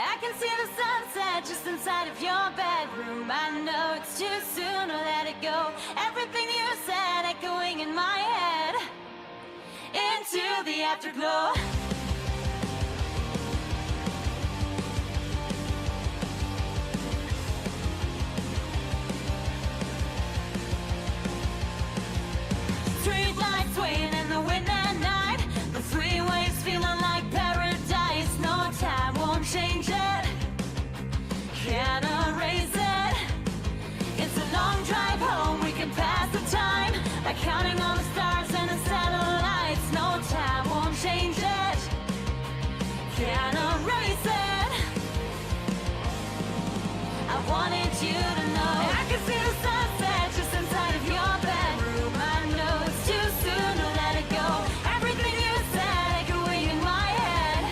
I can see the sunset just inside of your bedroom. I know it's too soon to let it go. Everything you said echoing in my head into the afterglow. Street lights swaying in the wind at night. The freeways feeling like paradise. No time won't change it, can't erase it. It's a long drive home, we can pass the time by counting all the stars and the satellites. No time won't change it, can't erase it. I wanted you to know I can see the sunset just inside of your bedroom. I know it's too soon to let it go. Everything you said echoing in my head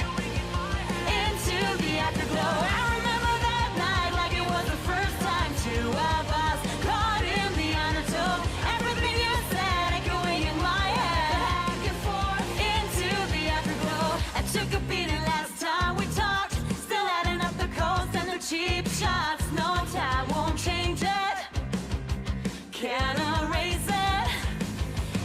into the afterglow. I remember that night like it was the first time two of us caught in the undertow. Everything you said echoing in my head back and forth into the afterglow. I took a beating last time we talked, still adding up the calls and the cheap shots. No time won't change it, can't erase it.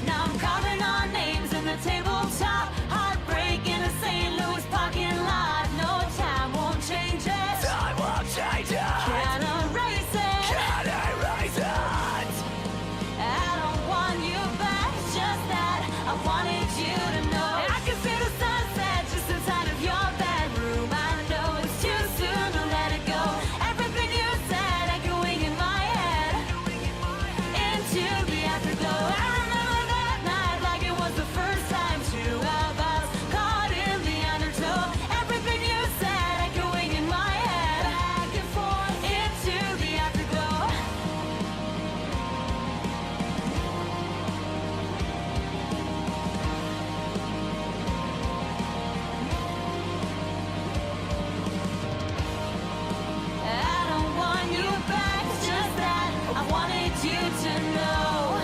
Now I'm carving our names in the tabletop, heartbreak in a St. Louis parking lot. No time won't change it, Time won't change it. can't erase it. Can't erase it. I don't want you back, it's just that I wanted you to know I can see the sunset just inside of your bedroom. I know it's too soon to let it go. Everything you said echoing in my head into the afterglow. I remember that night like it was the first time two of us caught in the undertow. Everything you said echoing in my head back and forth into the afterglow. I don't want you back, it's just that I wanted you to know.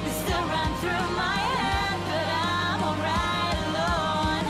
You still run through my head, but I'm alright alone.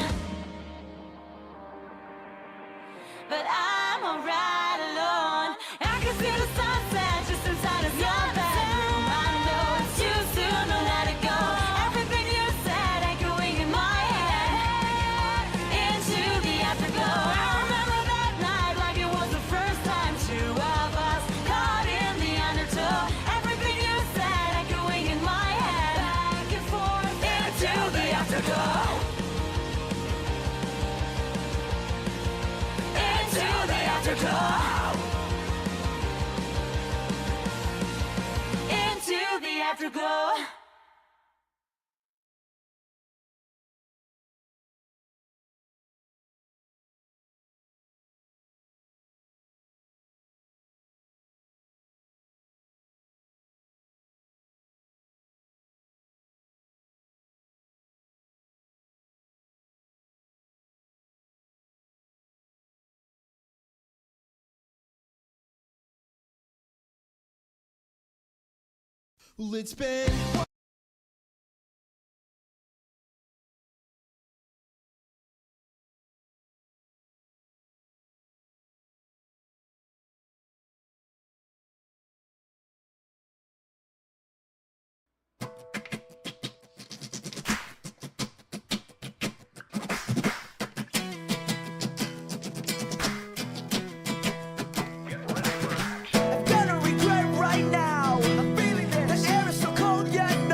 But I'm alright alone. I can see the sunset just inside of your bedroom. I know it's too soon to let it go. Everything you said echoing in my head into the afterglow. I remember that night like it was the first time two of us caught in the undertow. Everything you said echoing in my head back and forth into the afterglow. Into the afterglow. Into the afterglow. Well, it's been I'm gonna regret right now. I'm feeling this. The air is so cold yet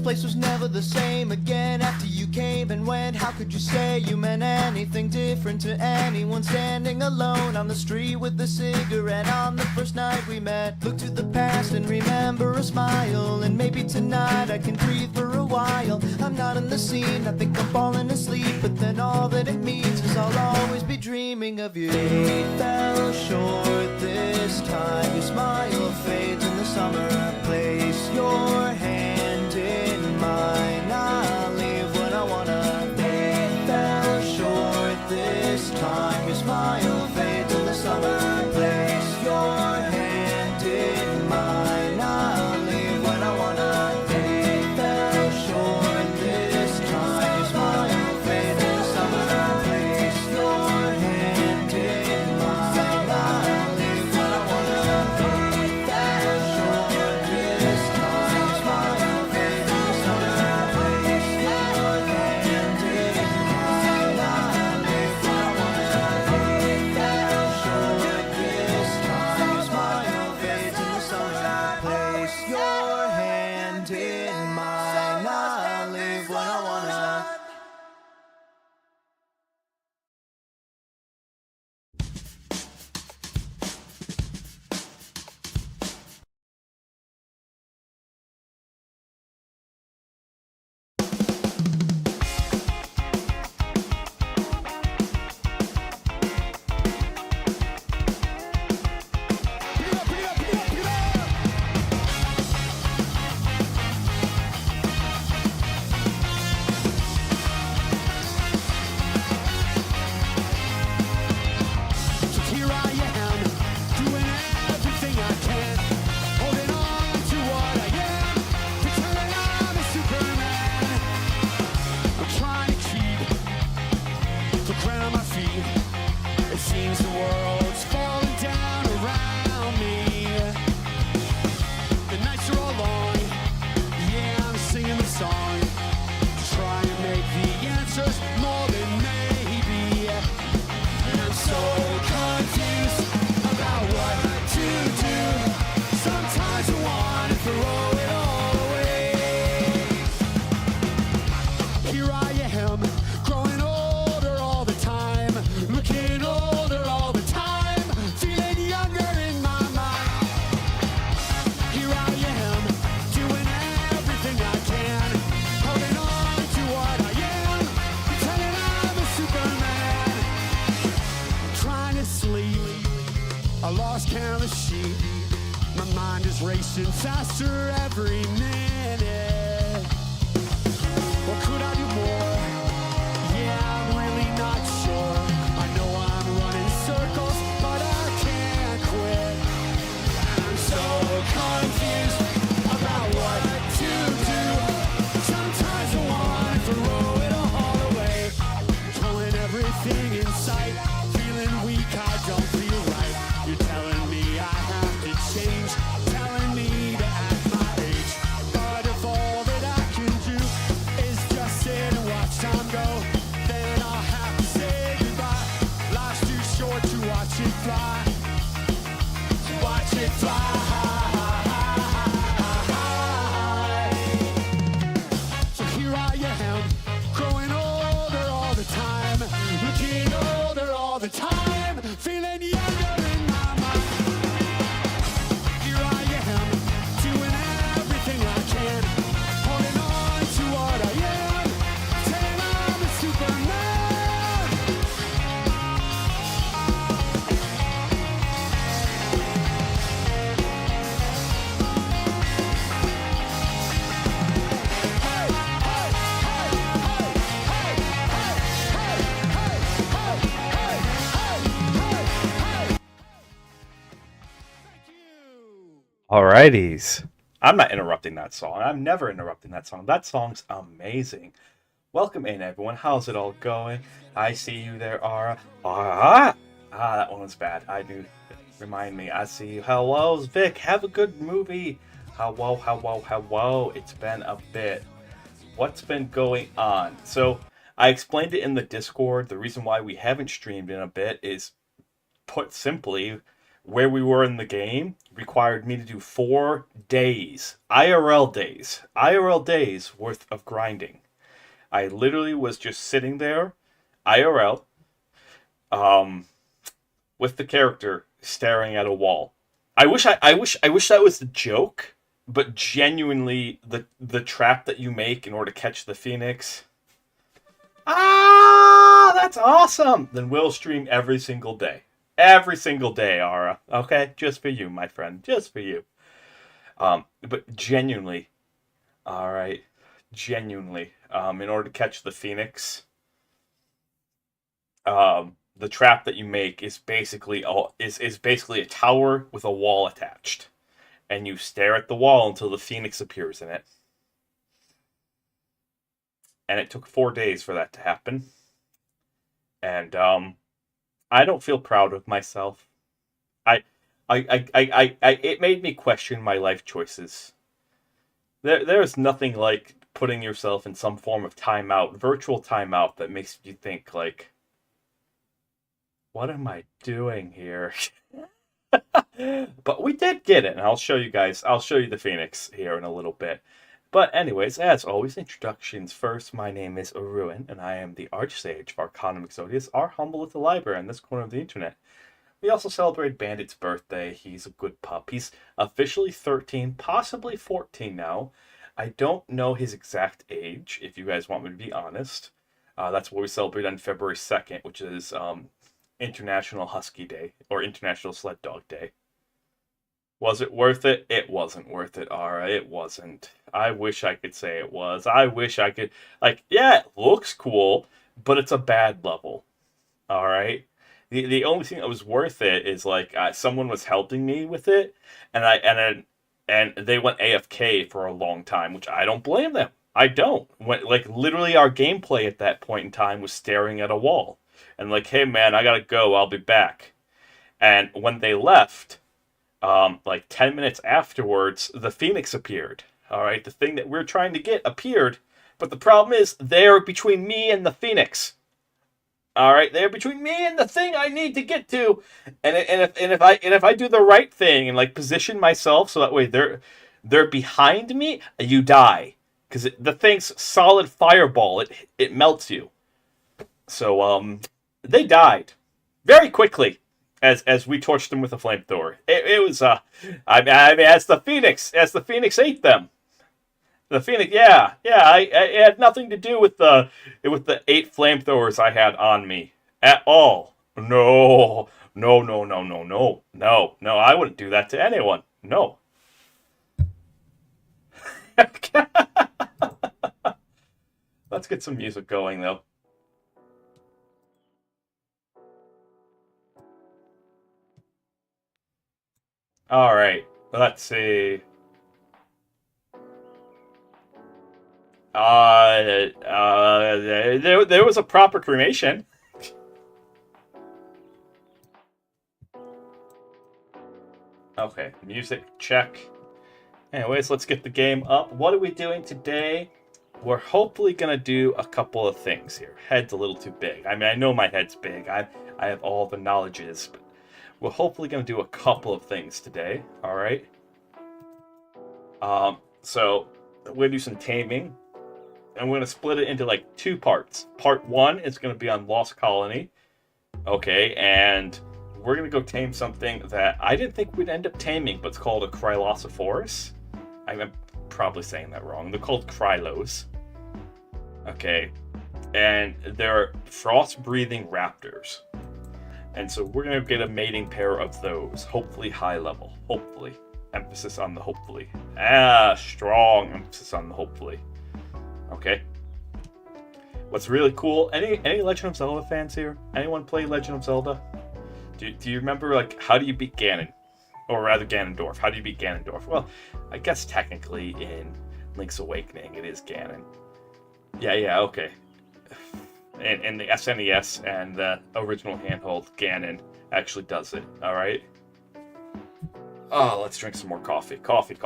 place was never the same again after you came and went. How could you say you meant anything different to anyone standing alone on the street with a cigarette on the first night we met? Look to the past and remember a smile, and maybe tonight I can breathe for a while. I'm not in the scene, I think I'm falling asleep, but then all that it means is I'll always be dreaming of you. They fell short this time, your smile fades in the summer. Place your hand in mine, I'll leave when I wanna. They fell short this time, your smile fades in the summer. Place your hand in mine, I'll leave when I wanna. They fell short this time, your smile fades in the summer. Place your hand in mine, I'll leave when I wanna. They fell short this time, your smile fades in the summer. Place your hand in mine, I'll leave when I wanna. They fell short this time, your smile fades in the summer. Place your hand in mine, I'll leave when I wanna. So here I am, doing everything I can, holding on to what I am, pretending I'm a Superman. I'm trying to keep the ground on my feet. It seems the world's falling down around me. The nights are all long, yeah, I'm singing the song, trying to make the answers more than maybe. And I'm so confused about what to do. Sometimes I want to throw it all away. Here I am, growing older all the time, looking older all the time, feeling younger in my mind. Here I am, doing everything I can, holding on to what I am, pretending I'm a Superman. Trying to sleep, I lost count of sheep. My mind is racing faster every minute. Or could I do more? Yeah, I'm really not sure. I know I'm running circles, but I can't quit. I'm so confused about what to do. Sometimes I want to throw it all away, killing everything in sight, feeling weak, I don't feel right. You're telling me I have to change, telling me to act my age, but if all that I can do is just sit and watch time go, then I'll have to say goodbye. Life's too short to watch it fly, watch it fly. So here I am, growing older all the time, looking older all the time, feeling younger in my mind. Here I am, doing everything I can, holding on to what I am, saying I'm a Superman. Hey, hey, hey, hey, hey, hey, hey, hey, hey, hey, hey, hey. Thank you. Alrighties. I'm not interrupting that song. I'm never interrupting that song. That song's amazing. Welcome in, everyone. How's it all going? I see you there, Ara. That one was bad. I do. Remind me. I see you. Hello, Vic. Have a good movie. Hello. It's been a bit. What's been going on? So, I explained it in the Discord. The reason why we haven't streamed in a bit is, put simply, where we were in the game required me to do 4 days, IRL days worth of grinding. I literally was just sitting there, IRL, with the character staring at a wall. I wish that was the joke, but genuinely the trap that you make in order to catch the phoenix. Ah, that's awesome. Then we'll stream every single day. Every single day, Ara. Okay? Just for you, my friend. Just for you. But genuinely, alright, genuinely, in order to catch the phoenix, the trap that you make is basically a tower with a wall attached. And you stare at the wall until the phoenix appears in it. And it took 4 days for that to happen. And I don't feel proud of myself. It made me question my life choices. There's nothing like putting yourself in some form of timeout, virtual timeout, that makes you think like, what am I doing here? But we did get it, and I'll show you the phoenix here in a little bit. But anyways, as always, introductions first. My name is Ruin, and I am the Archsage of Arcanum Exodius, our humble little library in this corner of the internet. We also celebrate Bandit's birthday. He's a good pup. He's officially 13, possibly 14 now. I don't know his exact age, if you guys want me to be honest. That's what we celebrate on February 2nd, which is International Husky Day, or International Sled Dog Day. Was it worth it? It wasn't worth it, Ara. It wasn't. I wish I could say it was. I wish I could... Like, yeah, it looks cool, but it's a bad level. Alright? The only thing that was worth it is, like, someone was helping me with it, and they went AFK for a long time, which I don't blame them. I don't. Literally our gameplay at that point in time was staring at a wall. And like, hey man, I gotta go, I'll be back. And when they left... 10 minutes afterwards, the phoenix appeared. Alright, the thing that we're trying to get appeared, but the problem is, they're between me and the phoenix. Alright, they're between me and the thing I need to get to. And if I do the right thing and like position myself so that way they're behind me, you die. Because the thing's solid fireball, it melts you. So they died. Very quickly. As we torched them with a flamethrower. It was, I mean, as the phoenix ate them. The phoenix, it had nothing to do with the 8 flamethrowers I had on me. At all. No, I wouldn't do that to anyone. No. Let's get some music going, though. Alright, let's see. There was a proper cremation. Okay, music, check. Anyways, let's get the game up. What are we doing today? We're hopefully going to do a couple of things here. Head's a little too big. I mean, I know my head's big. I have all the knowledges, but we're hopefully going to do a couple of things today, alright? So, we're going to do some taming, and we're going to split it into, like, 2 parts. Part 1 is going to be on Lost Colony, okay, and we're going to go tame something that I didn't think we'd end up taming, but it's called a Krylosophorus. I'm probably saying that wrong. They're called Krylos. Okay, and they're frost-breathing raptors. And so we're going to get a mating pair of those. Hopefully high level. Hopefully. Emphasis on the hopefully. Strong emphasis on the hopefully. Okay. What's really cool... Any Legend of Zelda fans here? Anyone play Legend of Zelda? Do you remember, like, how do you beat Ganon? Or rather, Ganondorf. How do you beat Ganondorf? Well, I guess technically in Link's Awakening it is Ganon. Yeah, okay. And the SNES and the original handheld Ganon actually does it, alright? Oh, let's drink some more coffee. Coffee.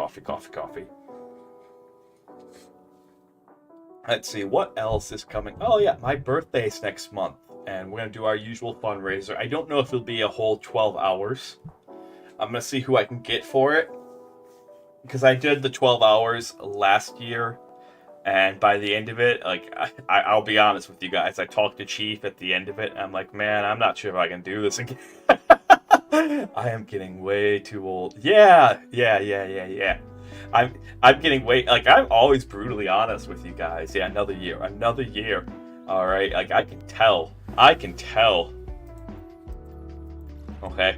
Let's see, what else is coming? Oh yeah, my birthday's next month, and we're going to do our usual fundraiser. I don't know if it'll be a whole 12 hours, I'm gonna see who I can get for it, because I did the 12 hours last year, and by the end of it, like I'll be honest with you guys, I talked to Chief at the end of it, and I'm like, man, I'm not sure if I can do this again. I am getting way too old. Yeah. I'm getting way, like, I'm always brutally honest with you guys. Yeah, another year. All right, like I can tell. Okay,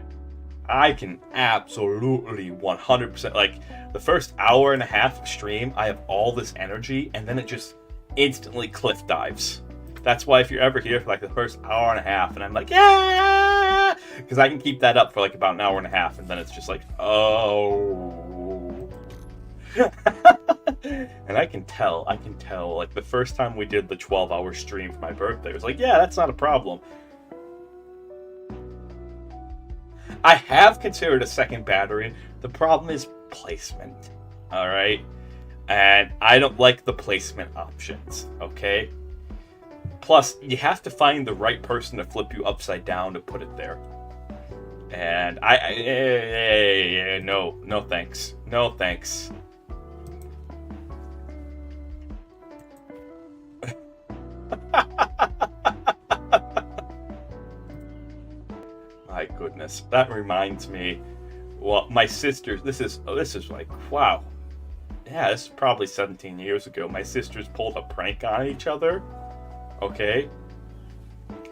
I can absolutely 100%. Like the first hour and a half of stream, I have all this energy, and then it just instantly cliff dives. That's why if you're ever here for like the first hour and a half, and I'm like, yeah, because I can keep that up for like about an hour and a half, and then it's just like, oh. And I can tell, like the first time we did the 12-hour stream for my birthday, it was like, yeah, that's not a problem. I have considered a second battery. The problem is placement, all right? And I don't like the placement options, okay? Plus, you have to find the right person to flip you upside down to put it there. And no thanks. No thanks. My goodness, that reminds me. Well, my sisters. This is like, wow. Yeah, this is probably 17 years ago. My sisters pulled a prank on each other. Okay,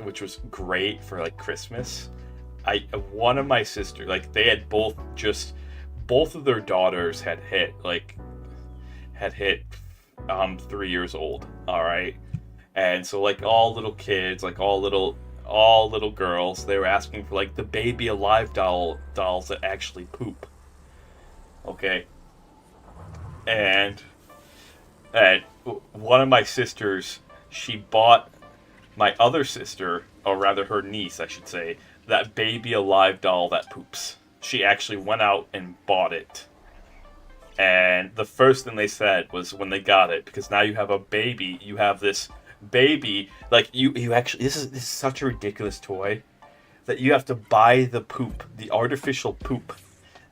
which was great for like Christmas. One of my sisters, like they had both of their daughters had hit 3 years old. All right, and so like all little kids, like all little girls, they were asking for like the baby alive dolls that actually poop. Okay, and one of my sisters, she bought my other sister, or rather her niece, I should say, that baby alive doll that poops. She actually went out and bought it. And the first thing they said was when they got it, because now you have a baby, you have this baby, like you actually, this is such a ridiculous toy that you have to buy the poop, the artificial poop,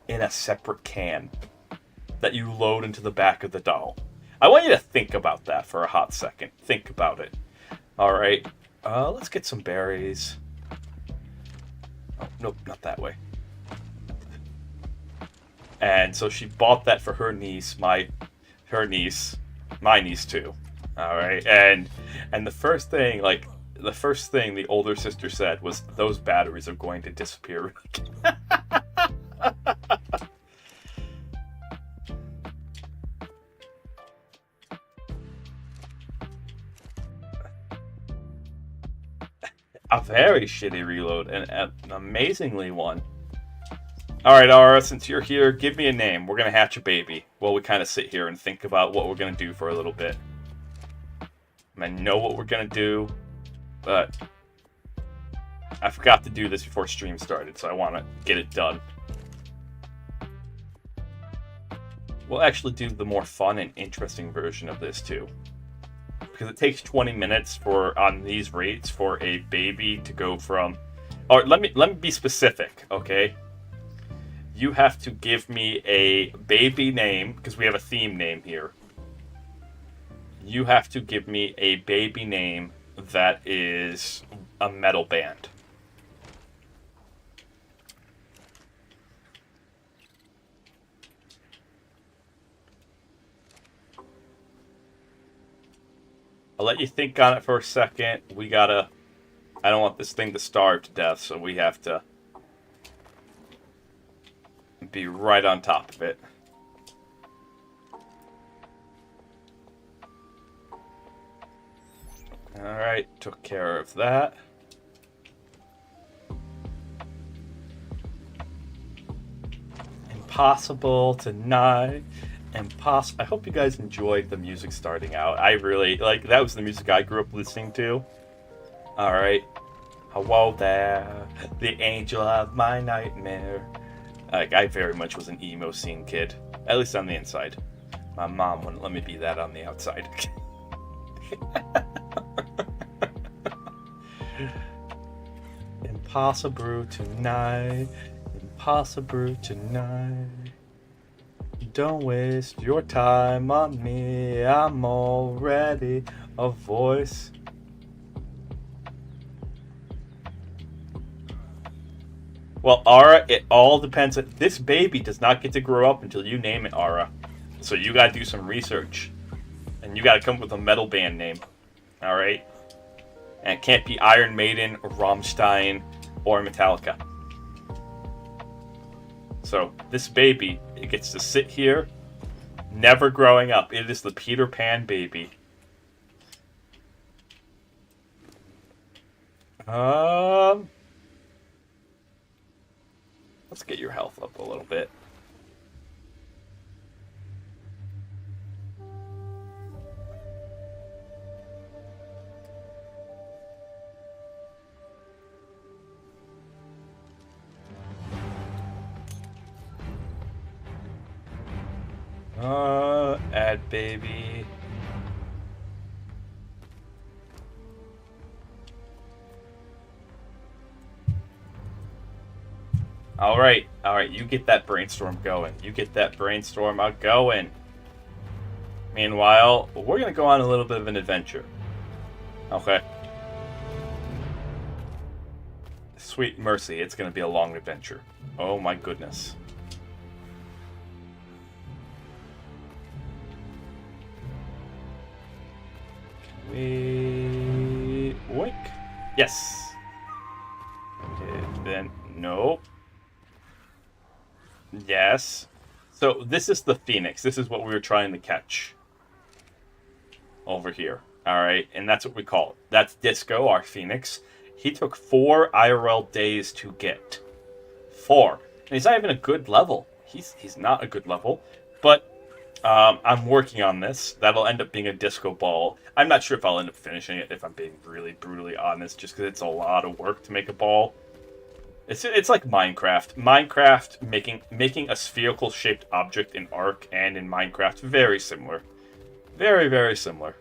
in a separate can that you load into the back of the doll. I want you to think about that for a hot second. Think about it. All right, let's get some berries. Oh, nope, not that way. And so she bought that for her niece, my niece too. All right, and the first thing the older sister said was, those batteries are going to disappear. A very shitty reload, and an amazingly one. Alright, Ara, since you're here, give me a name. We're gonna hatch a baby while we kind of sit here and think about what we're gonna do for a little bit. I know what we're gonna do, but I forgot to do this before stream started, so I want to get it done. We'll actually do the more fun and interesting version of this too, because it takes 20 minutes on these rates for a baby to go from. Or let me be specific, okay? You have to give me a baby name, because we have a theme name here. You have to give me a baby name that is a metal band. I'll let you think on it for a second. I don't want this thing to starve to death, so we have to be right on top of it. Alright, took care of that. Impossible tonight. I hope you guys enjoyed the music starting out. I really, that was the music I grew up listening to. Alright. Hello there, the angel of my nightmare. I very much was an emo scene kid. At least on the inside. My mom wouldn't let me be that on the outside. Impossible tonight. possible tonight. Don't waste your time on me. I'm already a voice. Well, Ara, it all depends. This baby does not get to grow up until you name it, Ara. So you gotta do some research. And you gotta come up with a metal band name. Alright? And it can't be Iron Maiden, or Rammstein, or Metallica. So, this baby, it gets to sit here, never growing up. It is the Peter Pan baby. Let's get your health up a little bit. Add baby. Alright, you get that brainstorm going. You get that brainstorm out going. Meanwhile, we're gonna go on a little bit of an adventure. Okay. Sweet mercy, it's gonna be a long adventure. Oh my goodness. We wink. Yes. Okay, then no. Yes. So this is the Phoenix. This is what we were trying to catch. Over here. Alright, and that's what we call it. That's Disco, our Phoenix. He took 4 IRL days to get. 4. And he's not even a good level. He's not a good level. But I'm working on this. That'll end up being a disco ball. I'm not sure if I'll end up finishing it, if I'm being really brutally honest, just because it's a lot of work to make a ball. It's like Minecraft. Minecraft, making a spherical shaped object in ARK and in Minecraft, very similar. Very, very similar.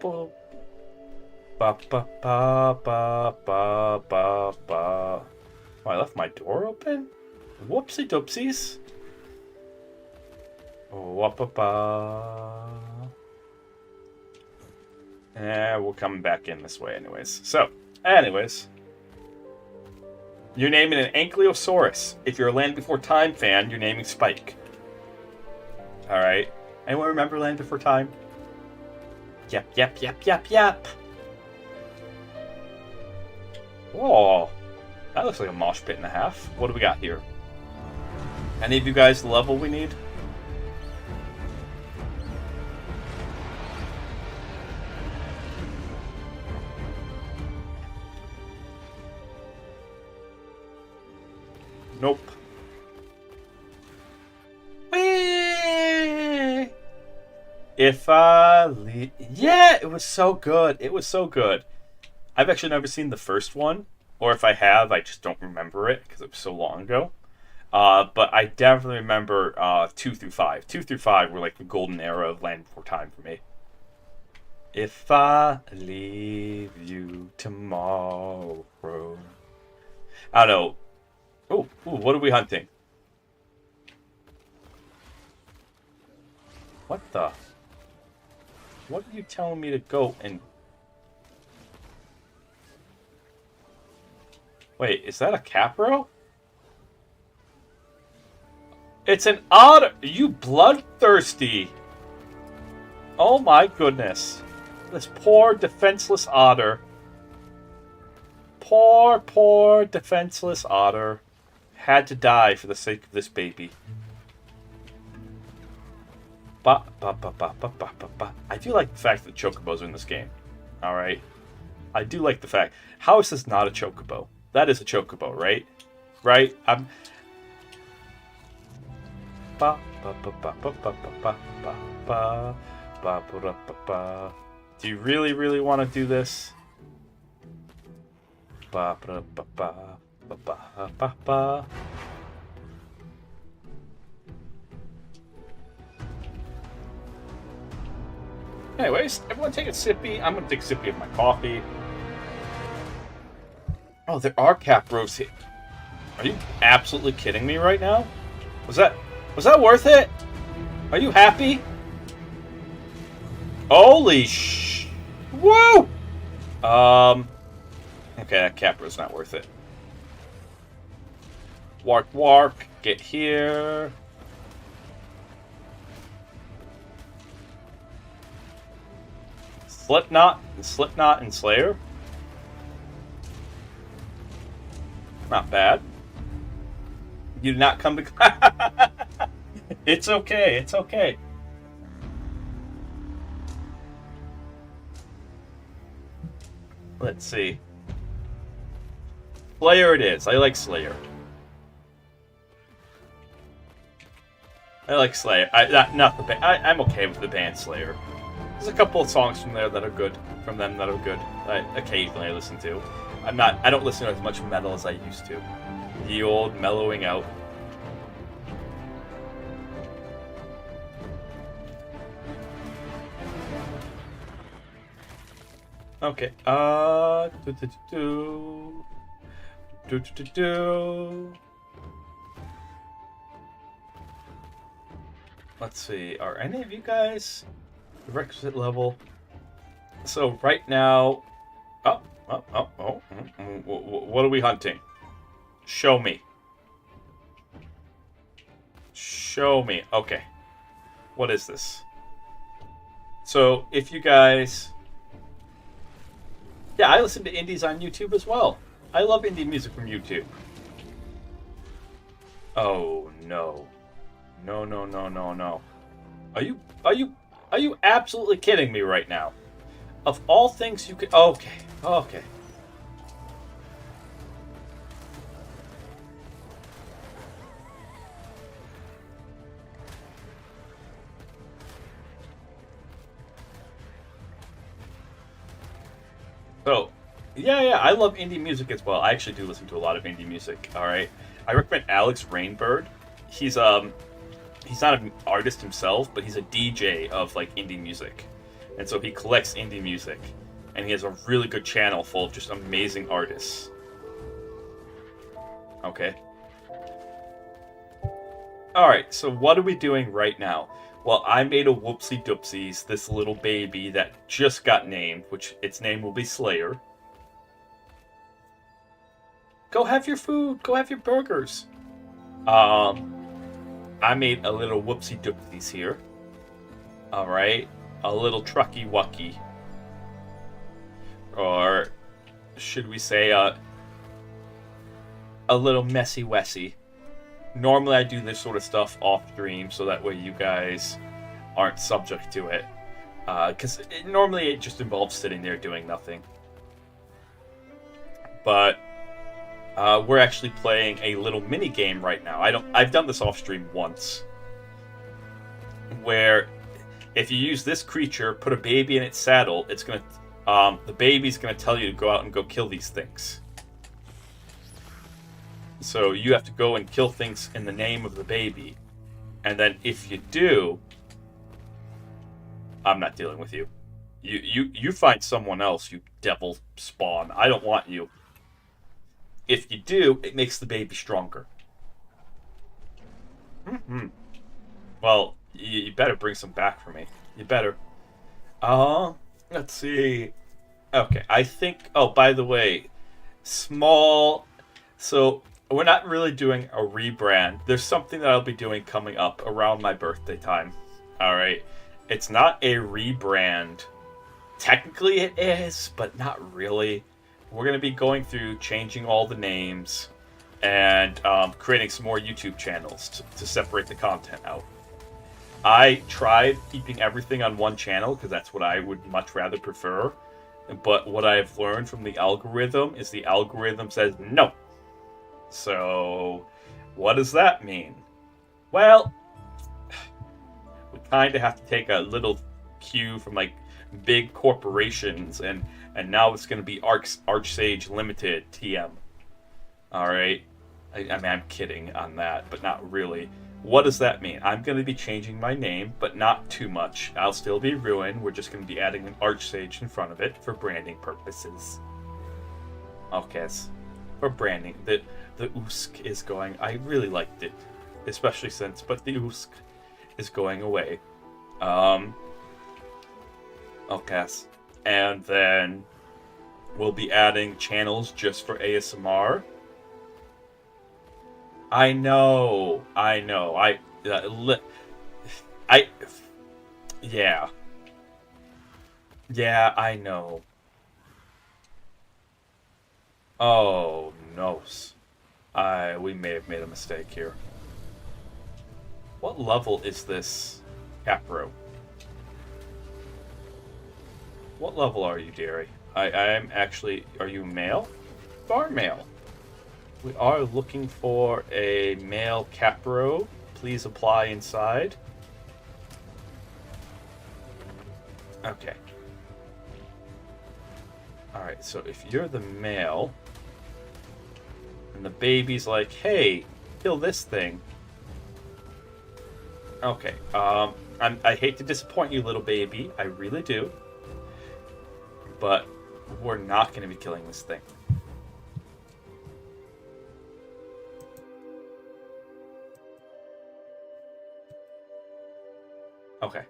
Ba ba ba ba ba ba ba. Oh, I left my door open? Whoopsie doopsies. Whoop-a-ba. We're coming back in this way anyways. So, anyways. You're naming an Ankylosaurus. If you're a Land Before Time fan, you're naming Spike. Alright. Anyone remember Land Before Time? Yep, yep, yep, yep, yep. Whoa. That looks like a mosh pit and a half. What do we got here? Any of you guys the level we need? Nope. Whee! If I leave... Yeah, it was so good. It was so good. I've actually never seen the first one. Or if I have, I just don't remember it because it was so long ago. But I definitely remember 2 through 5. 2 through 5 were like the golden era of Land Before Time for me. If I leave you tomorrow. I don't know. Ooh, what are we hunting? What the? What are you telling me to go and... Wait, is that a Capro? It's an otter! Are you bloodthirsty? Oh my goodness. This poor defenseless otter. Poor, poor defenseless otter. Had to die for the sake of this baby. I do like the fact that chocobos are in this game. Alright? I do like the fact. How is this not a chocobo? That is a chocobo, right? Right? Do you really, really want to do this? Anyways, everyone take a sippy. I'm going to take a sippy of my coffee. Oh, there are Capros here. Are you absolutely kidding me right now? Was that worth it? Are you happy? Holy sh... Woo! Okay, that Capro's not worth it. Wark, wark. Get here. Slipknot and Slayer. Not bad. You did not come to... It's okay, it's okay. Let's see. Slayer it is. I like Slayer. I like Slayer. Not the band. I'm okay with the band Slayer. There's a couple of songs from there that are good. From them that are good. Occasionally I listen to. I don't listen to as much metal as I used to. The old mellowing out. Okay. Let's see. Are any of you guys the requisite level? So right now, what are we hunting? Show me. Show me. Okay. What is this? So if you guys... Yeah, I listen to indies on YouTube as well. I love indie music from YouTube. Oh no. No. Are you absolutely kidding me right now? Of all things you could... Okay. So, yeah, I love indie music as well. I actually do listen to a lot of indie music, alright? I recommend Alex Rainbird. He's not an artist himself, but he's a DJ of, like, indie music. And so he collects indie music. And he has a really good channel full of just amazing artists. Okay. Alright, so what are we doing right now? Well, I made a Whoopsie Doopsies, this little baby that just got named, which its name will be Slayer. Go have your food. Go have your burgers. I made a little Whoopsie Doopsies here. Alright. A little Trucky Wucky. Or should we say a little Messy Wessy. Normally I do this sort of stuff off stream so that way you guys aren't subject to it. Because normally it just involves sitting there doing nothing. But we're actually playing a little mini game right now. I've done this off stream once. Where if you use this creature, put a baby in its saddle, it's gonna the baby's gonna tell you to go out and go kill these things. So you have to go and kill things in the name of the baby. And then if you do, I'm not dealing with you. You find someone else, you devil spawn. I don't want you. If you do, it makes the baby stronger. Mm-hmm. Well, you better bring some back for me. You better. Let's see. Okay, I think... Oh, by the way, small... So... We're not really doing a rebrand. There's something that I'll be doing coming up around my birthday time. Alright? It's not a rebrand. Technically it is, but not really. We're going to be going through changing all the names and creating some more YouTube channels to separate the content out. I tried keeping everything on one channel because that's what I would much rather prefer. But what I've learned from the algorithm is the algorithm says no. So, what does that mean? Well, we kind of have to take a little cue from like big corporations, and now it's going to be Archsage Limited TM. All right, I mean I'm kidding on that, but not really. What does that mean? I'm going to be changing my name, but not too much. I'll still be Ruin. We're just going to be adding an Archsage in front of it for branding purposes. Okay. for branding. The Usk is going. I really liked it, especially since, but the Usk is going away. Okay, and then we'll be adding channels just for ASMR. I know. Yeah. Yeah, I know. Oh, no. We may have made a mistake here. What level is this Capro? What level are you, dearie? I am actually... Are you male? You are male. We are looking for a male Capro. Please apply inside. Okay. Alright, so if you're the male, and the baby's like, hey, kill this thing. Okay, I hate to disappoint you, little baby. I really do. But we're not going to be killing this thing. Okay.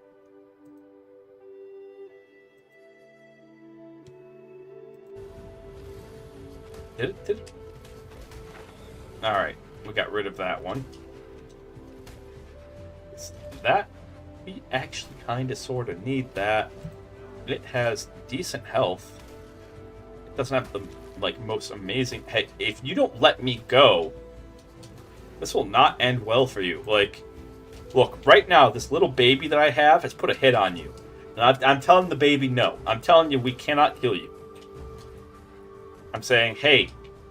Did it? Alright, we got rid of that one. That, we actually kind of sort of need that. It has decent health. It doesn't have the, like, most amazing... Hey, if you don't let me go, this will not end well for you. Like, look, right now, this little baby that I have has put a hit on you. And I'm telling the baby no. I'm telling you we cannot kill you. I'm saying, hey,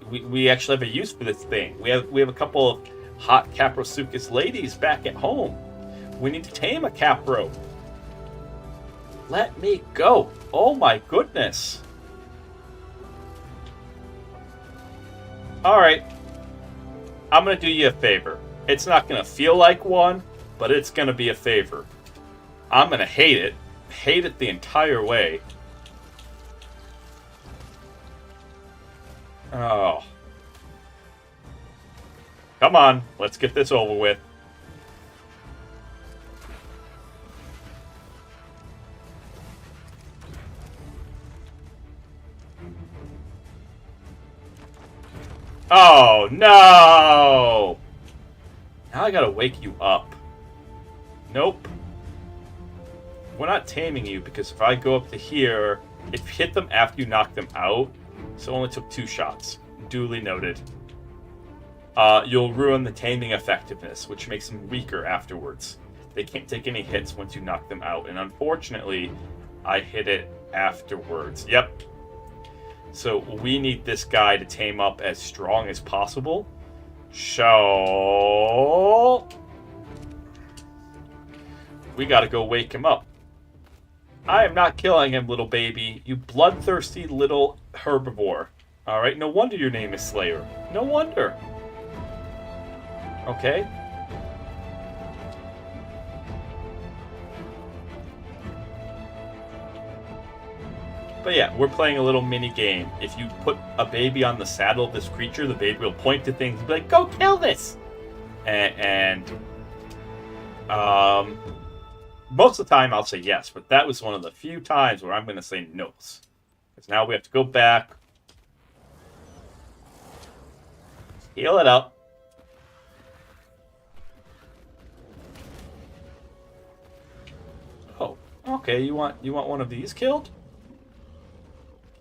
we actually have a use for this thing. We have a couple of hot Caprosuchus ladies back at home. We need to tame a Capro. Let me go. Oh my goodness. Alright. I'm going to do you a favor. It's not going to feel like one, but it's going to be a favor. I'm going to hate it. Hate it the entire way. Oh. Come on, let's get this over with. Oh, no! Now I gotta wake you up. Nope. We're not taming you, because if I go up to here, if you hit them after you knock them out, so it only took 2 shots. Duly noted. You'll ruin the taming effectiveness, which makes them weaker afterwards. They can't take any hits once you knock them out, and unfortunately, I hit it afterwards. Yep. So we need this guy to tame up as strong as possible. So we gotta go wake him up. I am not killing him, little baby. You bloodthirsty little herbivore. Alright, no wonder your name is Slayer. No wonder. Okay. But yeah, we're playing a little mini game. If you put a baby on the saddle of this creature, the baby will point to things and be like, go kill this! And most of the time I'll say yes, but that was one of the few times where I'm going to say no. Because now we have to go back, heal it up. Oh, okay, you want one of these killed?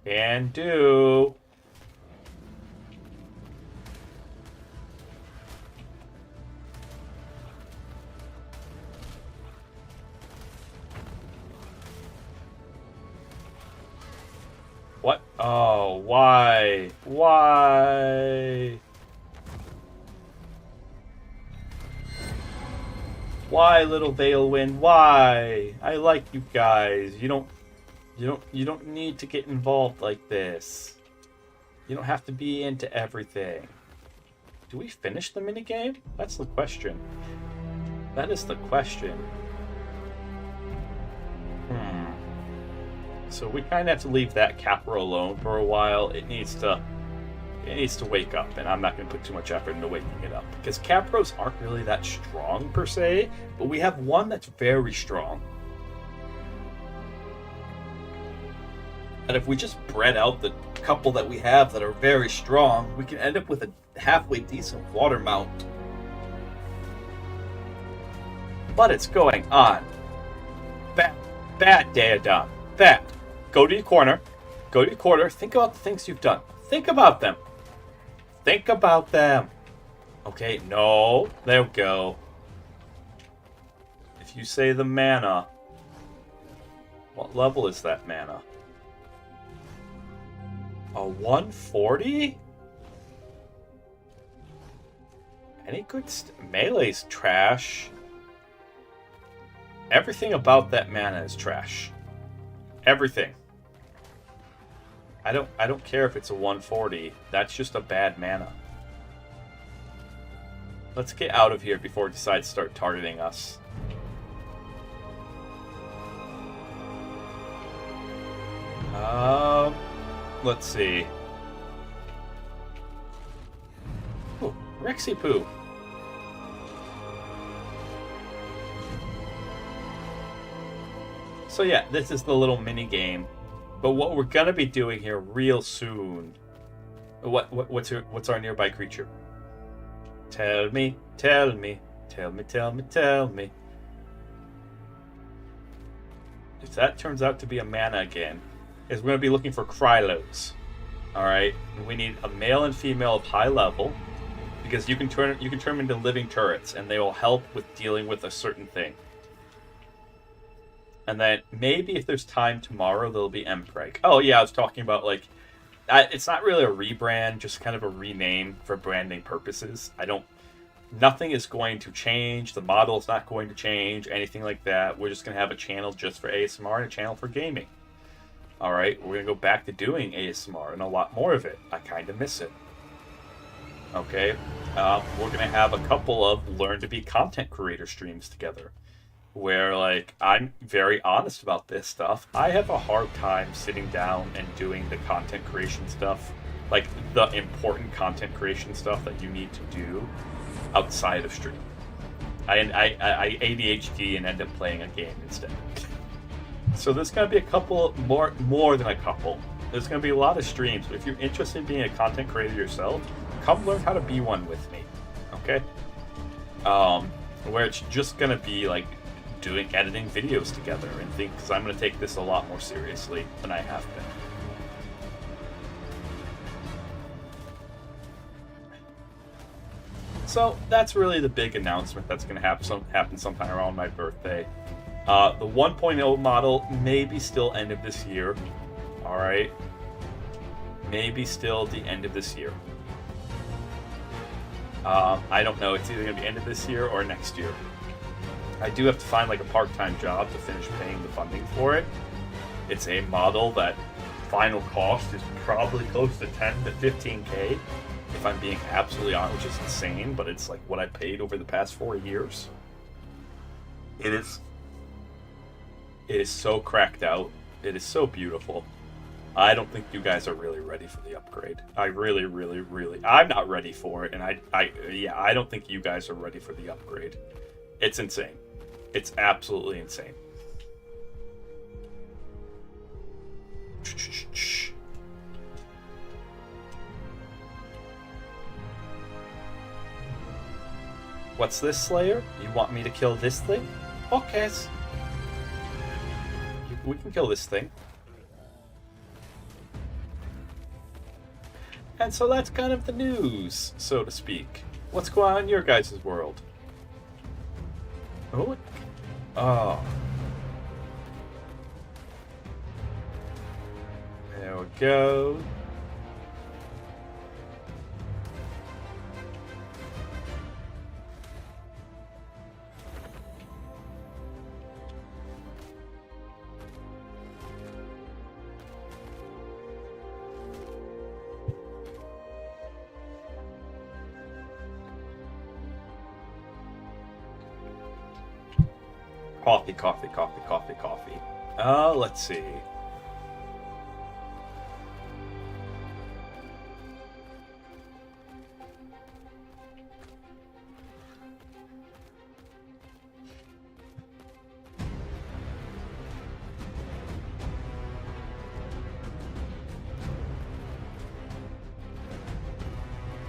Can do. What? Oh, why? Why? Why, little Valewind? Why? I like you guys. You don't need to get involved like this. You don't have to be into everything. Do we finish the minigame? That's the question. That is the question. So we kind of have to leave that Capra alone for a while. It needs to It needs to wake up, and I'm not going to put too much effort into waking it up. Because Capros aren't really that strong, per se, but we have one that's very strong. And if we just bred out the couple that we have that are very strong, we can end up with a halfway decent water mount. But it's going on. Bad, Daedon. Bad. Go to your corner. Go to your corner. Think about the things you've done. Think about them. Think about them. Okay, no. There we go. If you say the mana, what level is that mana? A 140? Any good melee's trash. Everything about that mana is trash. Everything. I don't care if it's a 140. That's just a bad mana. Let's get out of here before it decides to start targeting us. Let's see. Ooh, Rexy Poo. So yeah, this is the little mini game. But what we're gonna be doing here real soon. What's our nearby creature? Tell me, tell me, tell me, tell me, tell me. If that turns out to be a mana again, is we're gonna be looking for Krylos. Alright? We need a male and female of high level. Because you can turn them into living turrets, and they will help with dealing with a certain thing. And then maybe if there's time tomorrow, there'll be Mpreg. Oh yeah, I was talking about like, it's not really a rebrand, just kind of a rename for branding purposes. Nothing is going to change. The model is not going to change, anything like that. We're just going to have a channel just for ASMR and a channel for gaming. All right, we're going to go back to doing ASMR and a lot more of it. I kind of miss it. Okay, we're going to have a couple of Learn to Be Content Creator streams together. Where, like, I'm very honest about this stuff. I have a hard time sitting down and doing the content creation stuff. Like, the important content creation stuff that you need to do outside of stream. I ADHD and end up playing a game instead. So there's going to be a couple, more than a couple. There's going to be a lot of streams. But if you're interested in being a content creator yourself, come learn how to be one with me. Okay? Where it's just going to be, like, editing videos together and because I'm going to take this a lot more seriously than I have been. So that's really the big announcement that's going to happen sometime around my birthday. The 1.0 model maybe still end of this year. All right, maybe still the end of this year. I don't know. It's either going to be end of this year or next year. I do have to find like a part-time job to finish paying the funding for it. It's a model that final cost is probably close to 10 to 15K, if I'm being absolutely honest, which is insane, but it's like what I paid over the past 4 years. It is so cracked out. It is so beautiful. I don't think you guys are really ready for the upgrade. I really, I'm not ready for it, and I don't think you guys are ready for the upgrade. It's insane. It's absolutely insane. What's this, Slayer? You want me to kill this thing? Okay. We can kill this thing. And so that's kind of the news, so to speak. What's going on in your guys' world? Oh. There we go. Coffee. Let's see.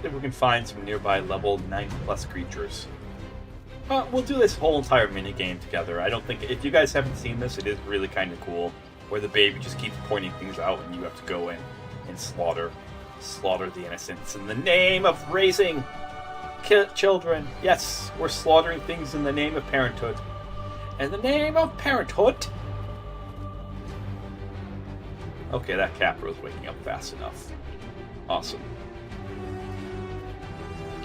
if we can find some nearby level 90+ creatures. We'll do this whole entire mini game together. I don't think, if you guys haven't seen this, it is really kind of cool, where the baby just keeps pointing things out and you have to go in and slaughter the innocents in the name of raising children. Yes, we're slaughtering things in the name of parenthood. In the name of parenthood. Okay, that capra was waking up fast enough. Awesome.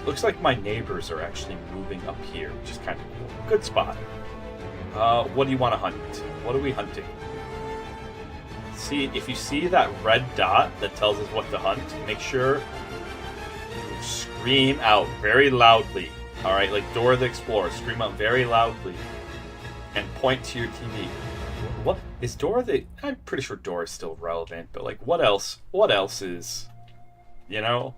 Looks like my neighbors are actually moving up here, which is kind of cool. Good spot. What do you want to hunt? What are we hunting? See, if you see that red dot that tells us what to hunt, make sure you scream out very loudly. Alright, like Dora the Explorer, scream out very loudly. And point to your TV. What is Dora the... I'm pretty sure Dora's still relevant, but like, what else? What else is... You know?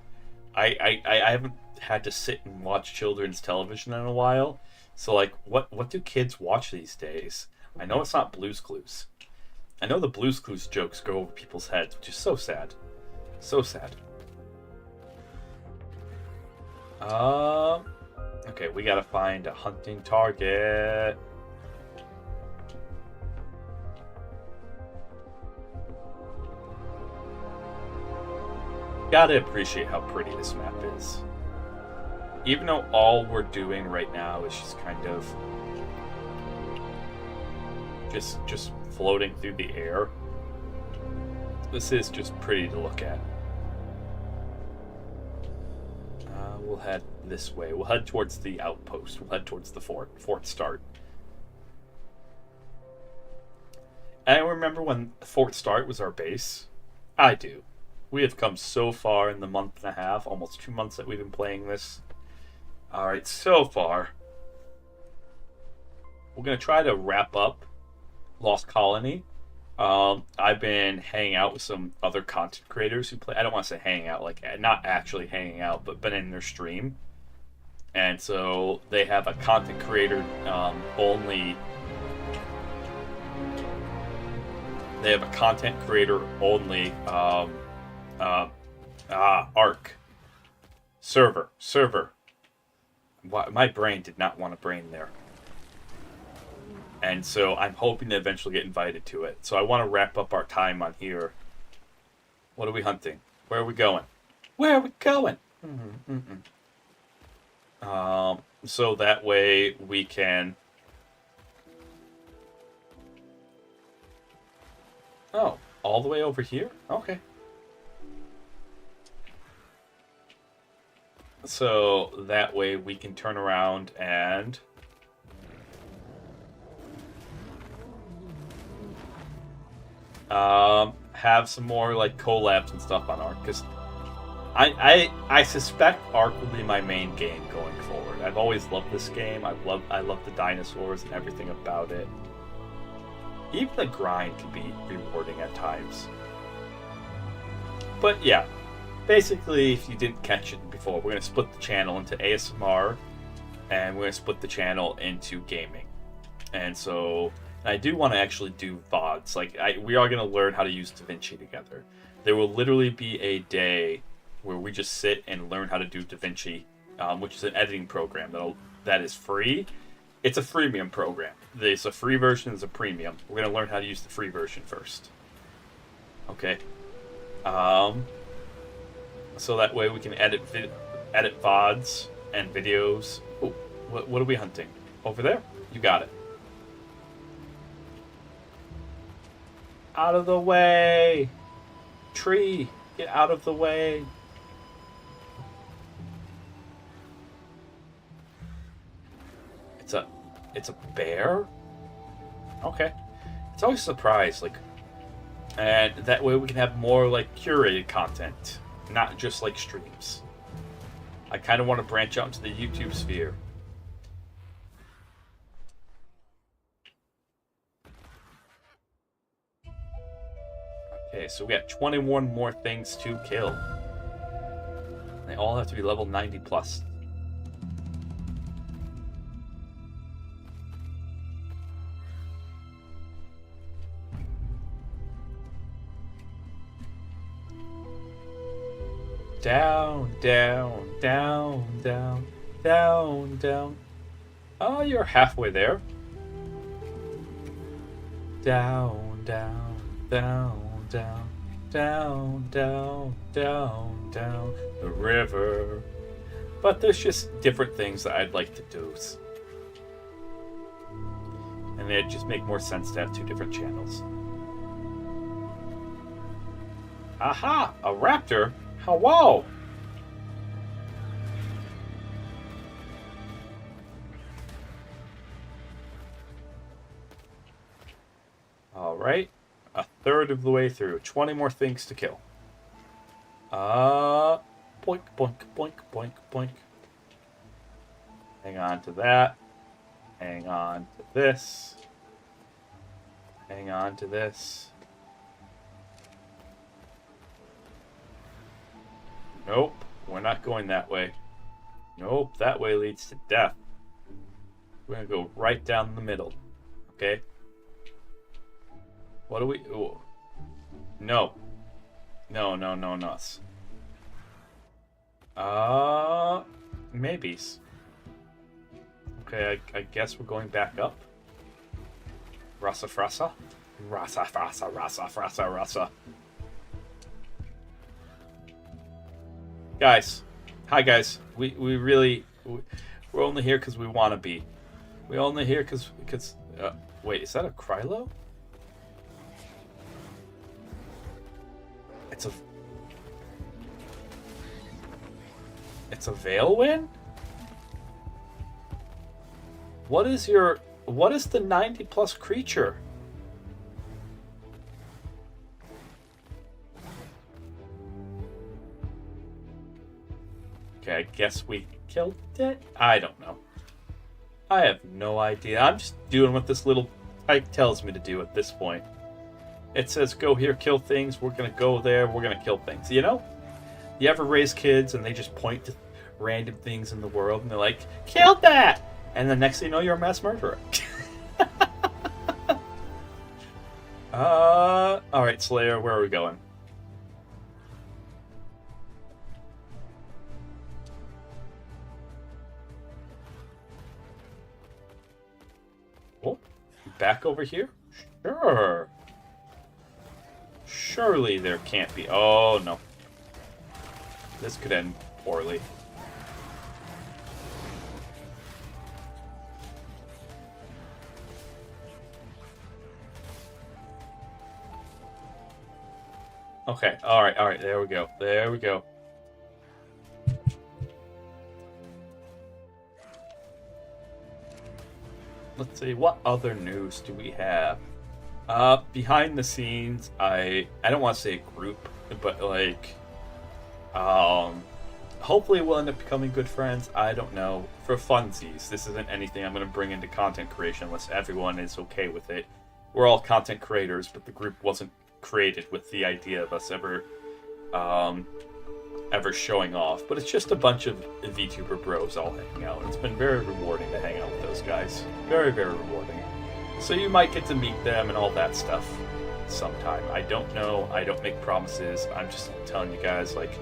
I haven't had to sit and watch children's television in a while. So like, what do kids watch these days? I know it's not Blue's Clues. I know the Blue's Clues jokes go over people's heads, which is so sad. So sad. Okay, we gotta find a hunting target. Gotta appreciate how pretty this map is. Even though all we're doing right now is just kind of just floating through the air, this is just pretty to look at. We'll head this way. We'll head towards the outpost. We'll head towards the Fort Start. And I remember when Fort Start was our base. I do. We have come so far in the month and a half, almost 2 months that we've been playing this. Alright, so far, we're going to try to wrap up Lost Colony. I've been hanging out with some other content creators who play. I don't want to say hanging out, like not actually hanging out, but been in their stream. And so they have a content creator only. They have a content creator only ARK server. My brain did not want a brain there. And so I'm hoping to eventually get invited to it. So I want to wrap up our time on here. What are we hunting? Where are we going? Where are we going? So that way we can... Oh, all the way over here? Okay. So that way we can turn around and... have some more like collabs and stuff on ARK, because I suspect ARK will be my main game going forward. I've always loved this game. I love the dinosaurs and everything about it. Even the grind can be rewarding at times. But yeah, basically, if you didn't catch it before, we're going to split the channel into ASMR, and we're going to split the channel into gaming. And so I do want to actually do VODs. Like, we are going to learn how to use DaVinci together. There will literally be a day where we just sit and learn how to do DaVinci, which is an editing program that is free. It's a freemium program. There's a free version, there's a premium. We're going to learn how to use the free version first. Okay. So that way we can edit VODs and videos. Oh, what are we hunting? Over there? You got it. Out of the way! Tree! Get out of the way! It's a bear? Okay. It's always a surprise, like... And that way we can have more, like, curated content. Not just, like, streams. I kind of want to branch out into the YouTube sphere. Okay, so we got 21 more things to kill. They all have to be level 90 plus. Down, down, down, down, down, down. Oh, you're halfway there. Down, down, down, down, down, down, down, down the river. But there's just different things that I'd like to do. And it'd just make more sense to have two different channels. Aha! A raptor? Hello! Alright. A third of the way through. 20 more things to kill. Boink, boink, boink, boink, boink. Hang on to that. Hang on to this. Hang on to this. Nope, we're not going that way. Nope, that way leads to death. We're gonna go right down the middle. Okay? What do we... Ooh. No. No, no, no, no. Maybes. Okay, I guess we're going back up. Rasa frasa. Rasa frasa, rasa frasa, rasa. Guys. Hi, guys. We're only here because we want to be. We're only here because wait, is that a Krylo? It's a Veilwind? What is the 90 plus creature? Okay, I guess we killed it? I don't know. I have no idea. I'm just doing what this little pike tells me to do at this point. It says go here, kill things. We're going to go there. We're going to kill things. You know? You ever raise kids and they just point to random things in the world and they're like, killed that! And the next thing you know, you're a mass murderer. Alright, Slayer, where are we going? Oh, back over here? Sure. Surely there can't be. Oh, no. This could end poorly. Okay, alright, there we go. There we go. Let's see, what other news do we have? Behind the scenes, I don't want to say a group, but like, hopefully we'll end up becoming good friends. I don't know. For funsies, this isn't anything I'm going to bring into content creation unless everyone is okay with it. We're all content creators, but the group wasn't created with the idea of us ever showing off. But it's just a bunch of VTuber bros all hanging out. It's been very rewarding to hang out with those guys. Very, very rewarding. So you might get to meet them and all that stuff sometime. I don't know. I don't make promises. I'm just telling you guys, like,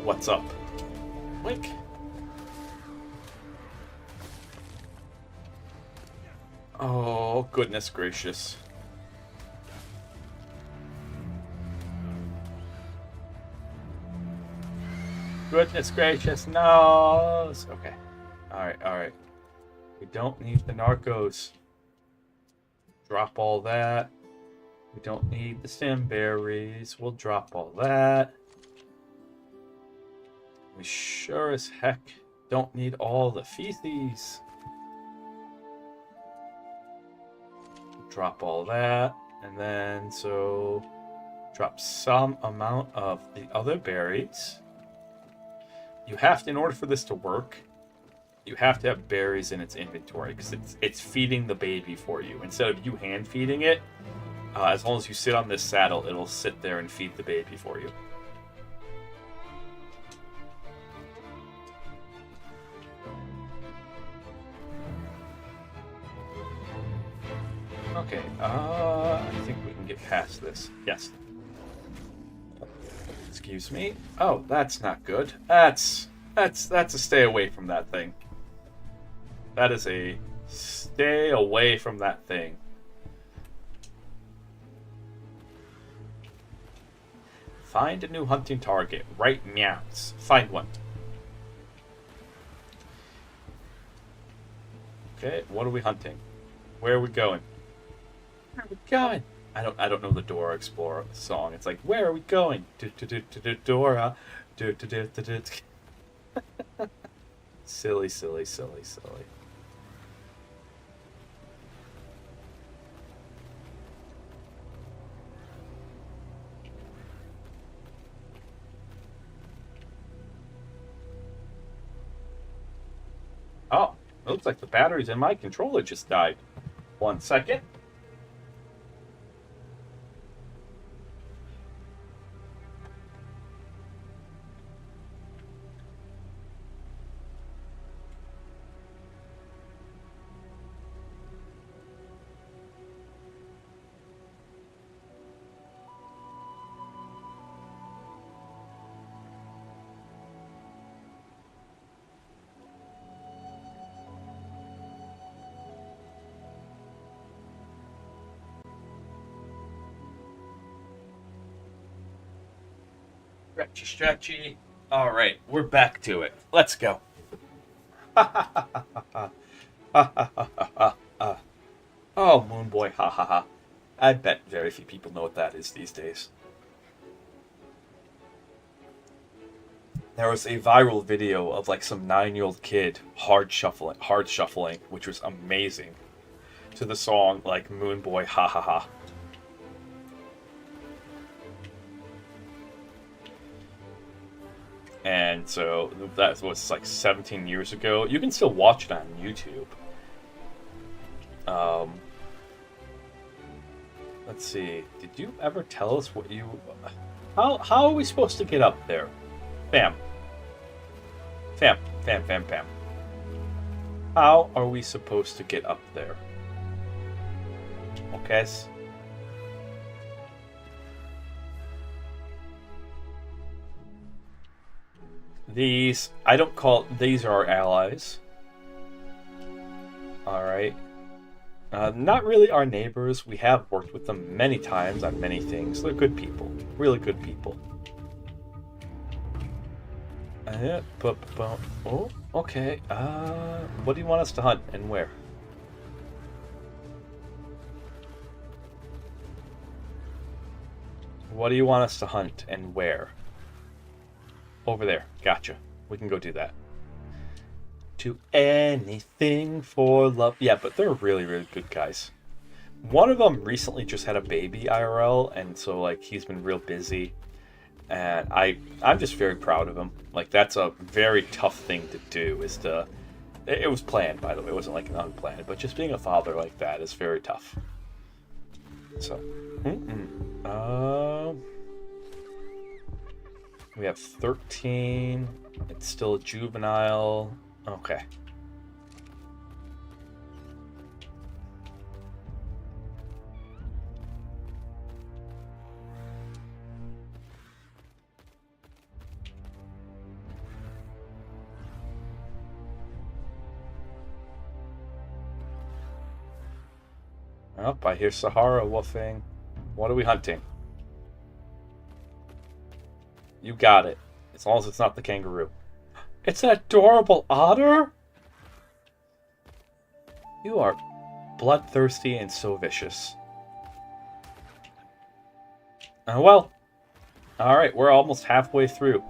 what's up. Wink. Oh, goodness gracious. Goodness gracious, no! Okay. Alright. We don't need the narcos. Drop all that. We don't need the sandberries. We'll drop all that. We sure as heck don't need all the feces. Drop all that. And then, so, drop some amount of the other berries. You have to, in order for this to work, you have to have berries in its inventory because it's feeding the baby for you. Instead of you hand feeding it, as long as you sit on this saddle, it'll sit there and feed the baby for you. Okay, I think we can get past this. Yes. Let's Excuse me. Oh, that's not good. That's a stay away from that thing. That is a stay away from that thing. Find a new hunting target. Right meows. Find one. Okay, what are we hunting? Where are we going? Where are we going? I don't know the Dora Explorer song. It's like, where are we going? Dora. Silly, silly, silly, silly. Oh, it looks like the batteries in my controller just died. 1 second. Stretchy, stretchy. All right, we're back to it. Let's go. Oh, Moon Boy, ha ha ha. I bet very few people know what that is these days. There was a viral video of like some 9-year-old kid hard shuffling, which was amazing, to the song like Moon Boy, ha ha ha. And so that was like 17 years ago. You can still watch it on YouTube. Let's see. Did you ever tell us what you... How are we supposed to get up there? Fam. Fam. How are we supposed to get up there? Okay. These, I don't call, these are our allies. Alright. Not really our neighbors. We have worked with them many times on many things. They're good people. Really good people. Oh, okay. What do you want us to hunt and where? What do you want us to hunt and where? Over there. Gotcha. We can go do that. Do anything for love. Yeah, but they're really, really good guys. One of them recently just had a baby IRL, and so like he's been real busy. And I'm just very proud of him. Like that's a very tough thing to do. It was planned, by the way. It wasn't like an unplanned, but just being a father like that is very tough. So, we have 13. It's still a juvenile. Okay. Oh, I hear Sahara wolfing. What are we hunting? You got it. As long as it's not the kangaroo. It's an adorable otter? You are bloodthirsty and so vicious. Well. Alright, we're almost halfway through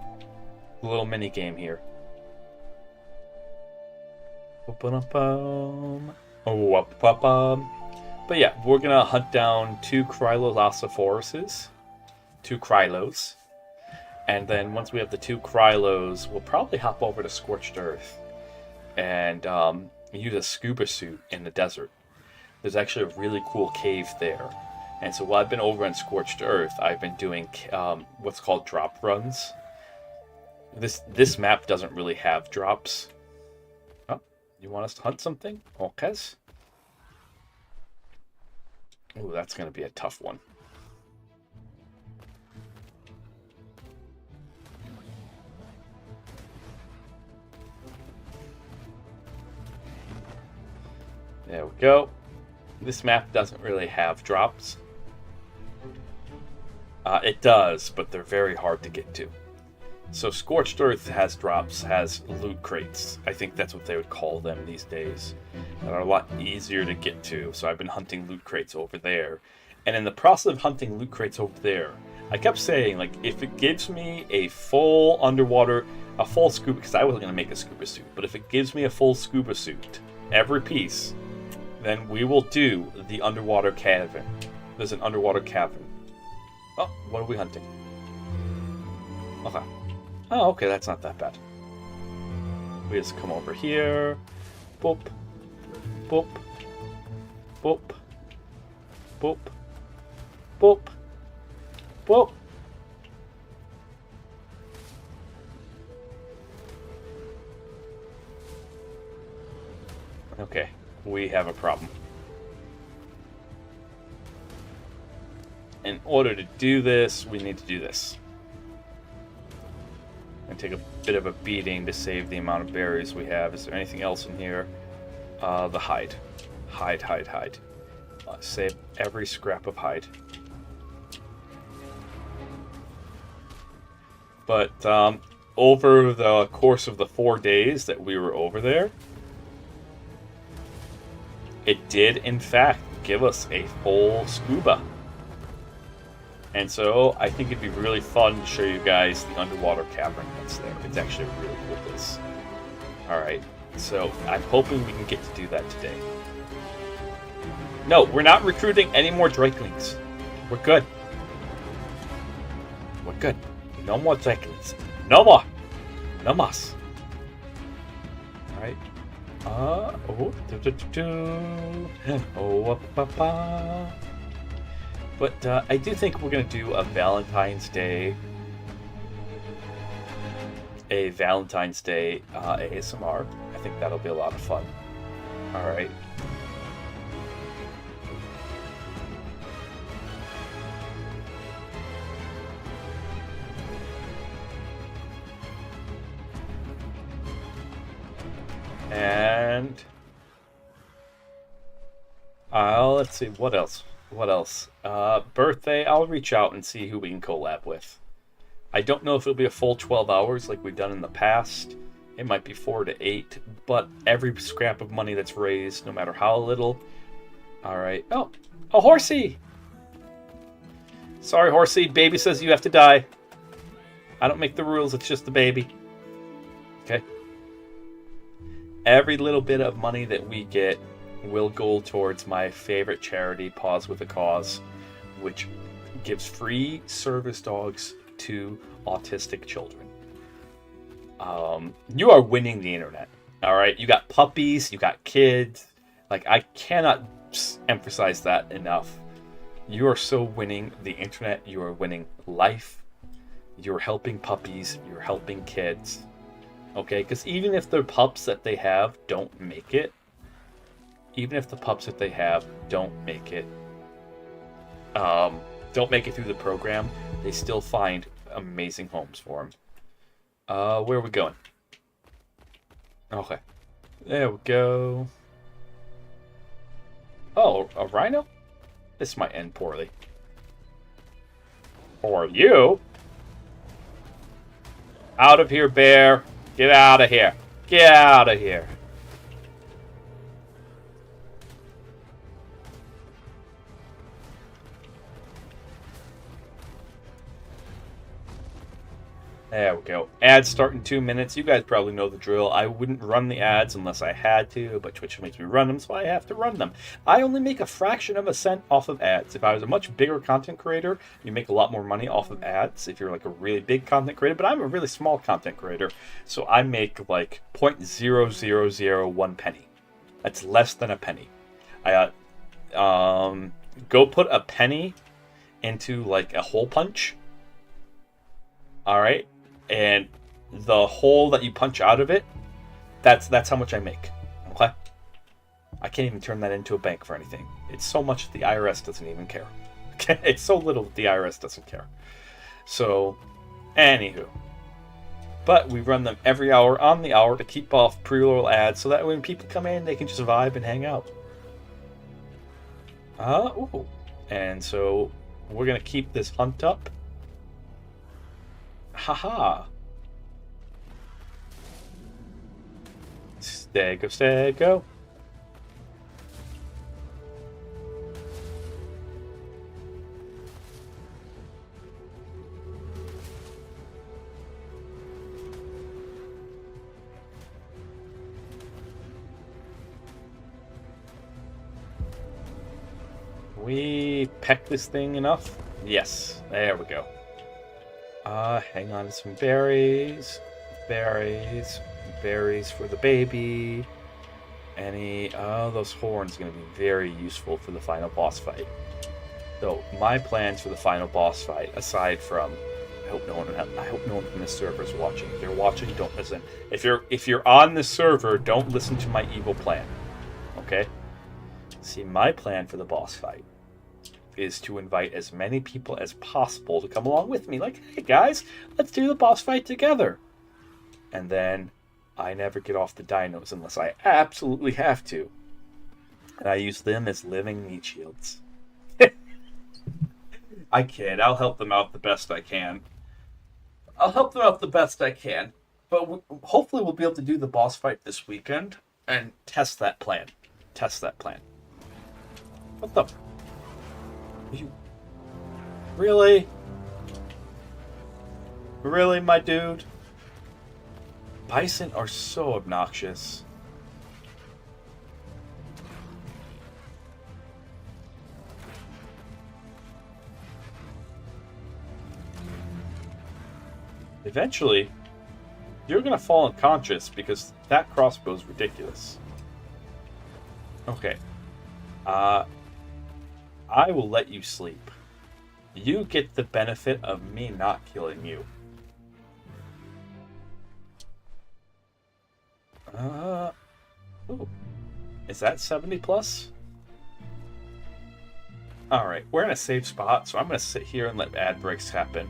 the little mini game here. But yeah, we're gonna hunt down 2 Krylosauruses. 2 Krylos. And then once we have the 2 Krylos, we'll probably hop over to Scorched Earth and use a scuba suit in the desert. There's actually a really cool cave there. And so while I've been over on Scorched Earth, I've been doing what's called drop runs. This map doesn't really have drops. Oh, you want us to hunt something? Okay. Ooh, that's going to be a tough one. There we go. This map doesn't really have drops. It does, but they're very hard to get to. So Scorched Earth has drops, has loot crates. I think that's what they would call them these days. That are a lot easier to get to. So I've been hunting loot crates over there. And in the process of hunting loot crates over there, I kept saying, like, if it gives me a full underwater, a full scuba, because I wasn't going to make a scuba suit, but if it gives me a full scuba suit, every piece, then we will do the underwater cavern. There's an underwater cavern. Oh, what are we hunting? Okay. Oh, okay, that's not that bad. We just come over here. Boop. Boop. Boop. Boop. Boop. Boop. Okay, we have a problem. In order to do this, we need to do this. And take a bit of a beating to save the amount of berries we have. Is there anything else in here? The hide. Hide. Save every scrap of hide. But over the course of the 4 days that we were over there, it did, in fact, give us a full scuba. And so I think it'd be really fun to show you guys the underwater cavern that's there. It's actually a really cool place. Alright, so I'm hoping we can get to do that today. No, we're not recruiting any more Drakelings. We're good. We're good. No more Drakelings. No more. No mas. Alright. But I do think we're going to do a Valentine's Day ASMR. I think that'll be a lot of fun. Alright. And let's see, what else? Birthday, I'll reach out and see who we can collab with. I don't know if it'll be a full 12 hours like we've done in the past. It might be 4 to 8, but every scrap of money that's raised, no matter how little. Alright. Oh, a horsey! Sorry, horsey. Baby says you have to die. I don't make the rules, it's just the baby. Okay? Every little bit of money that we get will go towards my favorite charity, Paws with a Cause, which gives free service dogs to autistic children. You are winning the internet. All right, you got puppies, you got kids. Like, I cannot emphasize that enough. You are so winning the internet. You are winning life. You're helping puppies. You're helping kids. Okay, because even if the pups that they have don't make it, don't make it through the program, they still find amazing homes for them. Where are we going? Okay. There we go. Oh, a rhino? This might end poorly. For you? Out of here, bear. Get out of here. Get out of here. There we go. Ads start in 2 minutes. You guys probably know the drill. I wouldn't run the ads unless I had to, but Twitch makes me run them, so I have to run them. I only make a fraction of a cent off of ads. If I was a much bigger content creator, you make a lot more money off of ads if you're like a really big content creator, but I'm a really small content creator, so I make like 0.0001 penny. That's less than a penny. Go put a penny into like a hole punch. All right. And the hole that you punch out of it, that's how much I make. Okay? I can't even turn that into a bank for anything. It's so much that the IRS doesn't even care. Okay? It's so little that the IRS doesn't care. So, anywho. But we run them every hour on the hour to keep off pre-roll ads so that when people come in, they can just vibe and hang out. Ooh. And so we're gonna keep this hunt up. Haha. Stego, stego. We peck this thing enough? Yes, there we go. Hang on to some berries. Berries. Berries for the baby. Those horns are going to be very useful for the final boss fight. So, my plans for the final boss fight, aside from, I hope no one from this server is watching. If you're watching, don't listen. If you're on the server, don't listen to my evil plan. Okay? See, my plan for the boss fight is to invite as many people as possible to come along with me. Like, hey guys, let's do the boss fight together. And then I never get off the dinos unless I absolutely have to. And I use them as living meat shields. I kid. I'll help them out the best I can. But hopefully we'll be able to do the boss fight this weekend and test that plan. What the... You... Really? Really, my dude? Bison are so obnoxious. Eventually, you're gonna fall unconscious because that crossbow's ridiculous. Okay. I will let you sleep. You get the benefit of me not killing you. Ooh. Is that 70 plus? Alright, we're in a safe spot, so I'm gonna sit here and let ad breaks happen.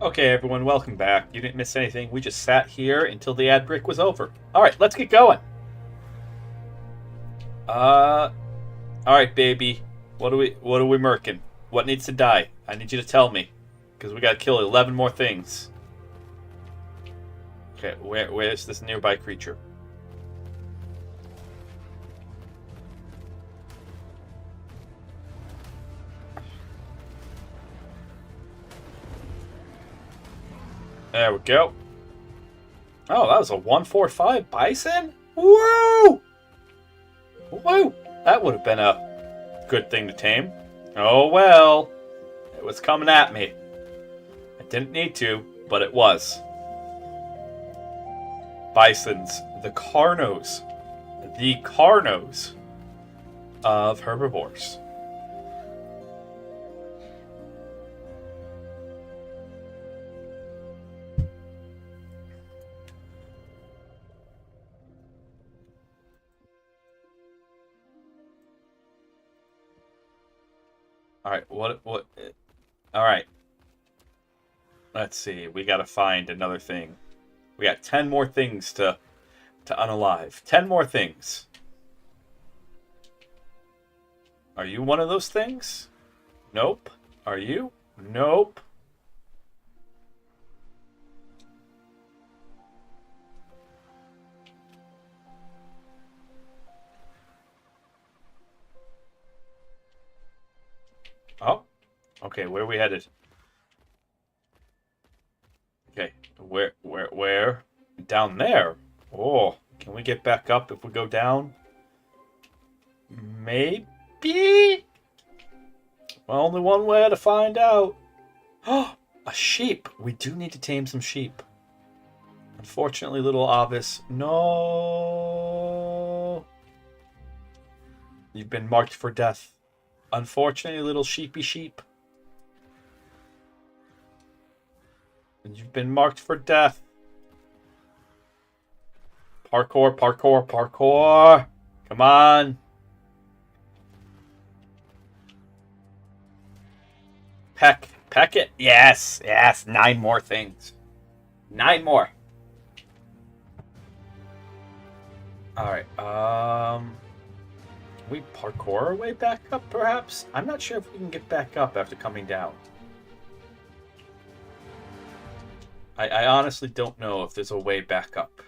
Okay, everyone, welcome back. You didn't miss anything. We just sat here until the ad break was over. All right, let's get going. All right, baby. What are we merking? What needs to die? I need you to tell me, because we gotta kill 11 more things. Okay, where's this nearby creature? There we go. Oh, that was a 145 bison? Woo! Woo! That would have been a good thing to tame. Oh well. It was coming at me. I didn't need to, but it was. Bisons. The carnos. The carnos of herbivores. Alright, what, alright. Let's see, we gotta find another thing. We got 10 more things to unalive. 10 more things. Are you one of those things? Nope. Are you? Nope. Oh, okay. Where are we headed? Okay, where? Down there. Oh, can we get back up if we go down? Maybe. Well, only one way to find out. Oh, a sheep. We do need to tame some sheep. Unfortunately, little Avis. No. You've been marked for death. Unfortunately, little sheepy sheep. And you've been marked for death. Parkour, parkour, parkour. Come on. Peck it. Yes, 9 more things. 9 more. Alright, we parkour our way back up, perhaps? I'm not sure if we can get back up after coming down. I honestly don't know if there's a way back up.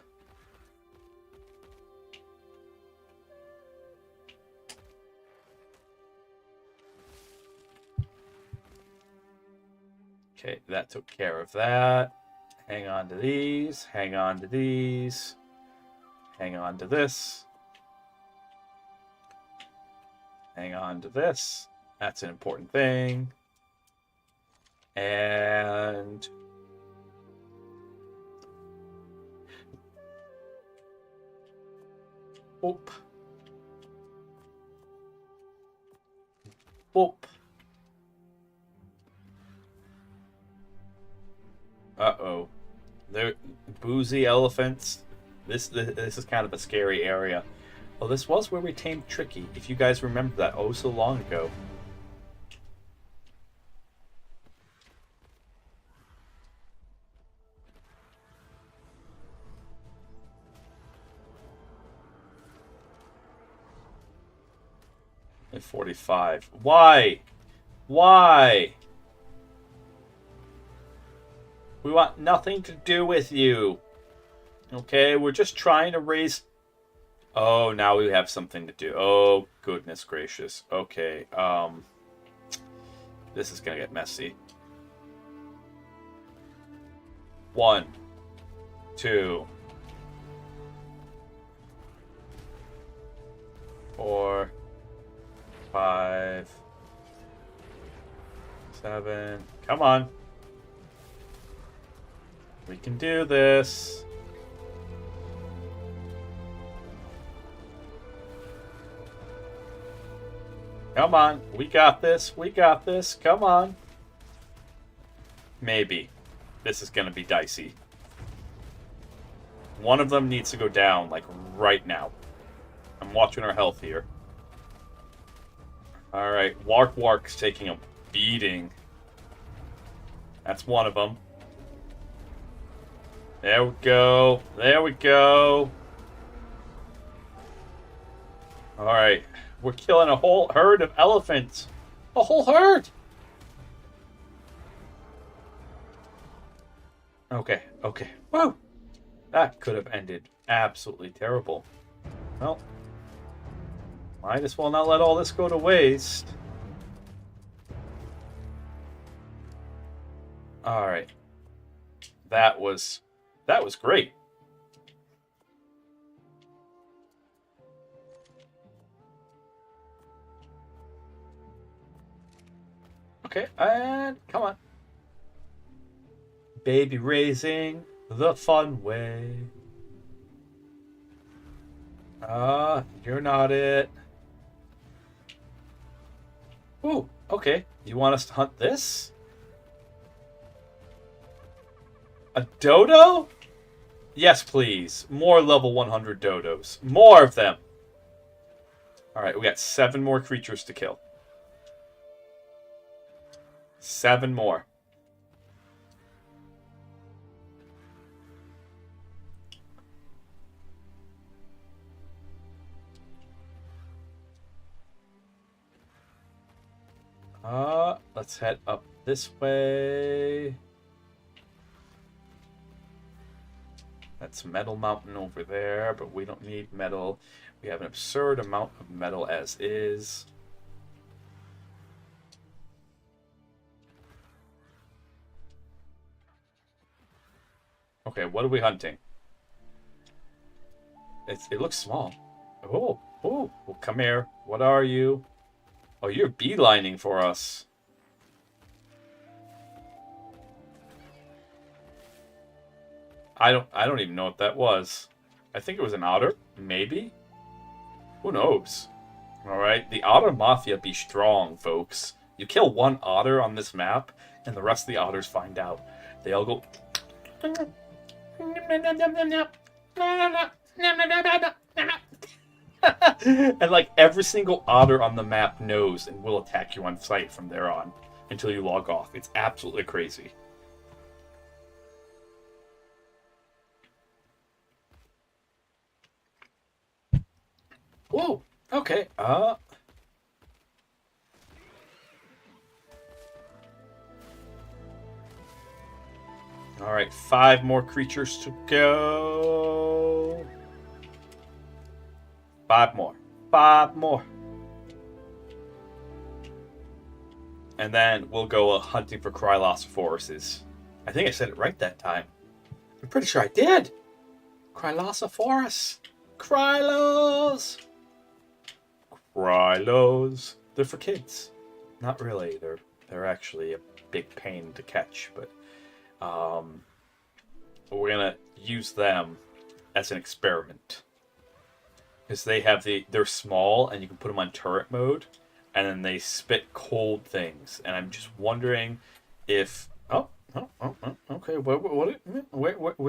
Okay, that took care of that. Hang on to these. Hang on to these. Hang on to this. Hang on to this. That's an important thing. And whoop. Whoop. Uh-oh. They're boozy elephants. This is kind of a scary area. Oh, this was where we tamed Tricky, if you guys remember that oh so long ago. At 45. Why? Why? We want nothing to do with you. Okay, we're just trying to raise... Oh, now we have something to do. Oh, goodness gracious. Okay, this is gonna get messy. 1, 2, 4, 5, 7. Come on. We can do this. Come on. We got this. We got this. Come on. Maybe. This is going to be dicey. One of them needs to go down, like, right now. I'm watching our health here. Alright. Wark's taking a beating. That's one of them. There we go. There we go. Alright. We're killing a whole herd of elephants. A whole herd! Okay, okay. Whoa! That could have ended absolutely terrible. Well, might as well not let all this go to waste. Alright. That was great. Okay, and come on. Baby raising the fun way. You're not it. Ooh, okay. You want us to hunt this? A dodo? Yes, please. More level 100 dodos. More of them. Alright, we got 7 more creatures to kill. 7 more. Let's head up this way. That's Metal Mountain over there, but we don't need metal. We have an absurd amount of metal as is. Okay, what are we hunting? It looks small. Oh, well, come here. What are you? Oh, you're beelining for us. I don't even know what that was. I think it was an otter, maybe? Who knows? Alright, the otter mafia be strong, folks. You kill one otter on this map, and the rest of the otters find out. They all go... and like every single otter on the map knows and will attack you on sight from there on until you log off. It's absolutely crazy. Whoa, okay, Alright, 5 more creatures to go. 5 more. 5 more. And then we'll go hunting for Crylosophauruses. I think I said it right that time. I'm pretty sure I did. Crylosophorus. Krylos. Krylos. They're for kids. Not really. They're actually a big pain to catch, but we're gonna use them as an experiment because they're small and you can put them on turret mode, and then they spit cold things. And I'm just wondering if okay, where are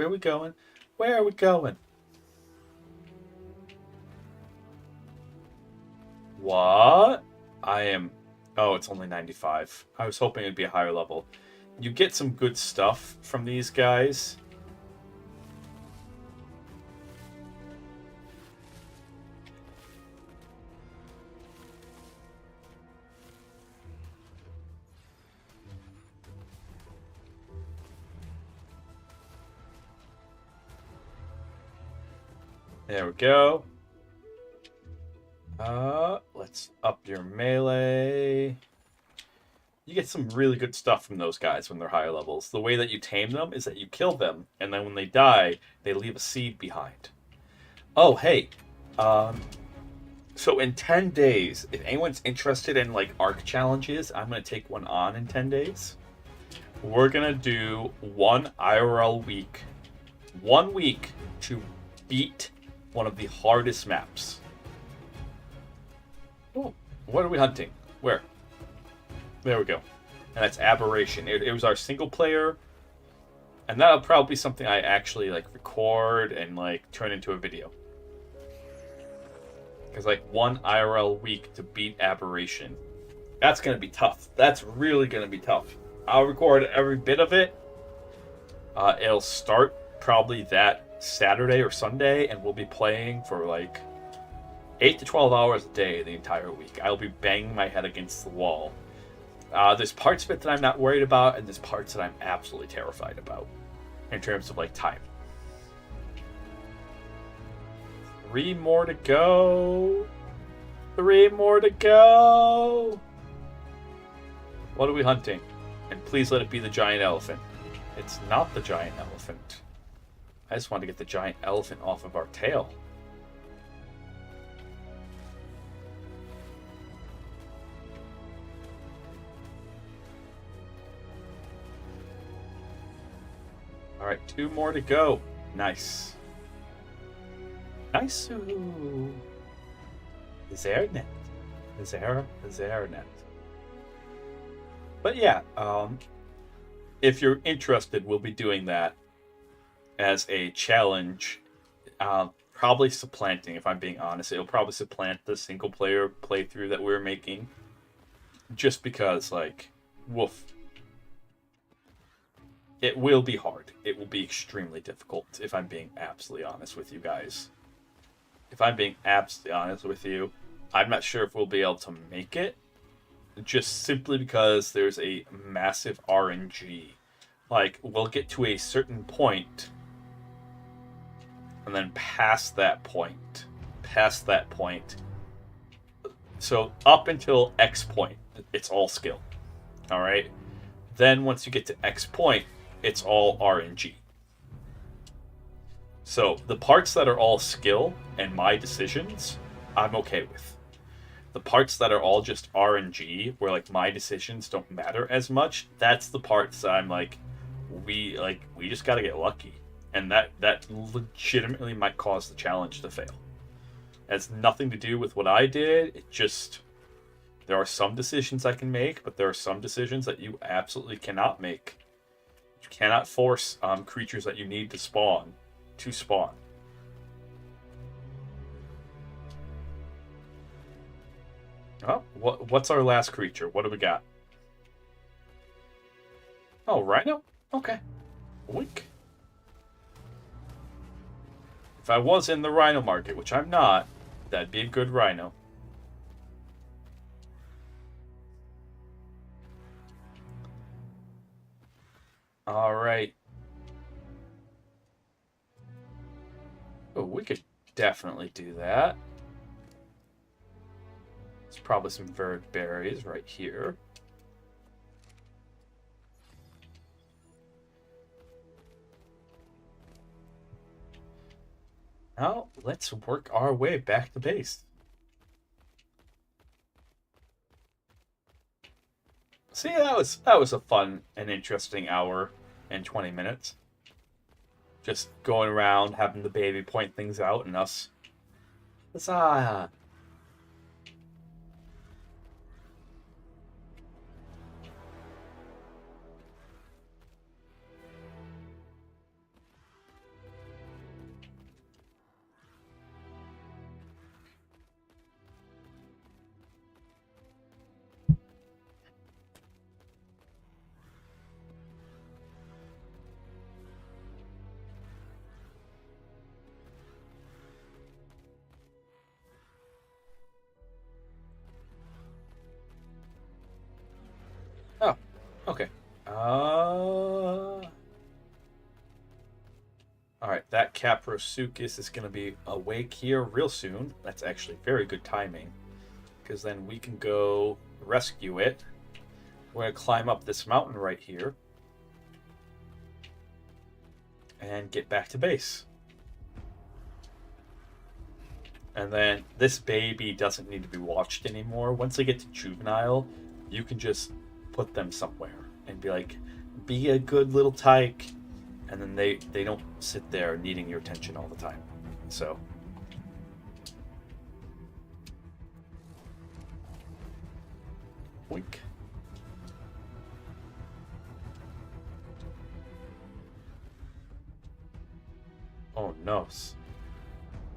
we going? Where are we going? What? Oh, it's only 95. I was hoping it'd be a higher level. You get some good stuff from these guys. There we go. Let's up your melee. You get some really good stuff from those guys when they're higher levels. The way that you tame them is that you kill them, and then when they die, they leave a seed behind. Oh, hey. So in 10 days, if anyone's interested in like ARK challenges, I'm going to take one on in 10 days. We're going to do 1 IRL week. 1 week to beat one of the hardest maps. Oh, what are we hunting? Where? There we go. And that's Aberration. It was our single player. And that'll probably be something I actually like record and like turn into a video. Because like 1 IRL week to beat Aberration. That's going to be tough. That's really going to be tough. I'll record every bit of it. It'll start probably that Saturday or Sunday, and we'll be playing for like 8 to 12 hours a day the entire week. I'll be banging my head against the wall. There's parts of it that I'm not worried about, and there's parts that I'm absolutely terrified about in terms of like time. 3 more to go. 3 more to go. What are we hunting? And please let it be the giant elephant. It's not the giant elephant. I just want to get the giant elephant off of our tail. Alright, 2 more to go. Nice. Nice. Zernet. Zernet. But yeah, if you're interested, we'll be doing that as a challenge. Probably supplanting, if I'm being honest. It'll probably supplant the single player playthrough that we're making. Just because, like, woof. It will be hard. It will be extremely difficult, if I'm being absolutely honest with you guys. If I'm being absolutely honest with you, I'm not sure if we'll be able to make it. Just simply because there's a massive RNG. Like, we'll get to a certain point, and then past that point, so up until X point, it's all skill. Alright? Then once you get to X point, it's all RNG. So the parts that are all skill and my decisions, I'm okay with. The parts that are all just RNG, where like my decisions don't matter as much, that's the parts that I'm like, we just gotta get lucky. And that legitimately might cause the challenge to fail. It has nothing to do with what I did. It just, there are some decisions I can make, but there are some decisions that you absolutely cannot make. You cannot force creatures that you need to spawn. Oh, what's our last creature? What do we got? Oh, rhino? Okay. Wink. If I was in the rhino market, which I'm not, that'd be a good rhino. Alright. Oh, we could definitely do that. There's probably some verd berries right here. Now, let's work our way back to base. See, that was a fun and interesting hour and 20 minutes. Just going around, having the baby point things out, and us. Huzzah! Oh, okay. Alright, that Caprosukis is going to be awake here real soon. That's actually very good timing, because then we can go rescue it. We're going to climb up this mountain right here and get back to base. And then this baby doesn't need to be watched anymore. Once they get to juvenile, you can just put them somewhere and be like, be a good little tyke, and then they don't sit there needing your attention all the time. So wink. Oh no.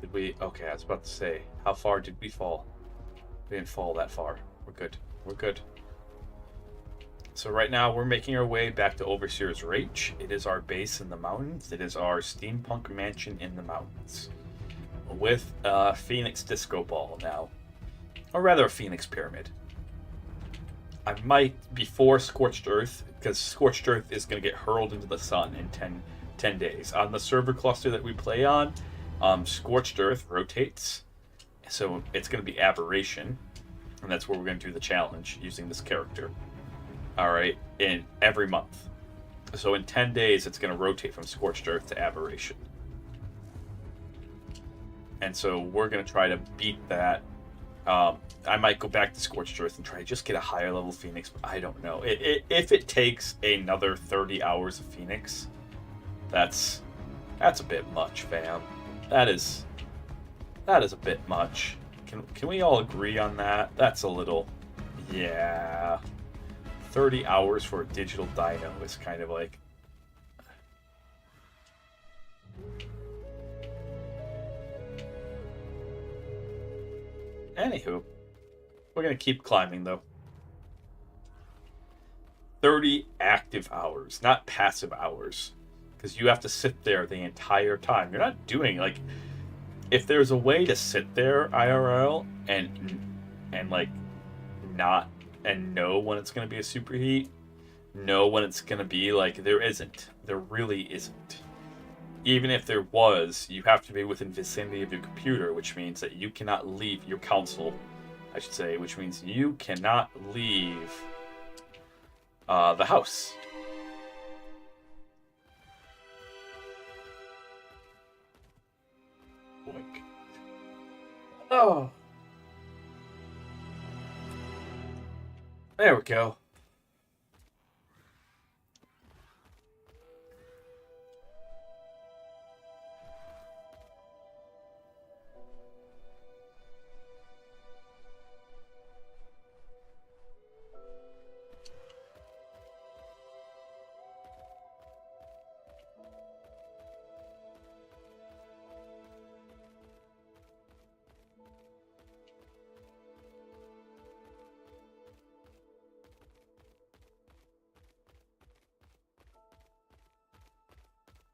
Did we? Okay, I was about to say, how far did we fall? We didn't fall that far. We're good. We're good. So right now we're making our way back to Overseer's Reach. It is our base in the mountains. It is our steampunk mansion in the mountains. With a Phoenix Disco Ball now. Or rather a Phoenix Pyramid. I might, before Scorched Earth, because Scorched Earth is going to get hurled into the sun in 10 days. On the server cluster that we play on, Scorched Earth rotates. So it's going to be Aberration. And that's where we're going to do the challenge using this character. Alright, in every month. So in 10 days, it's going to rotate from Scorched Earth to Aberration. And so we're going to try to beat that. I might go back to Scorched Earth and try to just get a higher level Phoenix, but I don't know. If it takes another 30 hours of Phoenix, that's a bit much, fam. That is a bit much. Can we all agree on that? That's a little... Yeah... 30 hours for a digital dino is kind of like... Anywho, we're going to keep climbing, though. 30 active hours, not passive hours. Because you have to sit there the entire time. You're not doing, like... If there's a way to sit there, IRL, and like, not... and know when it's going to be a superheat, know when it's going to be, like, there isn't. There really isn't. Even if there was, you have to be within vicinity of your computer, which means that you cannot leave your console, I should say, which means you cannot leave the house. Boink. Oh. There we go.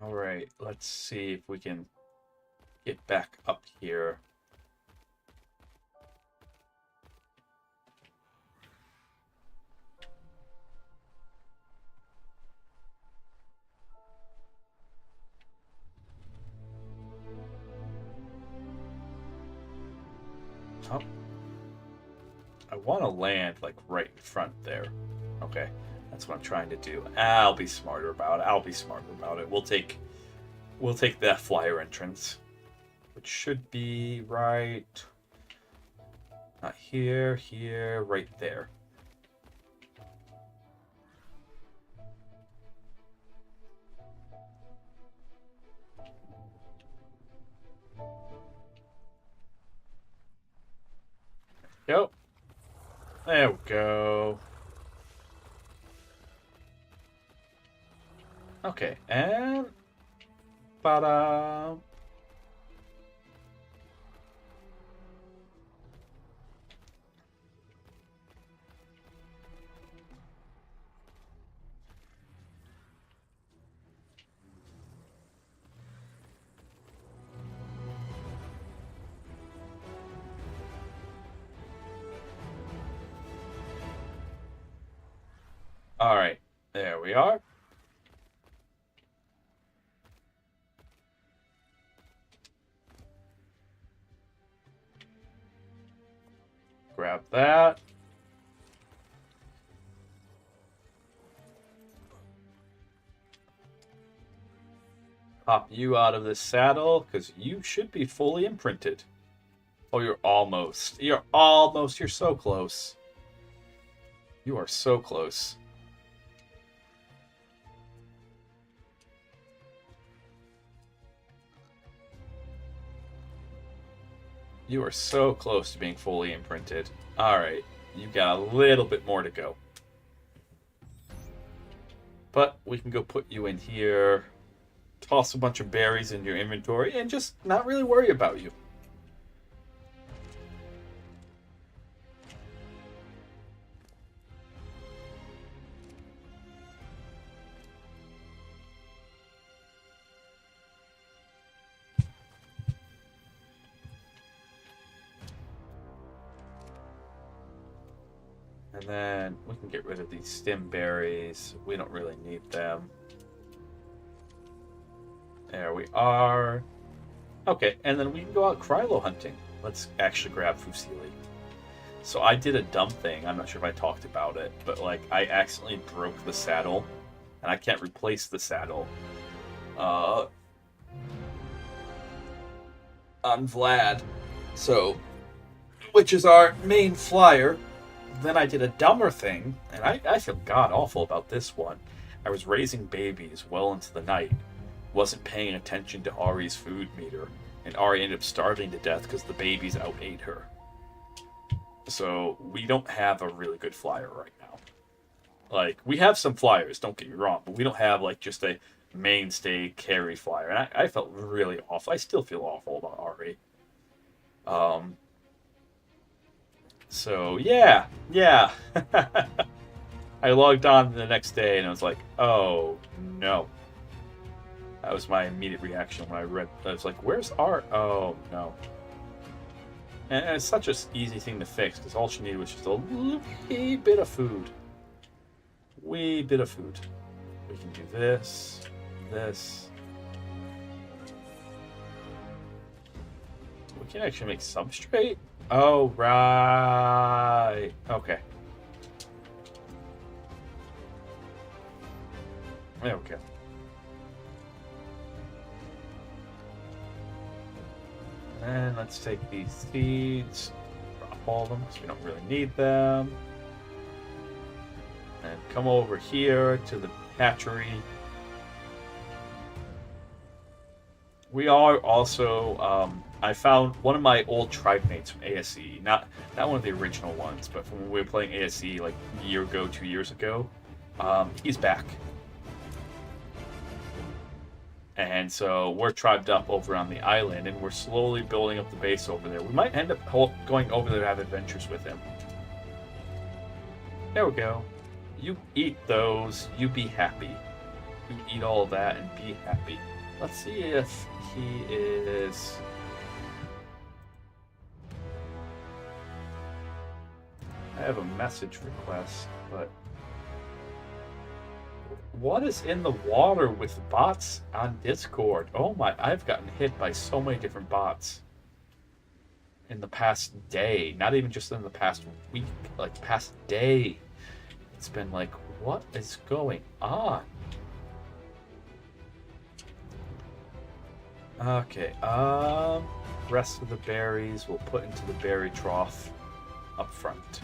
Alright, let's see if we can get back up here. Oh. I want to land, like, right in front there. Okay. That's what I'm trying to do. I'll be smarter about it. We'll take that flyer entrance, which should be right, not here, right there. Go. There we go. Okay, and... Ta-da! Alright, there we are. Grab that. Pop you out of the saddle, because you should be fully imprinted. Oh, you're almost. You're so close. You are so close. You are so close to being fully imprinted. Alright, you've got a little bit more to go. But we can go put you in here, toss a bunch of berries in your inventory, and just not really worry about you. And then we can get rid of these stem berries. We don't really need them. There we are. Okay, and then we can go out Krylo hunting. Let's actually grab Fusili. So I did a dumb thing. I'm not sure if I talked about it, but like I accidentally broke the saddle, and I can't replace the saddle. On Vlad. So, which is our main flyer. Then I did a dumber thing, and I feel god awful about this one. I was raising babies well into the night, wasn't paying attention to Ari's food meter, and Ari ended up starving to death because the babies outate her. So we don't have a really good flyer right now. Like, we have some flyers, don't get me wrong, but we don't have like just a mainstay carry flyer. And I felt really awful. I still feel awful about Ari. So yeah. I logged on the next day and I was like, oh no. That was my immediate reaction when I read. I was like, where's Art? Oh no. And it's such an easy thing to fix because all she needed was just a wee bit of food. Wee bit of food. We can do this. We can actually make substrate. Oh, right. Okay. There we go. And let's take these seeds, drop all of them because we don't really need them. And come over here to the hatchery. We are also, I found one of my old tribe mates from ASE, not one of the original ones, but from when we were playing ASE like a year ago, 2 years ago. He's back. And so we're tribed up over on the island, and we're slowly building up the base over there. We might end up going over there to have adventures with him. There we go. You eat those, you be happy. You eat all of that and be happy. Let's see if he is... I have a message request, but... What is in the water with bots on Discord? Oh my, I've gotten hit by so many different bots in the past day. Not even just in the past week, like past day. It's been like, what is going on? Okay, rest of the berries we'll put into the berry trough up front.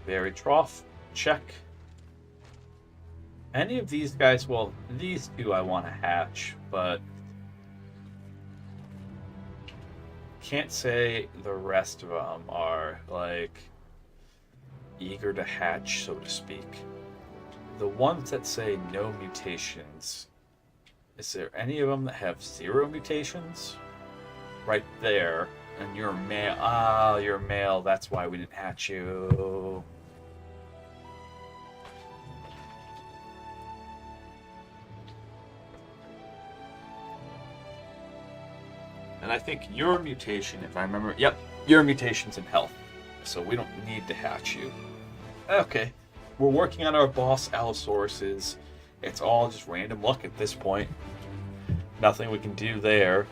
Berry trough, check. Any of these guys, well, these two I want to hatch, but can't say the rest of them are, like, eager to hatch, so to speak. The ones that say no mutations, is there any of them that have 0 mutations? Right there. And you're male. Ah, you're male. That's why we didn't hatch you. And I think your mutation, if I remember... Yep, your mutation's in health. So we don't need to hatch you. Okay. We're working on our boss Allosauruses. It's all just random luck at this point. Nothing we can do there.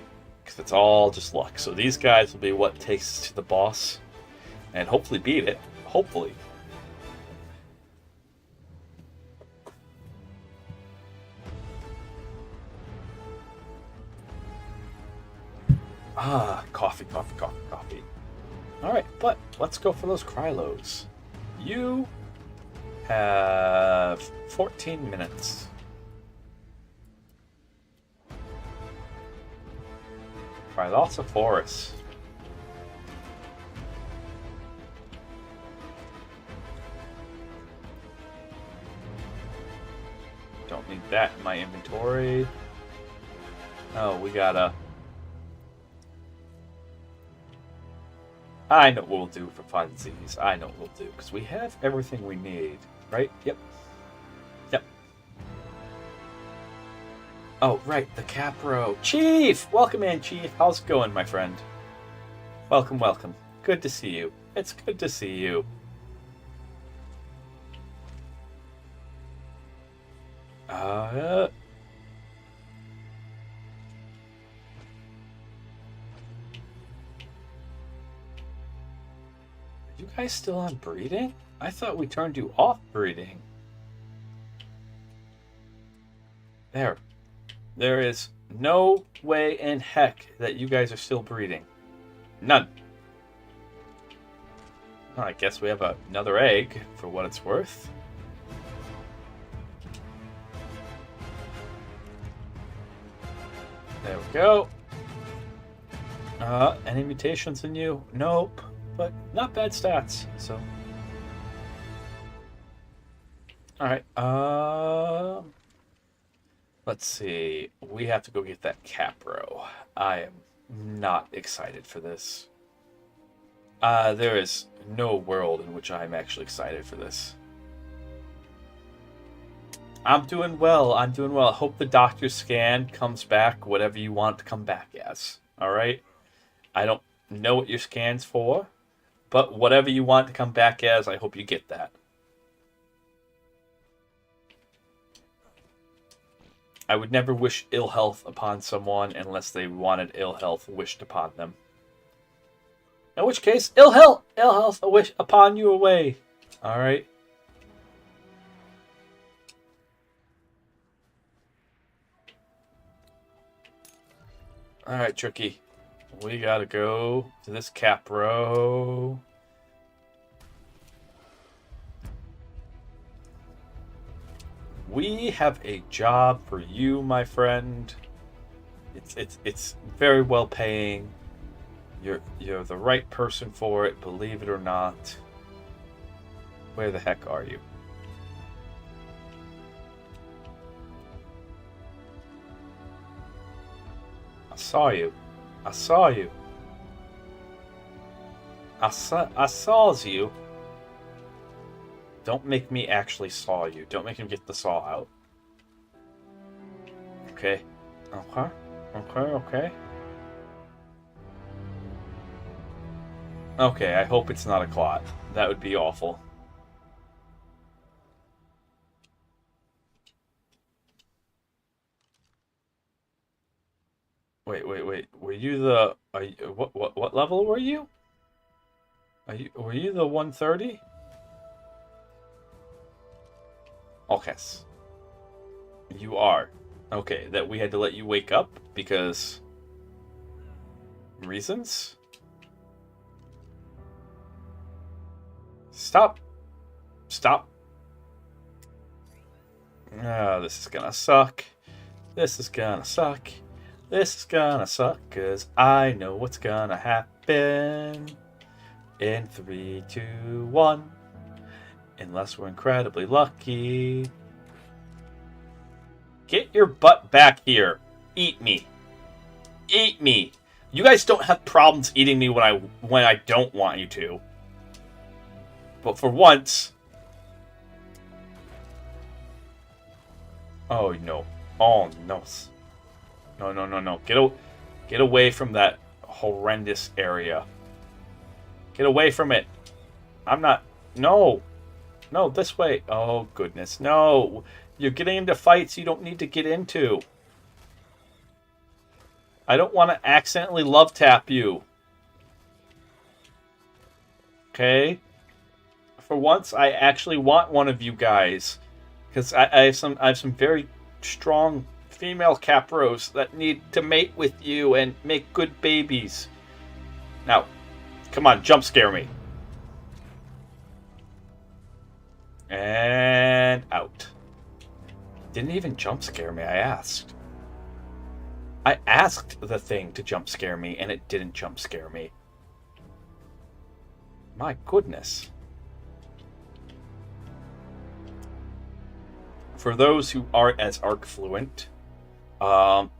Because it's all just luck. So these guys will be what takes us to the boss. And hopefully beat it. Hopefully. Ah, coffee. Alright, but let's go for those Krylos. You have 14 minutes. Krylosaurus. Don't need that in my inventory. Oh, we gotta... I know what we'll do for funsies. I know what we'll do, because we have everything we need, right? Yep. Oh, right, the Capro. Chief! Welcome in, Chief. How's it going, my friend? Welcome, welcome. Good to see you. It's good to see you. You guys still on breeding? I thought we turned you off breeding. There. There is no way in heck that you guys are still breeding. None. Well, I guess we have another egg, for what it's worth. There we go. Any mutations in you? Nope. But not bad stats, so. Alright, let's see. We have to go get that Capro. I am not excited for this. There is no world in which I'm actually excited for this. I'm doing well. I'm doing well. I hope the doctor's scan comes back whatever you want it to come back as. Alright? I don't know what your scan's for, but whatever you want to come back as, I hope you get that. I would never wish ill health upon someone unless they wanted ill health wished upon them. In which case, ill health a wish upon you away. Alright? Alright, Tricky. We gotta go to this Capro. We have a job for you, my friend. It's very well paying. You're the right person for it, believe it or not. Where the heck are you? I saw you. I saw you. I saw you. Don't make me actually saw you. Don't make him get the saw out. Okay. Okay. Okay, okay. Okay, I hope it's not a clot. That would be awful. Wait. Were you the... What level were you? Were you the 130? Okay. You are. Okay, that we had to let you wake up because... reasons? Stop. Stop. Oh, this is gonna suck. This is gonna suck. This is gonna suck, cause I know what's gonna happen. In 3, 2, 1. Unless we're incredibly lucky. Get your butt back here. Eat me. Eat me. You guys don't have problems eating me when I don't want you to. But for once... Oh, no. Oh, no. No. Get away from that horrendous area. Get away from it. I'm not... No. No, this way. Oh, goodness. No. You're getting into fights you don't need to get into. I don't want to accidentally love tap you. Okay? For once, I actually want one of you guys. Because I have some very strong female capros that need to mate with you and make good babies. Now, come on, jump scare me. And out. Didn't even jump scare me, I asked. I asked the thing to jump scare me, and it didn't jump scare me. My goodness. For those who aren't as ARK fluent,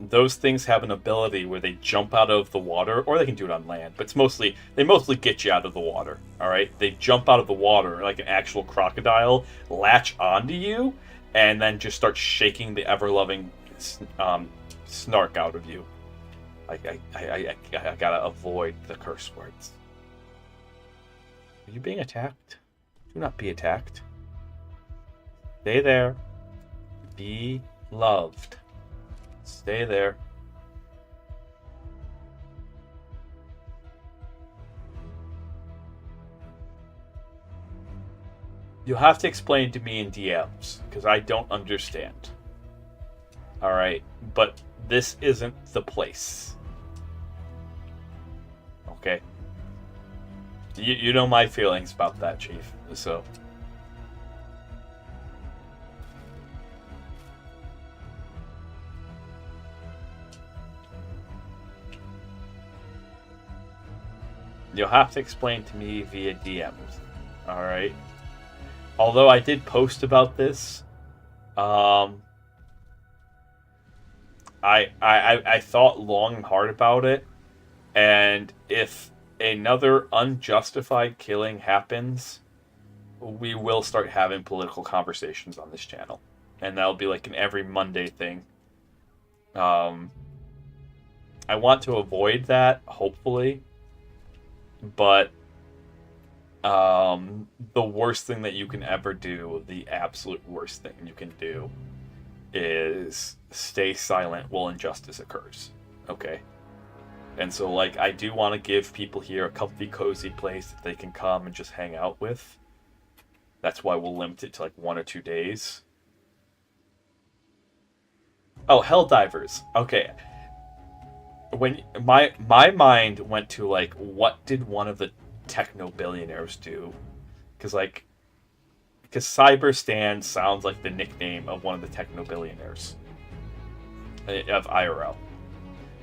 those things have an ability where they jump out of the water, or they can do it on land, but they mostly get you out of the water, alright? They jump out of the water like an actual crocodile, latch onto you, and then just start shaking the ever-loving snark out of you. I gotta avoid the curse words. Are you being attacked? Do not be attacked. Stay there. Be loved. Stay there. You'll have to explain to me in DMs, because I don't understand. Alright, but this isn't the place. Okay? You know my feelings about that, Chief, so... You'll have to explain to me via DMs. Alright? Although I did post about this, I thought long and hard about it, and if another unjustified killing happens, we will start having political conversations on this channel, and that'll be like an every Monday thing. I want to avoid that, hopefully, but the worst thing that you can ever do, the absolute worst thing you can do, is stay silent while injustice occurs. Okay? And so, like, I do want to give people here a comfy, cozy place that they can come and just hang out with. That's why we'll limit it to, like, 1 or 2 days. Oh, Helldivers. Okay. When my mind went to, like, what did one of the techno-billionaires do? Because Cyberstan sounds like the nickname of one of the techno-billionaires of IRL.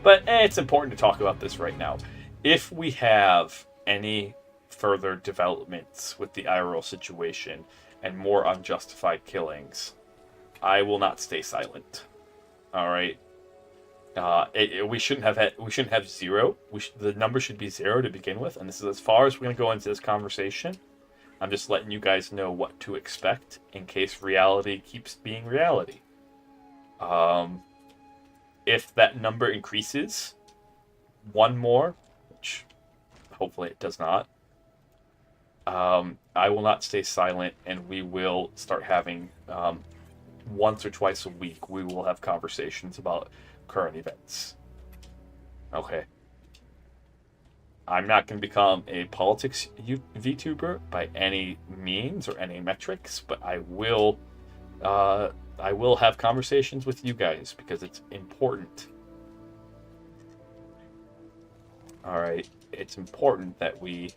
But it's important to talk about this right now. If we have any further developments with the IRL situation and more unjustified killings, I will not stay silent. All right. We shouldn't have 0. The number should be 0 to begin with, and this is as far as we're going to go into this conversation. I'm just letting you guys know what to expect in case reality keeps being reality. If that number increases 1 more, which hopefully it does not, I will not stay silent, and we will start having once or twice a week. We will have conversations about current events. Okay. I'm not going to become a politics VTuber by any means or any metrics, but I will have conversations with you guys because it's important. Alright, it's important that we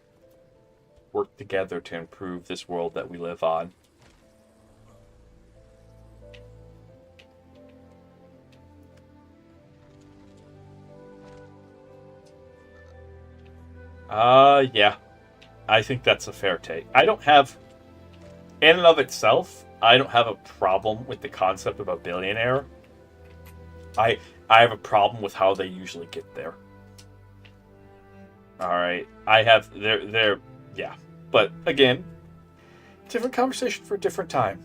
work together to improve this world that we live on. Yeah. I think that's a fair take. I don't have, in and of itself, I don't have a problem with the concept of a billionaire. I have a problem with how they usually get there. Alright. Yeah. But, again, different conversation for a different time.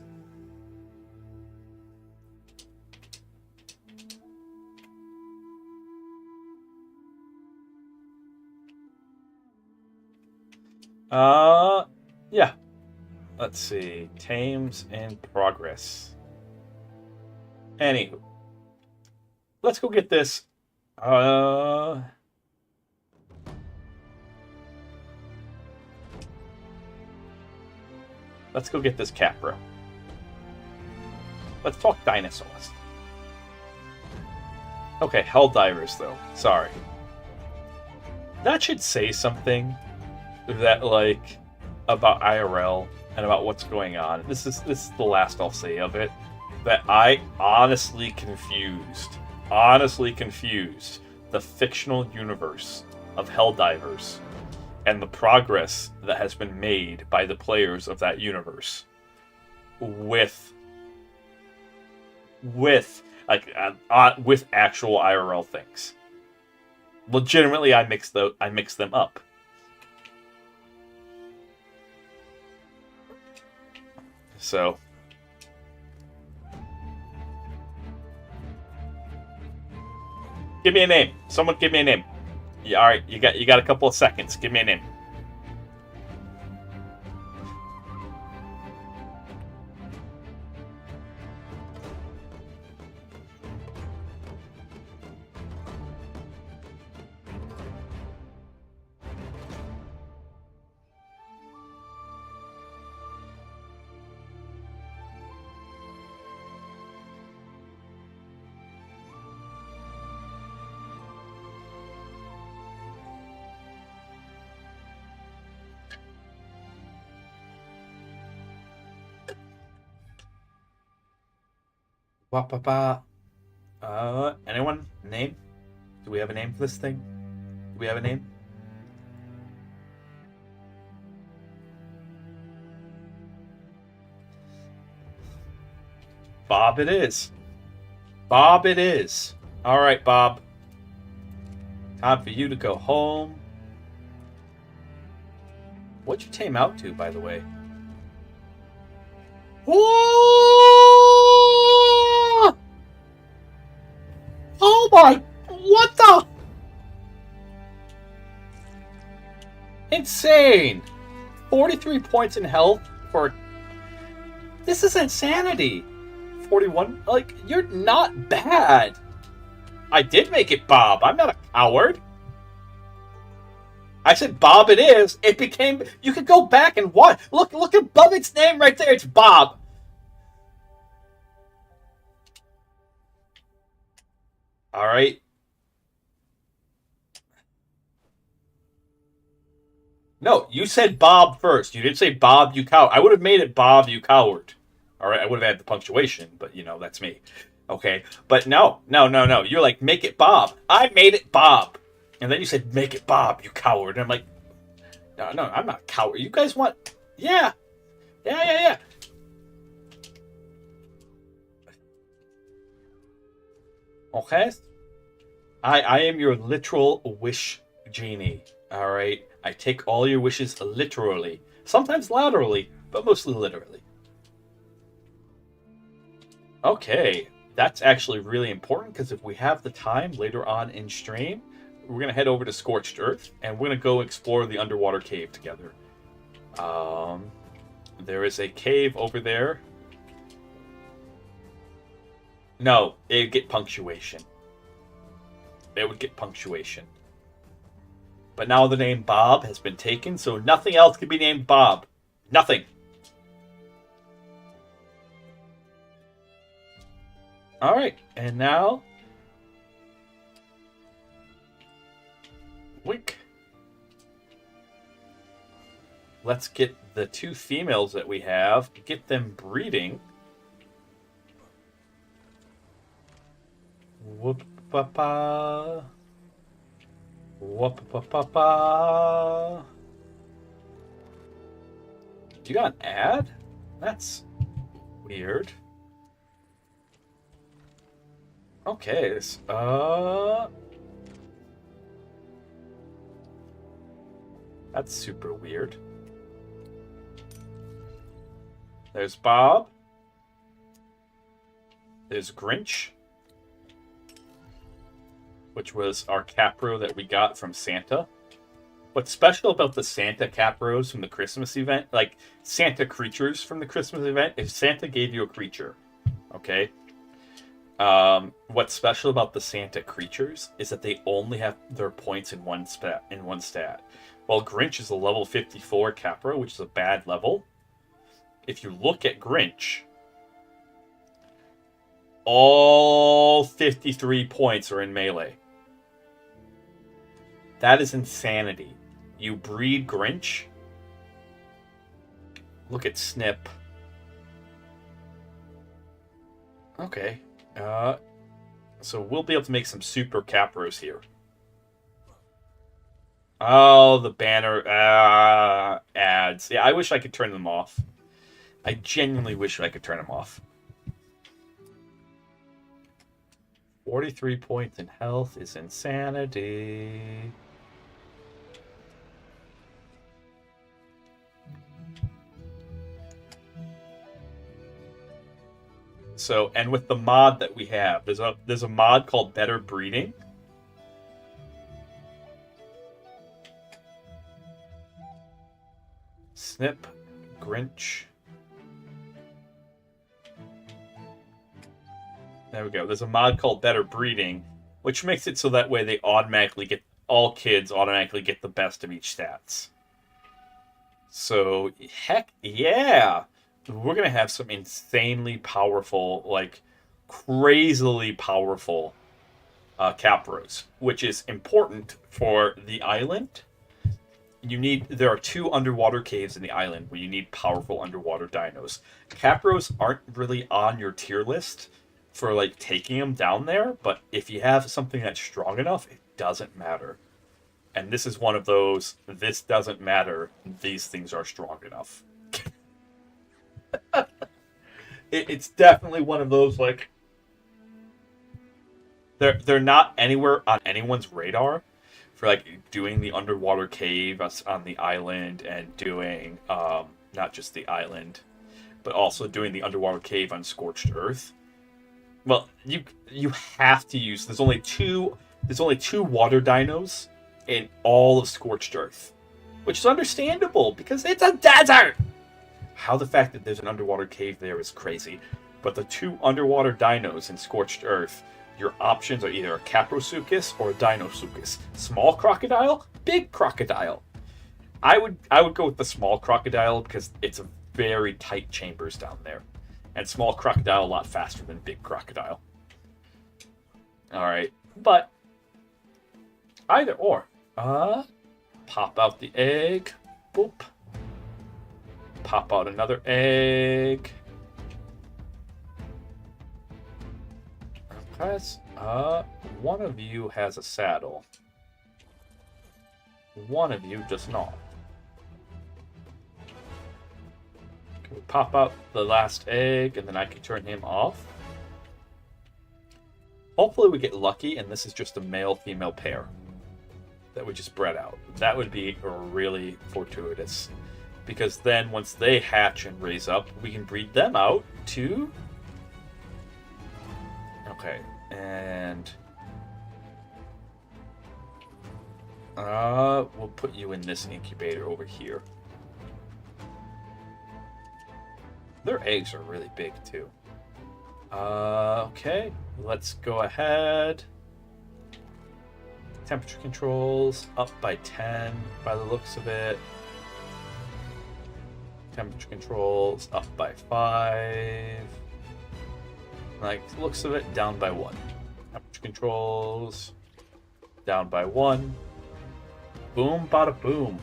Yeah. Let's see. Tames in progress. Anywho. Let's go get this. Let's go get this Capra. Let's talk dinosaurs. Okay, Helldivers, though. Sorry. That should say something that, like, about IRL and about what's going on. This is the last I'll say of it. That I honestly confused the fictional universe of Helldivers and the progress that has been made by the players of that universe with actual IRL things. Legitimately, I mix them up. So Give me a name. Someone give me a name. Yeah, all right, you got a couple of seconds. Give me a name. Wapapa. Anyone? Name? Do we have a name for this thing? Do we have a name? Bob it is. Bob it is. All right, Bob. Time for you to go home. What'd you tame out to, by the way? Oh! Oh my! What the? Insane! 43 points in health for... This is insanity! 41? Like, you're not bad! I did make it Bob. I'm not a coward. I said Bob it is. It became... You could go back and watch. Look above its name right there. It's Bob. All right. No, you said Bob first. You didn't say Bob, you coward. I would have made it Bob, you coward. All right, I would have had the punctuation, but, you know, that's me. Okay, but no. You're like, make it Bob. I made it Bob. And then you said, make it Bob, you coward. And I'm like, no, I'm not a coward. You guys want... Yeah. Okay? I am your literal wish genie. All right? I take all your wishes literally. Sometimes laterally, but mostly literally. Okay. That's actually really important, because if we have the time later on in stream, we're going to head over to Scorched Earth, and we're going to go explore the underwater cave together. There is a cave over there. No, it would get punctuation. It would get punctuation. But now the name Bob has been taken, so nothing else can be named Bob. Nothing. Alright, and now... Wink. Let's get the two females that we have, get them breeding. Whoop-pa-pa. Whoop-pa-pa-pa. You got an ad? That's weird. Okay, that's super weird. There's Bob. There's Grinch, which was our Capro that we got from Santa. What's special about the Santa Capros from the Christmas event, like Santa creatures from the Christmas event, is Santa gave you a creature. Okay? What's special about the Santa creatures is that they only have their points in one stat. While Grinch is a level 54 Capra, which is a bad level. If you look at Grinch, all 53 points are in melee. That is insanity. You breed Grinch. Look at Snip. Okay. So we'll be able to make some super Capros here. Oh, the banner ads. Yeah, I wish I could turn them off. I genuinely wish I could turn them off. 43 points in health is insanity. So, and with the mod that we have, there's a mod called Better Breeding, Snip, Grinch. There we go. There's a mod called Better Breeding, which makes it so that way they automatically get, all kids automatically get the best of each stats. So, heck yeah! We're going to have some insanely powerful, like, crazily powerful Capros, which is important for the island. There are 2 underwater caves in the island where you need powerful underwater dinos. Capros aren't really on your tier list for, like, taking them down there, but if you have something that's strong enough, it doesn't matter. And this is one of those, this doesn't matter, these things are strong enough. It's definitely one of those, like, they're not anywhere on anyone's radar for, like, doing the underwater cave on the island and doing, not just the island, but also doing the underwater cave on Scorched Earth. Well, you have to use, there's only two water dinos in all of Scorched Earth, which is understandable because it's a desert. How the fact that there's an underwater cave there is crazy, but the 2 underwater dinos in Scorched Earth, your options are either a Caprosuchus or a Dinosuchus. Small crocodile, big crocodile. I would go with the small crocodile because it's a very tight chambers down there, and small crocodile a lot faster than big crocodile. All right, but either or. Pop out the egg. Boop. Pop out another egg. Okay. One of you has a saddle. One of you does not. Can we pop out the last egg and then I can turn him off? Hopefully we get lucky and this is just a male-female pair that we just bred out. That would be really fortuitous. Because then once they hatch and raise up, we can breed them out to... Okay, and... we'll put you in this incubator over here. Their eggs are really big, too. Okay, let's go ahead. Temperature controls up by 10 by the looks of it. Temperature controls up by 5. Like, looks of it, down by 1. Temperature controls down by 1. Boom, bada boom.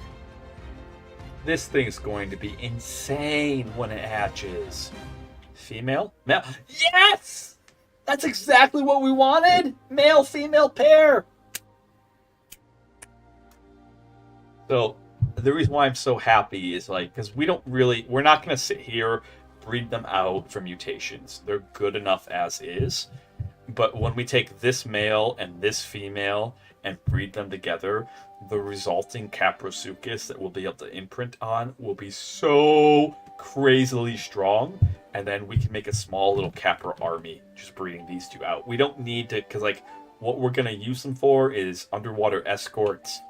This thing's going to be insane when it hatches. Female? Male? Yes! That's exactly what we wanted! Male-female pair! So, the reason why I'm so happy is, like, because we're not going to sit here, breed them out for mutations. They're good enough as is. But when we take this male and this female and breed them together, the resulting Caprosuchus that we'll be able to imprint on will be so crazily strong. And then we can make a small little Capra army just breeding these 2 out. We don't need to, because, like, what we're going to use them for is underwater escorts.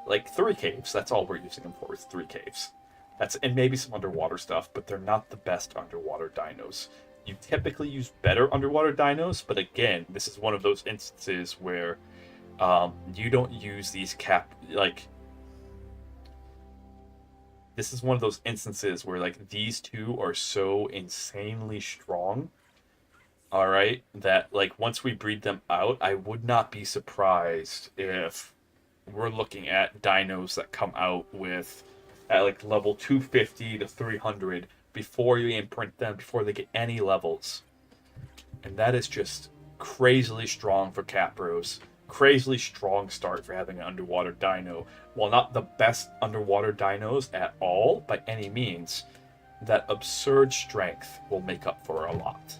Like 3 caves, that's all we're using them for, is 3 caves. And maybe some underwater stuff, but they're not the best underwater dinos. You typically use better underwater dinos, but again, this is one of those instances where you don't use these this is one of those instances where, like, these 2 are so insanely strong, alright, that, like, once we breed them out, I would not be surprised if we're looking at dinos that come out with at, like, level 250 to 300 before you imprint them, before they get any levels. And that is just crazily strong for Capros. Crazily strong start for having an underwater dino. While not the best underwater dinos at all, by any means, that absurd strength will make up for a lot.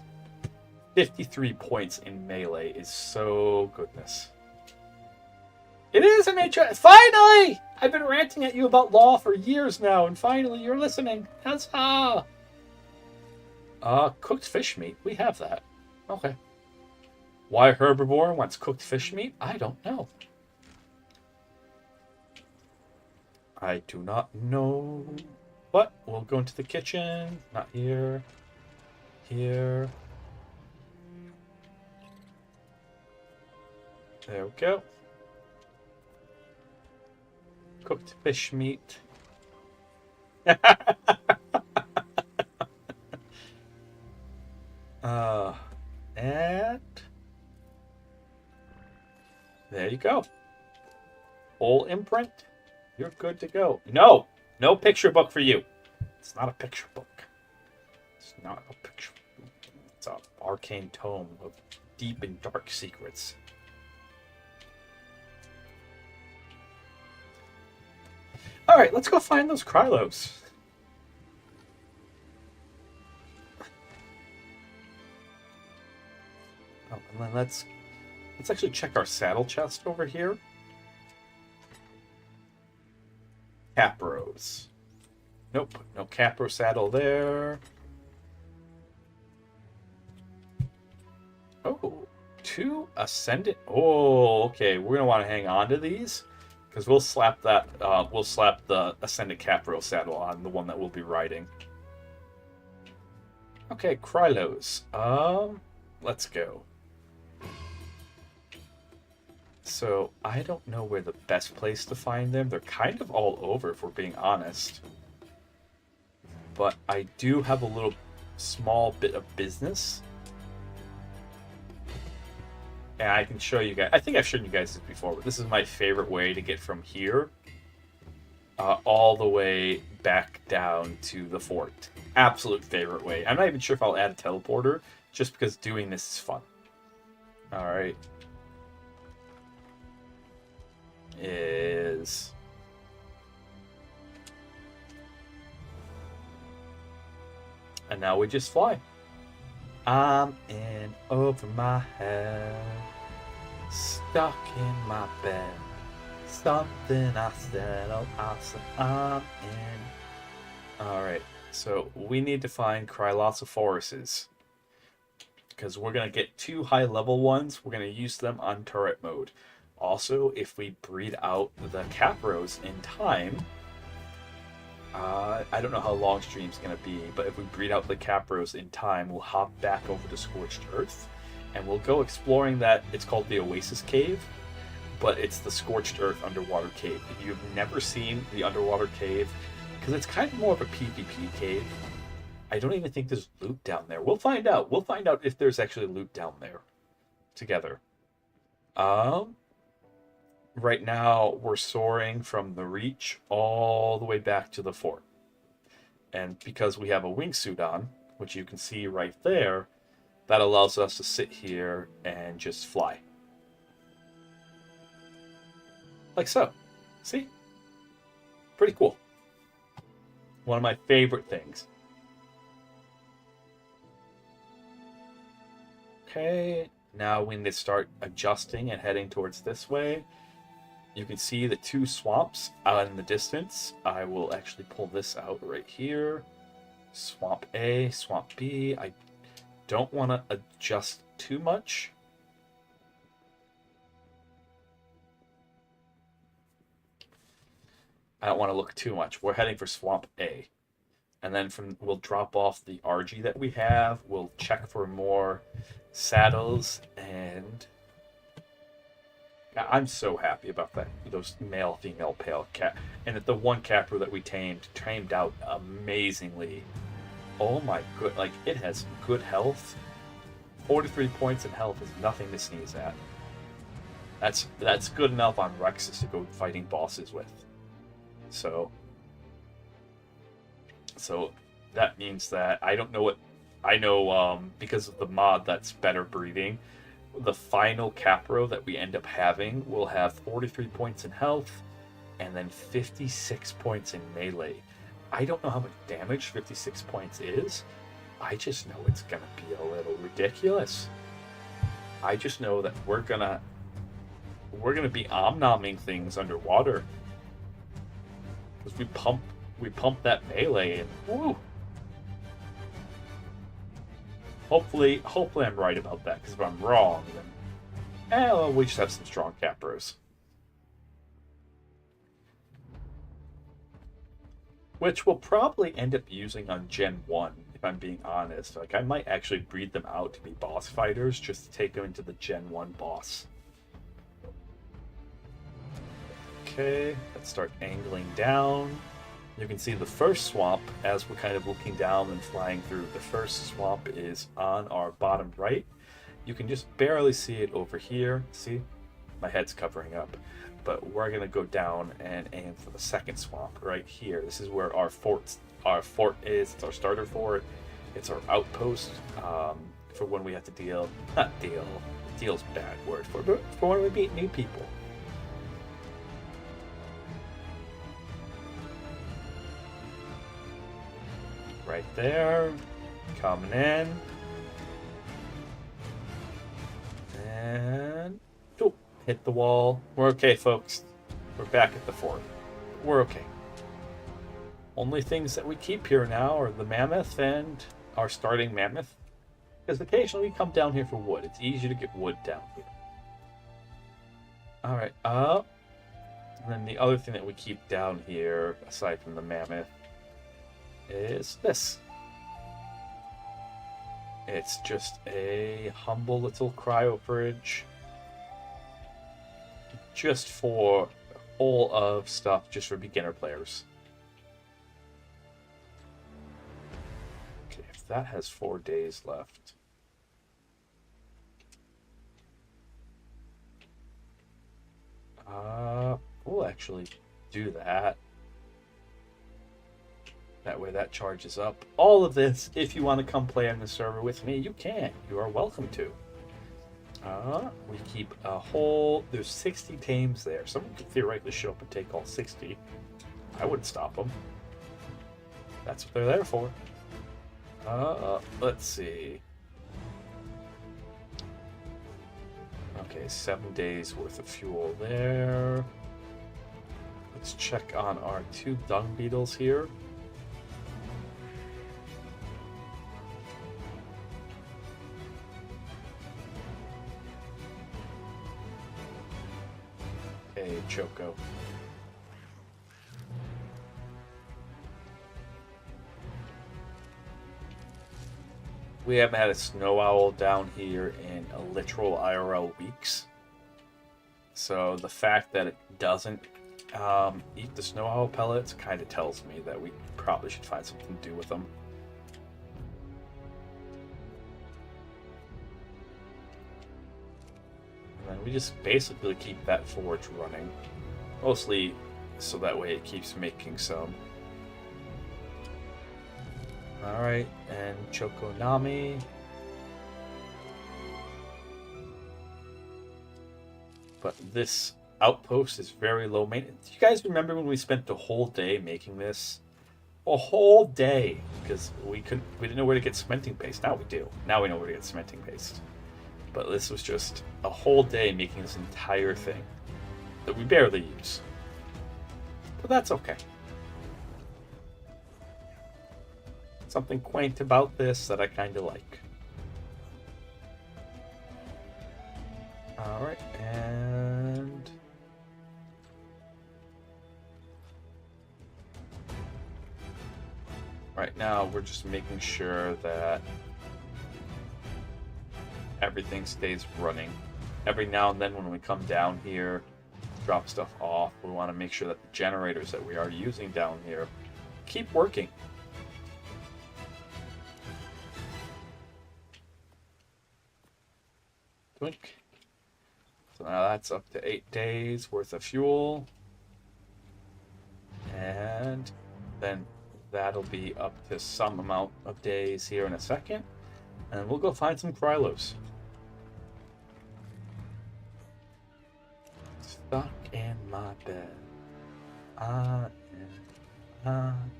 53 points in melee is so goodness. It is an HO. Finally! I've been ranting at you about law for years now, and finally you're listening. Huzzah! Cooked fish meat. We have that. Okay. Why a herbivore wants cooked fish meat? I don't know. I do not know. But we'll go into the kitchen. Not here. Here. There we go. Cooked fish meat. And there you go. Full imprint. You're good to go. No! No picture book for you. It's not a picture book. It's not a picture book. It's an arcane tome of deep and dark secrets. Alright, let's go find those Krylos. Oh, and then let's actually check our saddle chest over here. Capros. Nope, no Capro saddle there. Oh, 2 Ascendant. Oh, okay. We're gonna want to hang on to these because we'll slap that. We'll slap the Ascendant Capro saddle on the one that we'll be riding. Okay, Krylos. Let's go. So, I don't know where the best place to find them. They're kind of all over, if we're being honest. But I do have a little small bit of business. And I can show you guys. I think I've shown you guys this before, but this is my favorite way to get from here all the way back down to the fort. Absolute favorite way. I'm not even sure if I'll add a teleporter, just because doing this is fun. Alright. Is... And now we just fly. I'm in over my head, stuck in my bed. Something I said, oh, I said I'm in. Alright, so we need to find Krylosophoruses. Because we're going to get 2 high level ones. We're going to use them on turret mode. Also, if we breed out the Capros in time, I don't know how long stream's going to be, but if we breed out the Capros in time, we'll hop back over to Scorched Earth, and we'll go exploring that. It's called the Oasis Cave, but it's the Scorched Earth underwater cave. If you've never seen the underwater cave, because it's kind of more of a PvP cave, I don't even think there's loot down there. We'll find out. We'll find out if there's actually loot down there together. Right now, we're soaring from the Reach all the way back to the fort. And because we have a wingsuit on, which you can see right there, that allows us to sit here and just fly. Like so. See? Pretty cool. One of my favorite things. Okay, now we need to start adjusting and heading towards this way. You can see the 2 swamps out in the distance. I will actually pull this out right here. Swamp A, Swamp B. I don't want to adjust too much. I don't want to look too much. We're heading for Swamp A. And then we'll drop off the RG that we have. We'll check for more saddles, and I'm so happy about that. Those male, female, pale cat, and the one Capro that we tamed out amazingly. Oh my good! Like, it has good health. 43 points in health is nothing to sneeze at. That's good enough on Rexes to go fighting bosses with. So that means that I don't know what. I know because of the mod that's better breeding, the final Capro that we end up having will have 43 points in health and then 56 points in melee. I don't know how much damage 56 points is. I just know it's going to be a little ridiculous. I just know that we're gonna be omnoming things underwater. Because we pump that melee and woo! Hopefully I'm right about that, because if I'm wrong, then well, we just have some strong Capros. which we'll probably end up using on Gen 1, if I'm being honest. Like, I might actually breed them out to be boss fighters, just to take them into the Gen 1 boss. Okay, let's start angling down. You can see the first swamp, as we're kind of looking down and flying through. The first swamp is on our bottom right. You can just barely see it over here. See? My head's covering up. But we're going to go down and aim for the second swamp right here. This is where our fort is. It's our starter fort. It's our outpost for when we have to deal. Not deal. Deal's a bad word for it, but for when we meet new people. Right there. Coming in. And oh, hit the wall. We're okay, folks. We're back at the fort. We're okay. Only things that we keep here now are the mammoth and our starting mammoth. Because occasionally we come down here for wood. It's easy to get wood down here. Alright, and then the other thing that we keep down here, aside from the mammoth, is this. It's just a humble little cryo fridge. Just for full of stuff, just for beginner players. Okay, if that has 4 days left. We'll actually do that. That way that charges up. All of this, if you want to come play on the server with me, you can. You are welcome to. We keep a whole... There's 60 tames there. Someone could theoretically show up and take all 60. I wouldn't stop them. That's what they're there for. Let's see. Okay, 7 days worth of fuel there. Let's check on our 2 dung beetles here. Okay, Choco. We haven't had a snow owl down here in a literal IRL weeks. So the fact that it doesn't eat the snow owl pellets kind of tells me that we probably should find something to do with them. And then we just basically keep that forge running. Mostly so that way it keeps making some. Alright, and Chokonami. But this outpost is very low maintenance. Do you guys remember when we spent the whole day making this? A whole day! Because we didn't know where to get cementing paste. Now we do. Now we know where to get cementing paste. But this was just a whole day making this entire thing that we barely use. But that's okay. Something quaint about this that I kind of like. Alright, and... Right now, we're just making sure that everything stays running. Every now and then when we come down here, drop stuff off, we want to make sure that the generators that we are using down here keep working. So now that's up to 8 days worth of fuel. And then that'll be up to some amount of days here in a second. And we'll go find some Krylos. Stuck in my bed. I am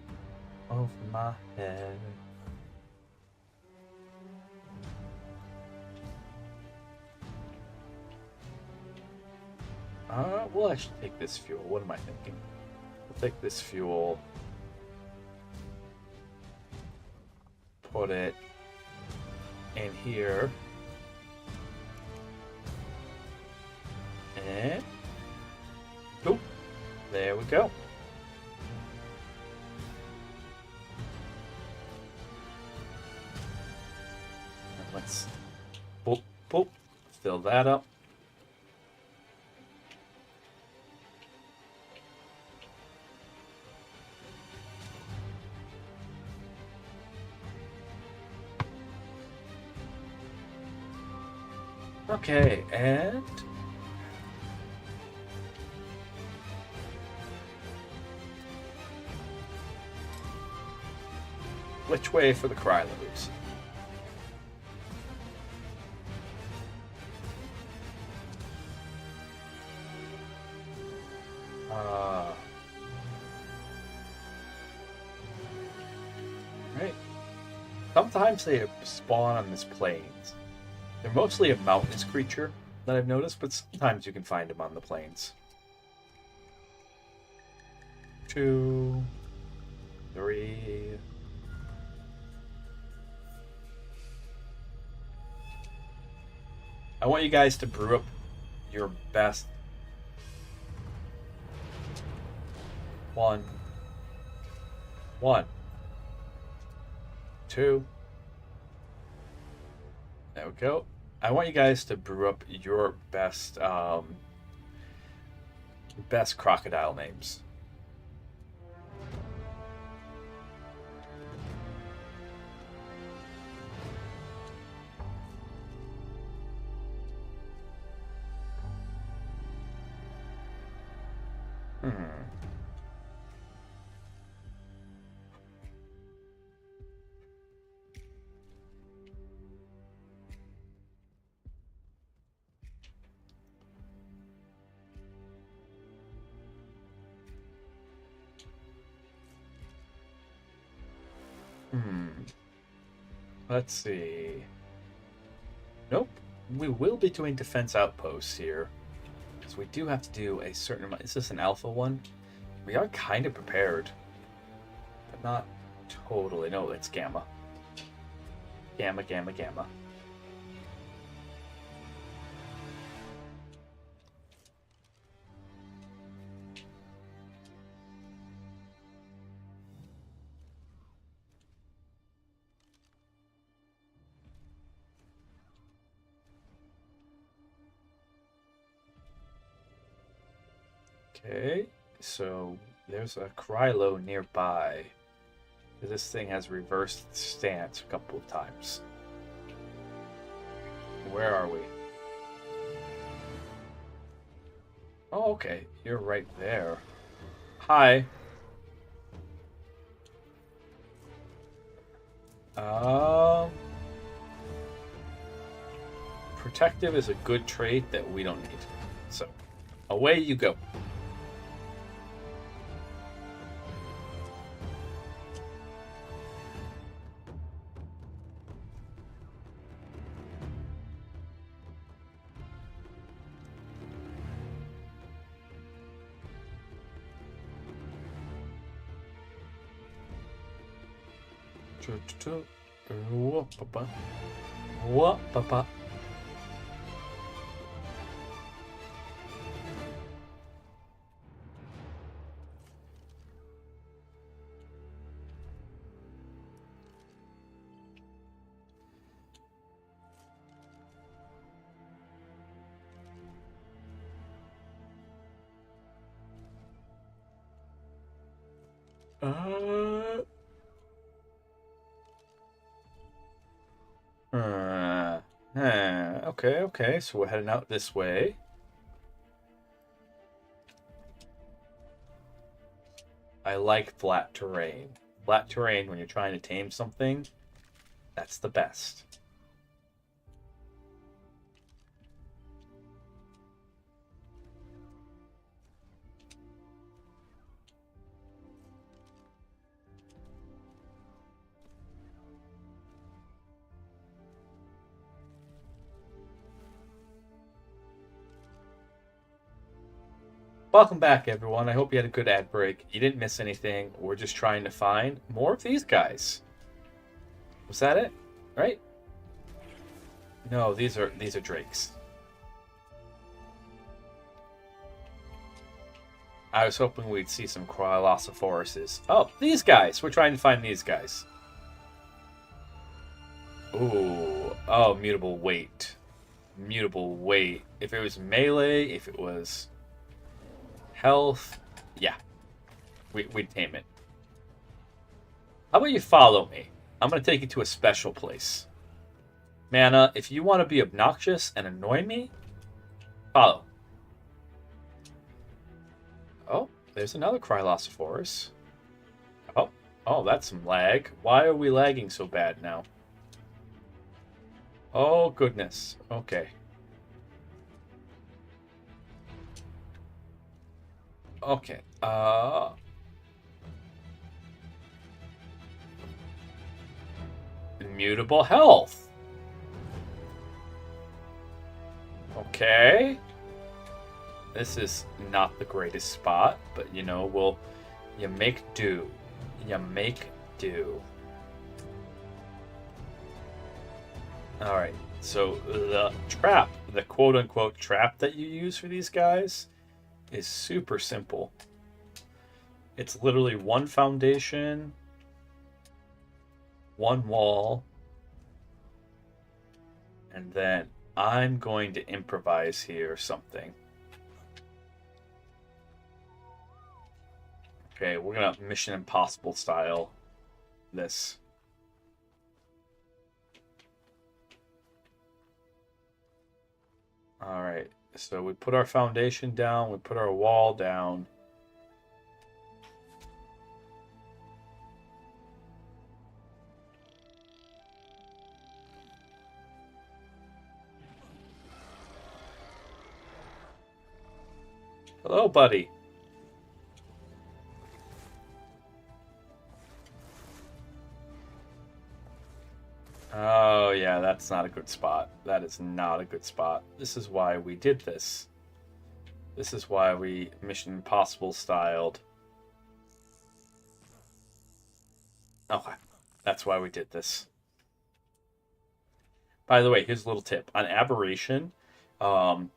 over my head. We'll actually take this fuel. What am I thinking? We'll take this fuel. Put it in here. And... Boop. There we go. fill that up. Okay, and which way for the Krylos? Right. Sometimes they spawn on this plains. They're mostly a mountainous creature that I've noticed, but sometimes you can find them on the plains. 2, 3. I want you guys to brew up your best. 1, 2. There we go. I want you guys to brew up your best best crocodile names. Let's see. Nope. We will be doing defense outposts here. Because we do have to do a certain amount. Is this an alpha one? We are kind of prepared. But not totally. No, it's gamma. Gamma, gamma, gamma. Okay, so there's a Krylo nearby. This thing has reversed stance a couple of times. Where are we? Oh, okay. You're right there. Hi. Protective is a good trait that we don't need. So, away you go. What, papa? Okay, so we're heading out this way. I like flat terrain. Flat terrain, when you're trying to tame something, that's the best. Welcome back, everyone. I hope you had a good ad break. You didn't miss anything. We're just trying to find more of these guys. Was that it? Right? No, these are drakes. I was hoping we'd see some Cryolosophoruses. Oh, these guys! We're trying to find these guys. Ooh. Oh, mutable weight. mutable weight. If it was melee, if it was health, yeah, we'd tame it. How about you follow me? I'm going to take you to a special place. Mana, if you want to be obnoxious and annoy me, follow. Oh, there's another Crylosophorus. Oh, that's some lag. Why are we lagging so bad now? Oh, goodness. Okay. Okay. Immutable health. Okay. This is not the greatest spot, but you know, you make do. You make do. Alright, so the trap, the quote-unquote trap that you use for these guys is super simple. It's literally one foundation, one wall, and then I'm going to improvise here something. Okay, we're gonna Mission Impossible style this. Alright, so we put our foundation down, we put our wall down. Hello, buddy. Oh, yeah, that's not a good spot. That is not a good spot. This is why we did this. This is why we Mission Impossible styled. Okay, that's why we did this. By the way, here's a little tip. On Aberration, on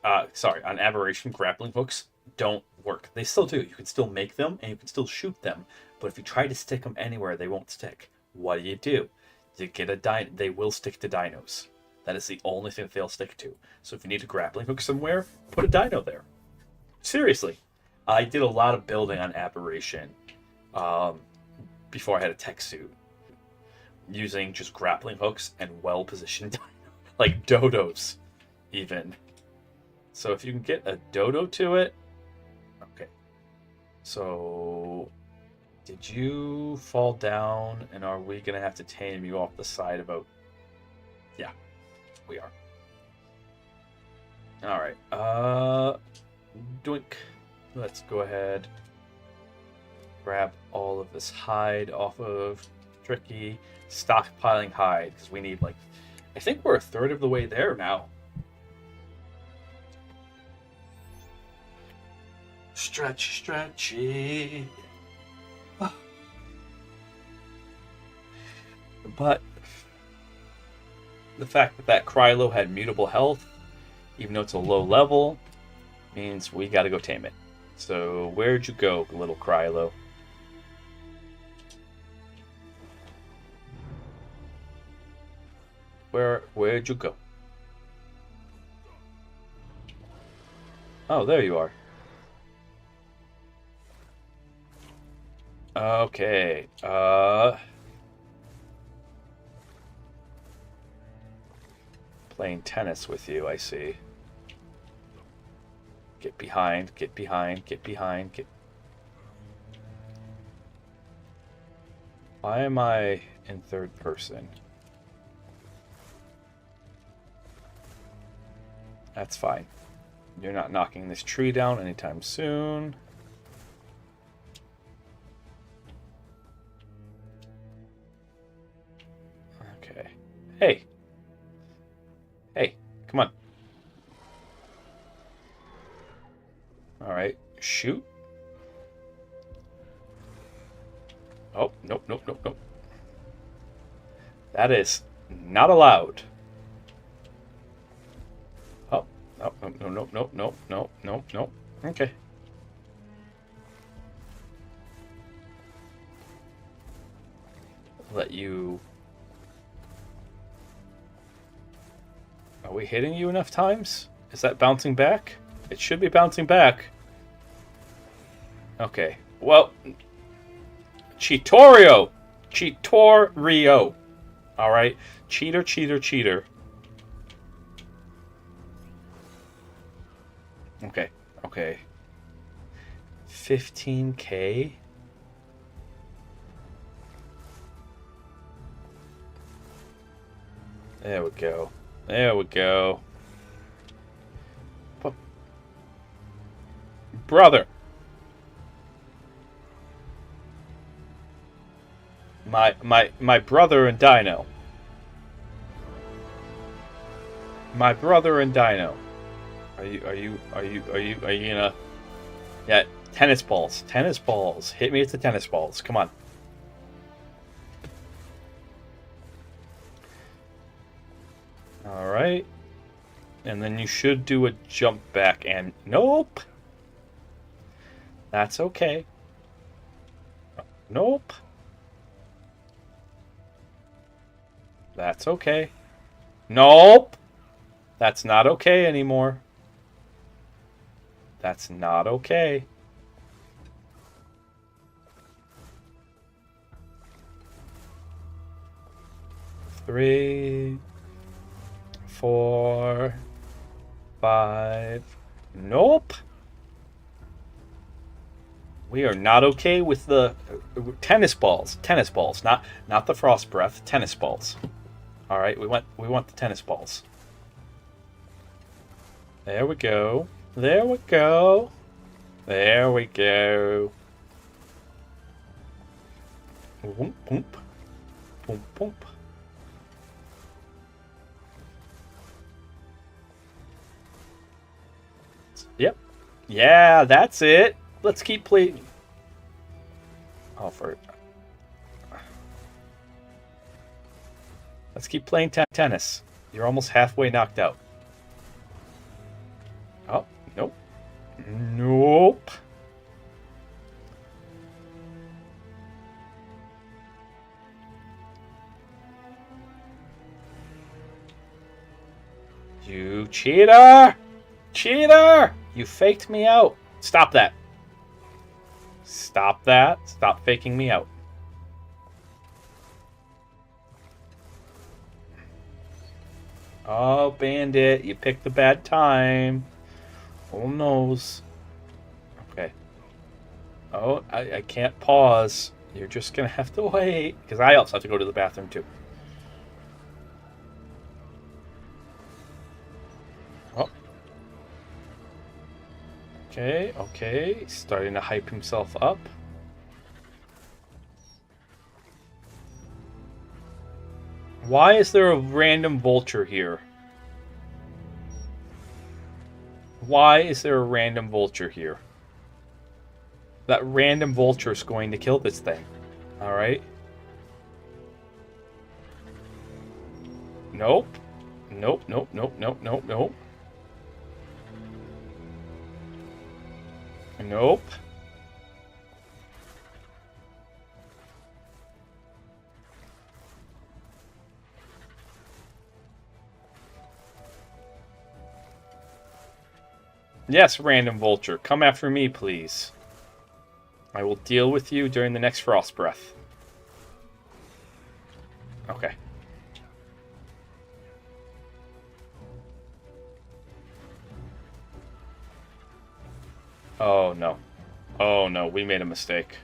Aberration, grappling hooks don't work. They still do. You can still make them, and you can still shoot them. But if you try to stick them anywhere, they won't stick. What do? You get a dino. They will stick to dinos. That is the only thing that they'll stick to. So if you need a grappling hook somewhere, put a dino there. Seriously. I did a lot of building on Aberration before I had a tech suit. Using just grappling hooks and well-positioned dinos. Like dodos, even. So if you can get a dodo to it... Okay. So... Did you fall down, and are we going to have to tame you off the side about... Yeah, we are. Alright, doink. Let's go ahead. Grab all of this hide off of Tricky. Stockpiling hide, because we need, like... I think we're a third of the way there now. Stretchy. But the fact that Krylo had mutable health, even though it's a low level, means we gotta go tame it. So where'd you go, little Krylo? Where'd you go? Oh, there you are. Okay, playing tennis with you, I see. Get behind, get behind, get behind, get... Why am I in third person? That's fine. You're not knocking this tree down anytime soon. Okay. Hey! Hey, come on. Alright, shoot. Oh, nope. That is not allowed. Oh, no. Okay. Let you... Are we hitting you enough times? Is that bouncing back? It should be bouncing back. Okay. Well, Cheetorio! Cheetorio! Alright. Cheater, cheater, cheater. Okay. Okay. 15K? There we go. There we go. But, brother! My brother and Dino. My brother and Dino. Are you gonna... Yeah, tennis balls. Tennis balls. Hit me with the tennis balls. Come on. Alright. And then you should do a jump back and... Nope! That's okay. Nope. That's okay. Nope! That's not okay anymore. That's not okay. Three, 4, 5. Nope. We are not okay with the tennis balls. Tennis balls, not the frost breath. Tennis balls. All right, we want the tennis balls. There we go. There we go. There we go. Boom, boom, boom, boom. Yep. Yeah, that's it. Let's keep playing. Oh, let's keep playing tennis. You're almost halfway knocked out. Oh, nope. Nope. You cheater! Cheater! You faked me out. Stop that. Stop that. Stop faking me out. Oh, Bandit, you picked the bad time. Oh, noes. Okay. Oh, I can't pause. You're just going to have to wait. Because I also have to go to the bathroom, too. Oh. Okay, okay. He's starting to hype himself up. Why is there a random vulture here? Why is there a random vulture here? That random vulture is going to kill this thing. Alright. Nope. Nope, nope, nope, nope, nope, nope. Nope. Yes, random vulture. Come after me, please. I will deal with you during the next frost breath. Okay. Oh, no. Oh, no. We made a mistake.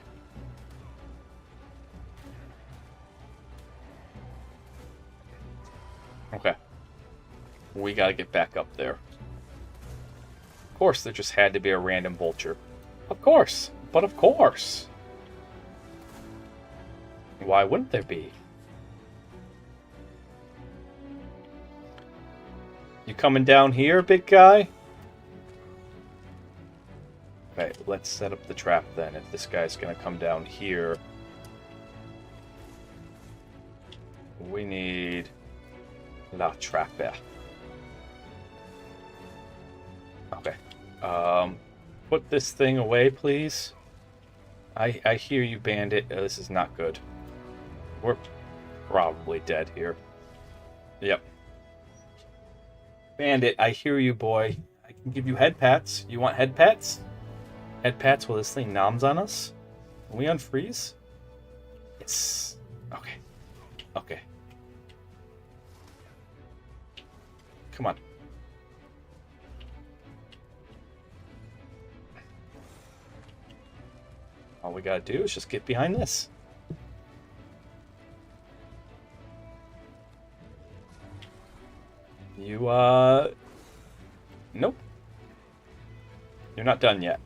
Okay. We gotta get back up there. Of course, there just had to be a random vulture. Of course. But of course. Why wouldn't there be? You coming down here, big guy? Okay, let's set up the trap then. If this guy's gonna come down here, we need la trappe. Okay. Put this thing away, please. I hear you, Bandit. This is not good. We're probably dead here. Yep. Bandit, I hear you, boy. I can give you head pats. You want head pats? Head pats while this thing noms on us? Can we unfreeze? Yes. Okay. Okay. Come on. All we gotta do is just get behind this. You, Nope. You're not done yet.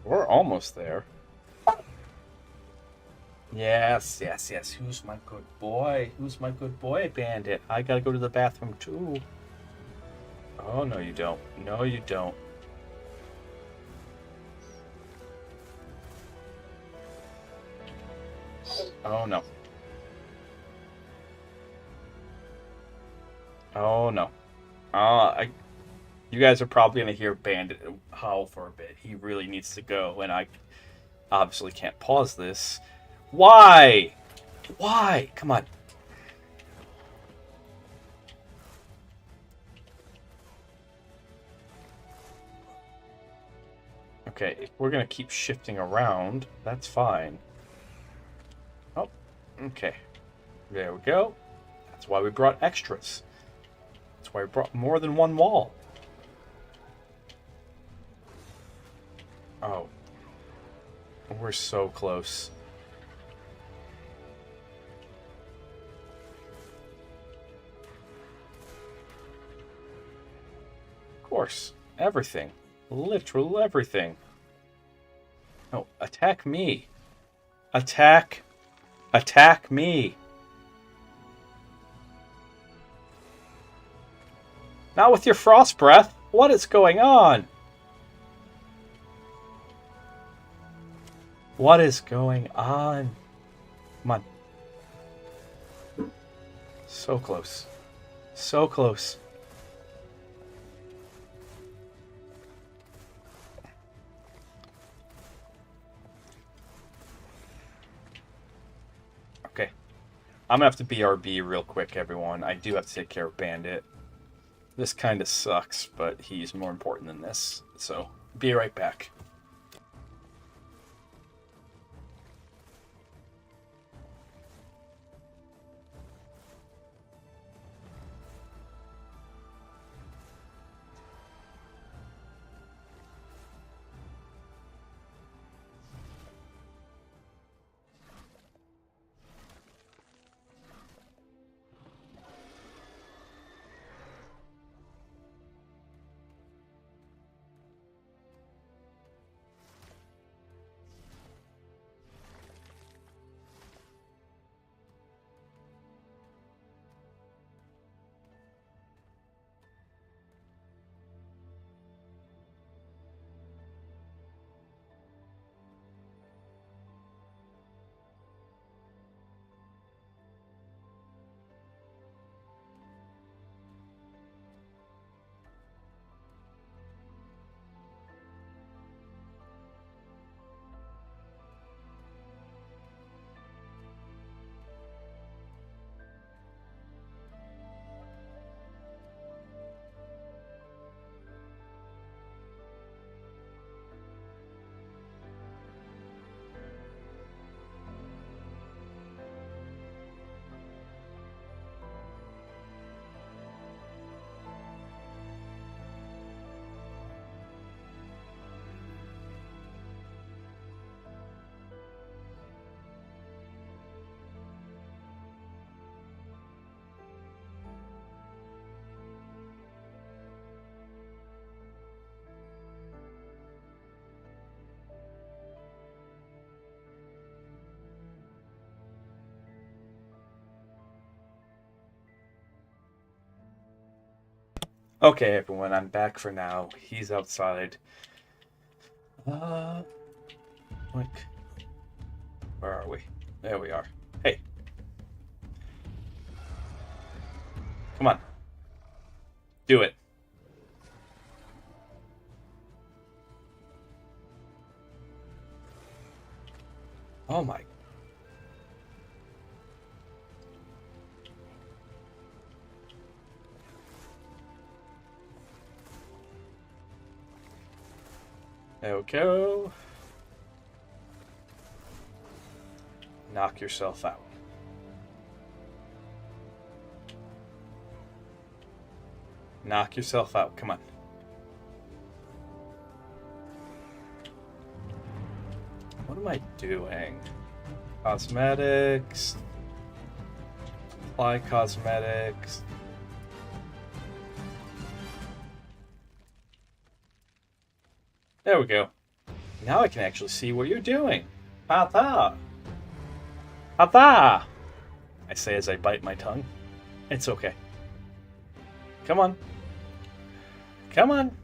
We're almost there. Yes, yes, yes. Who's my good boy? Who's my good boy, Bandit? I gotta go to the bathroom too. Oh, no, you don't. No, you don't. Oh, no. Oh, no. You guys are probably gonna hear Bandit howl for a bit. He really needs to go, and I obviously can't pause this. Why? Why? Come on. Okay, if we're gonna keep shifting around, that's fine. Oh, okay. There we go. That's why we brought extras. That's why we brought more than one wall. Oh. We're so close. Of course. Everything. Literal everything. No, attack me. Attack. Attack me. Not with your frost breath. What is going on? What is going on? Come on. So close. So close. Okay. I'm gonna have to BRB real quick, everyone. I do have to take care of Bandit. This kind of sucks, but he's more important than this. So, be right back. Okay, everyone, I'm back for now. He's outside. Like, where are we? There we are. Hey. Come on. Do it. Oh my. There we go. Knock yourself out. Knock yourself out. Come on. What am I doing? Cosmetics. Apply cosmetics. There we go. Now I can actually see what you're doing. Papa! Papa! I say as I bite my tongue. It's okay. Come on. Come on.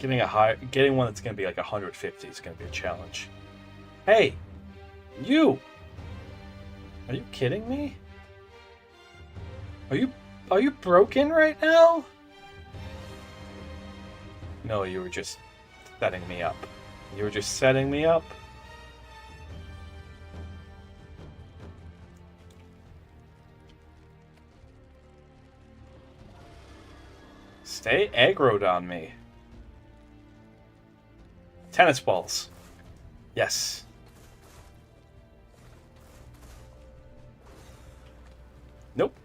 Getting one that's gonna be like 150 is gonna be a challenge. Hey! You! Are you kidding me? Are you broken right now? No, you were just setting me up. You were just setting me up. Stay aggroed on me. Tennis balls. Yes. Nope.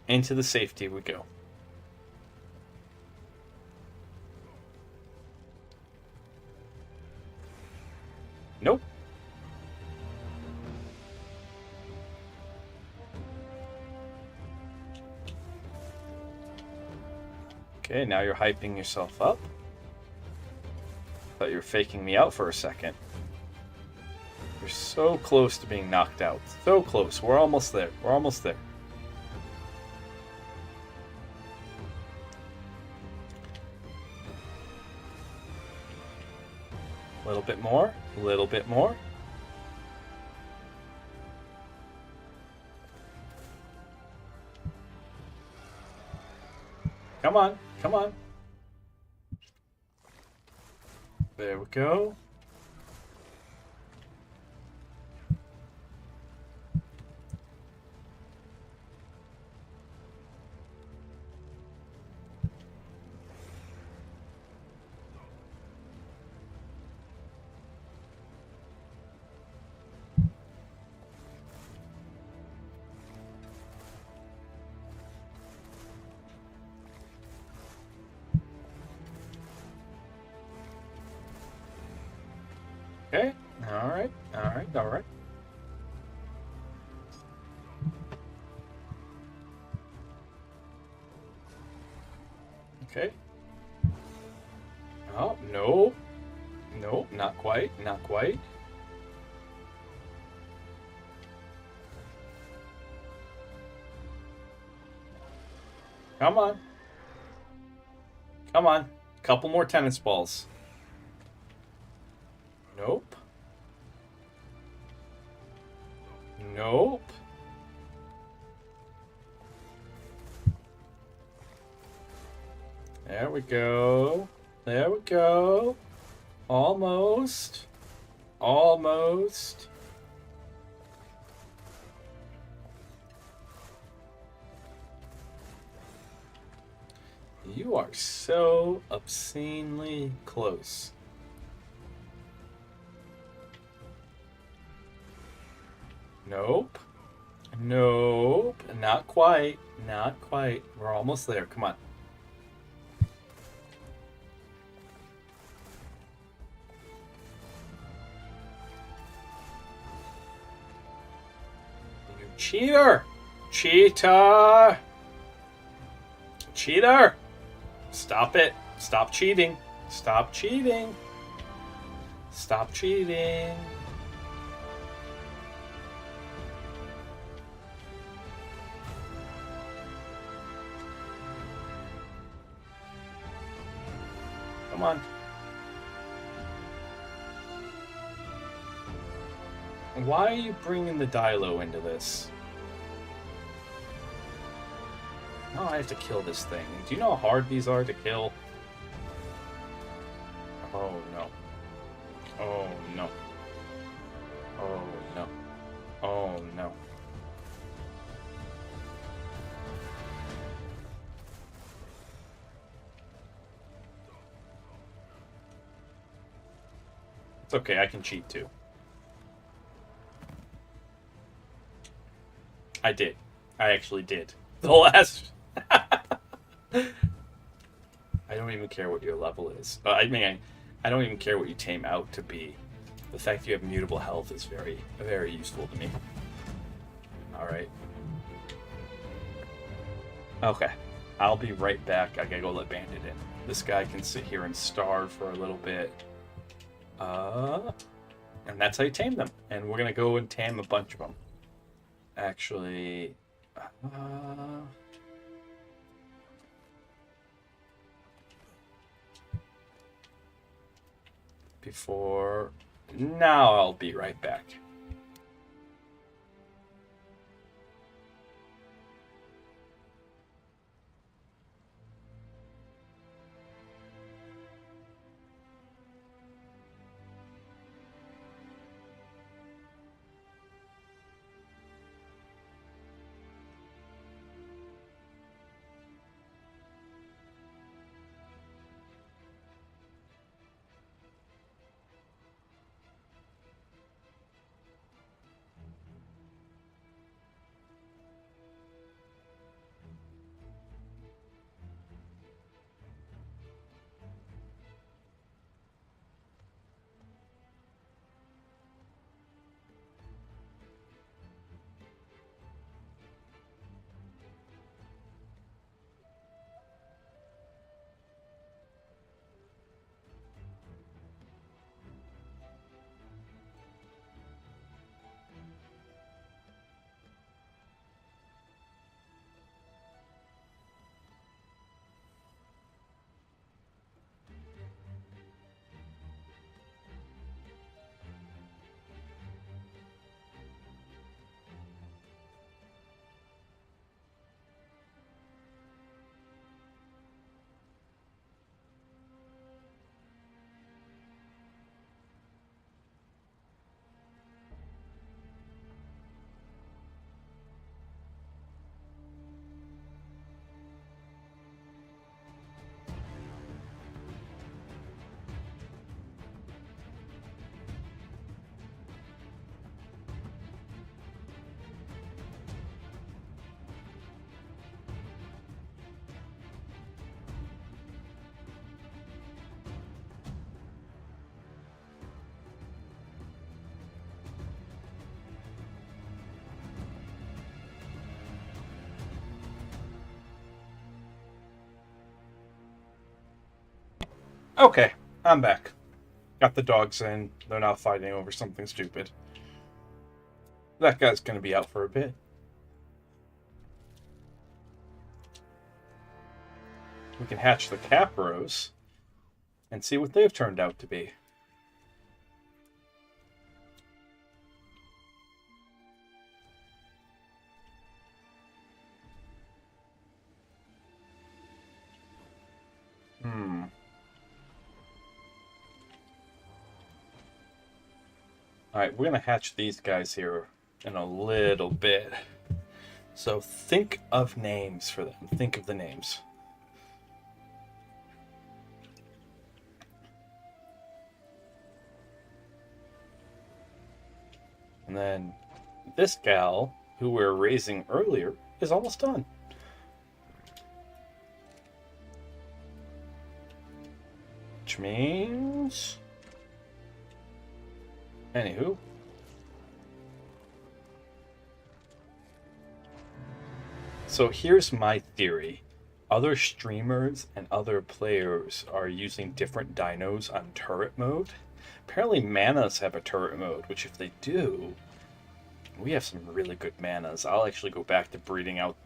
Into the safety we go. Nope. Okay, now you're hyping yourself up. Thought you were faking me out for a second. You're so close to being knocked out. So close. We're almost there. We're almost there. A little bit more. A little bit more. Come on. Come on. There we go. Okay. All right. All right. All right. Okay. Oh, no. No, not quite. Not quite. Come on. Come on. Couple more tennis balls. Nope. Nope. There we go. There we go. Almost. Almost. You are so obscenely close. Nope. Nope. Not quite. Not quite. We're almost there. Come on. You cheater! Cheater! Cheater! Stop it. Stop cheating. Stop cheating. Stop cheating. Come on. Why are you bringing the Dilo into this? No, I have to kill this thing. Do you know how hard these are to kill? Oh no. Oh no. Oh no. Oh no. It's okay, I can cheat too. I did. I actually did. The last... I don't even care what your level is. I don't even care what you tame out to be. The fact you have mutable health is very, very useful to me. Alright. Okay. I'll be right back. I gotta go let Bandit in. This guy can sit here and starve for a little bit. And that's how you tame them. And we're gonna go and tame a bunch of them. Actually... before... Now I'll be right back. Okay, I'm back. Got the dogs in. They're now fighting over something stupid. That guy's gonna be out for a bit. We can hatch the Capros and see what they've turned out to be. Alright, we're gonna hatch these guys here in a little bit. So think of names for them. Think of the names. And then this gal, who we were raising earlier, is almost done. Which means... Anywho. So here's my theory. Other streamers and other players are using different dinos on turret mode. Apparently manas have a turret mode, which if they do, we have some really good manas. I'll actually go back to breeding out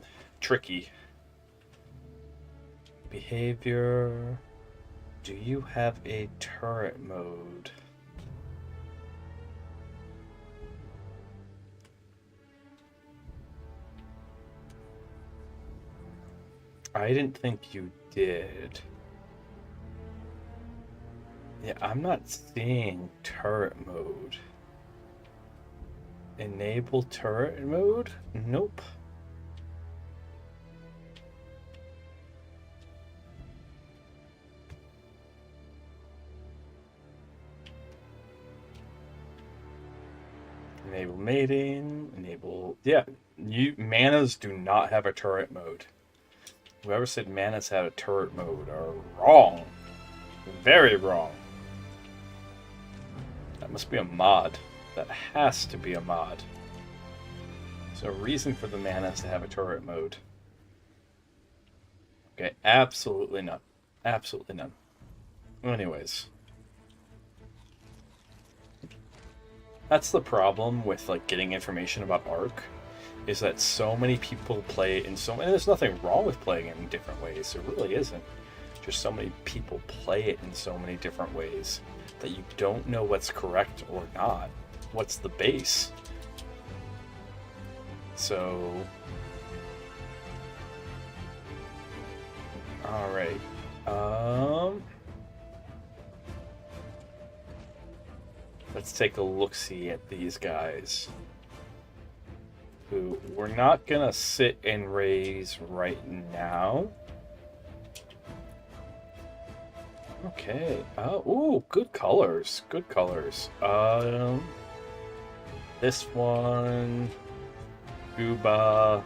Tricky. Behavior. Do you have a turret mode? I didn't think you did. Yeah, I'm not seeing turret mode. Enable turret mode? Nope. Enable mating, enable... Yeah, manas do not have a turret mode. Whoever said manas had a turret mode are wrong. Very wrong. That must be a mod. That has to be a mod. There's a reason for the manas to have a turret mode. Okay, absolutely none. Absolutely none. Anyways. That's the problem with like getting information about ARK, is that so many people play it in so many... And there's nothing wrong with playing it in different ways. There really isn't. Just so many people play it in so many different ways that you don't know what's correct or not. What's the base? So... Alright. Let's take a look-see at these guys. Who we're not gonna sit and raise right now. Okay. Ooh, good colors. Good colors. This one, Scuba,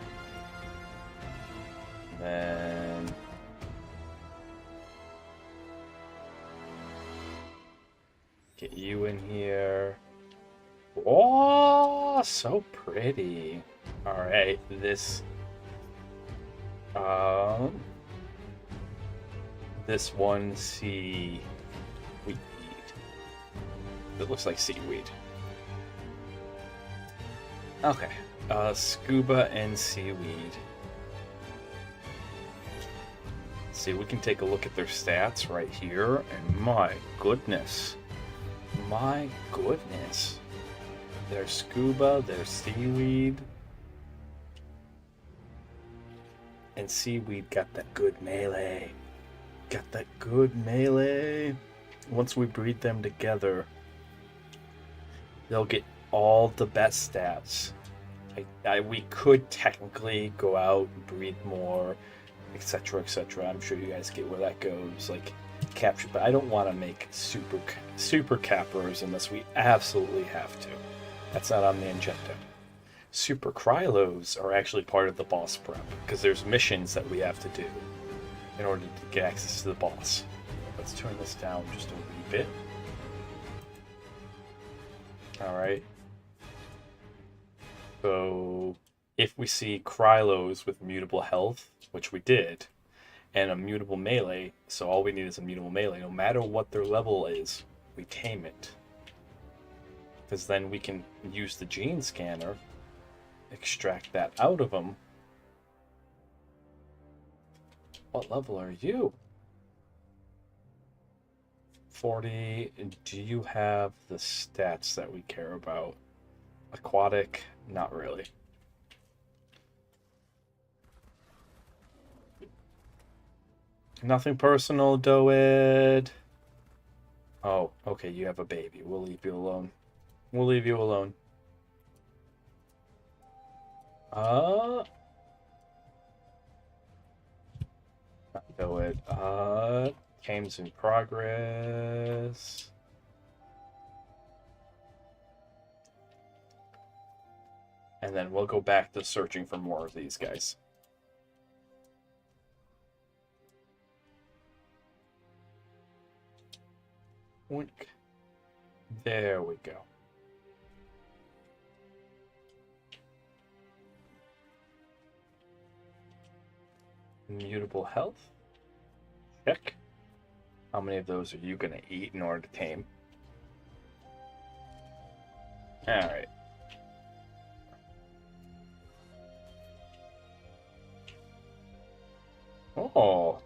then get you in here. Oh, so pretty. All right, this one seaweed. It looks like seaweed. Okay, scuba and seaweed. See, we can take a look at their stats right here, and my goodness. My goodness. There's scuba, there's seaweed. And seaweed got that good melee. Got that good melee. Once we breed them together, they'll get all the best stats. We could technically go out and breed more, etc., etc. I'm sure you guys get where that goes. Like, capture, but I don't want to make super cappers unless we absolutely have to. That's not on the agenda. Super Krylos are actually part of the boss prep, because there's missions that we have to do in order to get access to the boss. Let's turn this down just a wee bit. Alright. So, if we see Krylos with mutable health, which we did, and a mutable melee, so all we need is a mutable melee, no matter what their level is, we tame it. Because then we can use the gene scanner, extract that out of them. What level are you? 40. Do you have the stats that we care about? Aquatic? Not really. Nothing personal, Doed. Oh, okay, you have a baby. We'll leave you alone. We'll leave you alone. Not Doed. Games in progress. And then we'll go back to searching for more of these guys. Wink. There we go. Mutable health. Check. How many of those are you going to eat in order to tame? Alright. Oh.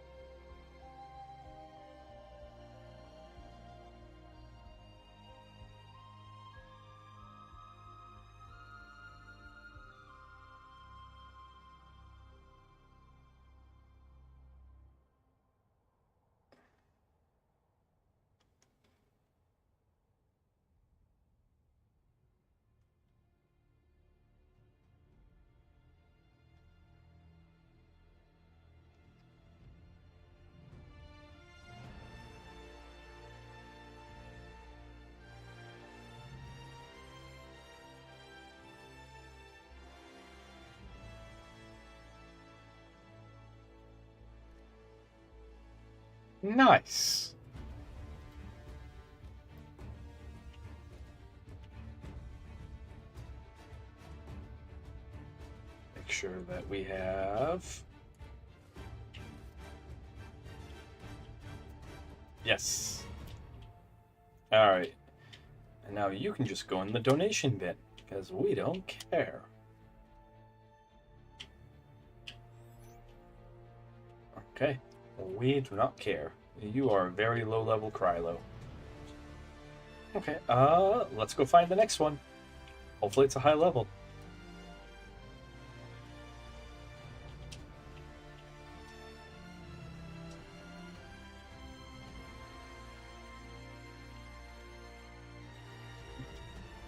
Nice. Make sure that we have... Yes. Alright. And now you can just go in the donation bin, because we don't care. Okay. We do not care. You are a very low level Krylo. Okay, let's go find the next one. Hopefully it's a high level.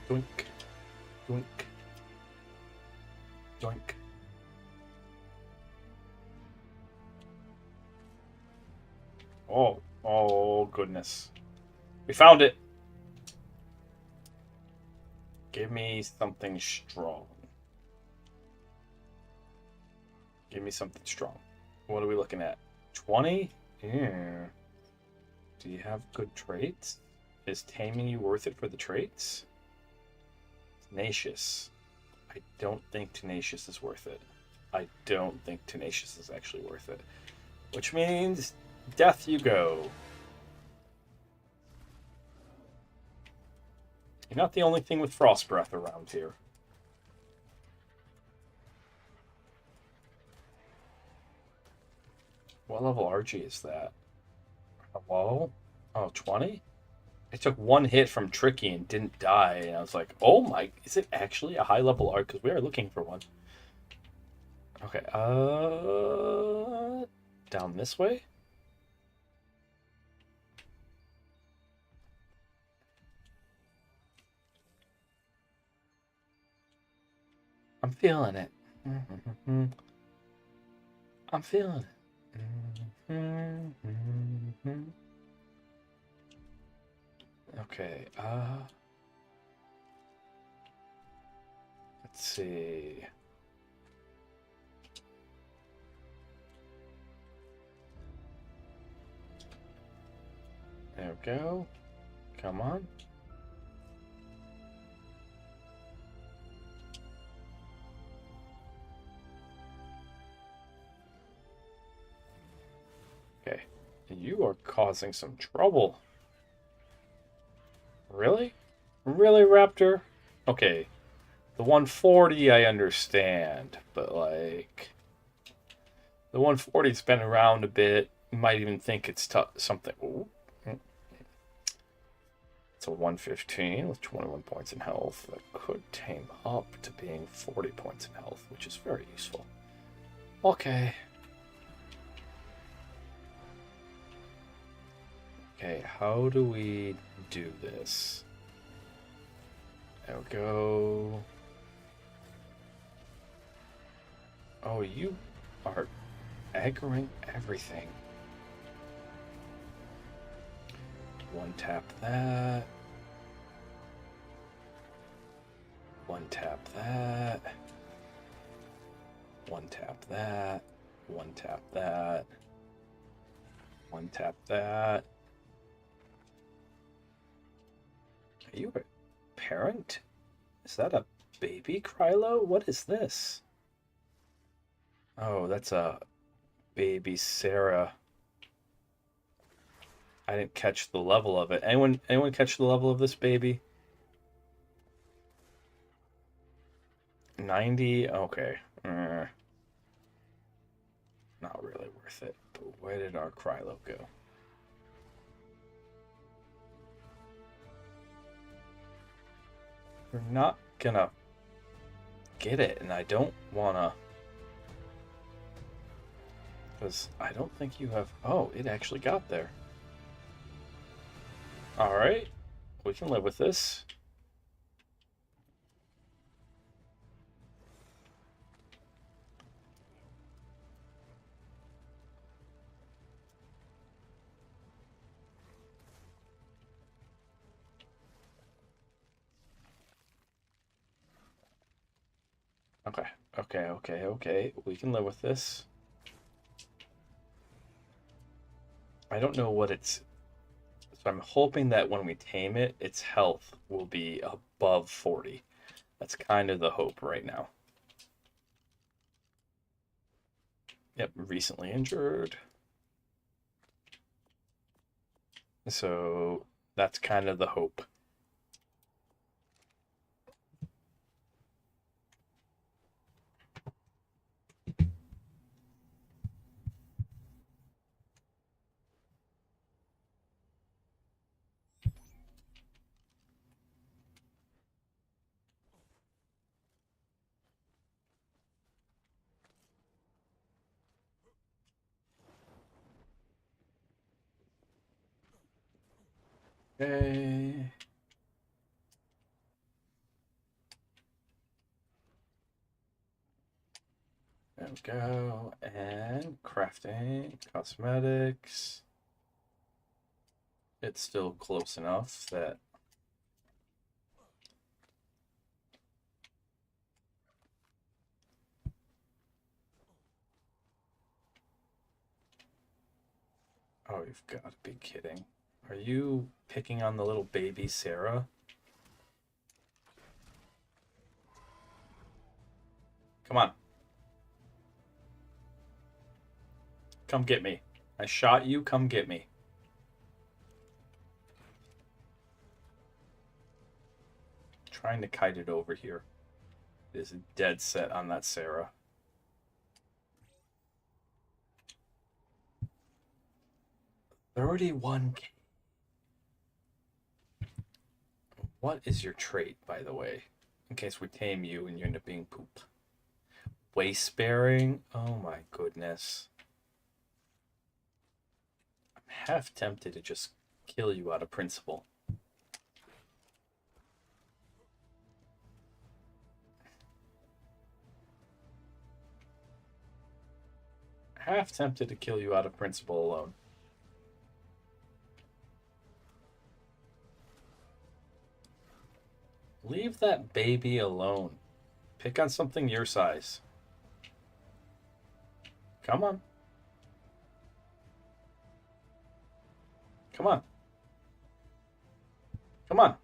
Doink. Doink. Doink. Oh goodness. We found it. Give me something strong. Give me something strong. What are we looking at? 20? Yeah. Do you have good traits? Is taming you worth it for the traits? Tenacious. I don't think Tenacious is worth it. I don't think Tenacious is actually worth it. Which means death you go. You're not the only thing with Frost Breath around here. What level RG is that? Hello? Oh, 20? I took one hit from Tricky and didn't die, and I was like, oh my, is it actually a high level ARK? Because we are looking for one. Okay, down this way? I'm feeling it. I'm feeling it. Okay, let's see. There we go. Come on. Okay. You are causing some trouble. Really? Really, Raptor? Okay. The 140 I understand, but like... The 140's been around a bit. You might even think it's something... Ooh. It's a 115 with 21 points in health. That could tame up to being 40 points in health, which is very useful. Okay. Okay, how do we do this? There we go. Oh, you are aggroing everything. One tap that. One tap that. One tap that. One tap that. One tap that. Are you a parent? Is that a baby Krylo? What is this? Oh, that's a baby Sarah. I didn't catch the level of it. Anyone catch the level of this baby? 90? Okay. Not really worth it. But where did our Krylo go? We're not gonna get it, and I don't wanna... Because I don't think you have... Oh, it actually got there. Alright. We can live with this. Okay. We can live with this. I don't know what its. So I'm hoping that when we tame it, its health will be above 40. That's kind of the hope right now. Yep, recently injured. So that's kind of the hope. Okay. There we go. And crafting, cosmetics. It's still close enough that. Oh, you've got to be kidding. Are you picking on the little baby Sarah? Come on. Come get me. I shot you, come get me. Trying to kite it over here. It is dead set on that Sarah. $31K. What is your trait, by the way? In case we tame you and you end up being poop. Waste bearing? Oh my goodness. I'm half tempted to just kill you out of principle. Half tempted to kill you out of principle alone. Leave that baby alone. Pick on something your size. Come on. Come on. Come on.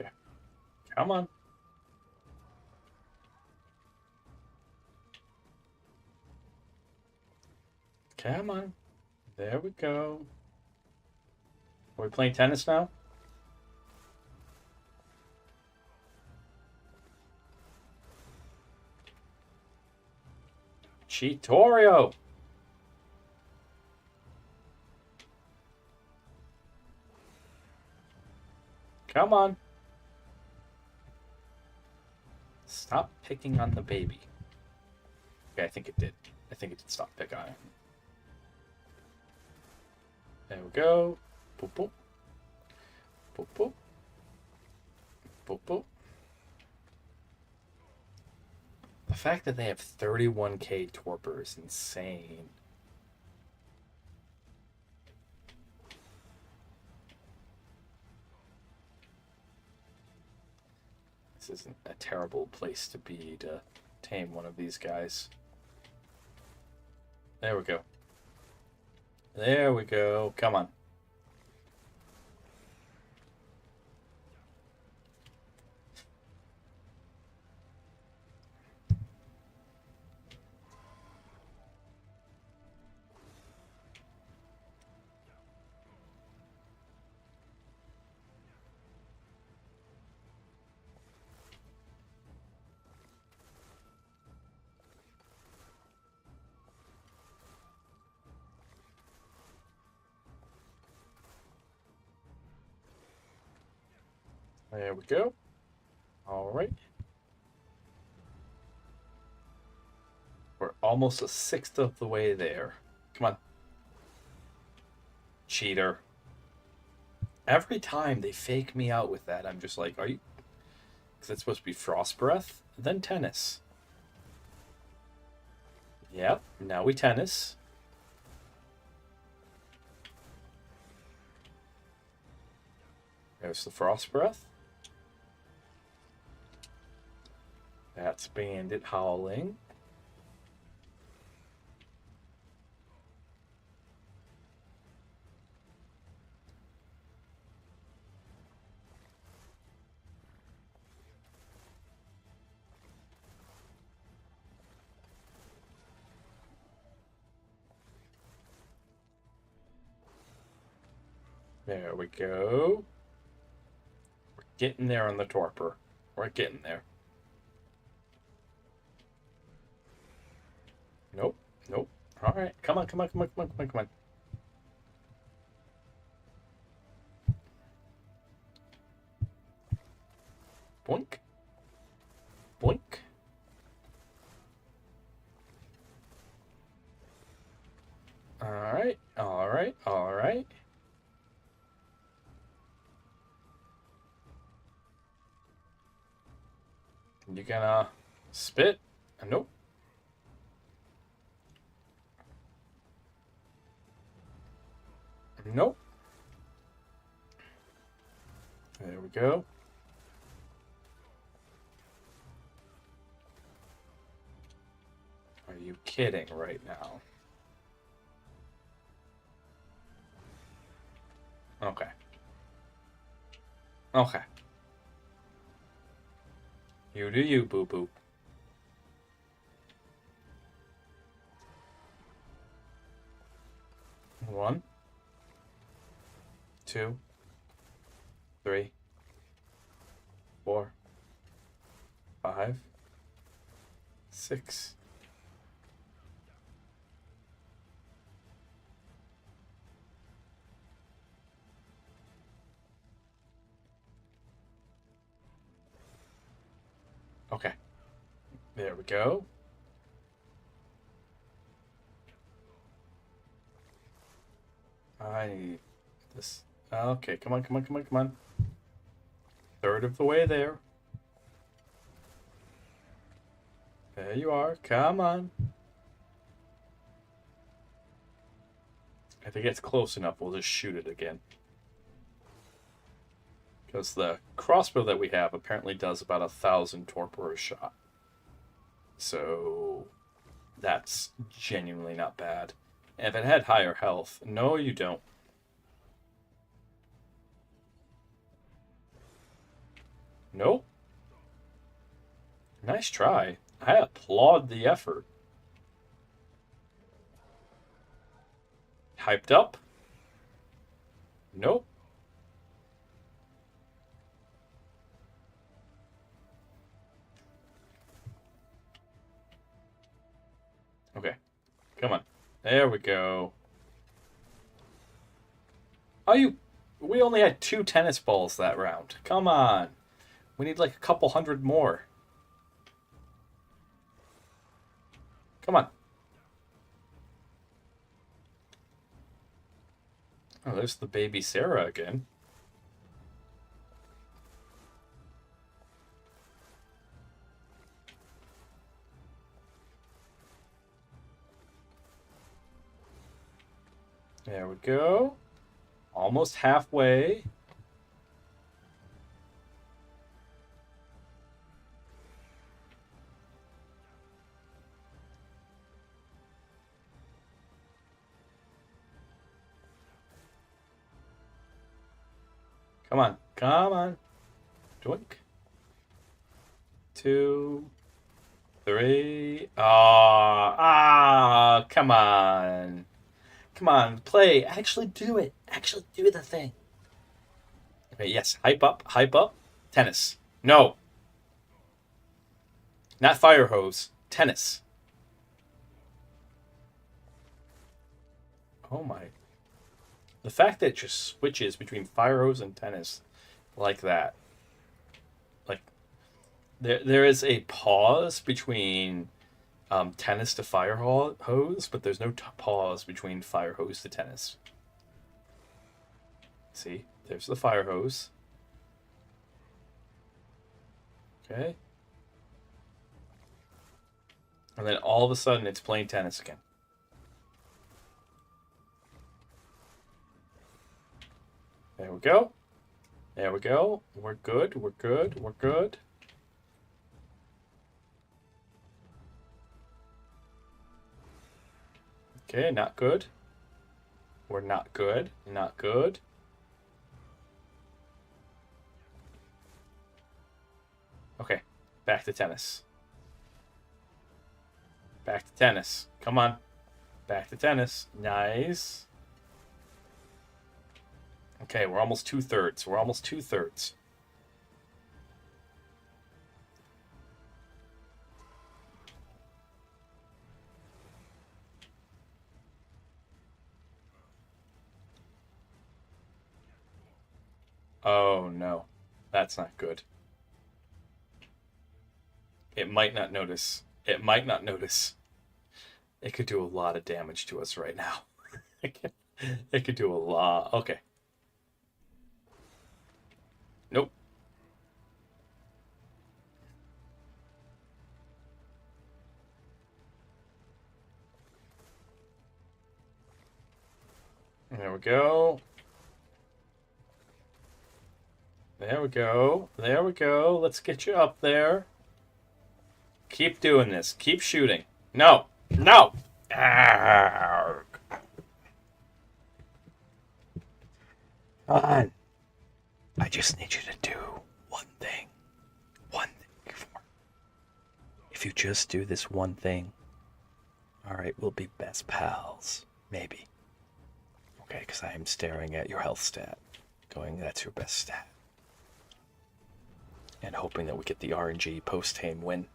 Okay. Come on. Come on. There we go. Are we playing tennis now? Chitorio! Come on. Stop picking on the baby. Okay, I think it did. I think it did stop picking on it. There we go. Boop, boop. Boop, boop. Boop, boop. The fact that they have 31K torpor is insane. This isn't a terrible place to be to tame one of these guys. There we go. There we go. Come on. There we go. All right. We're almost a sixth of the way there. Come on. Cheater. Every time they fake me out with that, I'm just like, are you... Because it's supposed to be Frost Breath, then Tennis. Yep, now we Tennis. There's the Frost Breath. That's Bandit howling. There we go. We're getting there on the torpor. We're getting there. Nope. Nope. All right. Come on, come on, come on, come on, come on, come on. Boink. Boink. All right. All right. All right. You gonna spit? Nope. Nope. There we go. Are you kidding right now? Okay. Okay. You do you, boo-boo. One. 2, 3, 4, 5, 6. Okay. There we go. I need this. Okay, come on, come on, come on, come on. Third of the way there. There you are. Come on. If it gets close enough, we'll just shoot it again. Because the crossbow that we have apparently does about 1,000 torpor a shot. So that's genuinely not bad. And if it had higher health, no, you don't. Nope. Nice try. I applaud the effort. Hyped up? Nope. Okay. Come on. There we go. Oh, we only had 2 tennis balls that round. Come on. We need like a couple hundred more. Come on. Oh, there's the baby Sarah again. There we go. Almost halfway. Come on. Come on. Doink. 2, 3. Come on. Come on, play. Actually do it. Actually do the thing. Okay, yes. Hype up. Hype up. Tennis. No. Not fire hose. Tennis. Oh my. The fact that it just switches between fire hose and tennis like that. Like, there is a pause between tennis to fire hose, but there's no pause between fire hose to tennis. See, there's the fire hose. Okay. And then all of a sudden it's playing tennis again. There we go. There we go. We're good. We're good. We're good. Okay, not good. We're not good. Not good. Okay, back to tennis. Back to tennis. Come on. Back to tennis. Nice. Okay, we're almost 2/3. We're almost 2/3. Oh no, that's not good. It might not notice. It might not notice. It could do a lot of damage to us right now. It could do a lot. Okay. Nope. There we go. There we go. There we go. Let's get you up there. Keep doing this. Keep shooting. No. No. Arrgh. Come on. I just need you to do one thing. One thing. If you just do this one thing, all right, we'll be best pals. Maybe. Okay, because I am staring at your health stat. Going, that's your best stat. And hoping that we get the RNG post-tame win.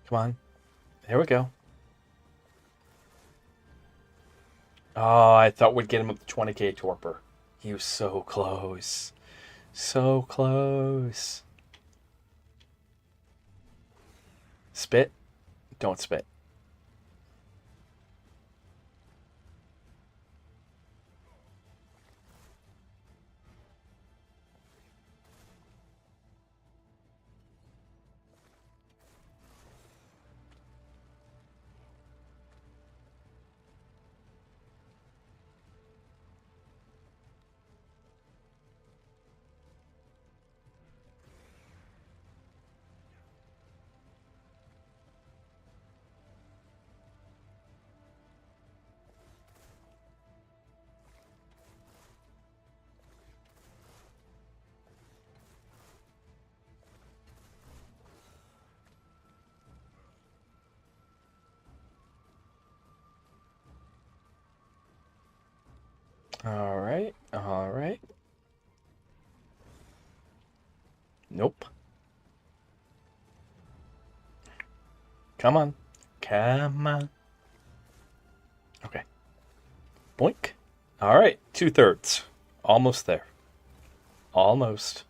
Come on. There we go. Oh, I thought we'd get him up to 20k torpor. He was so close. So close. Spit? Don't spit. All right. All right. Nope. Come on. Come on. Okay. Boink. All right. 2/3. Almost there. Almost.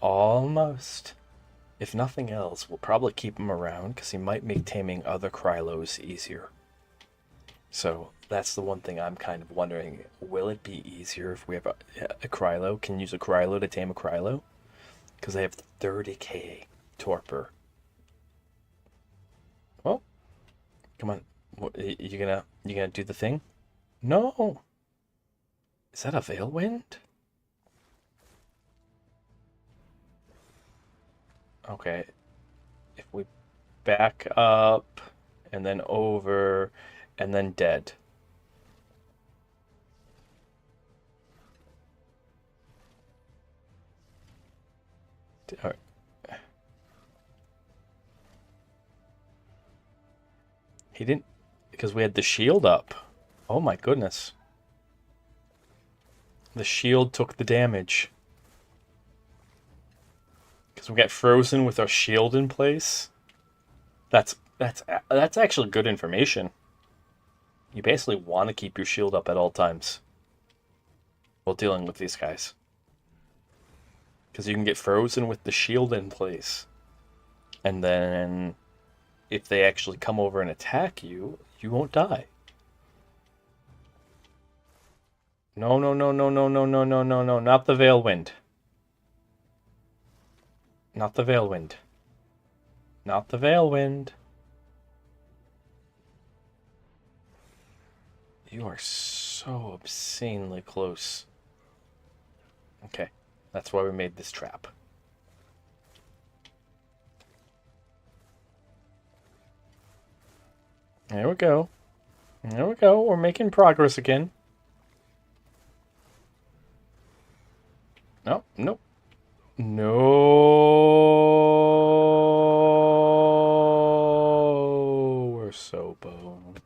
Almost. If nothing else, we'll probably keep him around because he might make taming other Krylos easier. So that's the one thing I'm kind of wondering. Will it be easier if we have a Krylo? Can use a Krylo to tame a Krylo? Because I have 30k torpor. Well, come on. You gonna do the thing? No. Is that a Veil Wind? Okay. If we back up and then over and then dead. All right. He didn't, because we had the shield up. Oh my goodness. The shield took the damage. Because we got frozen with our shield in place. That's actually good information. You basically want to keep your shield up at all times while dealing with these guys. Because you can get frozen with the shield in place. And then if they actually come over and attack you, you won't die. No, no, no, no, no, no, no, no, no, no, not the Veil Wind. Not the Veil Wind. Not the Veil Wind. You are so obscenely close. Okay, that's why we made this trap. There we go. There we go. We're making progress again. No, nope. No. We're so boned.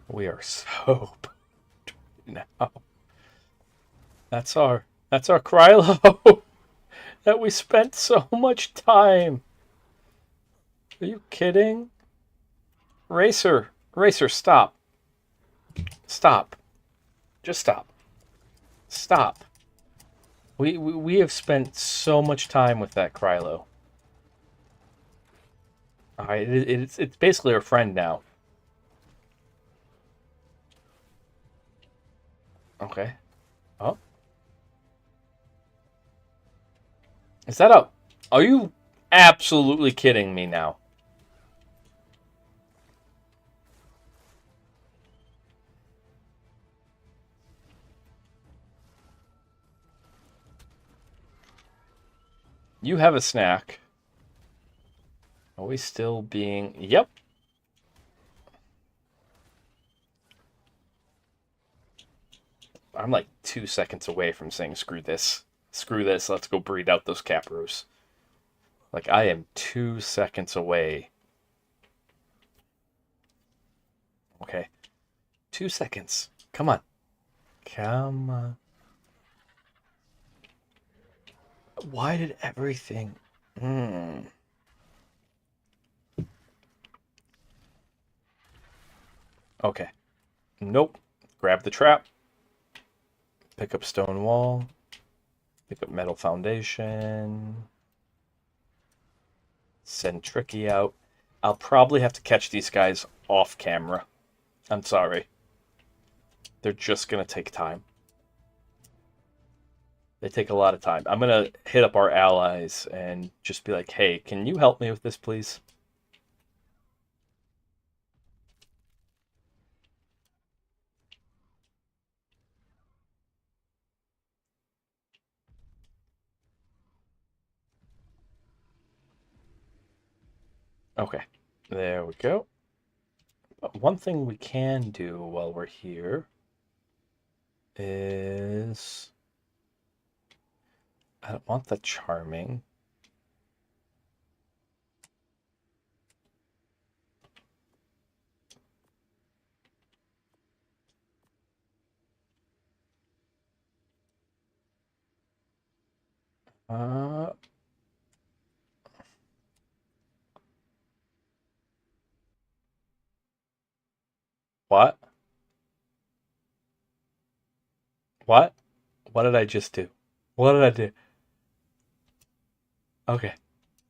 We are so boned now. That's our Krylo that we spent so much time. Are you kidding? Racer, stop. Stop. Just stop. Stop. We have spent so much time with that Krylo. Alright, it's basically our friend now. Okay. Oh. Is that a... Are you absolutely kidding me now? You have a snack. Are we still being... Yep. I'm like 2 seconds away from saying screw this. Screw this, let's go breed out those Capros. Like, I am 2 seconds away. Okay. 2 seconds. Come on. Come on. Why did everything... Okay. Nope. Grab the trap. Pick up stone wall. Pick up metal foundation. Send Tricky out. I'll probably have to catch these guys off camera. I'm sorry. They're just going to take time. They take a lot of time. I'm going to hit up our allies and just be like, hey, can you help me with this, please? Okay, there we go. But one thing we can do while we're here is... I don't want the charming. What? What? What did I just do? What did I do? Okay.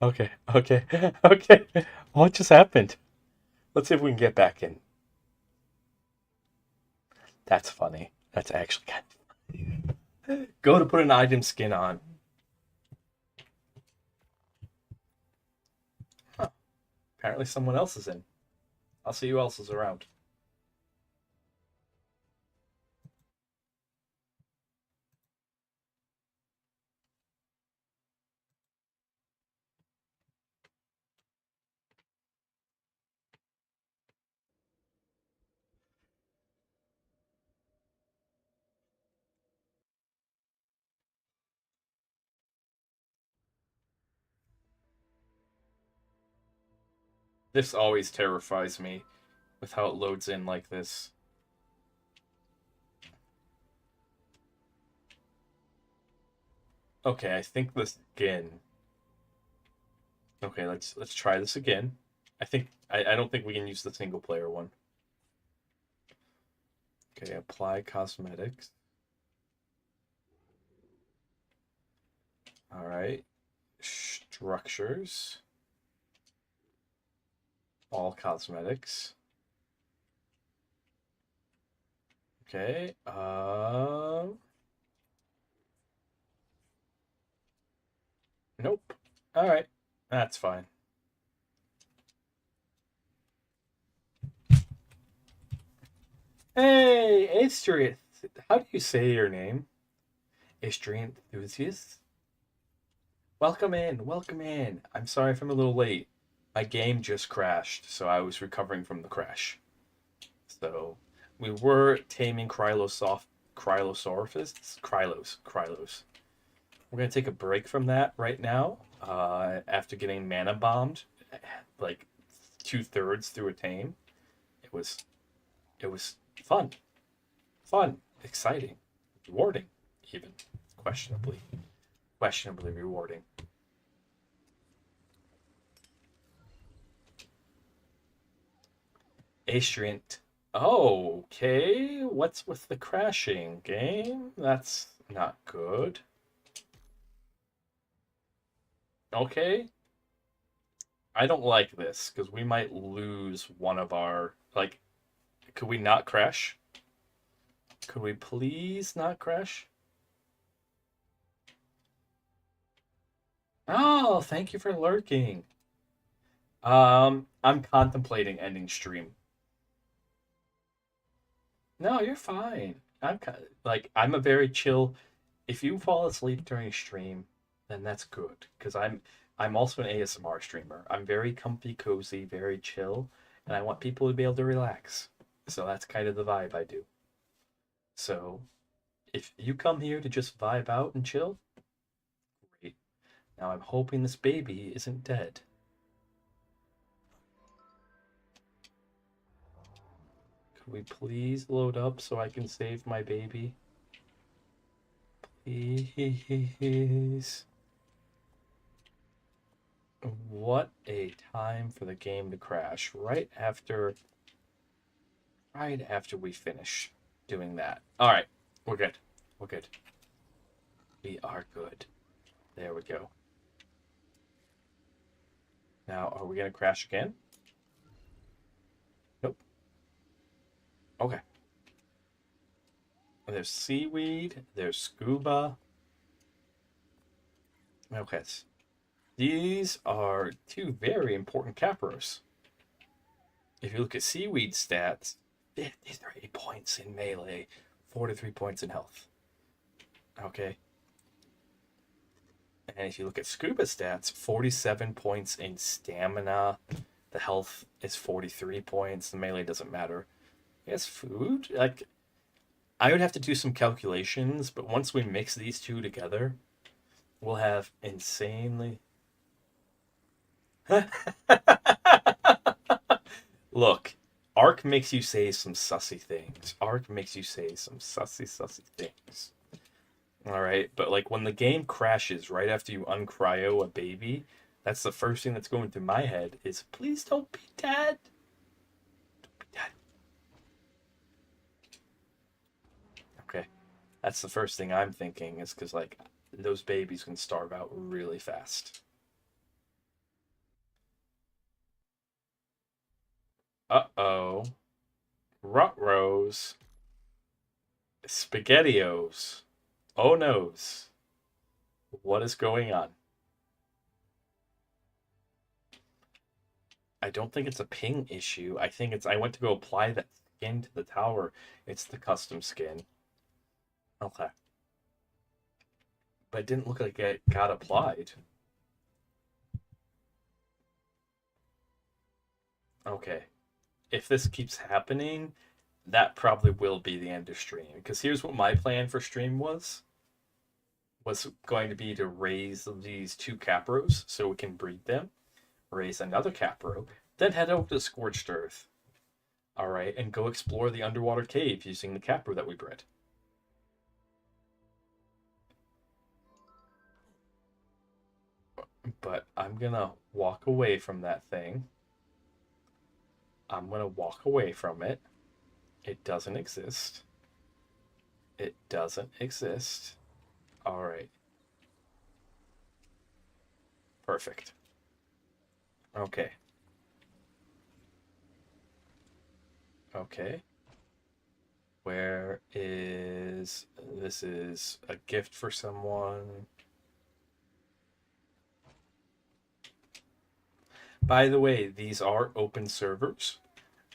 Okay. Okay. Okay. What just happened? Let's see if we can get back in. That's funny. That's actually kind of funny. Go to put an item skin on. Huh. Apparently someone else is in. I'll see who else is around. This always terrifies me with how it loads in like this. Okay, I think this again. Okay, let's try this again. I don't think we can use the single player one. Okay, apply cosmetics. All right. Structures. All cosmetics. Okay. Nope. Alright. That's fine. Hey, Astrian. How do you say your name? Astrian Enthusiast? Welcome in, welcome in. I'm sorry if I'm a little late. My game just crashed, so I was recovering from the crash. So we were taming Krylos. We're gonna take a break from that right now. After getting mana bombed, like 2/3 through a tame, it was it was fun, exciting, rewarding, even questionably rewarding. Astrient. Oh, okay. What's with the crashing game? That's not good. Okay. I don't like this because we might lose one of our like. Could we not crash? Could we please not crash? Oh, thank you for lurking. I'm contemplating ending stream. No, you're fine. Like I'm a very chill. If you fall asleep during stream, then that's good because I'm also an ASMR streamer. I'm very comfy, cozy, very chill, and I want people to be able to relax. So that's kind of the vibe I do. So if you come here to just vibe out and chill, great. Now I'm hoping this baby isn't dead. Could we please load up so I can save my baby? Please. What a time for the game to crash right after we finish doing that. All right, we're good. We're good. We are good. There we go. Now, are we gonna crash again? Nope. Okay. There's seaweed. There's scuba. Okay. These are two very important capros. If you look at seaweed stats, 53 points in melee, 43 points in health. Okay. And if you look at scuba stats, 47 points in stamina. The health is 43 points. The melee doesn't matter. I guess food? Like, I would have to do some calculations, but once we mix these two together, we'll have insanely. Look, ARK makes you say some sussy things. ARK makes you say some sussy things. Alright, but like when the game crashes right after you uncryo a baby, that's the first thing that's going through my head is please don't be dead. Don't be dead. Okay. That's the first thing I'm thinking is because like those babies can starve out really fast. Uh-oh. Ruh-rows. Spaghettios. Oh noes. What is going on? I don't think it's a ping issue. I think it's I went to go apply that skin to the tower. It's the custom skin. Okay. But it didn't look like it got applied. Okay. If this keeps happening, that probably will be the end of stream. Because here's what my plan for stream was going to be to raise these two capros so we can breed them, raise another capro, then head over to Scorched Earth. All right, and go explore the underwater cave using the capro that we bred. But I'm gonna walk away from that thing. I'm gonna walk away from it. It doesn't exist. It doesn't exist. All right. Perfect. Okay. Okay. Where is this? Is a gift for someone. By the way, these are open servers.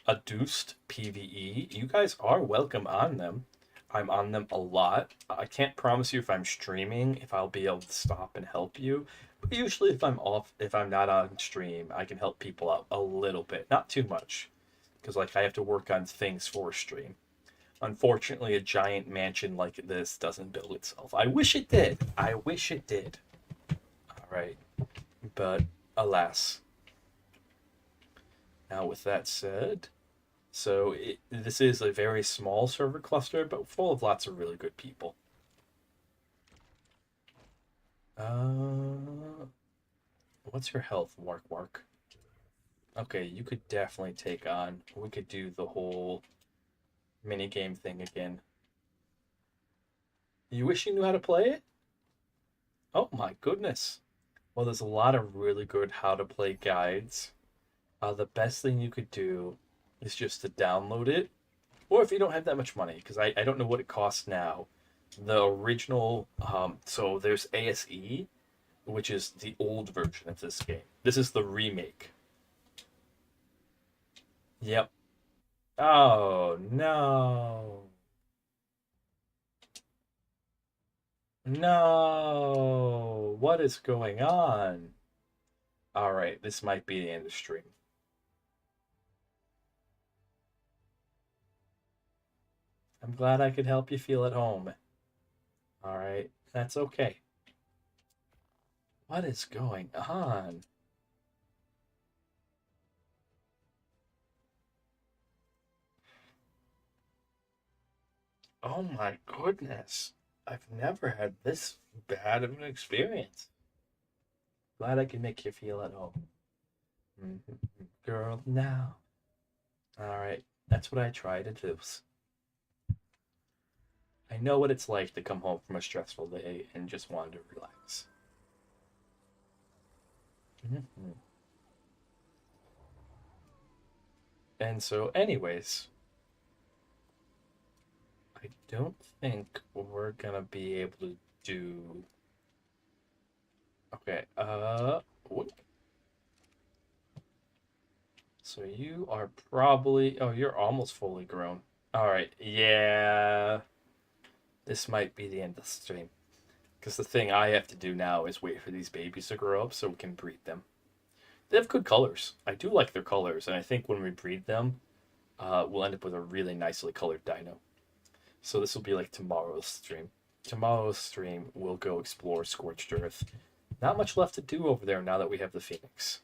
Adduced PvE. You guys are welcome on them. I'm on them a lot. I can't promise you if I'm streaming, if I'll be able to stop and help you. But usually if I'm not on stream, I can help people out a little bit. Not too much. Because like I have to work on things for stream. Unfortunately, a giant mansion like this doesn't build itself. I wish it did. I wish it did. Alright. But alas. Now with that said, so this is a very small server cluster, but full of lots of really good people. What's your health, Wark Wark? Okay, you could definitely take on. We could do the whole minigame thing again. You wish you knew how to play it? Oh my goodness. Well, there's a lot of really good how to play guides. The best thing you could do is just to download it. Or if you don't have that much money, because I don't know what it costs now. The original, so there's ASE, which is the old version of this game. This is the remake. Yep. Oh, no. No. What is going on? Alright, this might be the end of stream. I'm glad I could help you feel at home. Alright, that's okay. What is going on? Oh my goodness. I've never had this bad of an experience. Glad I can make you feel at home. Girl, now. Alright, that's what I try to do. I know what it's like to come home from a stressful day and just want to relax. And so, anyways, I don't think we're gonna be able to do. Okay, what? So you are probably. Oh, you're almost fully grown. Alright, yeah. This might be the end of the stream. Because the thing I have to do now is wait for these babies to grow up so we can breed them. They have good colors. I do like their colors, and I think when we breed them, we'll end up with a really nicely colored dino. So this will be like tomorrow's stream. Tomorrow's stream, we'll go explore Scorched Earth. Not much left to do over there now that we have the Phoenix.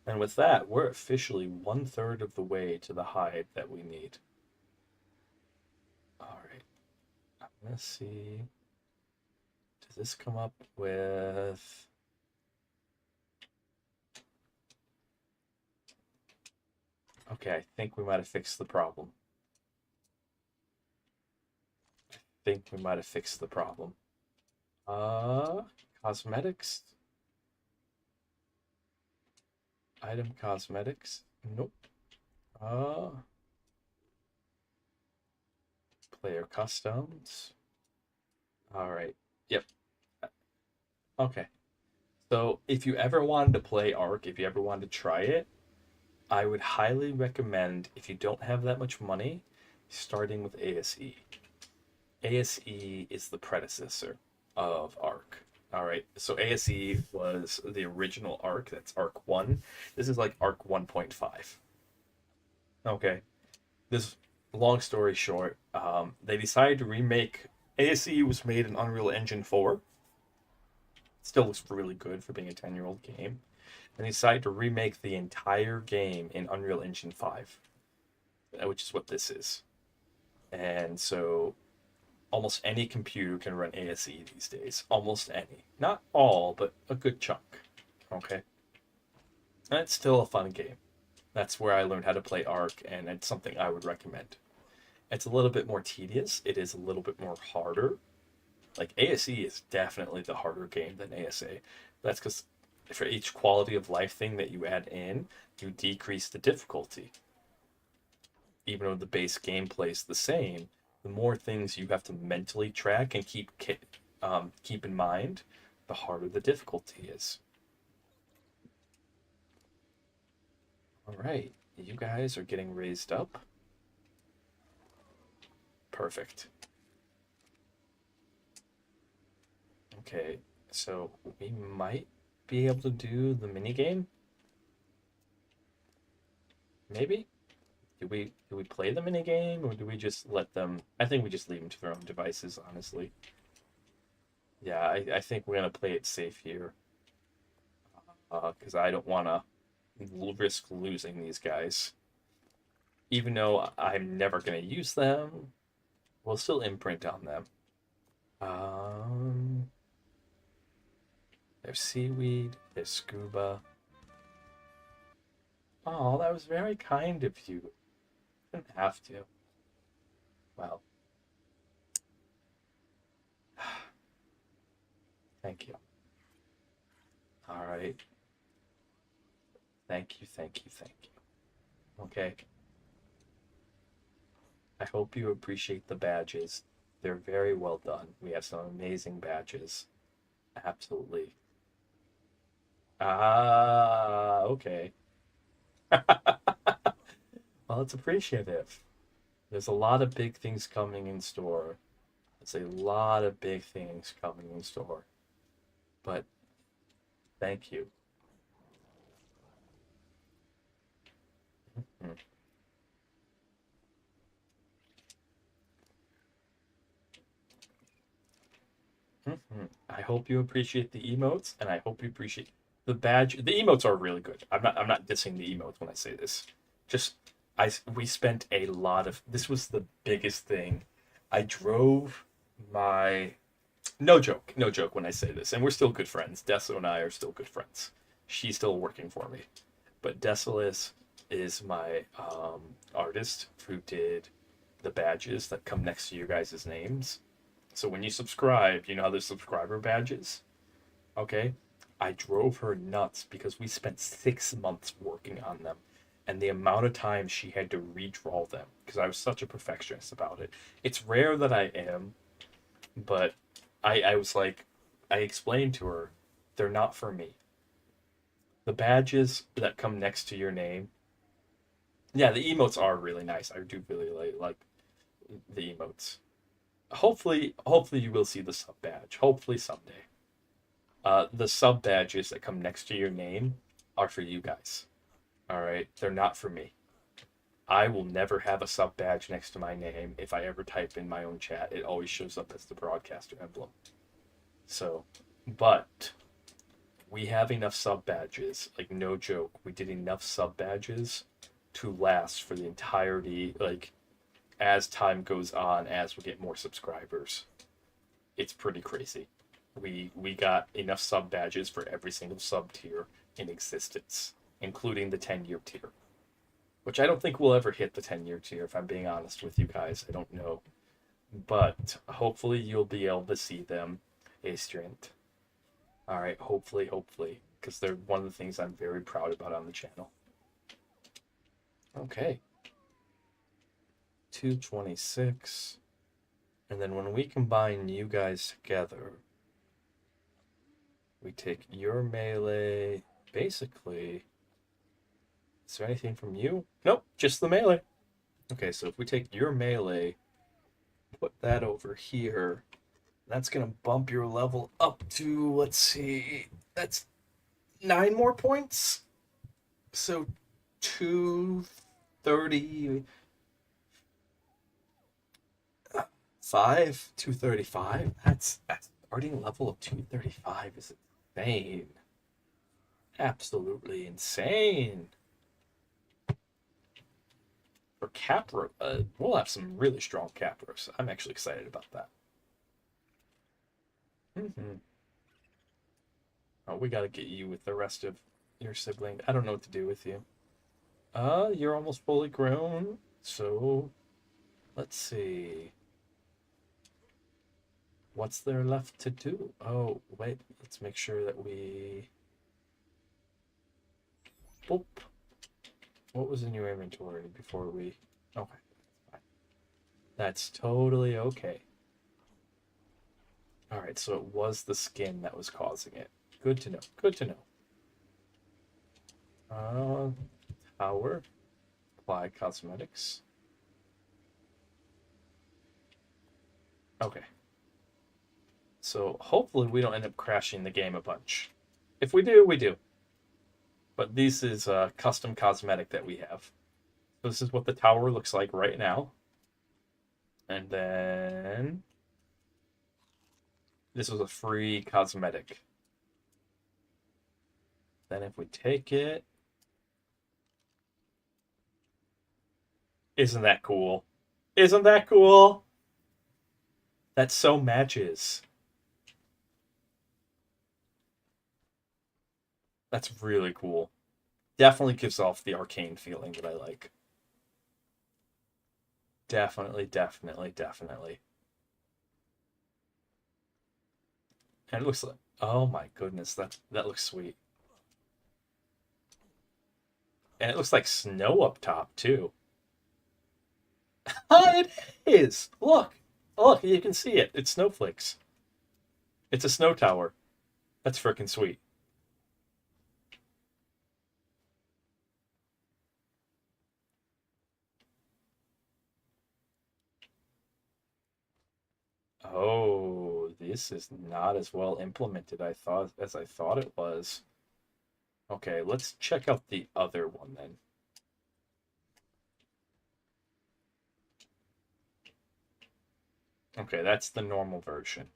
And with that, we're officially 1/3 of the way to the hide that we need. Alright. I'm gonna see. Does this come up with. Okay, I think we might have fixed the problem. Cosmetics. Item cosmetics. Nope. Player customs. Alright. Yep. Okay. So if you ever wanted to play ARK, if you ever wanted to try it, I would highly recommend, if you don't have that much money, starting with ASE. ASE is the predecessor of ARK. Alright, so ASE was the original ARK, that's ARK 1. This is like ARK 1.5. Okay, this, long story short, they decided to remake. ASE was made in Unreal Engine 4. Still looks really good for being a 10-year-old game. And they decided to remake the entire game in Unreal Engine 5, which is what this is. And so almost any computer can run ASE these days. Almost any. Not all, but a good chunk. Okay? And it's still a fun game. That's where I learned how to play ARK, and it's something I would recommend. It's a little bit more tedious. It is a little bit more harder. Like, ASE is definitely the harder game than ASA. That's because for each quality of life thing that you add in, you decrease the difficulty. Even though the base gameplay is the same, the more things you have to mentally track and keep in mind, the harder the difficulty is. All right, you guys are getting raised up. Perfect. Okay, so we might be able to do the mini game. Maybe? Do we play the mini game, or do we just let them? I think we just leave them to their own devices, honestly. Yeah, I think we're gonna play it safe here, because I don't want to risk losing these guys. Even though I'm never gonna use them, we'll still imprint on them. Um, there's seaweed, there's scuba. Oh, that was very kind of you. Didn't have to. Well, thank you. All right. Thank you, thank you, thank you. Okay. I hope you appreciate the badges. They're very well done. We have some amazing badges. Absolutely. Ah, okay. Well, it's appreciative. There's a lot of big things coming in store. There's a lot of big things coming in store. But thank you. Mm. I hope you appreciate the emotes, and I hope you appreciate the badge. The emotes are really good. I'm not dissing the emotes when I say this. Just we spent a lot of this was the biggest thing. I drove my no joke, no joke when I say this, and we're still good friends. Deso and I are still good friends. She's still working for me, but Decilis is my artist who did the badges that come next to you guys' names. So when you subscribe, you know how there's subscriber badges? Okay? I drove her nuts because we spent 6 months working on them. And the amount of time she had to redraw them because I was such a perfectionist about it. It's rare that I am, but I was like, I explained to her, they're not for me. The badges that come next to your name, yeah, the emotes are really nice. I do really like the emotes. Hopefully you will see the sub badge. Hopefully someday. The sub badges that come next to your name are for you guys. All right, they're not for me. I will never have a sub badge next to my name. If I ever type in my own chat, it always shows up as the broadcaster emblem. So, but we have enough sub badges. Like, no joke, we did enough sub badges to last for the entirety. Like, as time goes on, as we get more subscribers, it's pretty crazy. We got enough sub badges for every single sub tier in existence, including the 10-year tier, which I don't think we'll ever hit the 10-year tier, if I'm being honest with you guys. I don't know. But hopefully you'll be able to see them, Astrient. All right, hopefully, because they're one of the things I'm very proud about on the channel. Okay. 226. And then when we combine you guys together, we take your melee, basically. Is there anything from you? Nope, just the melee. Okay, so if we take your melee, put that over here, that's gonna bump your level up to, let's see, that's 9 more points. So 235, 235. That's starting level of 235 is insane. Absolutely insane. For Capra, we'll have some really strong Capras. I'm actually excited about that. Oh, we gotta get you with the rest of your sibling. I don't know what to do with you. You're almost fully grown, so let's see. What's there left to do? Oh, wait, let's make sure that we... Boop. What was in your inventory before we... Okay, fine. That's totally okay. Alright, so it was the skin that was causing it. Good to know. Good to know. Tower. Apply cosmetics. Okay. So hopefully we don't end up crashing the game a bunch. If we do, we do. But this is a custom cosmetic that we have. So this is what the tower looks like right now. And then this was a free cosmetic. Then if we take it, isn't that cool? Isn't that cool? That so matches. That's really cool. Definitely gives off the arcane feeling that I like. Definitely, definitely, definitely. And it looks like, oh my goodness, that looks sweet. And it looks like snow up top too. Oh, it is. Look, look, you can see it. It's snowflakes. It's a snow tower. That's freaking sweet. Oh, this is not as well implemented as I thought it was. Okay, let's check out the other one then. Okay, that's the normal version.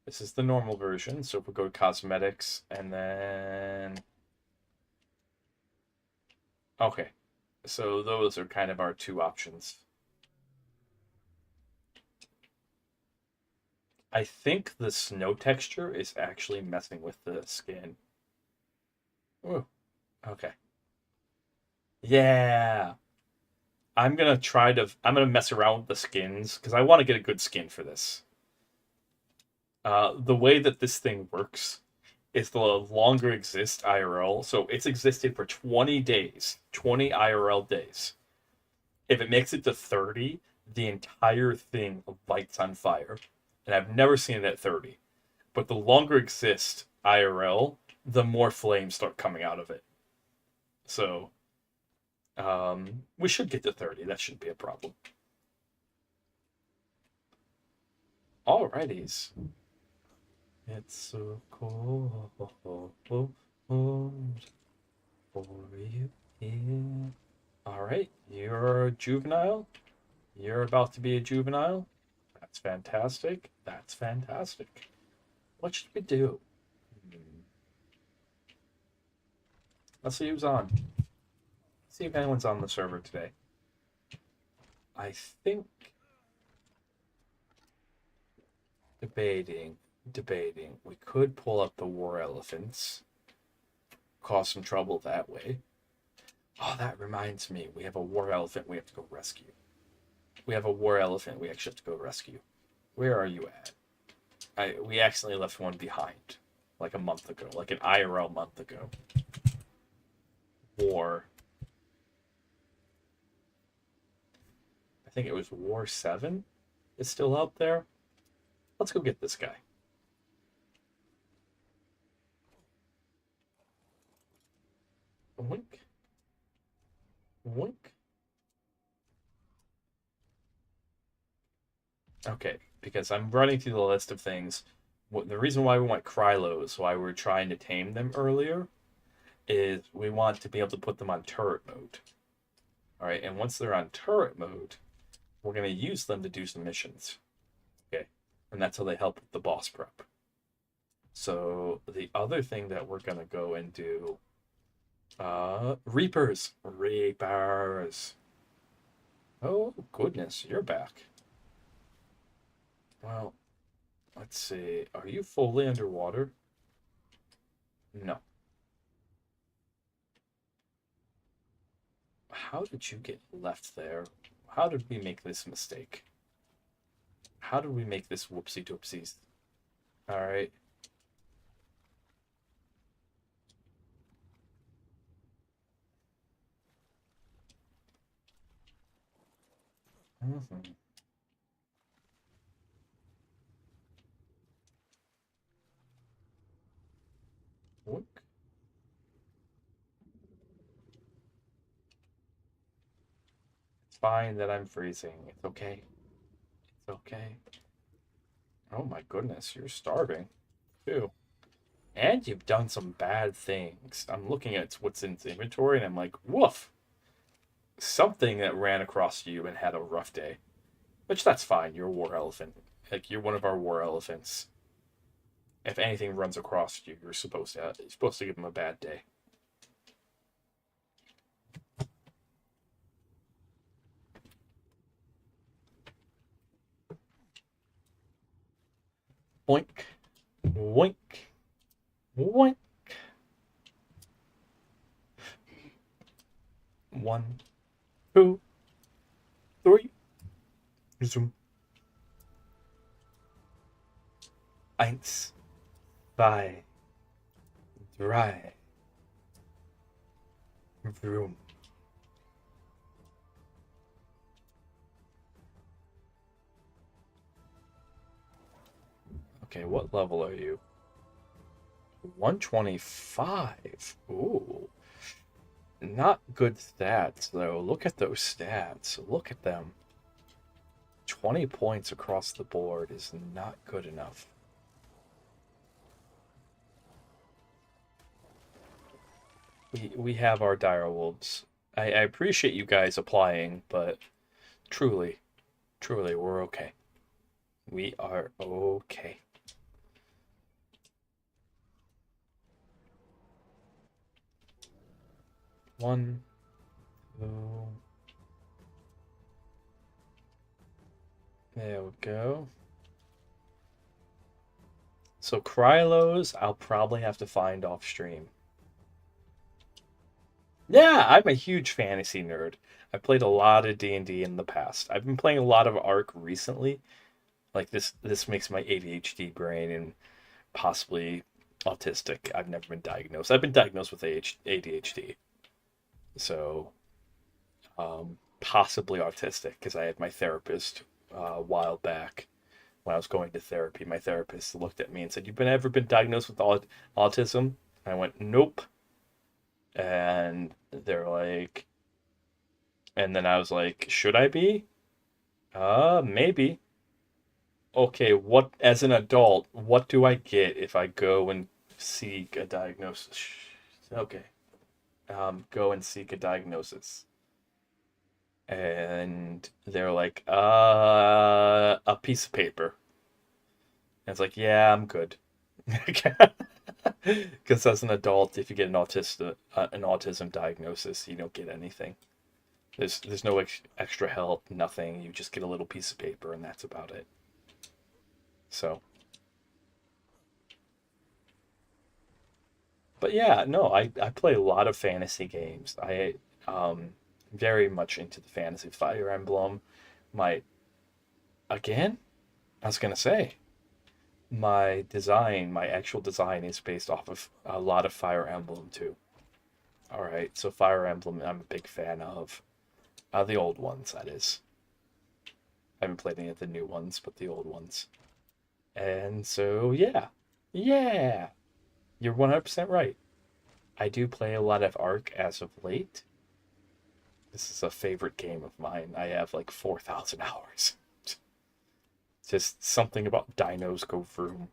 This is the normal version. So if we go to cosmetics and then... Okay, so those are kind of our two options. I think the snow texture is actually messing with the skin. Ooh, okay. Yeah. I'm gonna mess around with the skins because I want to get a good skin for this. The way that this thing works is the longer exist IRL. So it's existed for 20 days, 20 IRL days. If it makes it to 30, the entire thing lights on fire. And I've never seen it at 30. But the longer exist IRL, the more flames start coming out of it. So we should get to 30. That shouldn't be a problem. Alrighties. It's so cold for you here. Alright, you're a juvenile. You're about to be a juvenile. That's fantastic. That's fantastic. What should we do? Let's see who's on. See if anyone's on the server today. I think debating. We could pull up the war elephants. Cause some trouble that way. Oh, that reminds me. We have a war elephant we have to go rescue. We have a war elephant we actually have to go rescue. Where are you at? We accidentally left one behind. Like a month ago. Like an IRL month ago. War. I think it was War 7 is still out there. Let's go get this guy. Wink. Wink. Okay, because I'm running through the list of things. The reason why we want Krylos, why we're trying to tame them earlier, is we want to be able to put them on turret mode. Alright, and once they're on turret mode, we're going to use them to do some missions. Okay, and that's how they help with the boss prep. So the other thing that we're going to go and do... Reapers. Reapers. Oh, goodness, you're back. Well, let's see. Are you fully underwater? No. How did you get left there? How did we make this mistake? How did we make this whoopsie doopsies? Alright. Mhm. Look. It's fine that I'm freezing. It's okay. It's okay. Oh my goodness, you're starving too. And you've done some bad things. I'm looking at what's in the inventory and I'm like, woof. Something that ran across you and had a rough day. Which that's fine. You're a war elephant. Like you're one of our war elephants. If anything runs across you, you're supposed to give them a bad day. Boink. Woink. Woink. One, two, three. Zoom. Eins, zwei, drei. Vroom. Okay, what level are you? 125. Ooh. Not good stats, though. Look at those stats. Look at them. 20 points across the board is not good enough. We have our dire wolves. I appreciate you guys applying, but truly, truly, we're okay. We are okay. One, two. There we go. So Krylos, I'll probably have to find off stream. Yeah, I'm a huge fantasy nerd. I played a lot of D&D in the past. I've been playing a lot of ARK recently. Like this makes my ADHD brain and possibly autistic. I've never been diagnosed. I've been diagnosed with ADHD. So possibly autistic because I had my therapist a while back when I was going to therapy. My therapist looked at me and said, "You've ever been diagnosed with autism?" I went, "Nope." And they're like, and then I was like, "Should I be?" Maybe. Okay, what, as an adult, what do I get if I go and seek a diagnosis? Okay. Go and seek a diagnosis. And they're like, a piece of paper. And it's like, yeah, I'm good. Because as an adult, if you get an autism diagnosis, you don't get anything. There's no extra help, nothing. You just get a little piece of paper, and that's about it. So, but yeah, no, I play a lot of fantasy games. Very much into the fantasy. Fire Emblem. My Again, I was gonna say my actual design is based off of a lot of Fire Emblem too. All right, so Fire Emblem, I'm a big fan of. The old ones, that is. I haven't played any of the new ones, but the old ones. And so, yeah. Yeah. You're 100% right. I do play a lot of ARK as of late. This is a favorite game of mine. I have like 4,000 hours. Just something about dinos go through.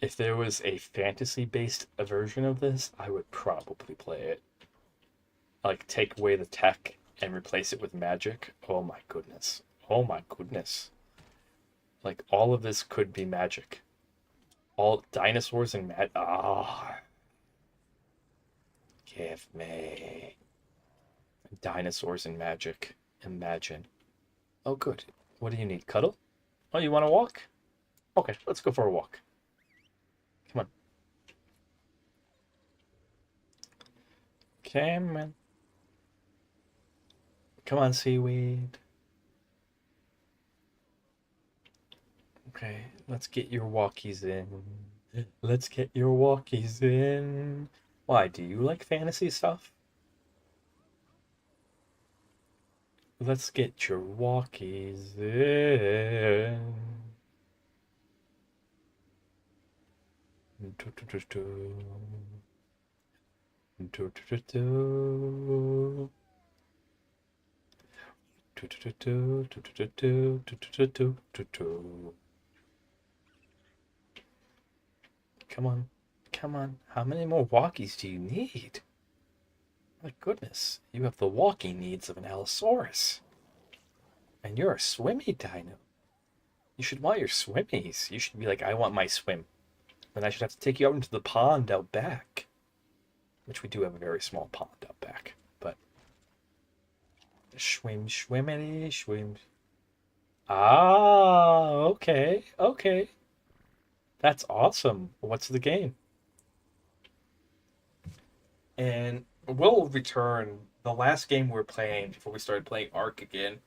If there was a fantasy-based version of this, I would probably play it. Like, take away the tech and replace it with magic. Oh my goodness. Oh my goodness. Like, all of this could be magic. All dinosaurs and give me dinosaurs and magic. Imagine. Oh, good. What do you need? Cuddle? Oh, you want to walk? Okay, let's go for a walk. Come on. Come on. Come on, seaweed. Okay, let's get your walkies in. Let's get your walkies in. Why, do you like fantasy stuff? Let's get your walkies in. Do, do, do, do. Do, do, do, do. Do, do, do, do, do, do, do, do, do, do, do. Come on. Come on. How many more walkies do you need? My goodness. You have the walking needs of an Allosaurus. And you're a swimmy dino. You should want your swimmies. You should be like, I want my swim. Then I should have to take you out into the pond out back. Which we do have a very small pond out back. But swim, swimmity, swim. Ah, okay, okay. That's awesome. What's the game? And we'll return. The last game we were playing before we started playing ARK again.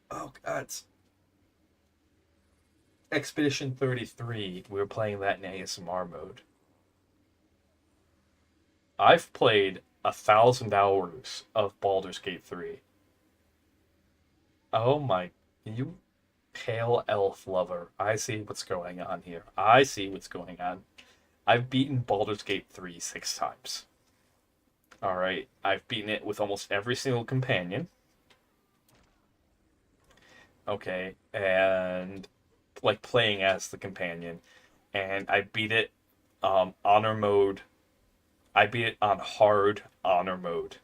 Oh, God. It's Expedition 33. We were playing that in ASMR mode. I've played 1,000 hours of Baldur's Gate 3. Oh my, you pale elf lover. I see what's going on here. I see what's going on. I've beaten Baldur's Gate 3 6 times. Alright, I've beaten it with almost every single companion. Okay, and like playing as the companion. And I beat it honor mode. I beat it on hard honor mode,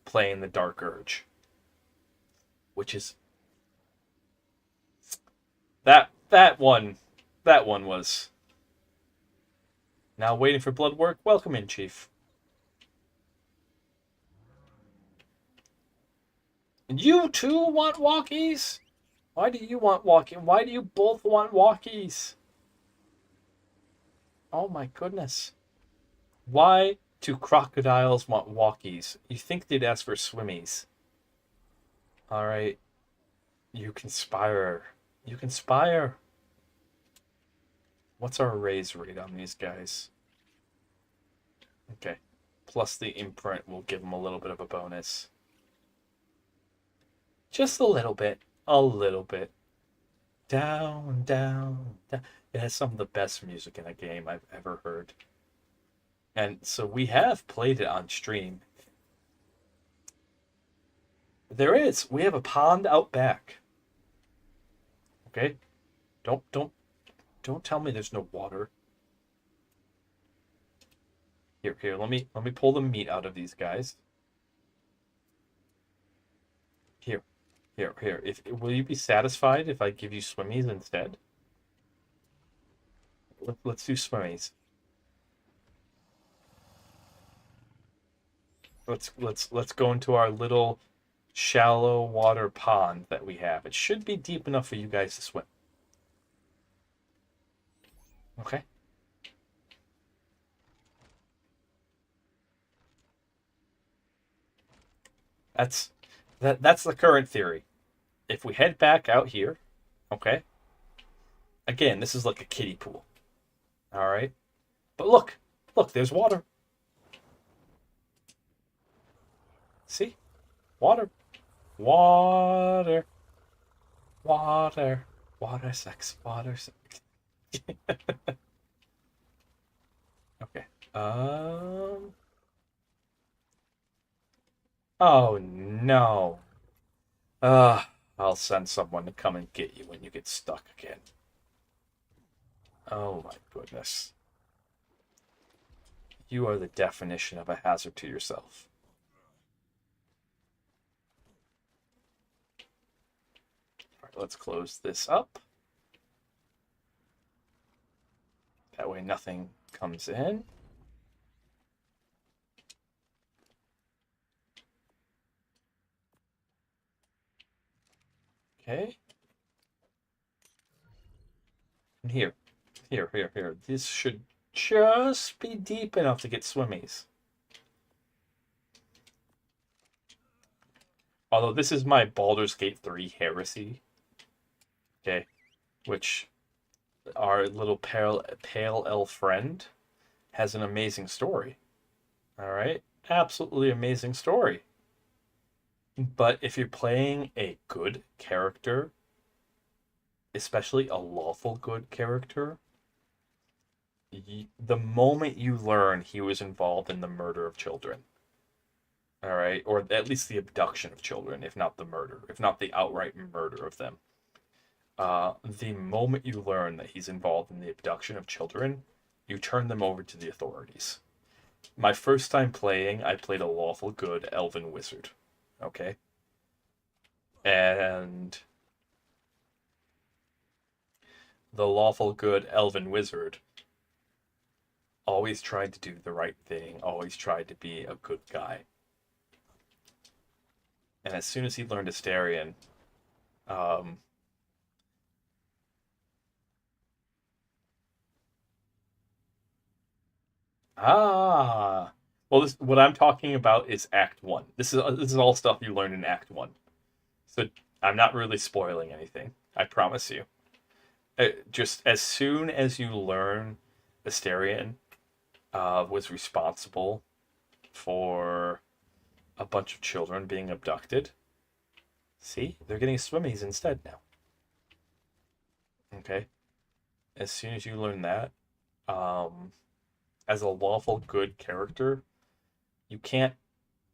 playing the Dark Urge, which is that one was. Now waiting for blood work. Welcome in, Chief. You too want walkies? Why do you want walking? Why do you both want walkies? Oh my goodness. Why do crocodiles want walkies? You think they'd ask for swimmies. Alright. You conspire. You conspire. What's our raise rate on these guys? Okay. Plus the imprint will give them a little bit of a bonus. Just a little bit. A little bit. Down, down, down. It has some of the best music in a game I've ever heard. And so we have played it on stream. There is. We have a pond out back. Okay? Don't tell me there's no water. Here, let me pull the meat out of these guys. Here. Will you be satisfied if I give you swimmies instead? Let's do swimmies. Let's go into our little shallow water pond that we have. It should be deep enough for you guys to swim. Okay. That's the current theory. If we head back out here, okay. Again, this is like a kiddie pool. All right. But look, there's water. See? Water. Water. Water. Water sex. Water sex. Okay. Oh no. I'll send someone to come and get you when you get stuck again. Oh my goodness. You are the definition of a hazard to yourself. Alright, let's close this up. That way nothing comes in. Okay. And here. This should just be deep enough to get swimmies. Although this is my Baldur's Gate 3 heresy. Okay, which our little pale elf friend has an amazing story. All right, absolutely amazing story. But if you're playing a good character, especially a lawful good character, the moment you learn he was involved in the murder of children, all right, or at least the abduction of children, if not the murder, if not the outright murder of them, the moment you learn that he's involved in the abduction of children, you turn them over to the authorities. My first time playing, I played a lawful good elven wizard, okay? And the lawful good elven wizard always tried to do the right thing, always tried to be a good guy. And as soon as he learned Astarion, um, well, what I'm talking about is Act 1. This is all stuff you learn in Act 1. So I'm not really spoiling anything, I promise you. Just as soon as you learn Astarion was responsible for a bunch of children being abducted. See, they're getting swimmies instead now. Okay. As soon as you learn that, as a lawful good character, you can't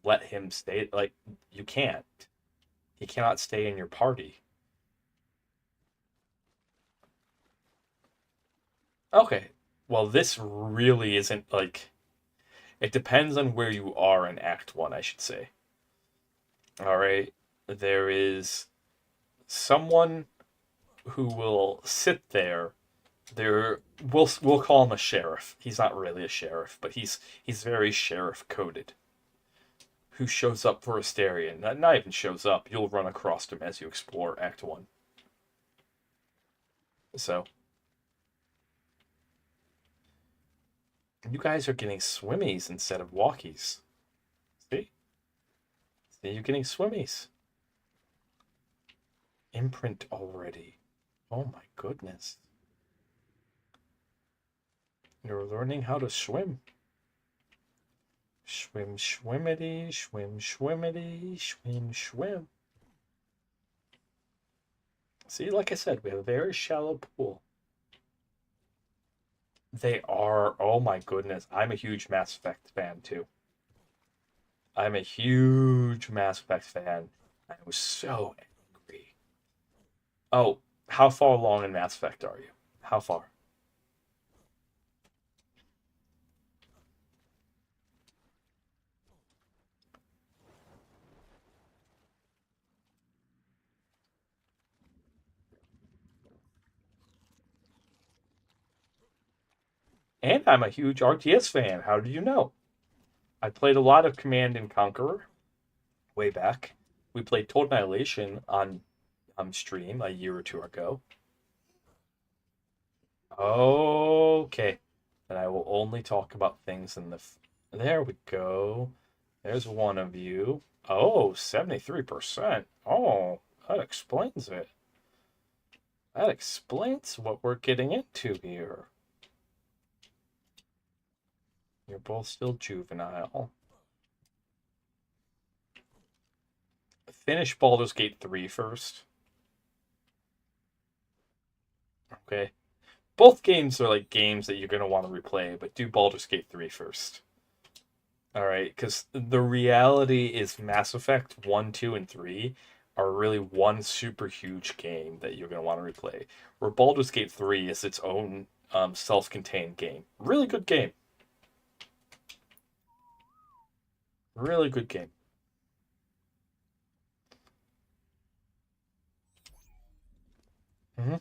let him stay. Like, you can't. He cannot stay in your party. Okay. Well, this really isn't like. It depends on where you are in Act 1, I should say. All right. There is someone who will sit there. We'll call him a sheriff. He's not really a sheriff, but he's very sheriff coded. Who shows up for Astarion? Not even shows up. You'll run across him as you explore Act 1. So you guys are getting swimmies instead of walkies. See? See, you're getting swimmies. Imprint already. Oh my goodness. You're learning how to swim. Swim, swimmity, swim, swimmity, swim, swim. See, like I said, we have a very shallow pool. They are, oh my goodness. I'm a huge Mass Effect fan too. I'm a huge Mass Effect fan. I was so angry. Oh, how far along in Mass Effect are you? How far? And I'm a huge RTS fan. How did you know? I played a lot of Command and Conqueror way back. We played Total Annihilation on stream a year or two ago. Okay. Then I will only talk about things in the. There we go. There's one of you. Oh, 73%. Oh, that explains it. That explains what we're getting into here. You're both still juvenile. Finish Baldur's Gate 3 first. Okay. Both games are like games that you're going to want to replay, but do Baldur's Gate 3 first. Alright, because the reality is Mass Effect 1, 2, and 3 are really one super huge game that you're going to want to replay. Where Baldur's Gate 3 is its own self-contained game. Really good game. Really good game. Mm-hmm.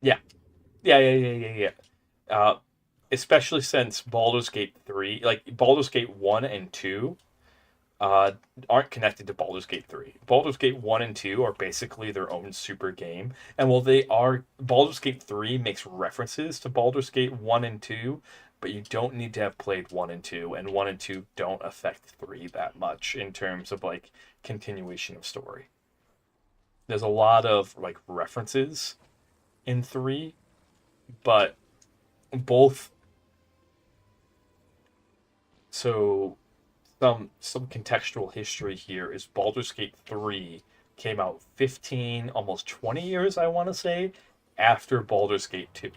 Yeah. Yeah. Especially since Baldur's Gate 3, like Baldur's Gate 1 and 2, uh, aren't connected to Baldur's Gate 3. Baldur's Gate 1 and 2 are basically their own super game. And while they are, Baldur's Gate 3 makes references to Baldur's Gate 1 and 2, but you don't need to have played 1 and 2, and 1 and 2 don't affect 3 that much in terms of like continuation of story. there's a lot of like references in 3, but both. So some contextual history here is Baldur's Gate 3 came out 15, almost 20 years, I want to say, after Baldur's Gate 2.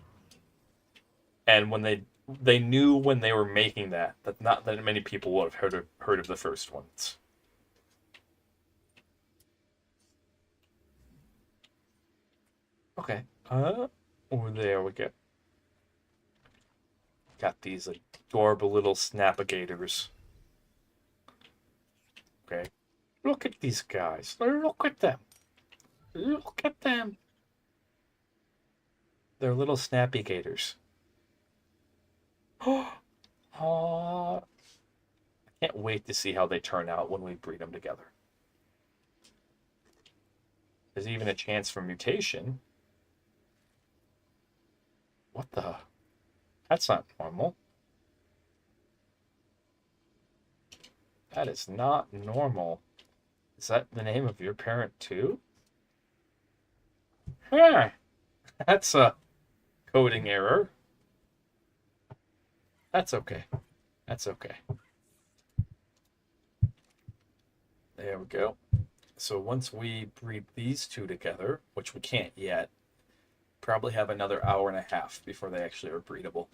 And when they knew when they were making that not that many people would have heard of the first ones. Okay. Over there we go. Got these adorable little snapigators. Okay. Look at these guys. Look at them. Look at them. They're little snappy gators. Oh, I can't wait to see how they turn out when we breed them together. There's even a chance for mutation. What the? That's not normal. That is not normal. Is that the name of your parent too? Huh. That's a coding error. That's okay. That's okay. There we go. So once we breed these two together, which we can't yet, probably have another hour and a half before they actually are breedable.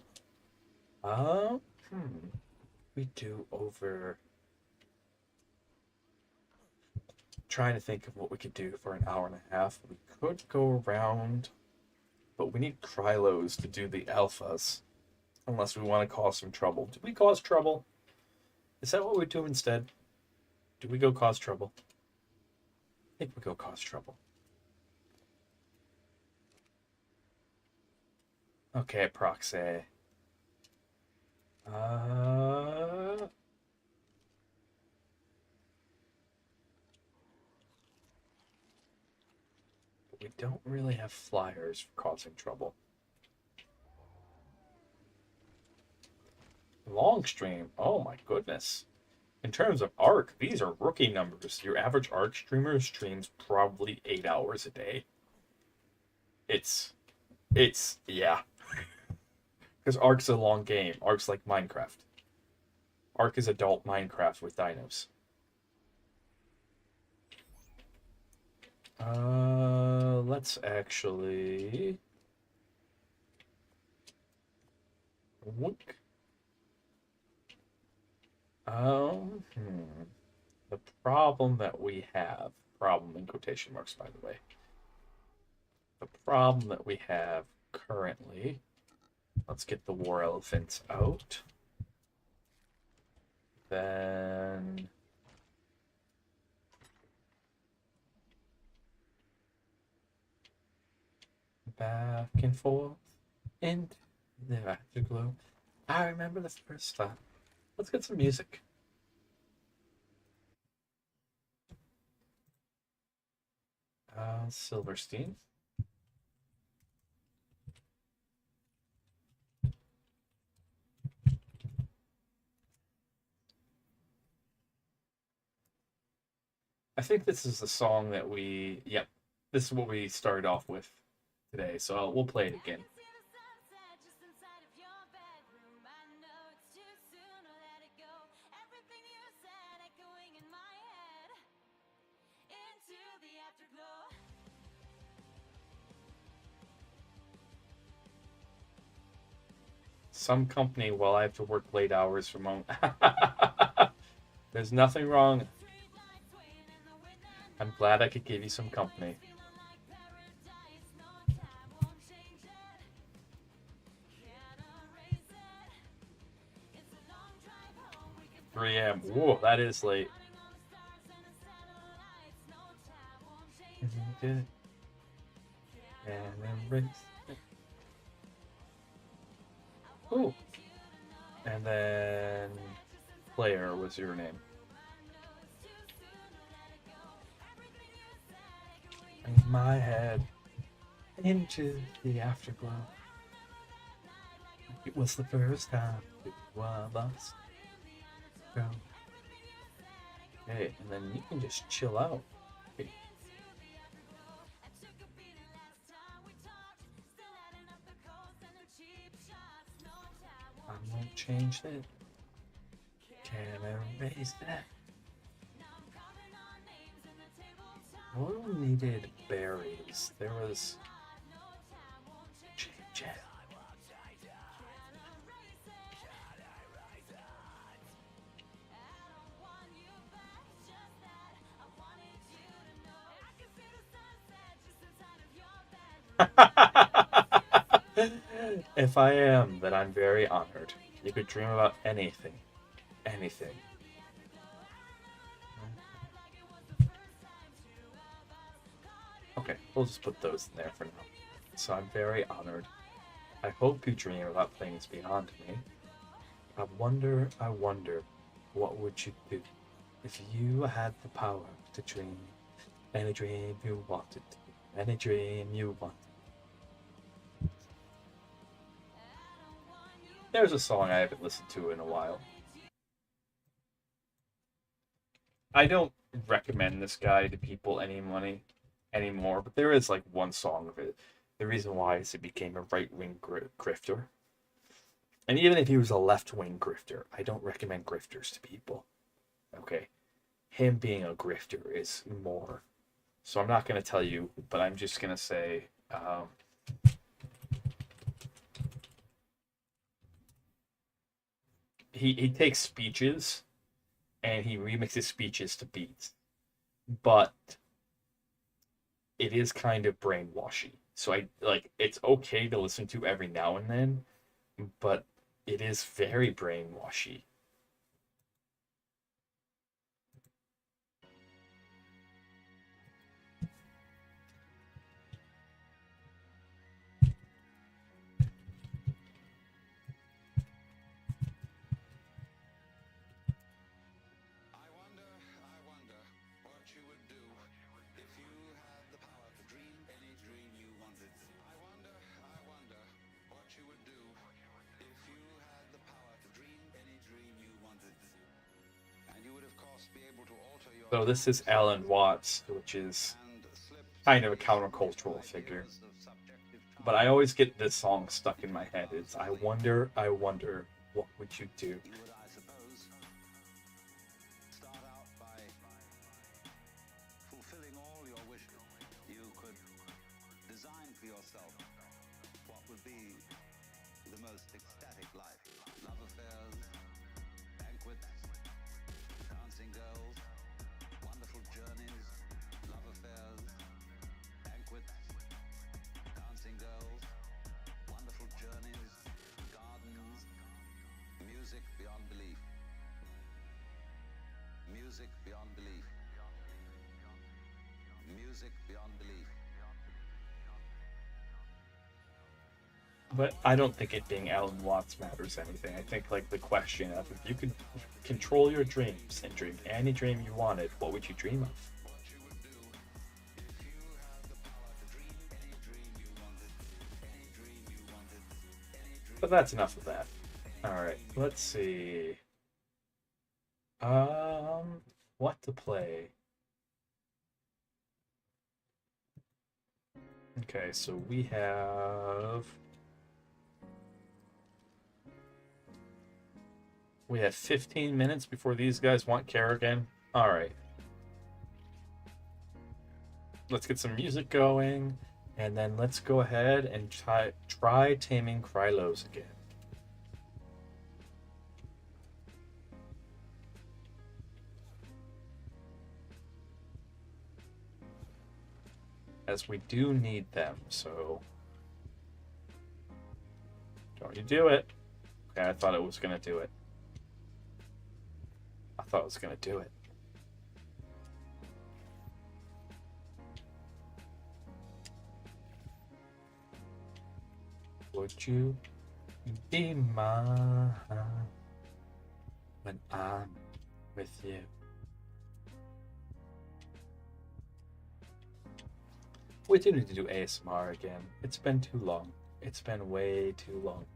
We do over. Trying to think of what we could do for an hour and a half. We could go around, but we need Krylos to do the alphas, unless we want to cause some trouble. Do we cause trouble? Is that what we do instead? Do we go cause trouble? I think we go cause trouble. Okay, proxy. We don't really have flyers for causing trouble. Long stream. Oh my goodness. In terms of ARK, these are rookie numbers. Your average ARK streamer streams probably 8 hours a day. It's yeah. Because ARK's a long game. ARK's like Minecraft. ARK is adult Minecraft with dinos. Let's actually look. The problem that we have, problem in quotation marks, by the way. The problem that we have currently, let's get the war elephants out. Then back and forth into the afterglow. I remember the first time. Let's get some music. Silverstein. I think this is the song that we, yep, this is what we started off with today, so we'll play it again. Some company while I have to work late hours from home. There's nothing wrong. I'm glad I could give you some company. 3 a.m. Whoa, that is late. And embrace it. Ooh. And then Player was your name. In my head, into the afterglow. It was the first time the two of us go. Okay, and then you can just chill out. Okay. won't change it. Can't erase that. I only needed berries. There was. Change it. If I am, then I'm very honored. You could dream about anything. Anything. Okay, we'll just put those in there for now. So I'm very honored. I hope you dream about things beyond me. I wonder, what would you do if you had the power to dream any dream you wanted to, any dream you wanted. There's a song I haven't listened to in a while. I don't recommend this guy to people anymore, but there is like one song of it. The reason why is it became a right-wing grifter. And even if he was a left-wing grifter, I don't recommend grifters to people. Okay? Him being a grifter is more. So I'm not going to tell you, but I'm just going to say... he takes speeches and he remixes speeches to beats. But it is kind of brainwashy. So it's okay to listen to every now and then, but it is very brainwashy. I wonder what you would do if you had the power to dream any dream you wanted. I wonder what you would do if you had the power to dream any dream you wanted. And you would, of course, be able to alter your... So this is Alan Watts, which is kind of a countercultural figure. But I always get this song stuck in my head. It's I wonder, what would you do? You would, I suppose, start out by fulfilling all your wishes. You could design for yourself what would be the most ecstatic life. Love affairs, banquets, dancing girls, wonderful journeys, love affairs, banquets, dancing girls, wonderful journeys, gardens, music beyond belief. Music beyond belief. Music beyond belief. But I don't think it being Alan Watts matters anything. I think like the question of if you could control your dreams and dream any dream you wanted, what would you dream of? But that's enough of that. Alright, let's see. What to play? Okay, so we have 15 minutes before these guys want Kerrigan. Alright. Let's get some music going, and then let's go ahead and try taming Krylos again. As we do need them, so... Don't you do it. Okay, I thought it was gonna do it. I thought it was gonna do it. Would you be mine when I'm with you? We do need to do ASMR again. It's been too long. It's been way too long.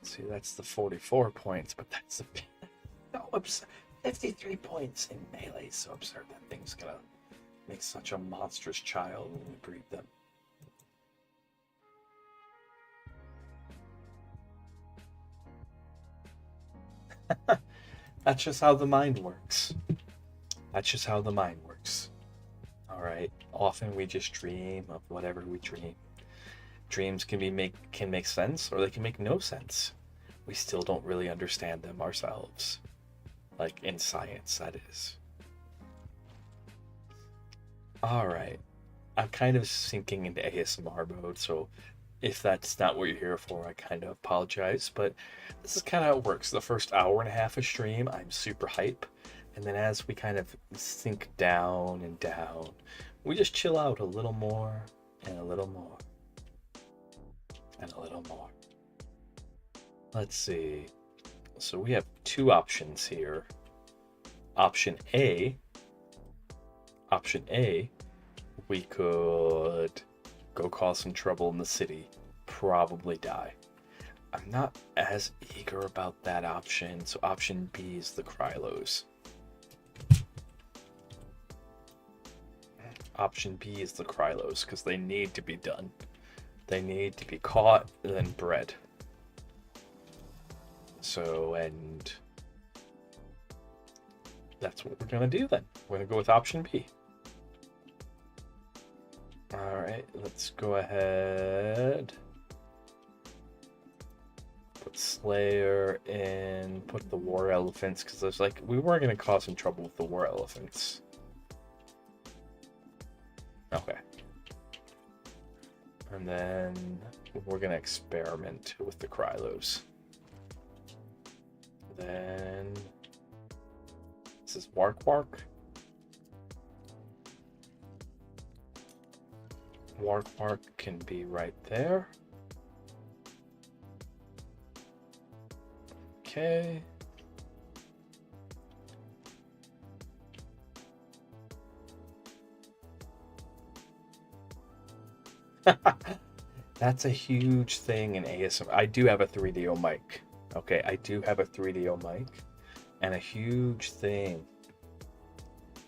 See, that's the 44 points, but that's the so absurd. 53 points in melee, so absurd. That thing's gonna make such a monstrous child when we breed them. That's just how the mind works. That's just how the mind works. Alright. Often we just dream of whatever we dream. Dreams can make sense, or they can make no sense. We still don't really understand them ourselves. Like in science, that is. Alright. I'm kind of sinking into ASMR mode, so if that's not what you're here for, I kind of apologize. But this is kind of how it works. The first hour and a half of stream, I'm super hype. And then as we kind of sink down and down, we just chill out a little more and a little more. And a little more. Let's see. So we have two options here. Option A, we could go cause some trouble in the city, probably die. I'm not as eager about that option, so option B is the Krylos. Option B is the Krylos, because they need to be done. They need to be caught and then bred. So, and that's what we're gonna do then. We're gonna go with option B. Alright, let's go ahead. Put Slayer in, put the War Elephants, because I was like, we weren't gonna cause some trouble with the War Elephants. Okay. And then we're gonna experiment with the Krylos. Then this is Wark. Wark can be right there. Okay. That's a huge thing in ASMR. I do have a 3DO mic. Okay, I do have a 3DO mic. And a huge thing.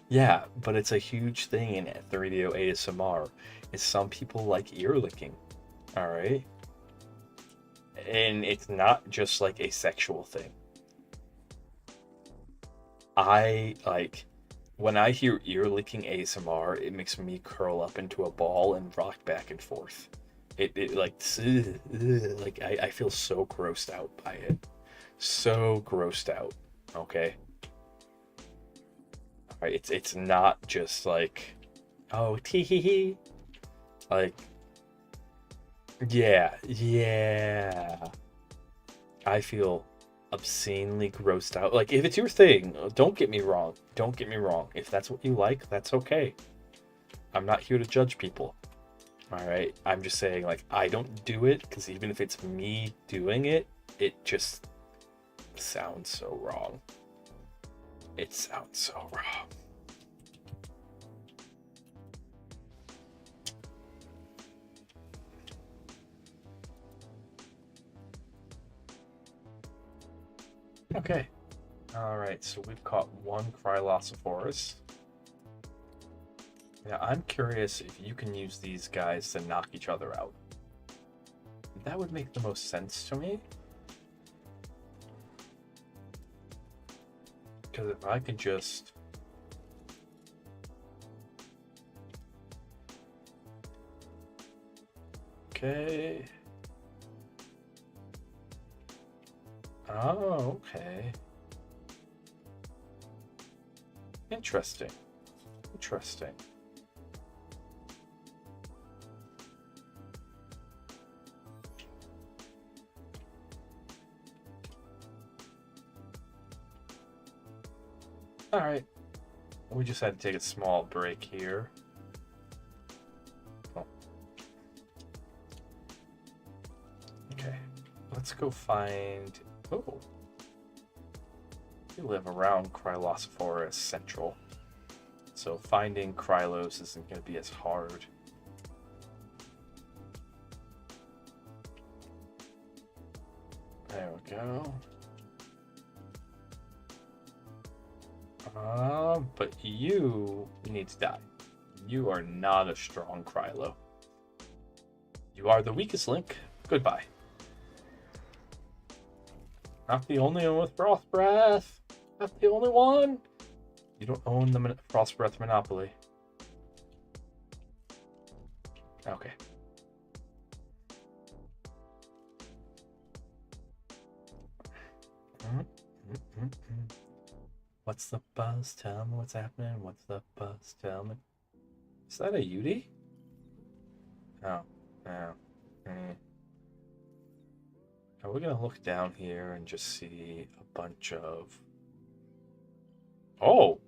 Yeah, but it's a huge thing in 3DO ASMR. Is some people like ear licking. Alright? And it's not just like a sexual thing. When I hear ear licking ASMR, it makes me curl up into a ball and rock back and forth. It like I feel so grossed out by it. So grossed out. Okay. Alright, it's not just like, oh, tee hee hee. Like, yeah. I feel obscenely grossed out. Like, if it's your thing, don't get me wrong. If that's what you like, that's okay. I'm not here to judge people. Alright? I'm just saying, like, I don't do it, because even if it's me doing it, it just sounds so wrong. It sounds so wrong. Okay. Alright, so we've caught one Krylosophorus. Now, I'm curious if you can use these guys to knock each other out. That would make the most sense to me. Because if I could just... Okay. Oh, okay. Interesting. Alright. We just had to take a small break here. Oh. Okay. Let's go find... Oh. We live around Krylosophorus Central. So finding Krylos isn't going to be as hard. There we go. But you need to die. You are not a strong Krylo. You are the weakest link. Goodbye. Not the only one with Frost Breath. Not the only one. You don't own the Frost Breath monopoly. Okay. What's the buzz? Tell me what's happening. What's the buzz? Tell me. Is that a Yudi? Oh. Oh. Are we gonna look down here and just see a bunch of... Oh!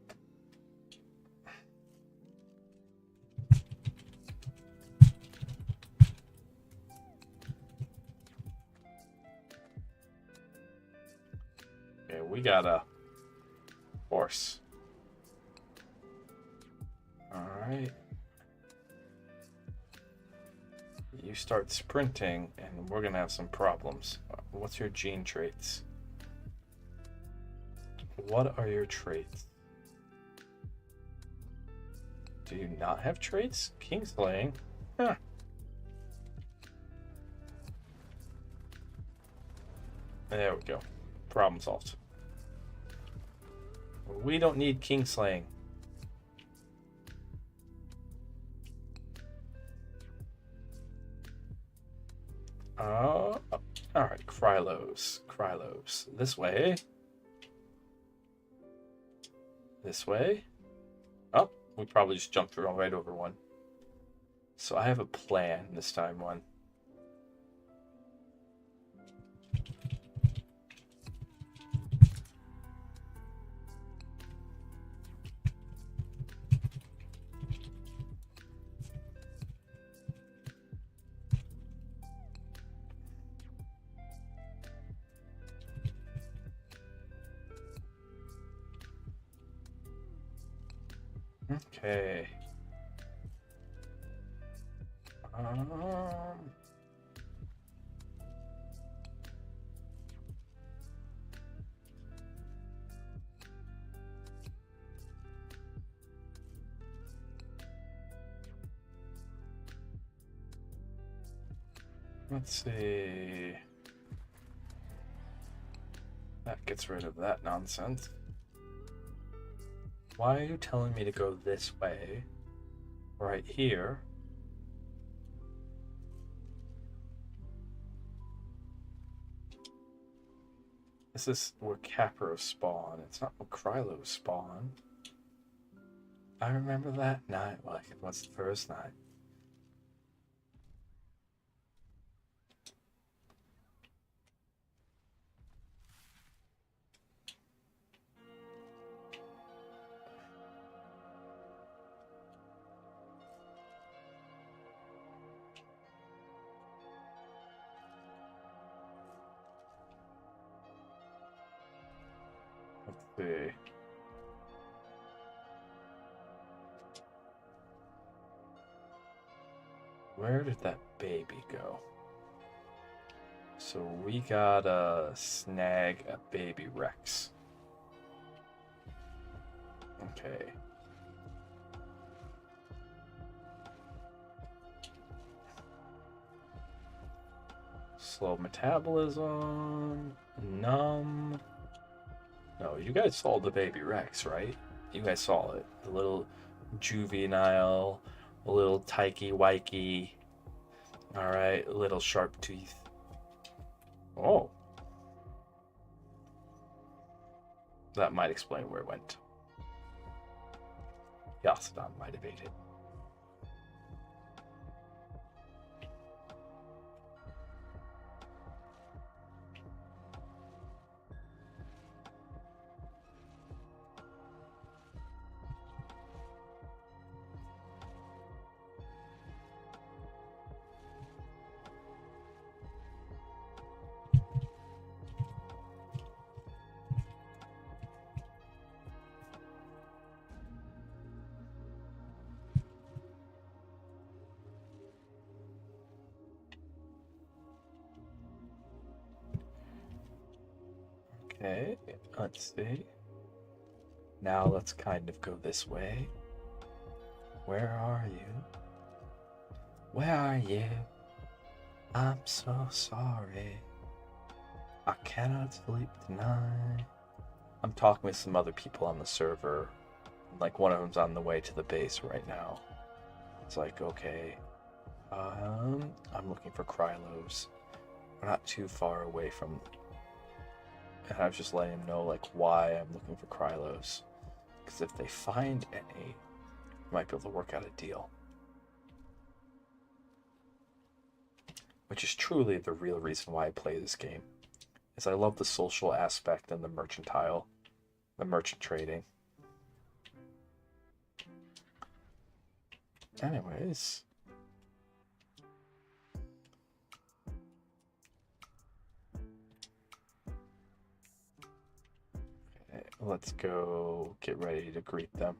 Okay, we got a horse. Alright. You start sprinting, and we're gonna have some problems. What's your gene traits? What are your traits? Do you not have traits? Kingslaying? Huh. There we go. Problem solved. We don't need Kingslaying. Alright, Krylos. Krylos. This way. This way. Oh, we probably just jumped right over one. So I have a plan this time, one. Okay. Let's see. That gets rid of that nonsense. Why are you telling me to go this way? Right here. This is where Capros spawn. It's not where Krylos spawn. I remember that night. Like, what's the first night? Let's see. Where did that baby go? So we gotta snag a baby Rex. Okay. Slow metabolism, numb. No, you guys saw the baby Rex, right? You guys saw it. The little juvenile, a little tykey wikey. Alright, little sharp teeth. Oh. That might explain where it went. Yasodon might have ate it. Okay, let's see. Now let's kind of go this way. Where are you? Where are you? I'm so sorry. I cannot sleep tonight. I'm talking with some other people on the server. Like, one of them's on the way to the base right now. It's like, okay. I'm looking for Krylos. We're not too far away from... And I was just letting him know, like, why I'm looking for Krylos. Because if they find any, we might be able to work out a deal. Which is truly the real reason why I play this game. Is I love the social aspect and the merchantile. The merchant trading. Anyways. Okay, let's go get ready to greet them.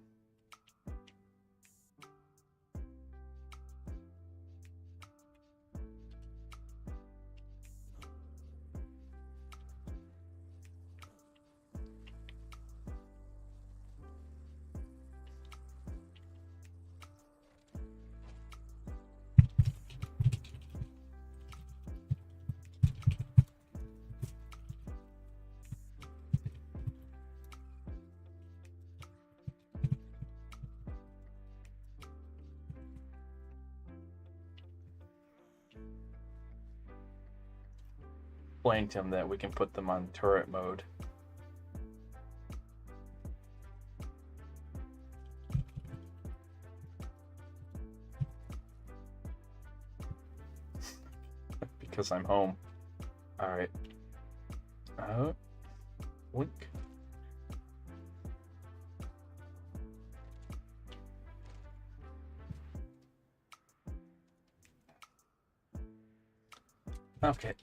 Explain to him that we can put them on turret mode. Because I'm home. Alright. Wink. Okay.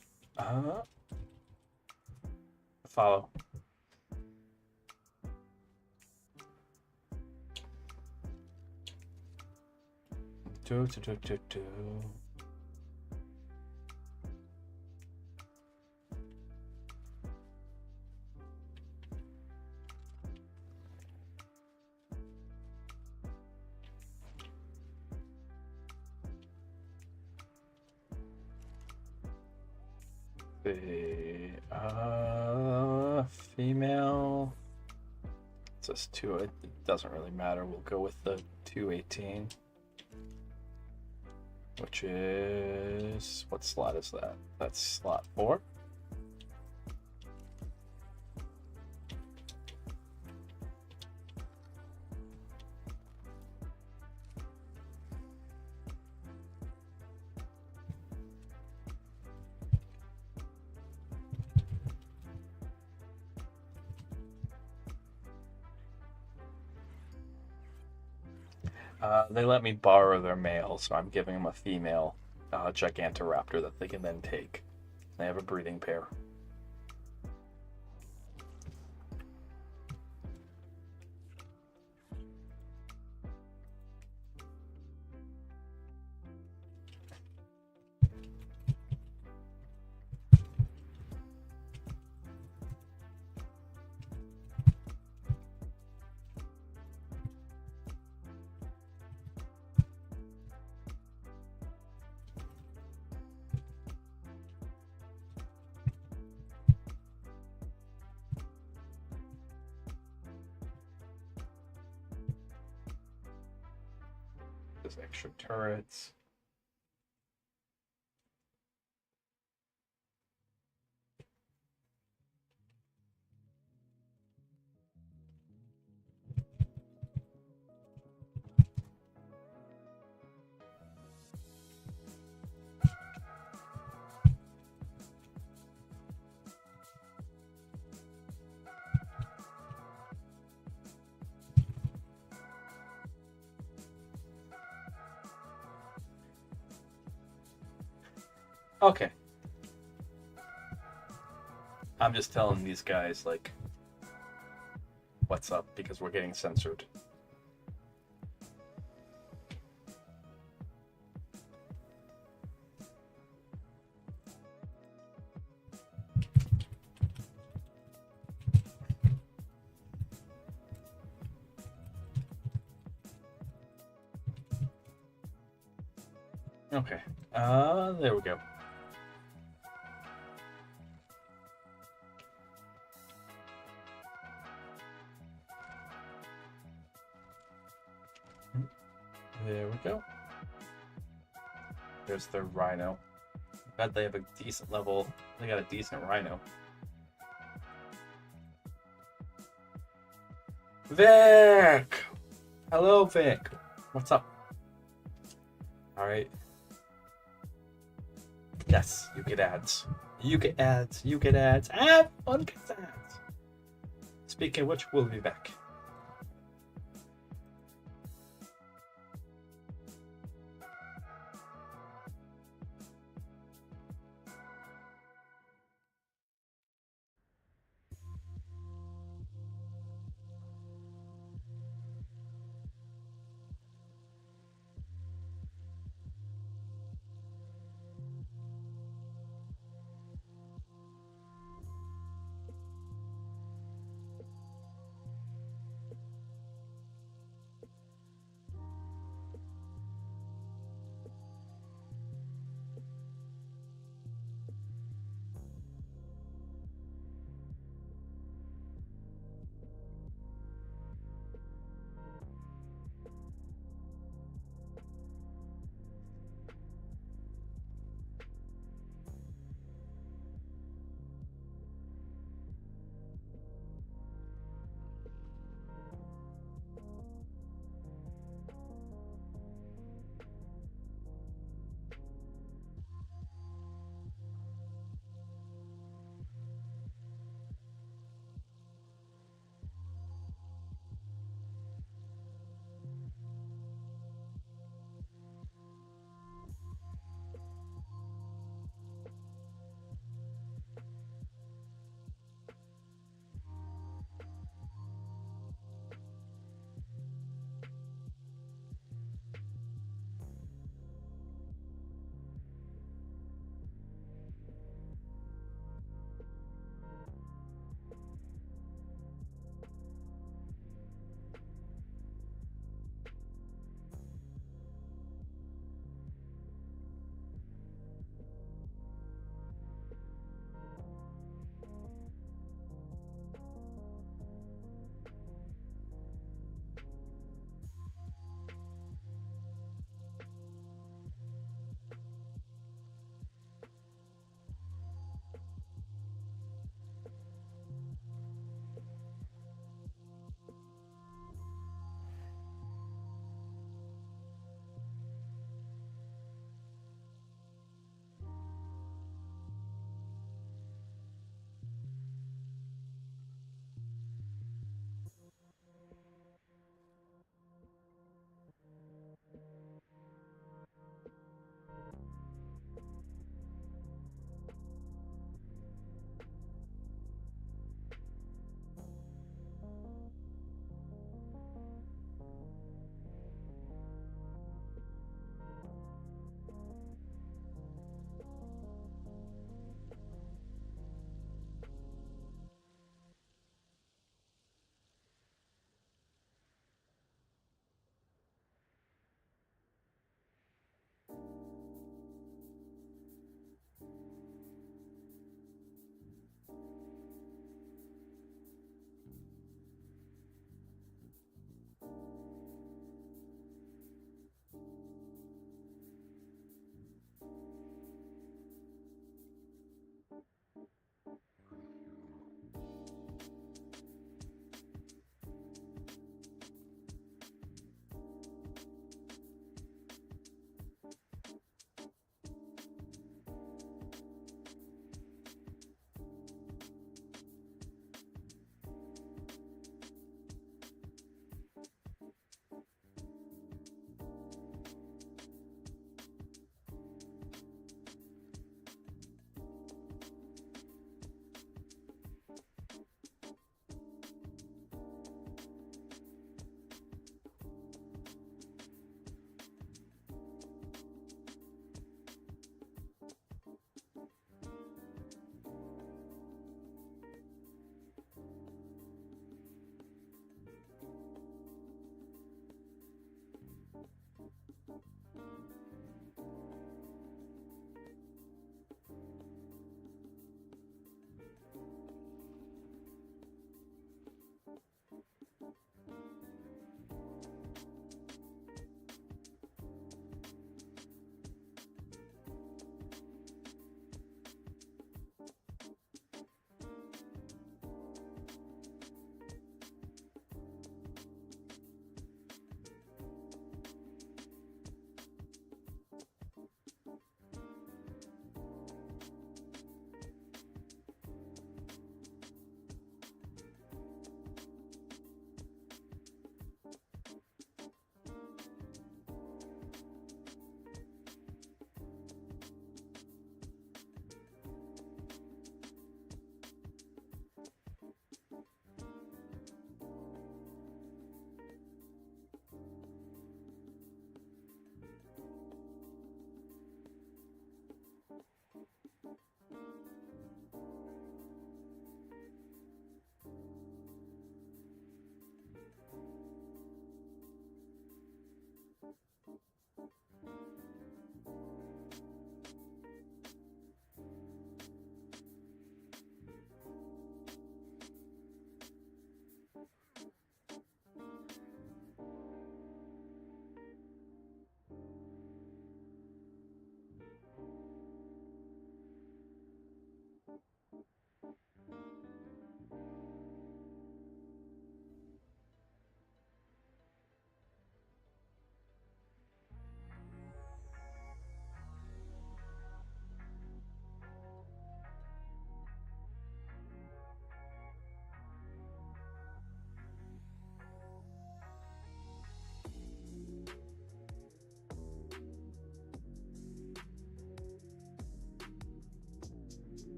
Follow. Do. Female. It says 2. It doesn't really matter. We'll go with the 218. Which is... What slot is that? That's slot 4. They let me borrow their male, so I'm giving them a female Gigantoraptor that they can then take. They have a breeding pair. There's extra turrets. Okay. I'm just telling these guys, like, what's up, because we're getting censored. Okay. There we go. There we go. There's the rhino. Bet they have a decent level. They got a decent rhino. Vic! Hello, Vic. What's up? Alright. Yes, you get ads. You get ads. You get ads. Everyone gets ads. Speaking of which, we'll be back.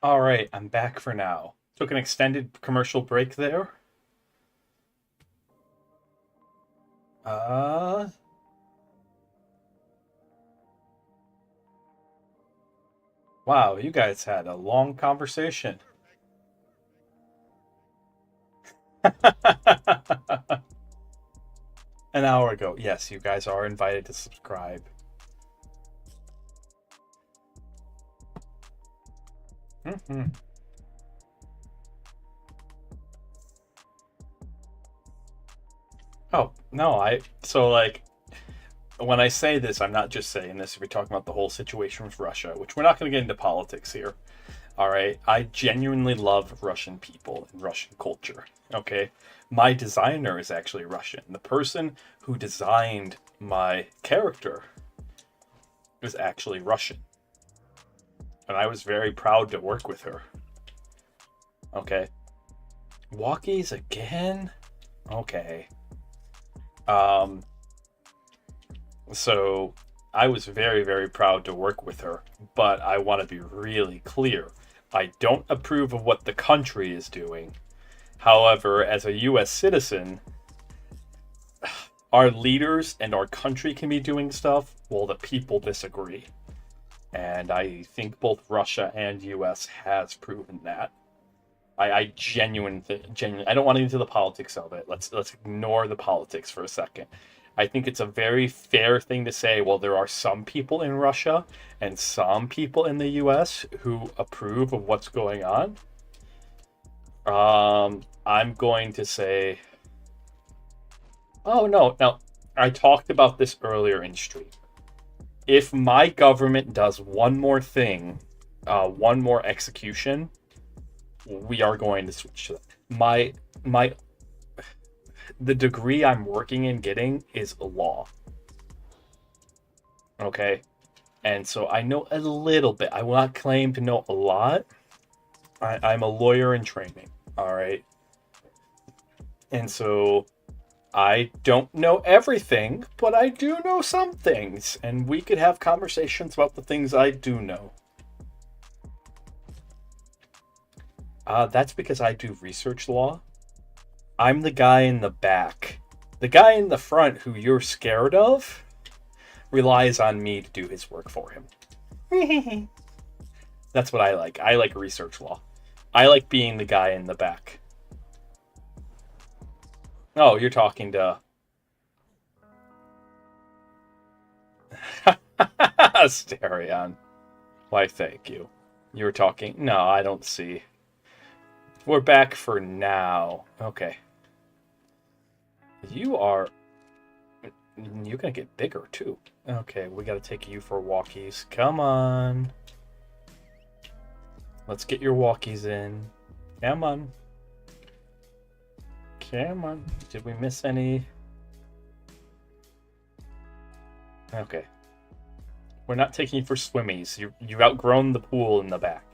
All right, I'm back for now. Took an extended commercial break there. Uh, wow, you guys had a long conversation. An hour ago. Yes, you guys are invited to subscribe. Hmm. Oh, no, so like, when I say this, I'm not just saying this if you're talking about the whole situation with Russia, which we're not going to get into politics here. All right. I genuinely love Russian people and Russian culture. Okay. My designer is actually Russian. The person who designed my character is actually Russian. And I was very proud to work with her. Okay. Walkies again? Okay. Um, so I was very, very proud to work with her, but I want to be really clear. I don't approve of what the country is doing. However, as a US citizen, our leaders and our country can be doing stuff while the people disagree. And I think both Russia and US has proven that. I genuinely, I don't want to get into the politics of it. Let's ignore the politics for a second. I think it's a very fair thing to say, well, there are some people in Russia and some people in the US who approve of what's going on. I'm going to say, oh no, now I talked about this earlier in stream. If my government does one more thing, one more execution, we are going to switch to that. The degree I'm working in getting is law. Okay? And so I know a little bit. I will not claim to know a lot. I'm a lawyer in training. All right? And so I don't know everything, but I do know some things. And we could have conversations about the things I do know. That's because I do research law. I'm the guy in the back. The guy in the front who you're scared of relies on me to do his work for him. That's what I like. I like research law. I like being the guy in the back. Oh, you're talking to... Asterion. Why, thank you. You were talking... No, I don't see. We're back for now. Okay. You're gonna get bigger, too. Okay, we gotta take you for walkies. Come on. Let's get your walkies in. Come on. Come on. Did we miss any? Okay. We're not taking you for swimmies. You've outgrown the pool in the back.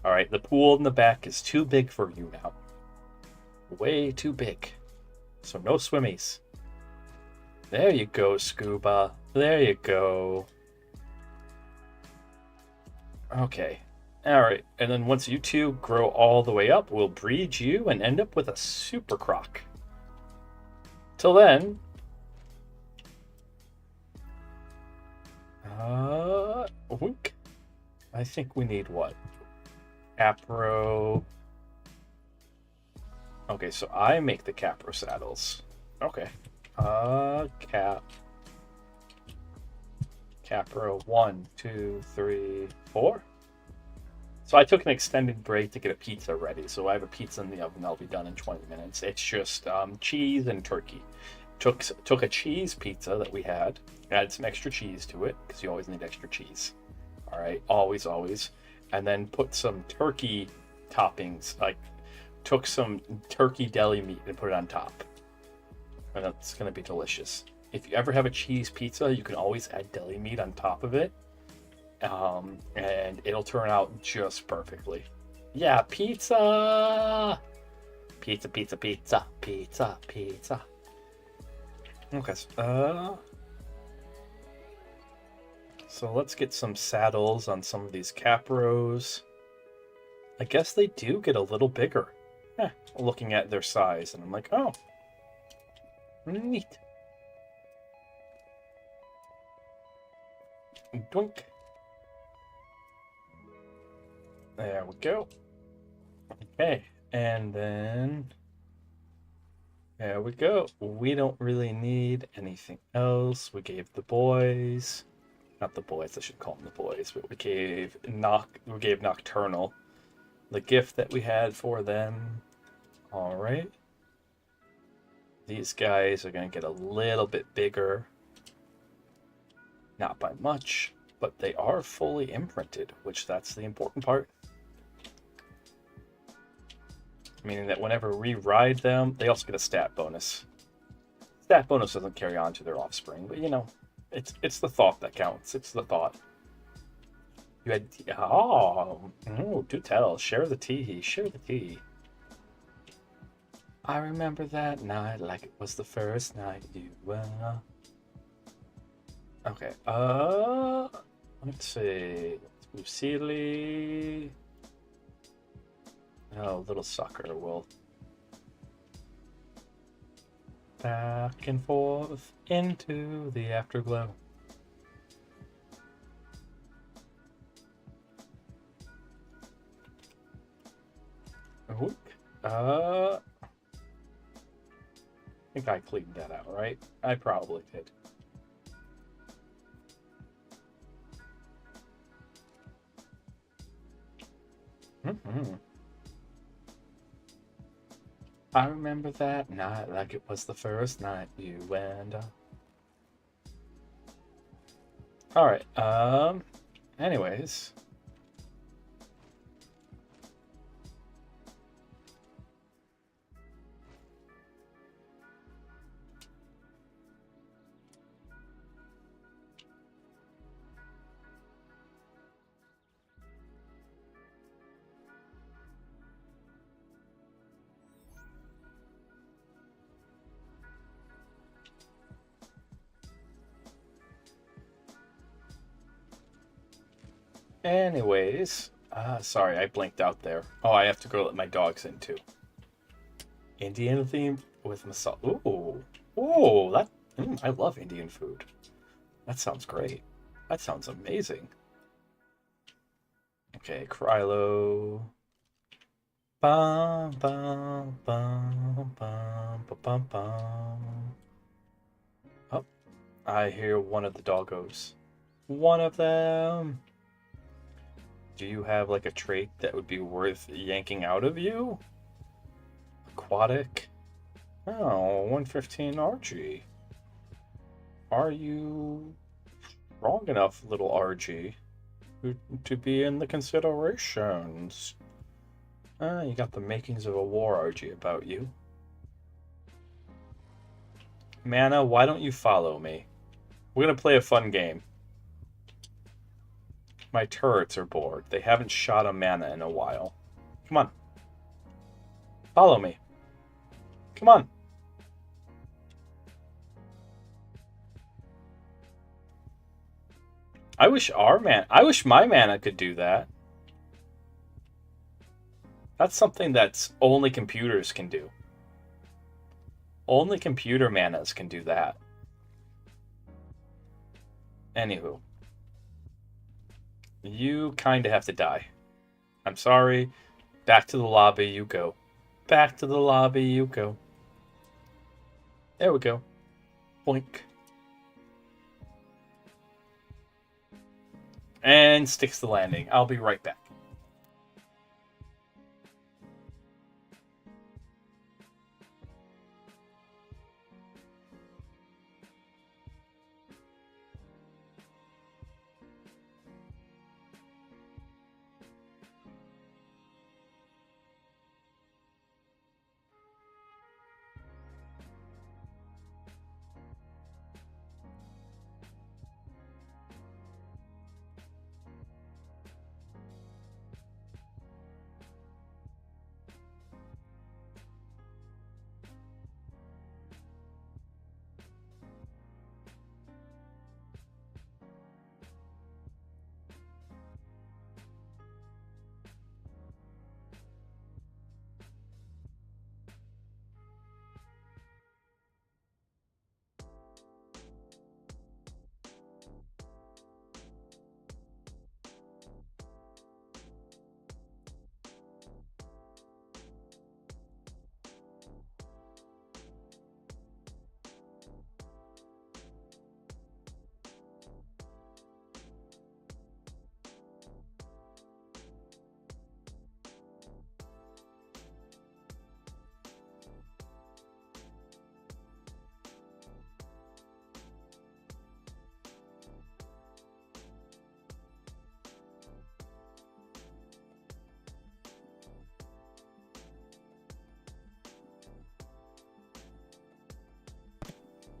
Alright, the pool in the back is too big for you now. Way too big. So no swimmies. There you go, Scuba. There you go. Okay. Alright, and then once you two grow all the way up, we'll breed you and end up with a super croc. Till then... wink. I think we need what? Capro. Okay, so I make the Capro saddles. Okay. Capro 1, 2, 3, 4. So I took an extended break to get a pizza ready. So I have a pizza in the oven that'll be done in 20 minutes. It's just cheese and turkey. Took a cheese pizza that we had, added some extra cheese to it, because you always need extra cheese. All right, always. And then put some turkey toppings, like took some turkey deli meat and put it on top. And that's going to be delicious. If you ever have a cheese pizza, you can always add deli meat on top of it. And it'll turn out just perfectly. Yeah, pizza! Pizza. Okay, so let's get some saddles on some of these Capros. I guess they do get a little bigger. Looking at their size, and I'm like, oh, neat. Doink. There we go. Okay, and then there we go. We don't really need anything else. We gave the boys, not the boys, I should call them the boys, but we gave Nocturnal the gift that we had for them. All right. These guys are going to get a little bit bigger. Not by much, but they are fully imprinted, which that's the important part. Meaning that whenever we ride them, they also get a stat bonus. Stat bonus doesn't carry on to their offspring, but you know, it's the thought that counts. It's the thought. You had do tell. Share the tea. Share the tea. I remember that night like it was the first night you Okay. Let's see. Lucille. Oh, little sucker will back and forth into the afterglow. I think I cleaned that out, right? I probably did. I remember that night like it was the first night you and Alright, anyways. Sorry, I blinked out there. Oh, I have to go let my dogs in too. Indian theme with masala. I love Indian food. That sounds great. That sounds amazing. Okay, Krylo. Bum bum bum bum bum bum. Oh, I hear one of the doggos. One of them. Do you have like a trait that would be worth yanking out of you? Aquatic. Oh, 115 RG. Are you strong enough, little RG, to be in the considerations? You got the makings of a war RG about you. Mana, why don't you follow me? We're gonna play a fun game. My turrets are bored. They haven't shot a mana in a while. Come on. Follow me. Come on. I wish my mana could do that. That's something that's only computers can do. Only computer manas can do that. Anywho. You kind of have to die. I'm sorry. Back to the lobby you go. Back to the lobby you go. There we go. Boink. And sticks the landing. I'll be right back.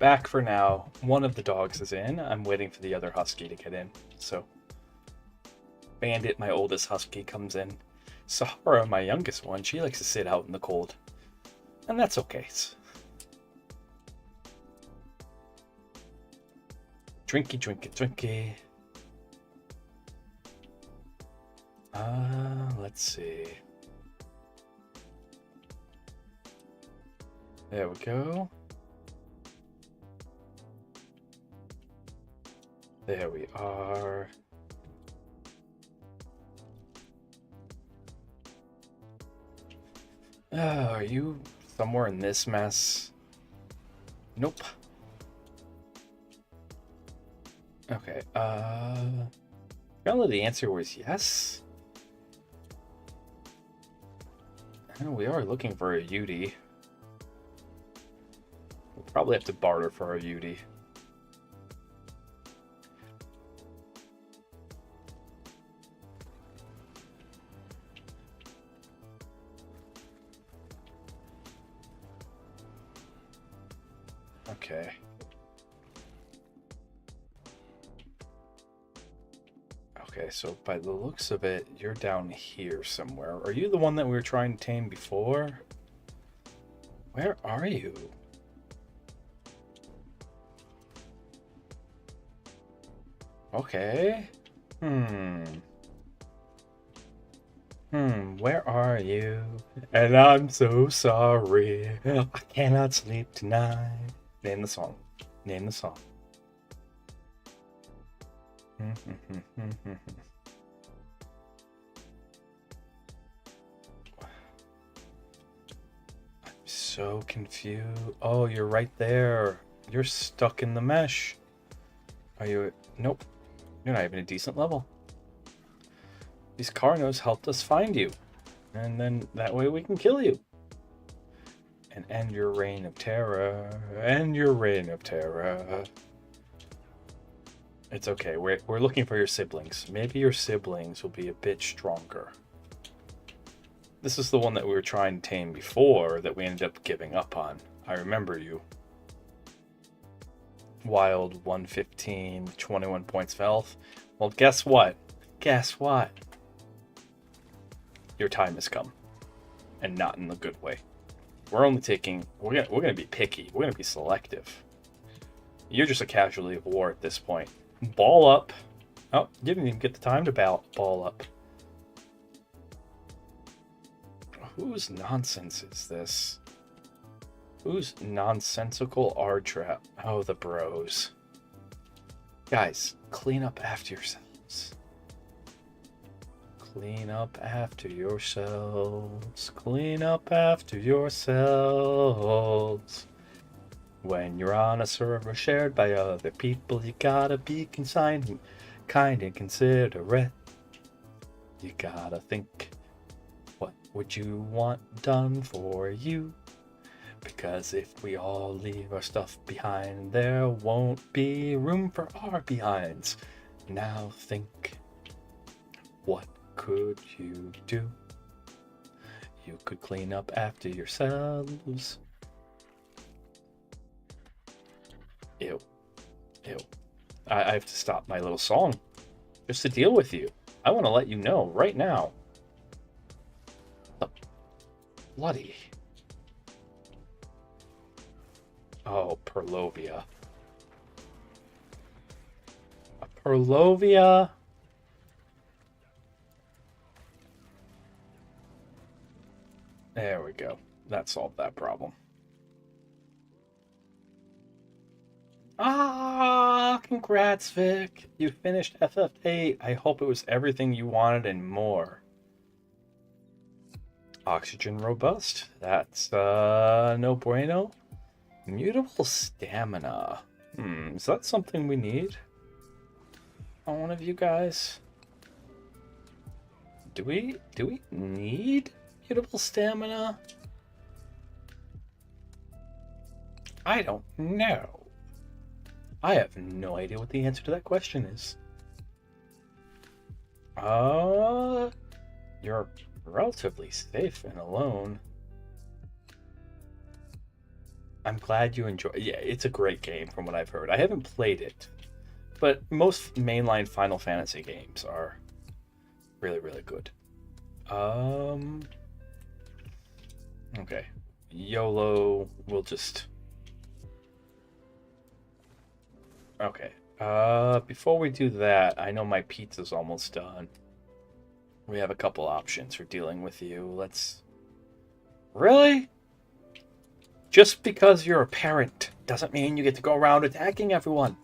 back for now. One of the dogs is in. I'm waiting for the other husky to get in. So, Bandit, my oldest husky, comes in. Sahara, my youngest one, she likes to sit out in the cold. And that's okay. Drinky, drinky, drinky. Let's see. There we go. There we are. Are you somewhere in this mess? Nope. Okay, apparently the answer was yes. And we are looking for a Yudi. We'll probably have to barter for a Yudi. Okay. Okay, so by the looks of it, you're down here somewhere. Are you the one that we were trying to tame before? Where are you? Okay. Where are you? And I'm so sorry. I cannot sleep tonight. Name the song. Name the song. I'm so confused. Oh, you're right there. You're stuck in the mesh. Are you? Nope. You're not even a decent level. These Carnos helped us find you. And then that way we can kill you. And end your reign of terror. End your reign of terror. It's okay. We're looking for your siblings. Maybe your siblings will be a bit stronger. This is the one that we were trying to tame before that we ended up giving up on. I remember you. Wild 115, 21 points of health. Well, guess what? Guess what? Your time has come. And not in the good way. We're only taking... We're gonna be picky. We're gonna be selective. You're just a casualty of war at this point. Ball up. Oh, didn't even get the time to ball up. Whose nonsense is this? Whose nonsensical R-trap? Oh, the bros. Guys, clean up after yourselves. Clean up after yourselves. Clean up after yourselves. When you're on a server shared by other people, you gotta be kind and considerate. You gotta think, what would you want done for you? Because if we all leave our stuff behind, there won't be room for our behinds. Now think, what could you do? You could clean up after yourselves. Ew. Ew. I have to stop my little song just to deal with you. I want to let you know right now. The bloody... Oh, Perlovia. A Perlovia? There we go. That solved that problem. Ah, congrats, Vic. You finished FF8. I hope it was everything you wanted and more. Oxygen robust. That's, no bueno. Mutable stamina. Is that something we need? On one of you guys? Do we need mutable stamina? I don't know. I have no idea what the answer to that question is. You're relatively safe and alone. I'm glad you enjoy. Yeah, it's a great game from what I've heard. I haven't played it, but most mainline Final Fantasy games are really, really good. Okay. YOLO, we'll just... Okay. Before we do that, I know my pizza's almost done. We have a couple options for dealing with you. Let's... Really? Just because you're a parent doesn't mean you get to go around attacking everyone.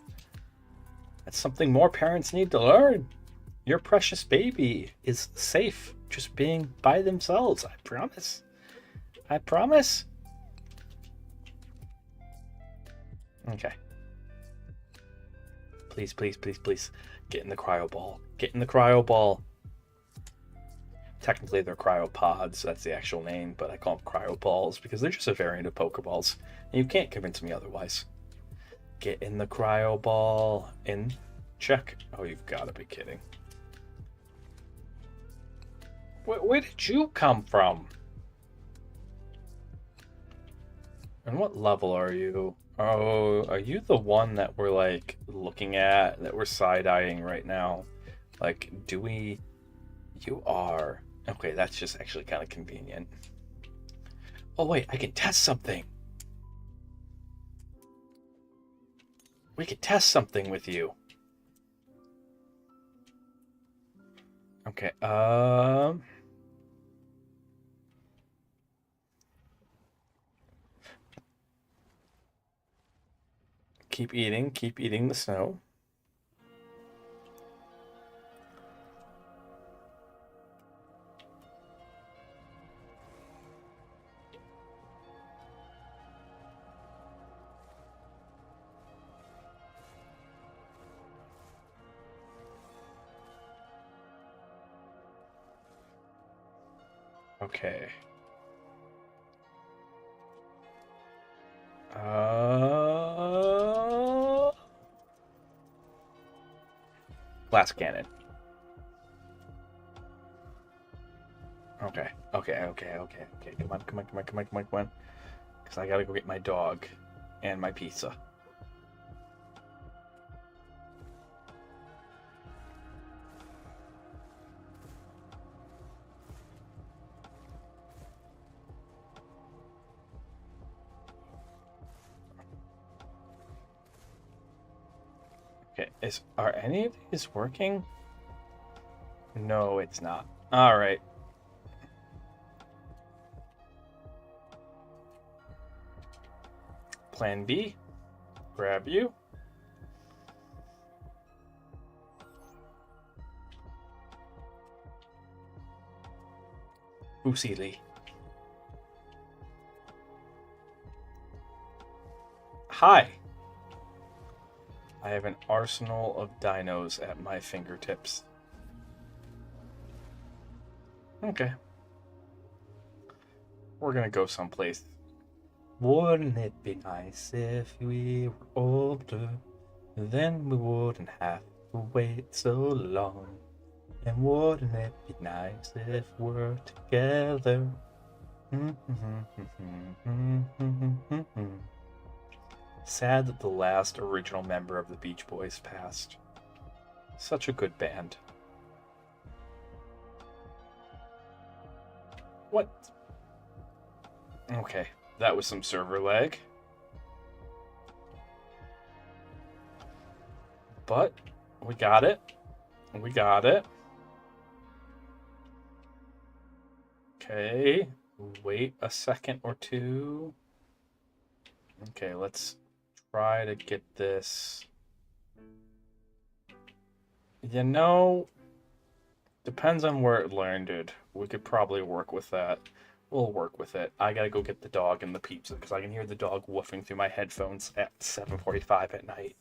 That's something more parents need to learn. Your precious baby is safe just being by themselves. I promise. I promise. Okay. Please, please, please, please. Get in the cryo ball. Get in the cryo ball. Technically, they're cryopods. That's the actual name, but I call them cryo balls because they're just a variant of Pokeballs. And you can't convince me otherwise. Get in the cryo ball. In. Check. Oh, you've got to be kidding. Where did you come from? And what level are you? Oh, are you the one that we're, like, looking at, that we're side-eyeing right now? Like, do we... You are... Okay, that's just actually kind of convenient. Oh, wait, I can test something! We could test something with you. Okay, keep eating the snow. Okay. Glass cannon. Okay. Come on. Because I gotta go get my dog and my pizza. Okay, are any of these working? No, it's not. All right. Plan B. Grab you. Boosie Lee. Hi. I have an arsenal of dinos at my fingertips. Okay. We're gonna go someplace. Wouldn't it be nice if we were older? Then we wouldn't have to wait so long. And wouldn't it be nice if we're together? Sad that the last original member of the Beach Boys passed. Such a good band. What? Okay, that was some server lag. But we got it. We got it. Okay, wait a second or two. Okay, let's try to get this. You know, depends on where it landed. We could probably work with that. We'll work with it. I gotta go get the dog and the pizza because I can hear the dog woofing through my headphones at 7:45 at night.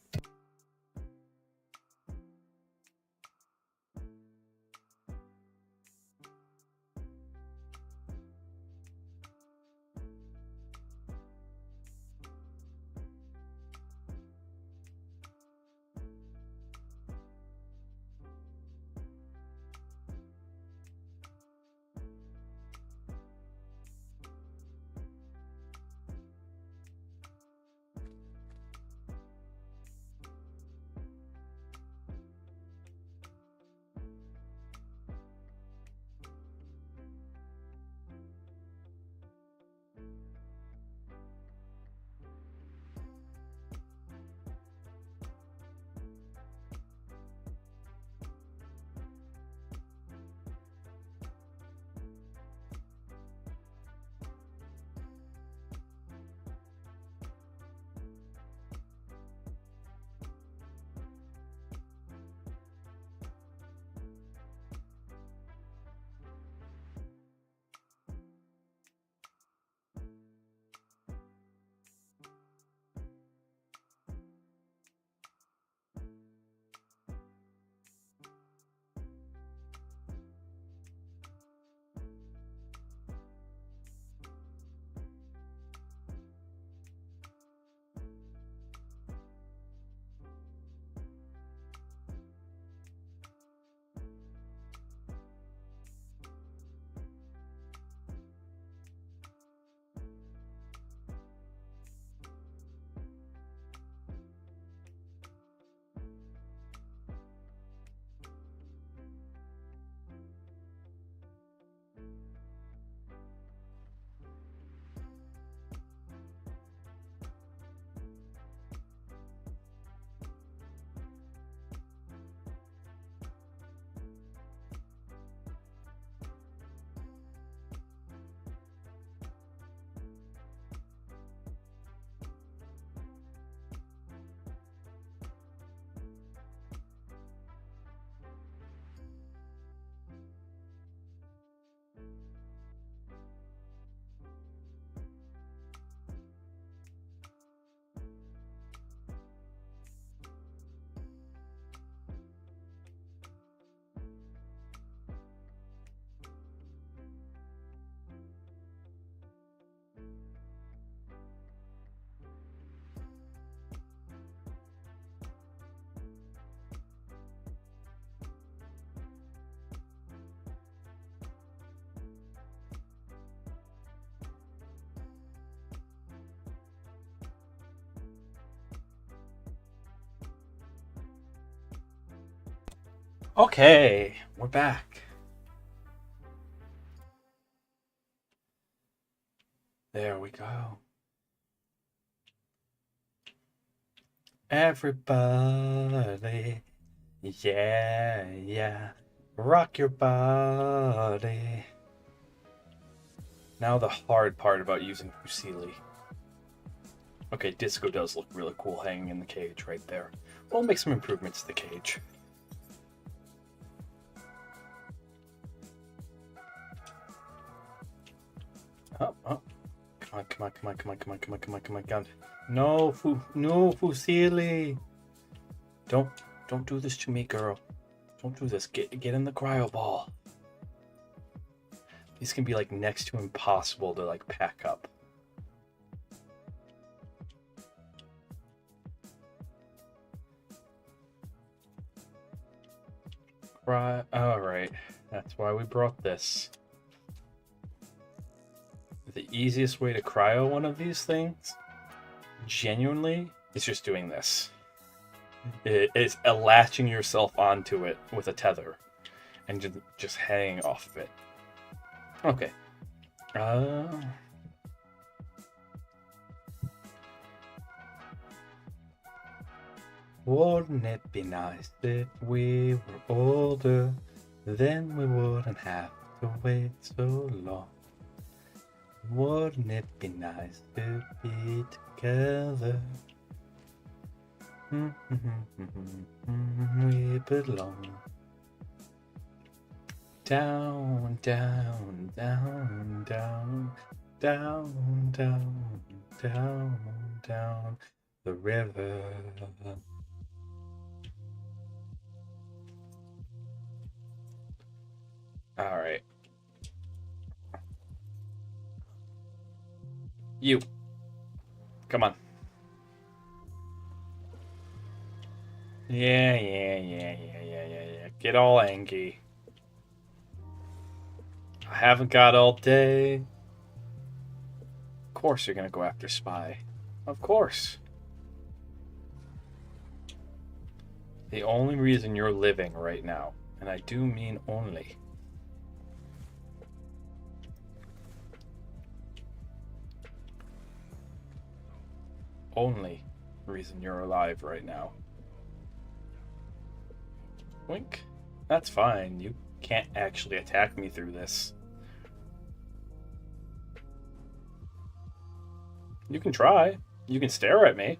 Okay, we're back. There we go. Everybody, yeah, rock your body. Now the hard part about using Fusili. Okay, Disco does look really cool hanging in the cage right there. We'll make some improvements to the cage. Oh. Come on. No, Fusili. Don't do this to me, girl. Don't do this. Get in the cryo ball. These can be like next to impossible to like pack up. Right. All right. That's why we brought this. The easiest way to cryo one of these things, genuinely, is just doing this. It is latching yourself onto it with a tether and just hanging off of it. Okay. Wouldn't it be nice if we were older? Then we wouldn't have to wait so long. Wouldn't it be nice to be together? We belong. Down, down, down, down, down, down, down, down the river. All right. You. Come on. Yeah. Get all angry. I haven't got all day. Of course you're gonna go after Spy. Of course. The only reason you're living right now, and I do mean only, reason you're alive right now. Wink. That's fine. You can't actually attack me through this. You can try. You can stare at me.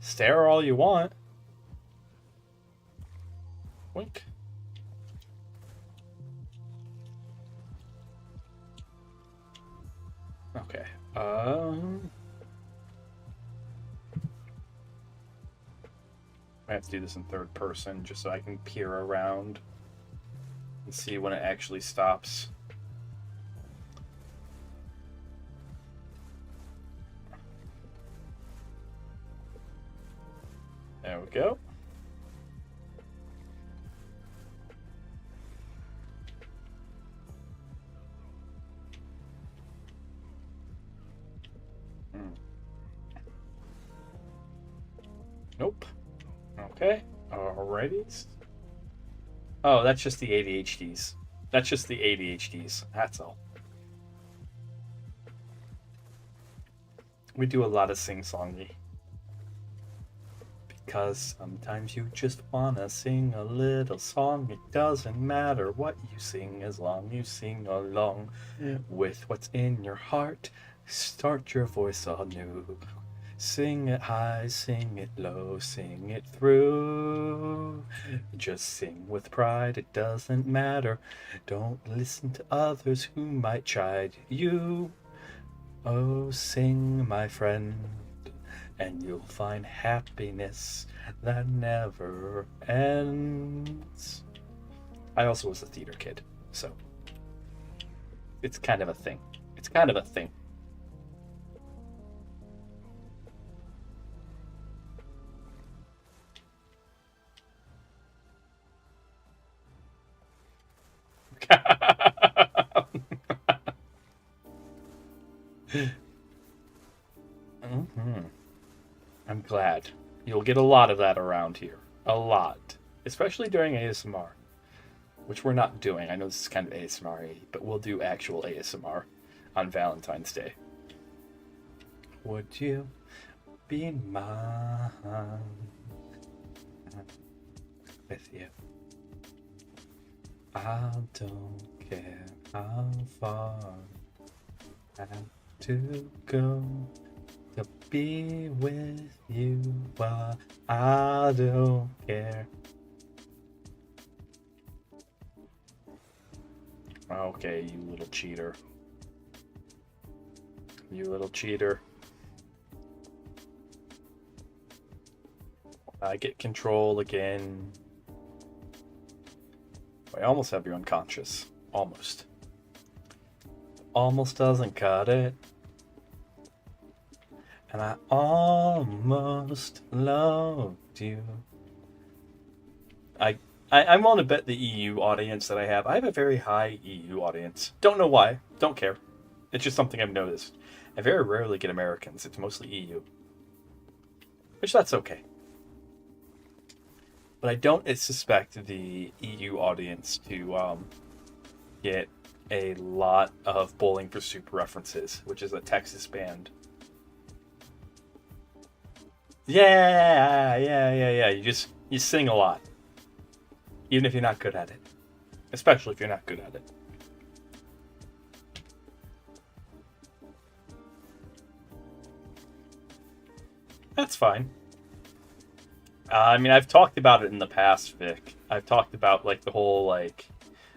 Stare all you want. Wink. Okay. I have to do this in third person just so I can peer around and see when it actually stops. There we go. Nope. Okay. Alrighty. Oh, that's just the ADHDs. That's all. We do a lot of sing-songy. Because sometimes you just wanna sing a little song. It doesn't matter what you sing as long as you sing along with what's in your heart. Start your voice anew. Sing it high, sing it low, sing it through. Just sing with pride, it doesn't matter. Don't listen to others who might chide you. Oh, sing, my friend, and you'll find happiness that never ends. I also was a theater kid, so it's kind of a thing. I'm glad. You'll get a lot of that around here. A lot. Especially during ASMR. which we're not doing. I know this is kind of ASMR, but we'll do actual ASMR on Valentine's Day. Would you be mine with you? I don't care how far I have to go to be with you. Well, I don't care. Okay, you little cheater. You little cheater. I get control again. I almost have you unconscious. Almost. Almost doesn't cut it. And I almost loved you. I'm willing to bet the EU audience that I have a very high EU audience. Don't know why. Don't care. It's just something I've noticed. I very rarely get Americans. It's mostly EU. Which that's okay. But I don't suspect the EU audience to get a lot of Bowling for Soup references, which is a Texas band. Yeah. You sing a lot. Even if you're not good at it. Especially if you're not good at it. That's fine. I mean, I've talked about it in the past, Vic. I've talked about, like, the whole, like,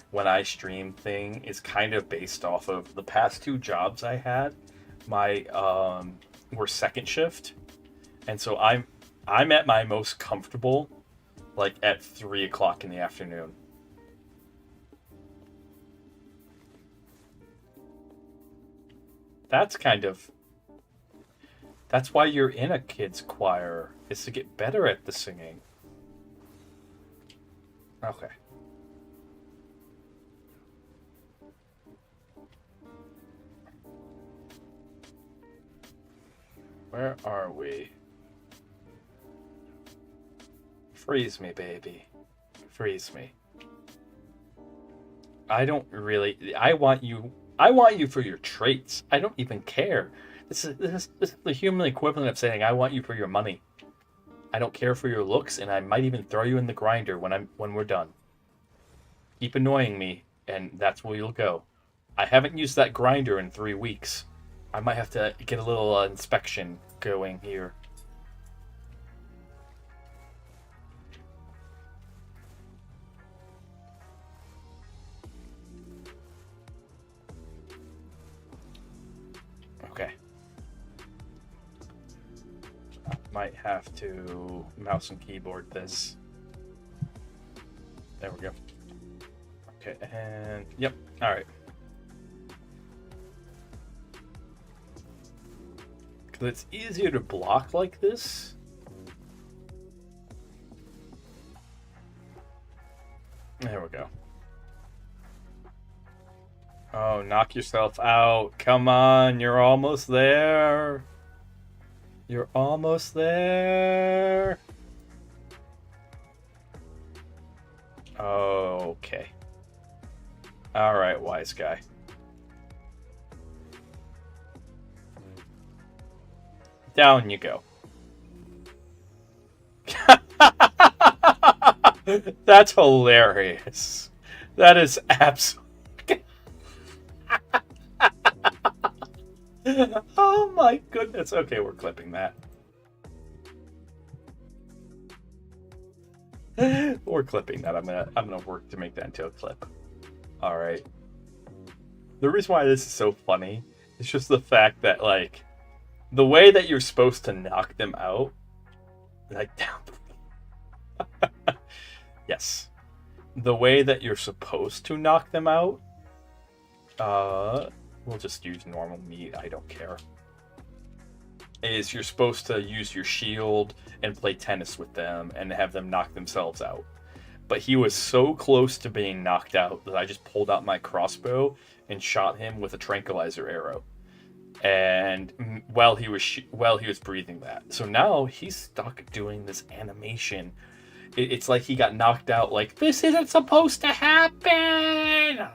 when I stream thing is kind of based off of the past 2 jobs I had. My, were second shift. And so I'm at my most comfortable, like, at 3 o'clock in the afternoon. That's why you're in a kid's choir, is to get better at the singing. Okay. Where are we? Freeze me, baby. Freeze me. I don't really... I want you for your traits. I don't even care. This is the human equivalent of saying, I want you for your money. I don't care for your looks, and I might even throw you in the grinder when we're done. Keep annoying me, and that's where you'll go. I haven't used that grinder in 3 weeks. I might have to get a little inspection going here. Okay. Might have to mouse and keyboard this. There we go. Okay, and yep, all right. Because it's easier to block like this. There we go. Oh, knock yourself out. Come on, you're almost there. You're almost there. Okay. All right, wise guy. Down you go. That's hilarious. That is absolutely... Oh my goodness. Okay, we're clipping that. We're clipping that. I'm gonna work to make that into a clip. All right. The reason why this is so funny is just the fact that, like, the way that you're supposed to knock them out, like, down. Yes. The way that you're supposed to knock them out, we'll just use normal meat, I don't care, is you're supposed to use your shield and play tennis with them and have them knock themselves out. But he was so close to being knocked out that I just pulled out my crossbow and shot him with a tranquilizer arrow. And while he was breathing that. So now he's stuck doing this animation. It's like he got knocked out. Like, this isn't supposed to happen.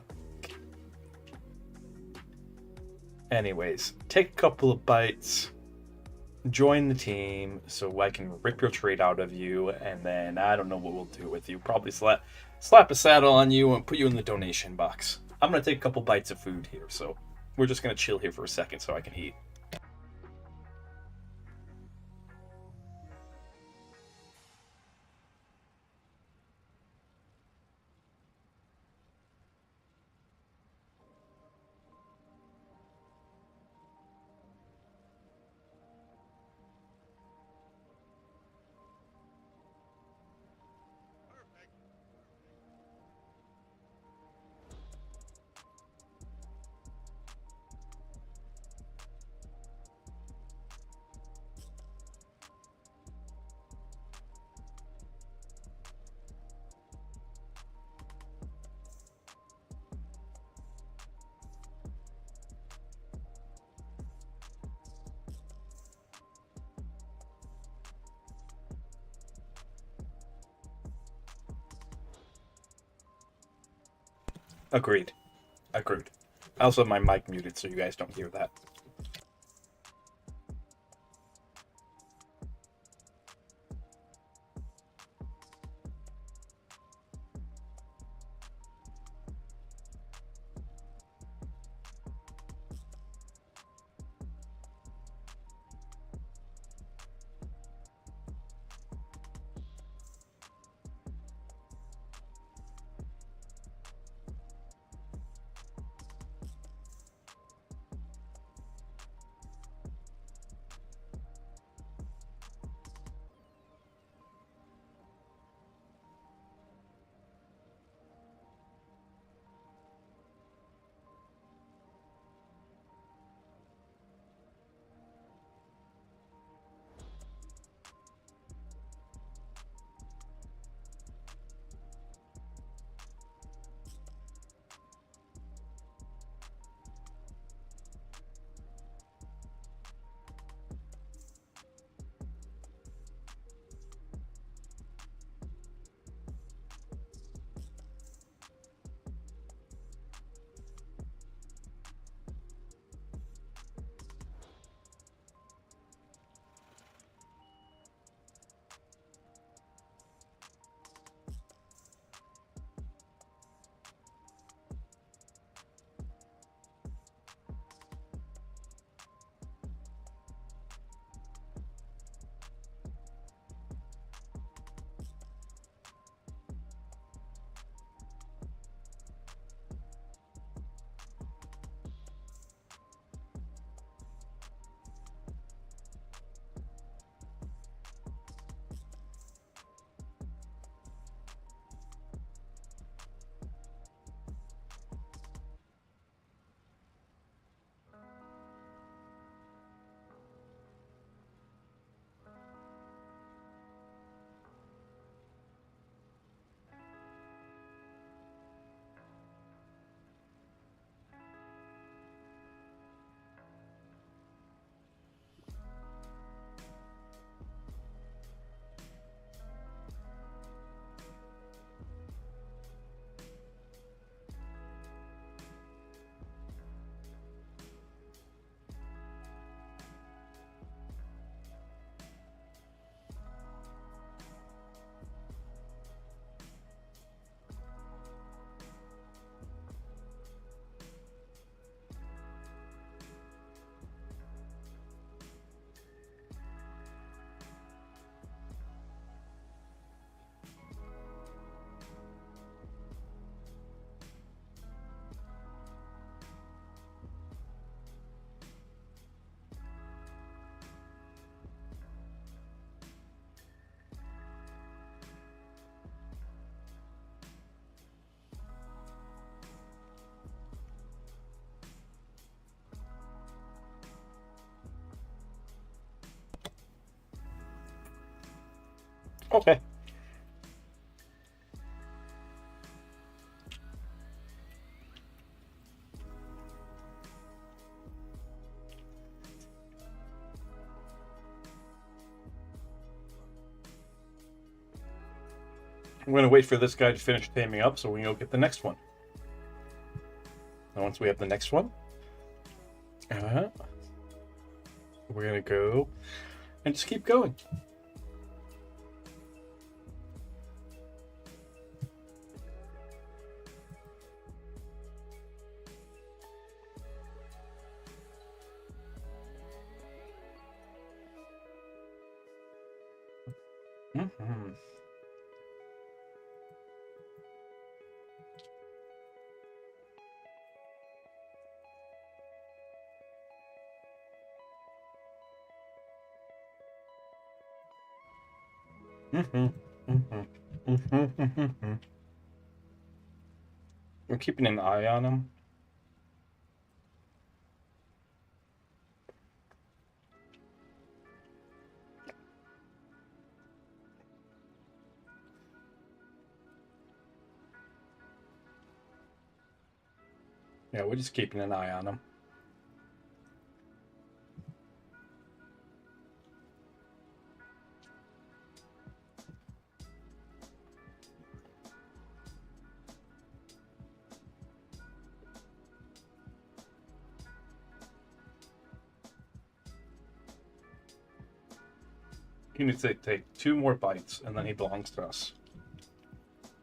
Anyways, take a couple of bites, join the team so I can rip your trade out of you, and then I don't know what we'll do with you. Probably slap a saddle on you and put you in the donation box. I'm gonna take a couple bites of food here, so we're just gonna chill here for a second so I can eat. Agreed. Agreed. I also have my mic muted so you guys don't hear that. Okay. I'm going to wait for this guy to finish taming up so we can go get the next one. And once we have the next one, we're going to go and just keep going. Mm-hmm. We're keeping an eye on him. Yeah, we're just keeping an eye on him. He needs to take 2 more bites, and then he belongs to us.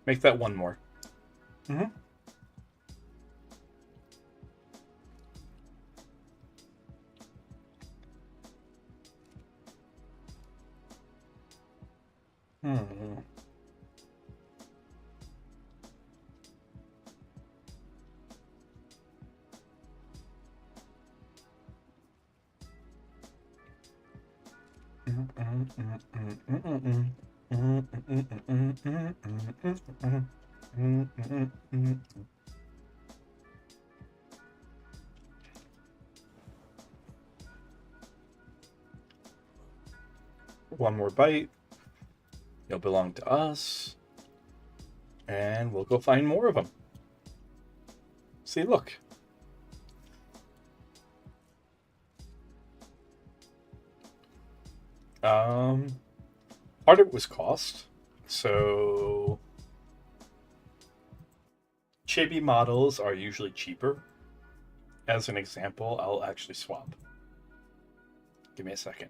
Make that 1 more. Mm-hmm. Hmm. One more bite. He'll belong to us. And we'll go find more of them. See, look. Part of it was cost. So chibi models are usually cheaper. As an example, I'll actually swap. Give me a second.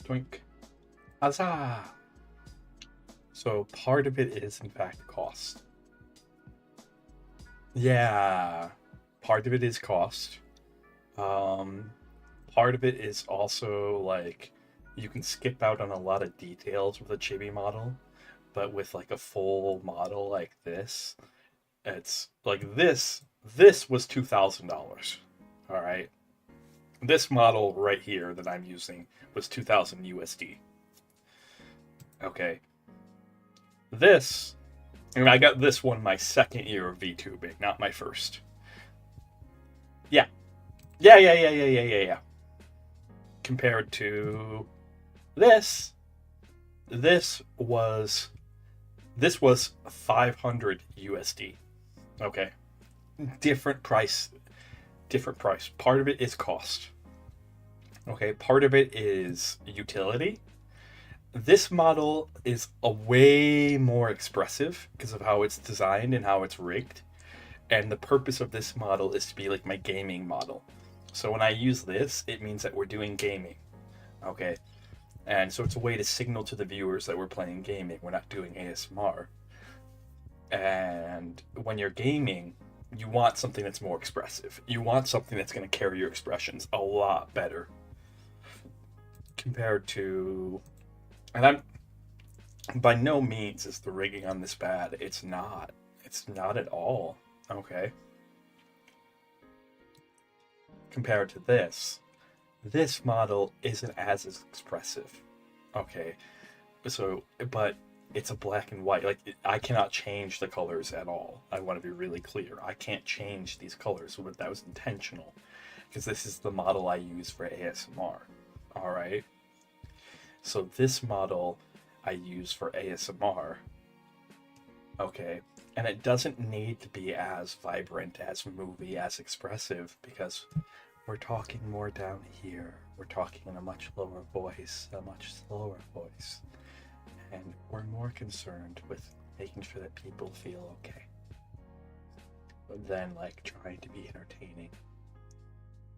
Twink. Huzzah! So part of it is, in fact, cost. Yeah, part of it is cost. Part of it is also, like, you can skip out on a lot of details with a chibi model, but with, like, a full model like this, it's, like, this was $2,000, all right? This model right here that I'm using was 2,000 USD. Okay. This, and I got this one my second year of VTubing, not my first. Yeah. Yeah. Compared to this was 500 USD. Okay. Different price. Part of it is cost. Okay, part of it is utility. This model is a way more expressive because of how it's designed and how it's rigged. And the purpose of this model is to be like my gaming model. So when I use this, it means that we're doing gaming. Okay. And so it's a way to signal to the viewers that we're playing gaming. We're not doing ASMR. And when you're gaming, you want something that's more expressive. You want something that's going to carry your expressions a lot better. Compared to... And I'm... By no means is the rigging on this bad. It's not. It's not at all. Okay. Compared to this model isn't as expressive. Okay. So, but it's a black and white. Like, I cannot change the colors at all. I want to be really clear. I can't change these colors, but that was intentional. Because this is the model I use for ASMR. Alright? So this model I use for ASMR. Okay. And it doesn't need to be as vibrant, as movie, as expressive, because we're talking more down here. We're talking in a much lower voice, a much slower voice. And we're more concerned with making sure that people feel okay than like trying to be entertaining.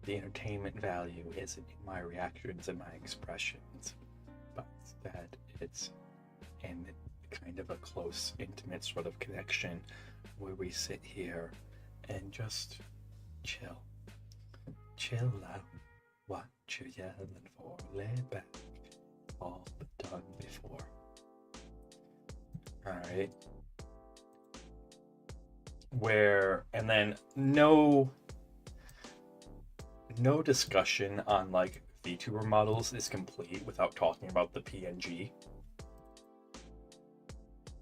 The entertainment value isn't in my reactions and my expressions, but that it's in kind of a close, intimate sort of connection where we sit here and just chill. Chill out. What you yelling for? Lay back. All but done before. Alright. And then no discussion on like VTuber models is complete without talking about the PNG.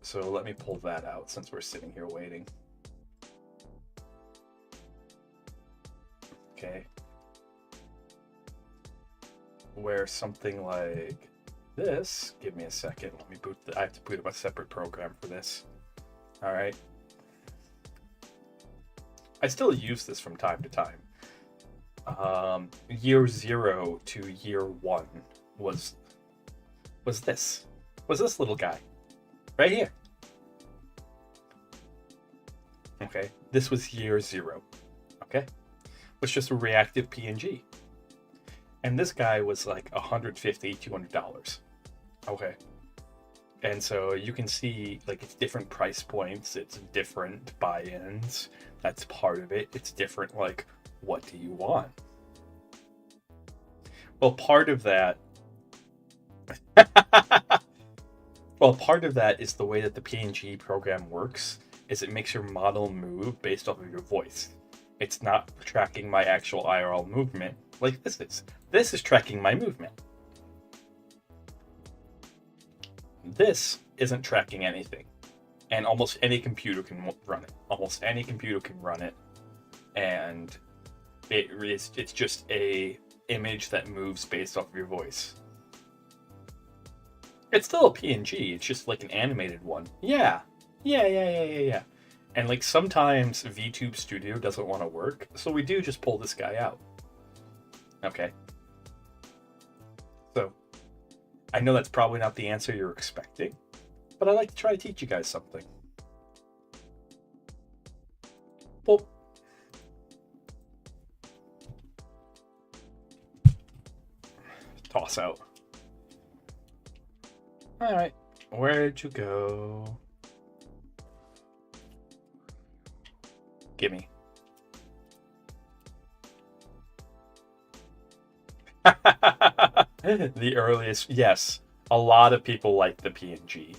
So let me pull that out since we're sitting here waiting. Okay. Where something like this, give me a second, let me I have to boot up a separate program for this. All right. I still use this from time to time. Year 0 to year 1 was this little guy right here. Okay, this was year 0. Okay, was just a reactive PNG, and this guy was like $150, $200. Okay, and so you can see like it's different price points, it's different buy-ins. That's part of it. It's different. Like, what do you want? Well, part of that. Well, part of that is the way that the PNG program works. Is it makes your model move based off of your voice. It's not tracking my actual IRL movement like this is. This is tracking my movement. This isn't tracking anything. And almost any computer can run it. Almost any computer can run it. And it's just a image that moves based off of your voice. It's still a PNG, it's just like an animated one. Yeah. And like sometimes VTube Studio doesn't want to work, so we do just pull this guy out. Okay. So, I know that's probably not the answer you're expecting, but I like to try to teach you guys something. Well, toss out. Alright, where'd you go? Gimme. The earliest, yes. A lot of people like the PNG.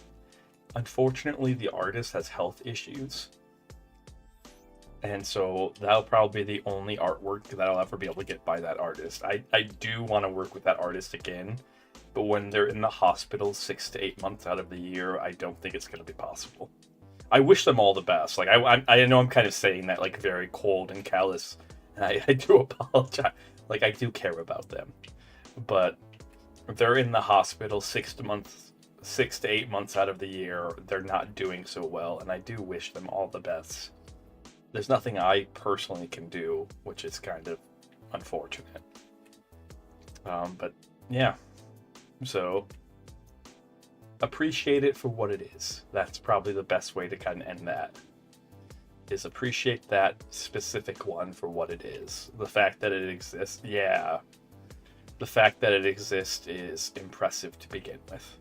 Unfortunately, the artist has health issues. And so that'll probably be the only artwork that I'll ever be able to get by that artist. I do want to work with that artist again, but when they're in the hospital 6 to 8 months out of the year, I don't think it's going to be possible. I wish them all the best. Like I know I'm kind of saying that like very cold and callous, and I do apologize. Like I do care about them, but if they're in the hospital 6 to 8 months out of the year, they're not doing so well, and I do wish them all the best. There's nothing I personally can do, which is kind of unfortunate. But yeah, so appreciate it for what it is. That's probably the best way to kind of end that. Is appreciate that specific one for what it is. The fact that it exists, yeah. The fact that it exists is impressive to begin with.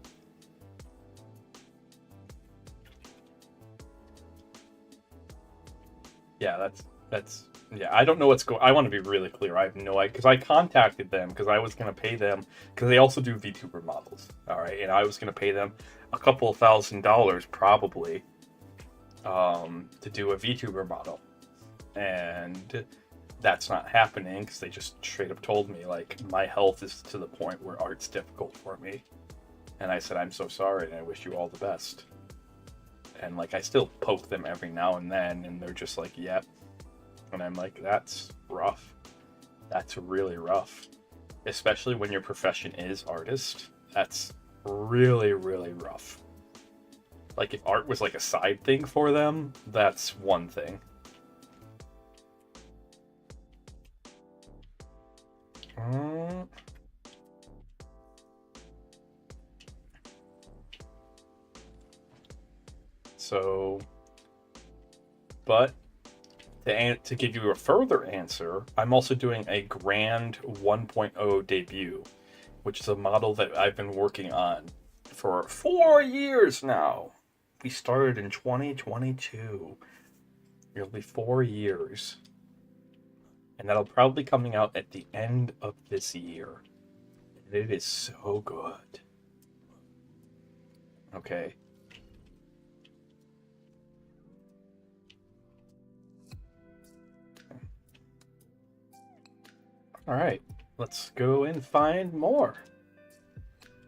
Yeah, that's yeah, I don't know what's going. I want to be really clear. I have no idea, because I contacted them because I was going to pay them, because they also do VTuber models. All right, and I was going to pay them a couple of $1,000s probably to do a VTuber model, and that's not happening because they just straight up told me like my health is to the point where art's difficult for me, and I said I'm so sorry and I wish you all the best. And like I still poke them every now and then, and they're just like, yep. And I'm like, that's rough. That's really rough. Especially when your profession is artist. That's really, really rough. Like, if art was like a side thing for them, that's one thing. So, but to give you a further answer, I'm also doing a Grand 1.0 debut, which is a model that I've been working on for 4 years now. We started in 2022. It'll be 4 years. And that'll probably be coming out at the end of this year. And it is so good. Okay. Alright, let's go and find more.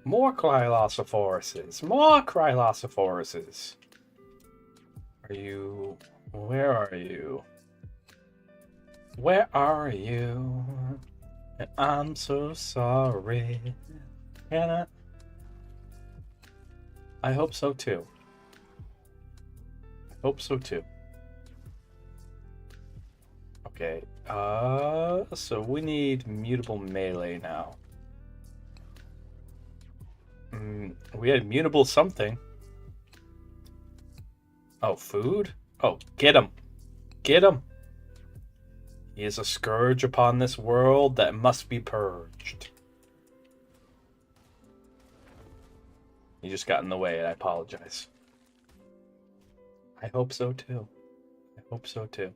More Cryllosophoruses. More Cryllosophoruses. Are you... Where are you? Where are you? And I'm so sorry. And I hope so too. I hope so too. Okay, so we need mutable melee now. We had mutable something. Oh, food? Oh, get him! Get him! He is a scourge upon this world that must be purged. You just got in the way, and I apologize. I hope so too. I hope so too.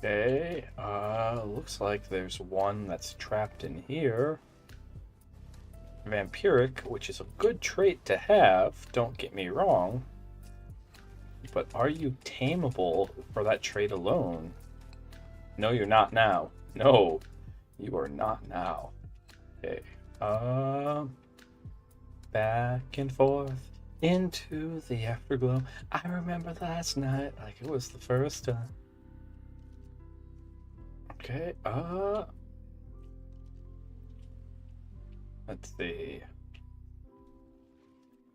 Okay, looks like there's one that's trapped in here. Vampiric, which is a good trait to have, don't get me wrong. But are you tameable for that trait alone? No, you're not now. No, you are not now. Okay, back and forth into the afterglow. I remember last night like it was the first time. Okay, let's see.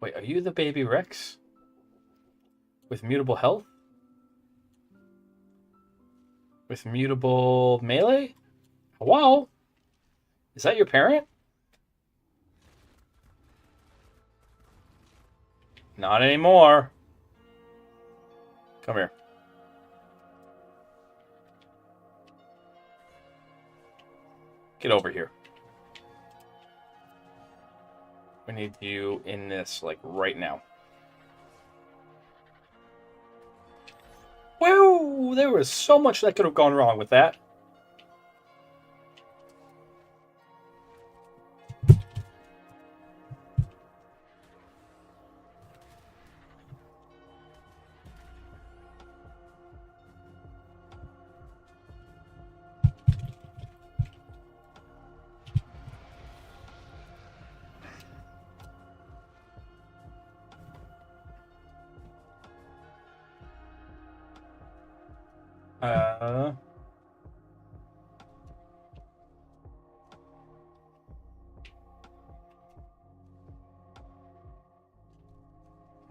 Wait, are you the baby Rex? With mutable health? With mutable melee? Wow! Is that your parent? Not anymore. Come here. Get over here. We need you in this, like, right now. Whoa! There was so much that could have gone wrong with that.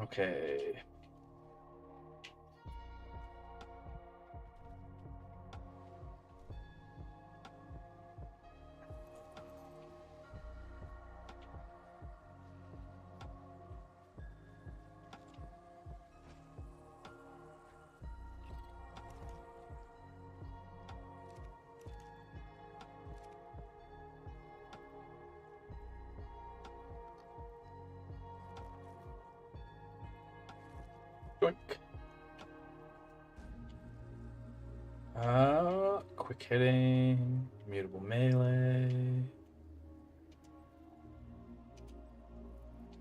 Okay. Yoink. Quick hitting, mutable melee.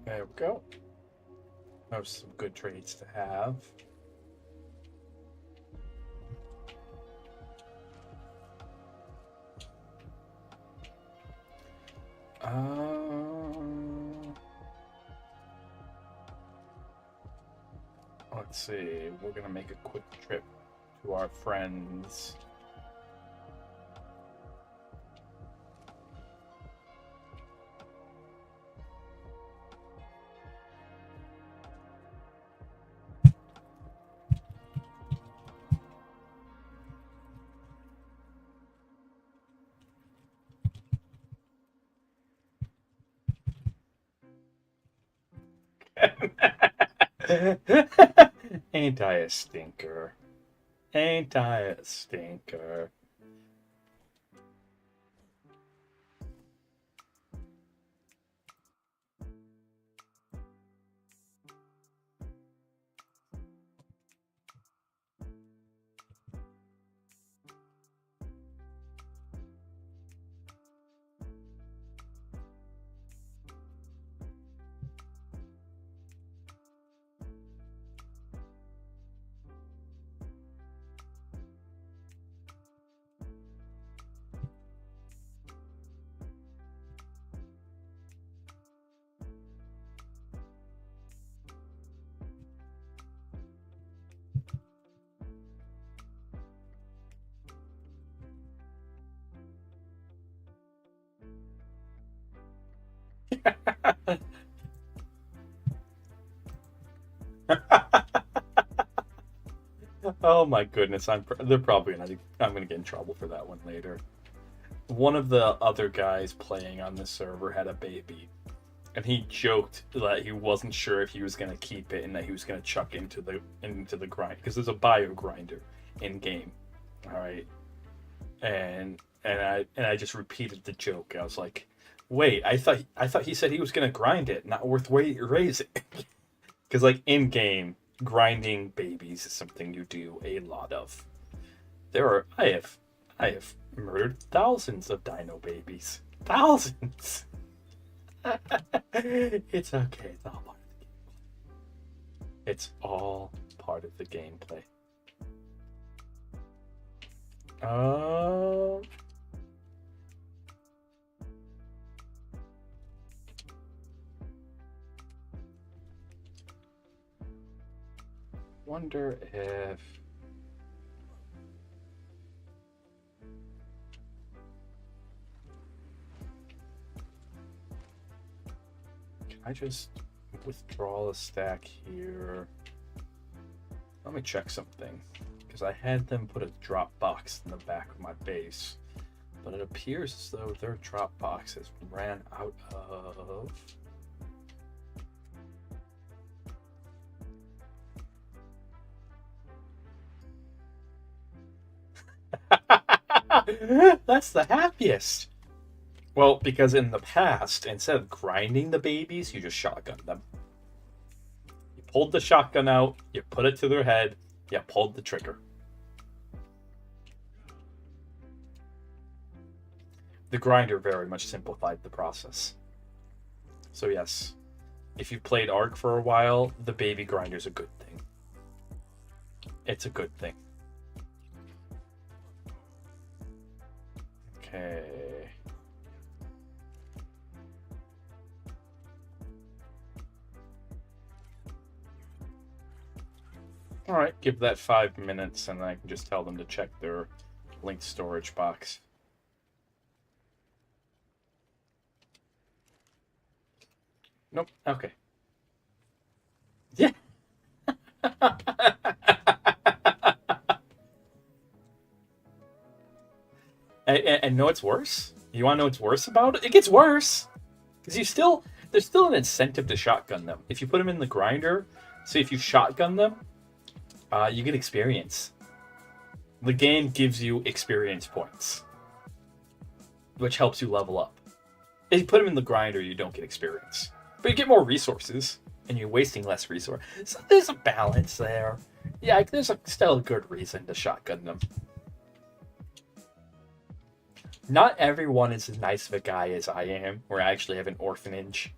There we go. Those are some good traits to have. Let's see. We're gonna make a quick trip to our friends. Ain't I a stinker? Ain't I a stinker? Oh my goodness, they're probably gonna. I'm gonna get in trouble for that one later. One of the other guys playing on the server had a baby, and he joked that he wasn't sure if he was gonna keep it and that he was gonna chuck into the grind because there's a bio grinder in game. All right, and I just repeated the joke. I was like, wait, I thought he said he was gonna grind it, not worth raising. Because like in game, grinding babies is something you do a lot of. I have murdered thousands of dino babies. Thousands. It's okay. It's all part of the gameplay. It's all part of the gameplay. Wonder if can I just withdraw a stack here? Let me check something because I had them put a drop box in the back of my base, but it appears as though their drop box has ran out of. That's the happiest. Well, because in the past, instead of grinding the babies, you just shotgunned them. You pulled the shotgun out, you put it to their head, you pulled the trigger. The grinder very much simplified the process. So yes, if you've played ARK for a while, the baby grinder's a good thing. It's a good thing. Okay. All right, give that 5 minutes and then I can just tell them to check their linked storage box. Nope. Okay. Yeah. And know what's worse? You want to know what's worse about it? It gets worse. Because there's still an incentive to shotgun them. If you put them in the grinder, so if you shotgun them, you get experience. The game gives you experience points, which helps you level up. If you put them in the grinder, you don't get experience. But you get more resources, and you're wasting less resources. So there's a balance there. Yeah, there's still a good reason to shotgun them. Not everyone is as nice of a guy as I am, where I actually have an orphanage,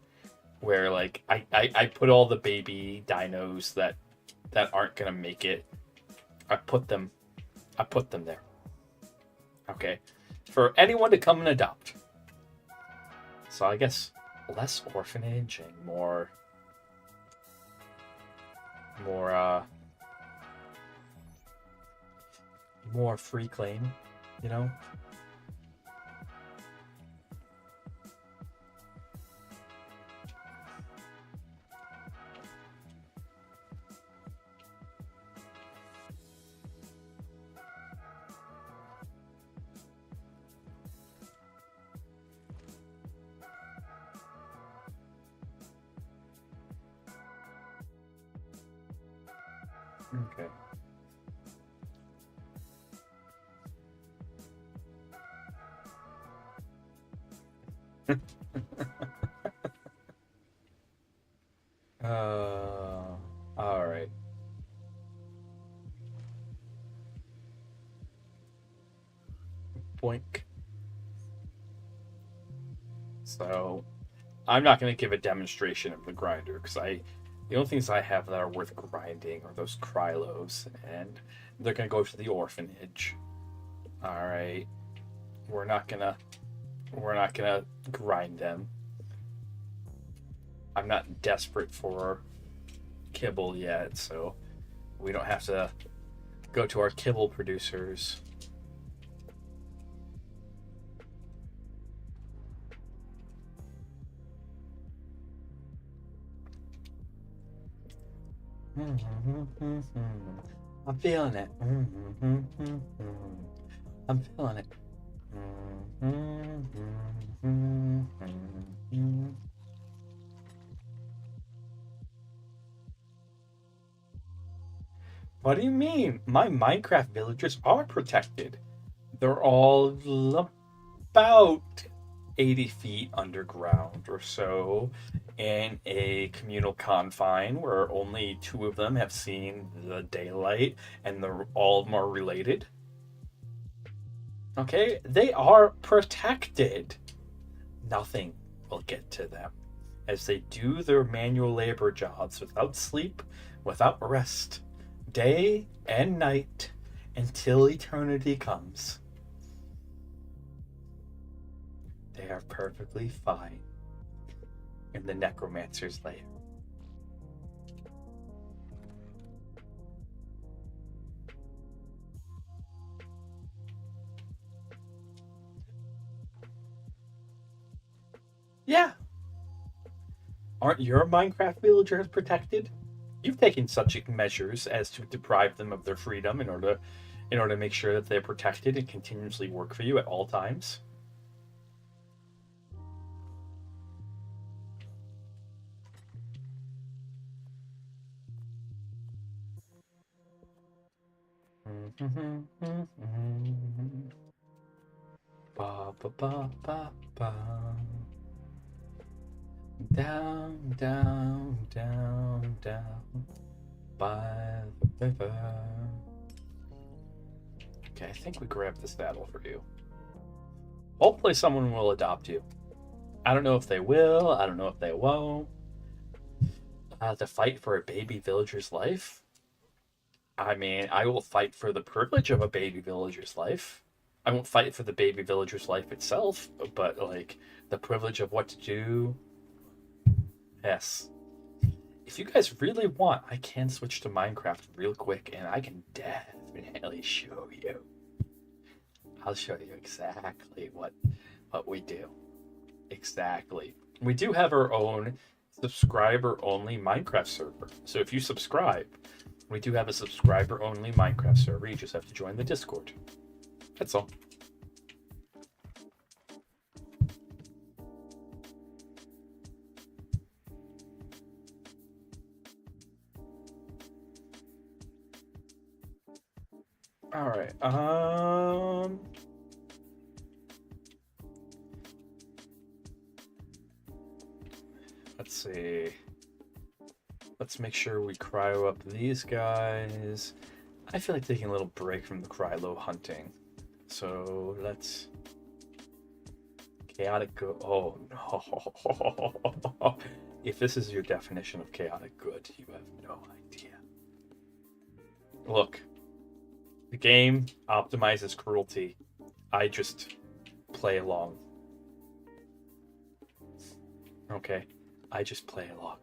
where like I put all the baby dinos that aren't gonna make it. I put them there. Okay, for anyone to come and adopt. So I guess less orphanage and more more free claim, you know? Okay. All right. Boink. So, I'm not going to give a demonstration of the grinder because the only things I have that are worth grinding are those Krylos, and they're going to go to the orphanage. All right. We're not gonna grind them. I'm not desperate for kibble yet, so we don't have to go to our kibble producers. I'm feeling it. I'm feeling it. What do you mean? My Minecraft villagers are protected. They're all about 80 feet underground or so in a communal confine where only 2 of them have seen the daylight and all of them are related. Okay, they are protected. Nothing will get to them as they do their manual labor jobs without sleep, without rest, day and night until eternity comes. They are perfectly fine in the necromancer's lair. Yeah. Aren't your Minecraft villagers protected? You've taken such measures as to deprive them of their freedom in order to make sure that they're protected and continuously work for you at all times. Ba ba ba ba ba. Down, down, down, down by the river. Okay, I think we grabbed this battle for you. Hopefully someone will adopt you. I don't know if they will, I don't know if they won't. The fight for a baby villager's life? I mean, I will fight for the privilege of a baby villager's life. I won't fight for the baby villager's life itself, but like the privilege of what to do. Yes. If you guys really want, I can switch to Minecraft real quick and I can definitely show you. I'll show you exactly what we do. Exactly. We do have our own subscriber-only Minecraft server. So if you subscribe, we do have a subscriber-only Minecraft server. You just have to join the Discord. That's all. All right. Let's see. Let's make sure we cryo up these guys. I feel like taking a little break from the Krylo hunting. So let's chaotic good. Oh no. If this is your definition of chaotic good, you have no idea. Look. The game optimizes cruelty. I just play along. Okay, I just play along.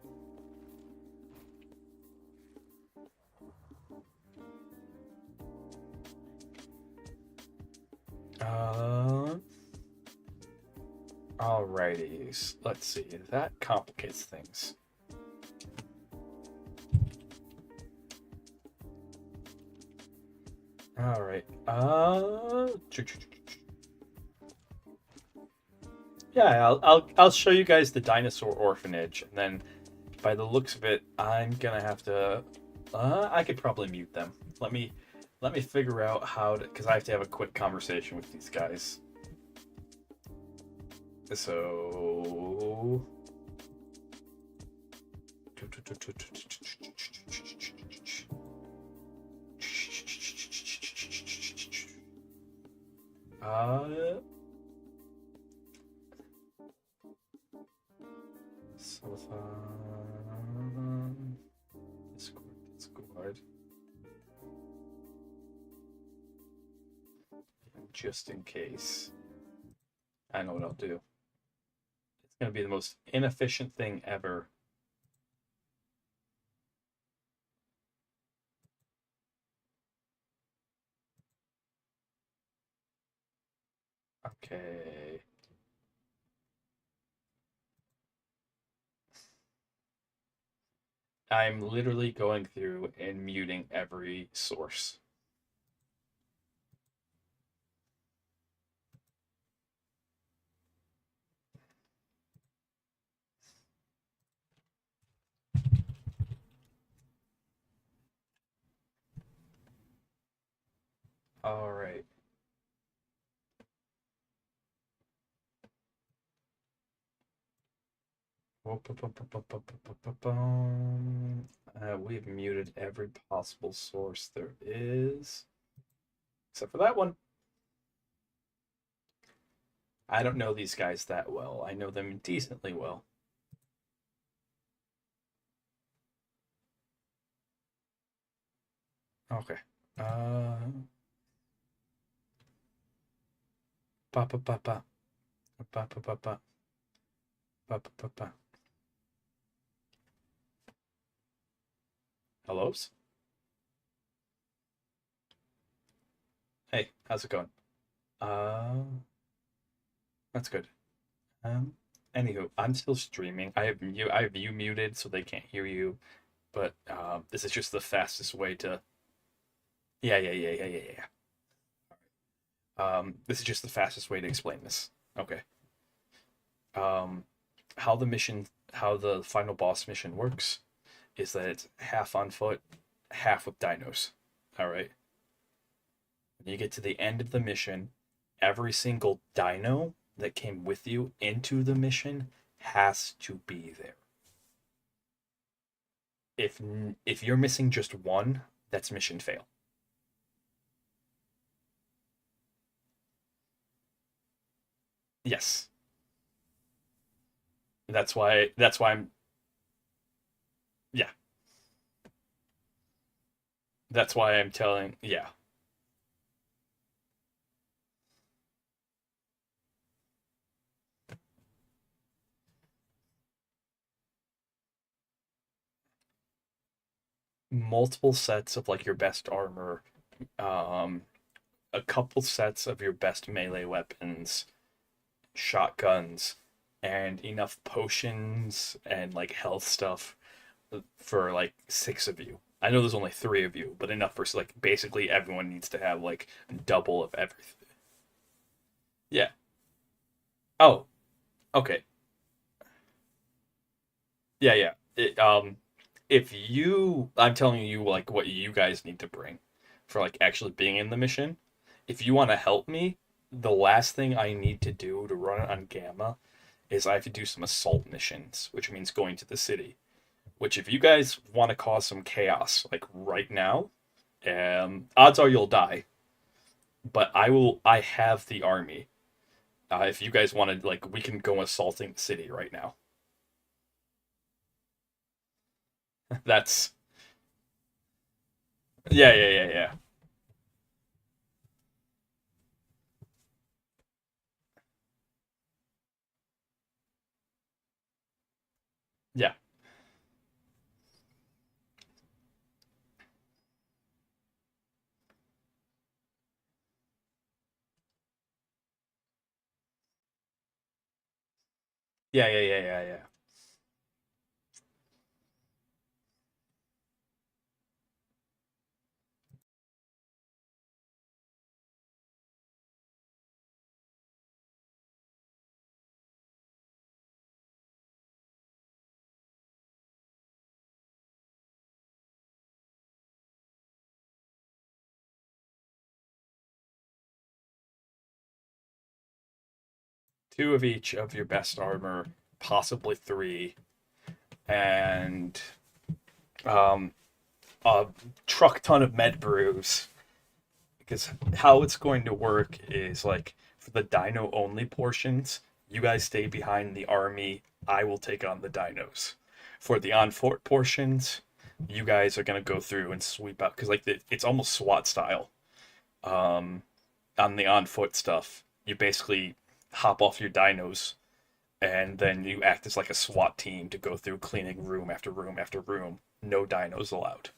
Alrighties. Let's see. That complicates things. Alright. Yeah, I'll show you guys the dinosaur orphanage, and then by the looks of it, I'm gonna have to. I could probably mute them. Let me figure out how to, because I have to have a quick conversation with these guys. So. Discord. Just in case. I know what I'll do. It's going to be the most inefficient thing ever. Okay. I'm literally going through and muting every source. All right. We've muted every possible source there is, except for that one. I don't know these guys that well. I know them decently well. Okay. Pa pa pa pa pa pa pa pa pa pa pa. Hellos? Hey, how's it going? That's good. Anywho, I'm still streaming. I have you muted so they can't hear you, but this is just the fastest way to. Yeah. This is just the fastest way to explain this. Okay. How the final boss mission works is that it's half on foot, half with dinos. All right. When you get to the end of the mission, every single dino that came with you into the mission has to be there. If you're missing just one, that's mission fail. Yes. That's why I'm yeah. That's why I'm telling yeah. Multiple sets of like your best armor, um a couple sets of your best melee weapons, shotguns, and enough potions and like health stuff for like 6 of you. I know there's only 3 of you, but enough for like basically everyone needs to have like double of everything. Yeah. Oh, okay. Yeah. If I'm telling you like what you guys need to bring for like actually being in the mission. If you want to help me, the last thing I need to do to run it on Gamma is I have to do some assault missions, which means going to the city. Which, if you guys want to cause some chaos, like right now, odds are you'll die. But I will. I have the army. If you guys wanted, like, we can go assaulting the city right now. That's yeah. Yeah. Yeah, yeah, yeah, yeah, yeah. Two of each of your best armor, possibly three, and um, a truck ton of med brews. Because how it's going to work is like for the dino only portions, you guys stay behind the army. I will take on the dinos. For the on fort portions, you guys are gonna go through and sweep out because like it's almost SWAT style. Um, on the on foot stuff, you basically hop off your dinos and then you act as like a SWAT team to go through cleaning room after room after room. No dinos allowed.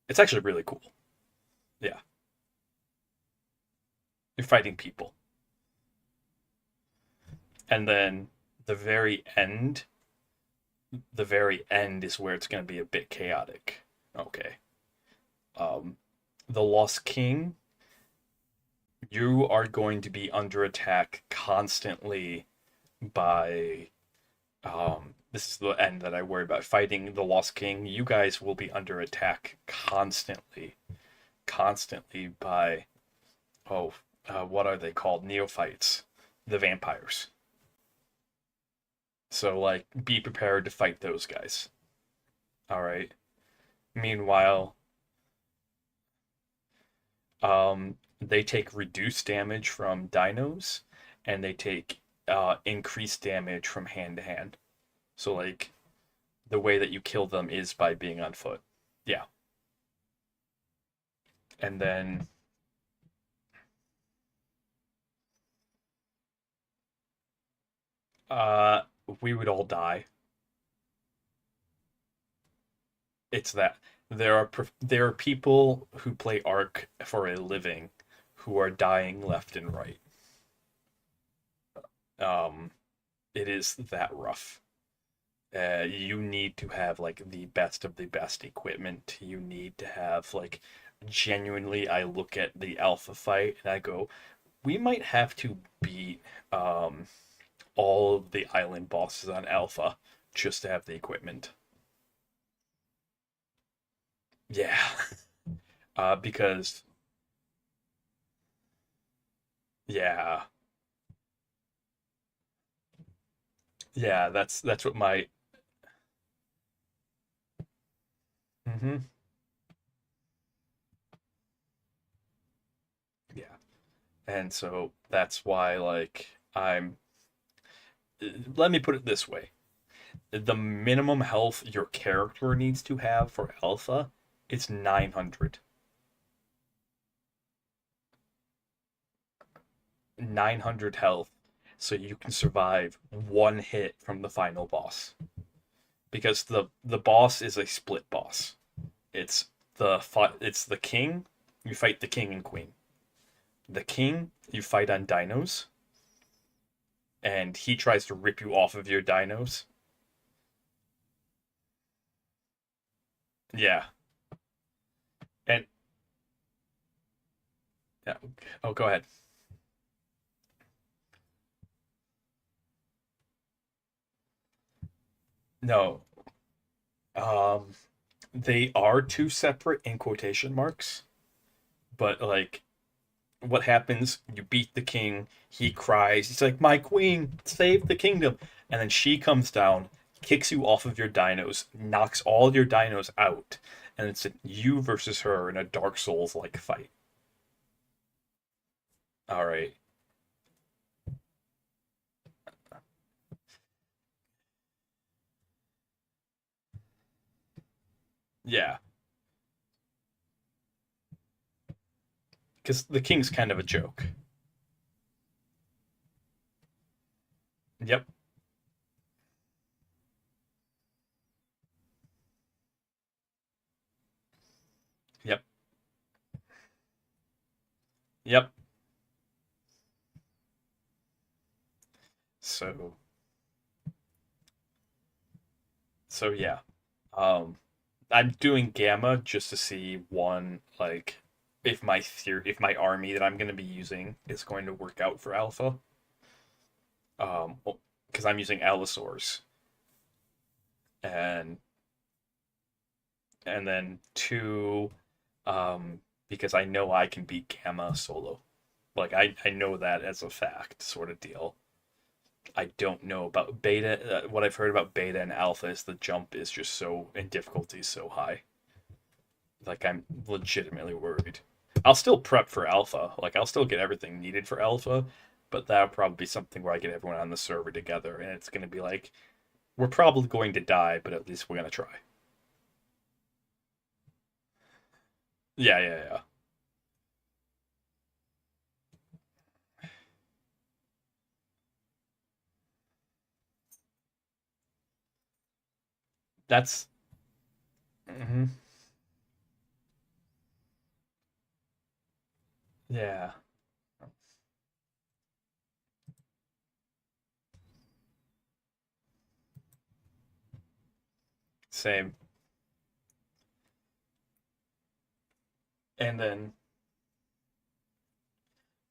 It's actually really cool. Yeah, you're fighting people. And then the very end, the very end is where it's going to be a bit chaotic. Okay. Um, the Lost King, you are going to be under attack constantly by. This is the end that I worry about. Fighting the Lost King, you guys will be under attack constantly, constantly by. Oh, what are they called? Neophytes, the vampires. So, like, be prepared to fight those guys. All right. Meanwhile, they take reduced damage from dinos, and they take increased damage from hand to hand. So like the way that you kill them is by being on foot. Yeah, and then uh, we would all die. It's that there are people who play Ark for a living who are dying left and right. Um, it is that rough. You need to have like the best of the best equipment. You need to have like genuinely. I look at the alpha fight and I go, we might have to beat um, all of the island bosses on alpha just to have the equipment. Yeah, because yeah, yeah, that's what my hmm yeah, and so that's why like I'm. Let me put it this way: the minimum health your character needs to have for alpha is 900. 900 health so you can survive one hit from the final boss. Because the boss is a split boss. It's it's the king, you fight the king and queen. The king you fight on dinos and he tries to rip you off of your dinos. Yeah. And yeah, oh go ahead. No. Um they are two separate in quotation marks, but like what happens? You beat the king. He cries. He's like, "My queen, save the kingdom!" And then she comes down, kicks you off of your dinos, knocks all your dinos out, and it's you versus her in a Dark Souls like fight. All right, yeah, because the king's kind of a joke. Yep. Yep. So yeah. Um, I'm doing gamma just to see one, like, if my army that I'm going to be using is going to work out for alpha. Because I'm using allosaurs, and then two, because I know I can beat gamma solo. Like I know that as a fact, sort of deal. I don't know about beta. What I've heard about beta and alpha is the jump is just so and difficulty is so high. Like I'm legitimately worried. I'll still prep for alpha. Like I'll still get everything needed for alpha, but that'll probably be something where I get everyone on the server together, and it's gonna be like we're probably going to die, but at least we're gonna try. Yeah, yeah, yeah. That's mhm. Yeah, same. And then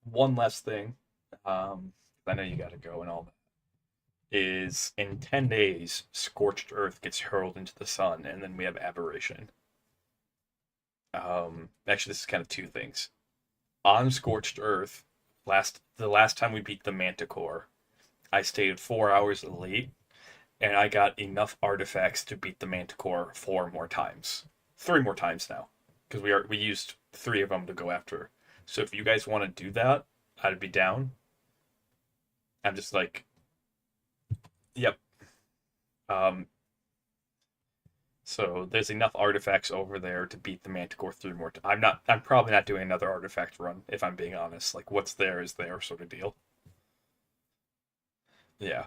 one last thing, I know you got to go and all that, is in 10 days, Scorched Earth gets hurled into the sun, and then we have Aberration. Actually, this is kind of two things. On Scorched Earth, the last time we beat the Manticore, I stayed 4 hours late, and I got enough artifacts to beat the Manticore 4 more times, 3 more times now, because we used 3 of them to go after. So if you guys want to do that, I'd be down. I'm just like, yep. Um, so there's enough artifacts over there to beat the Manticore 3 more. I'm not. I'm probably not doing another artifact run if I'm being honest. Like what's there is there sort of deal. Yeah,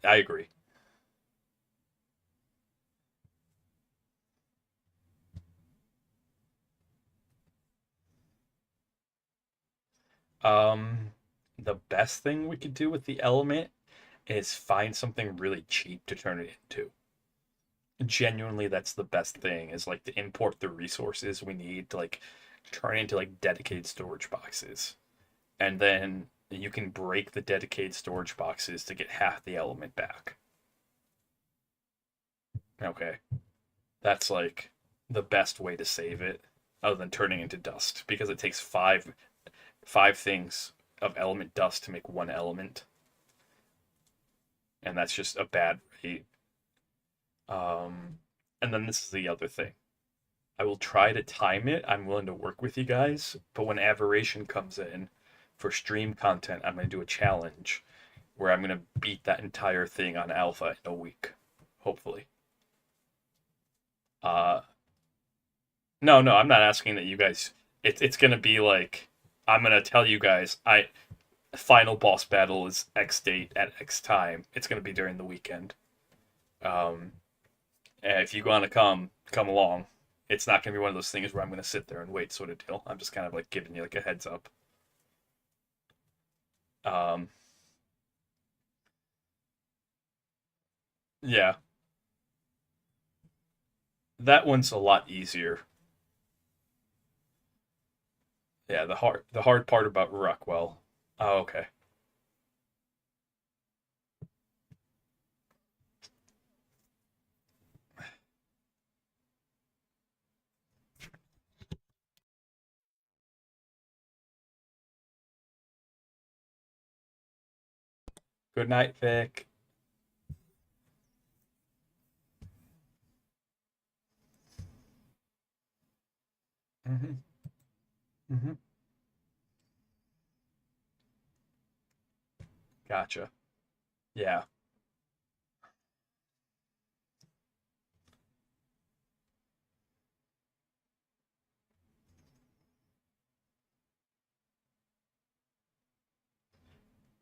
I agree. Um, the best thing we could do with the element is find something really cheap to turn it into. Genuinely, that's the best thing is like to import the resources we need to like turn into like dedicated storage boxes. And then you can break the dedicated storage boxes to get half the element back. Okay. That's like the best way to save it other than turning into dust because it takes five things of element dust to make one element, and that's just a bad rate. And then this is the other thing. I will try to time it. I'm willing to work with you guys, but when Aberration comes in for stream content, I'm going to do a challenge where I'm going to beat that entire thing on alpha in a week, hopefully. Uh, no, no, I'm not asking that you guys. It's going to be like I'm going to tell you guys I final boss battle is X date at X time. It's going to be during the weekend. Um, and if you want to come along. It's not going to be one of those things where I'm going to sit there and wait, sort of deal. I'm just kind of like giving you like a heads up. Um, yeah, that one's a lot easier. Yeah, the hard part about Rockwell. Oh, okay. Good night, Vic. Hmm. Hmm. Gotcha. Yeah.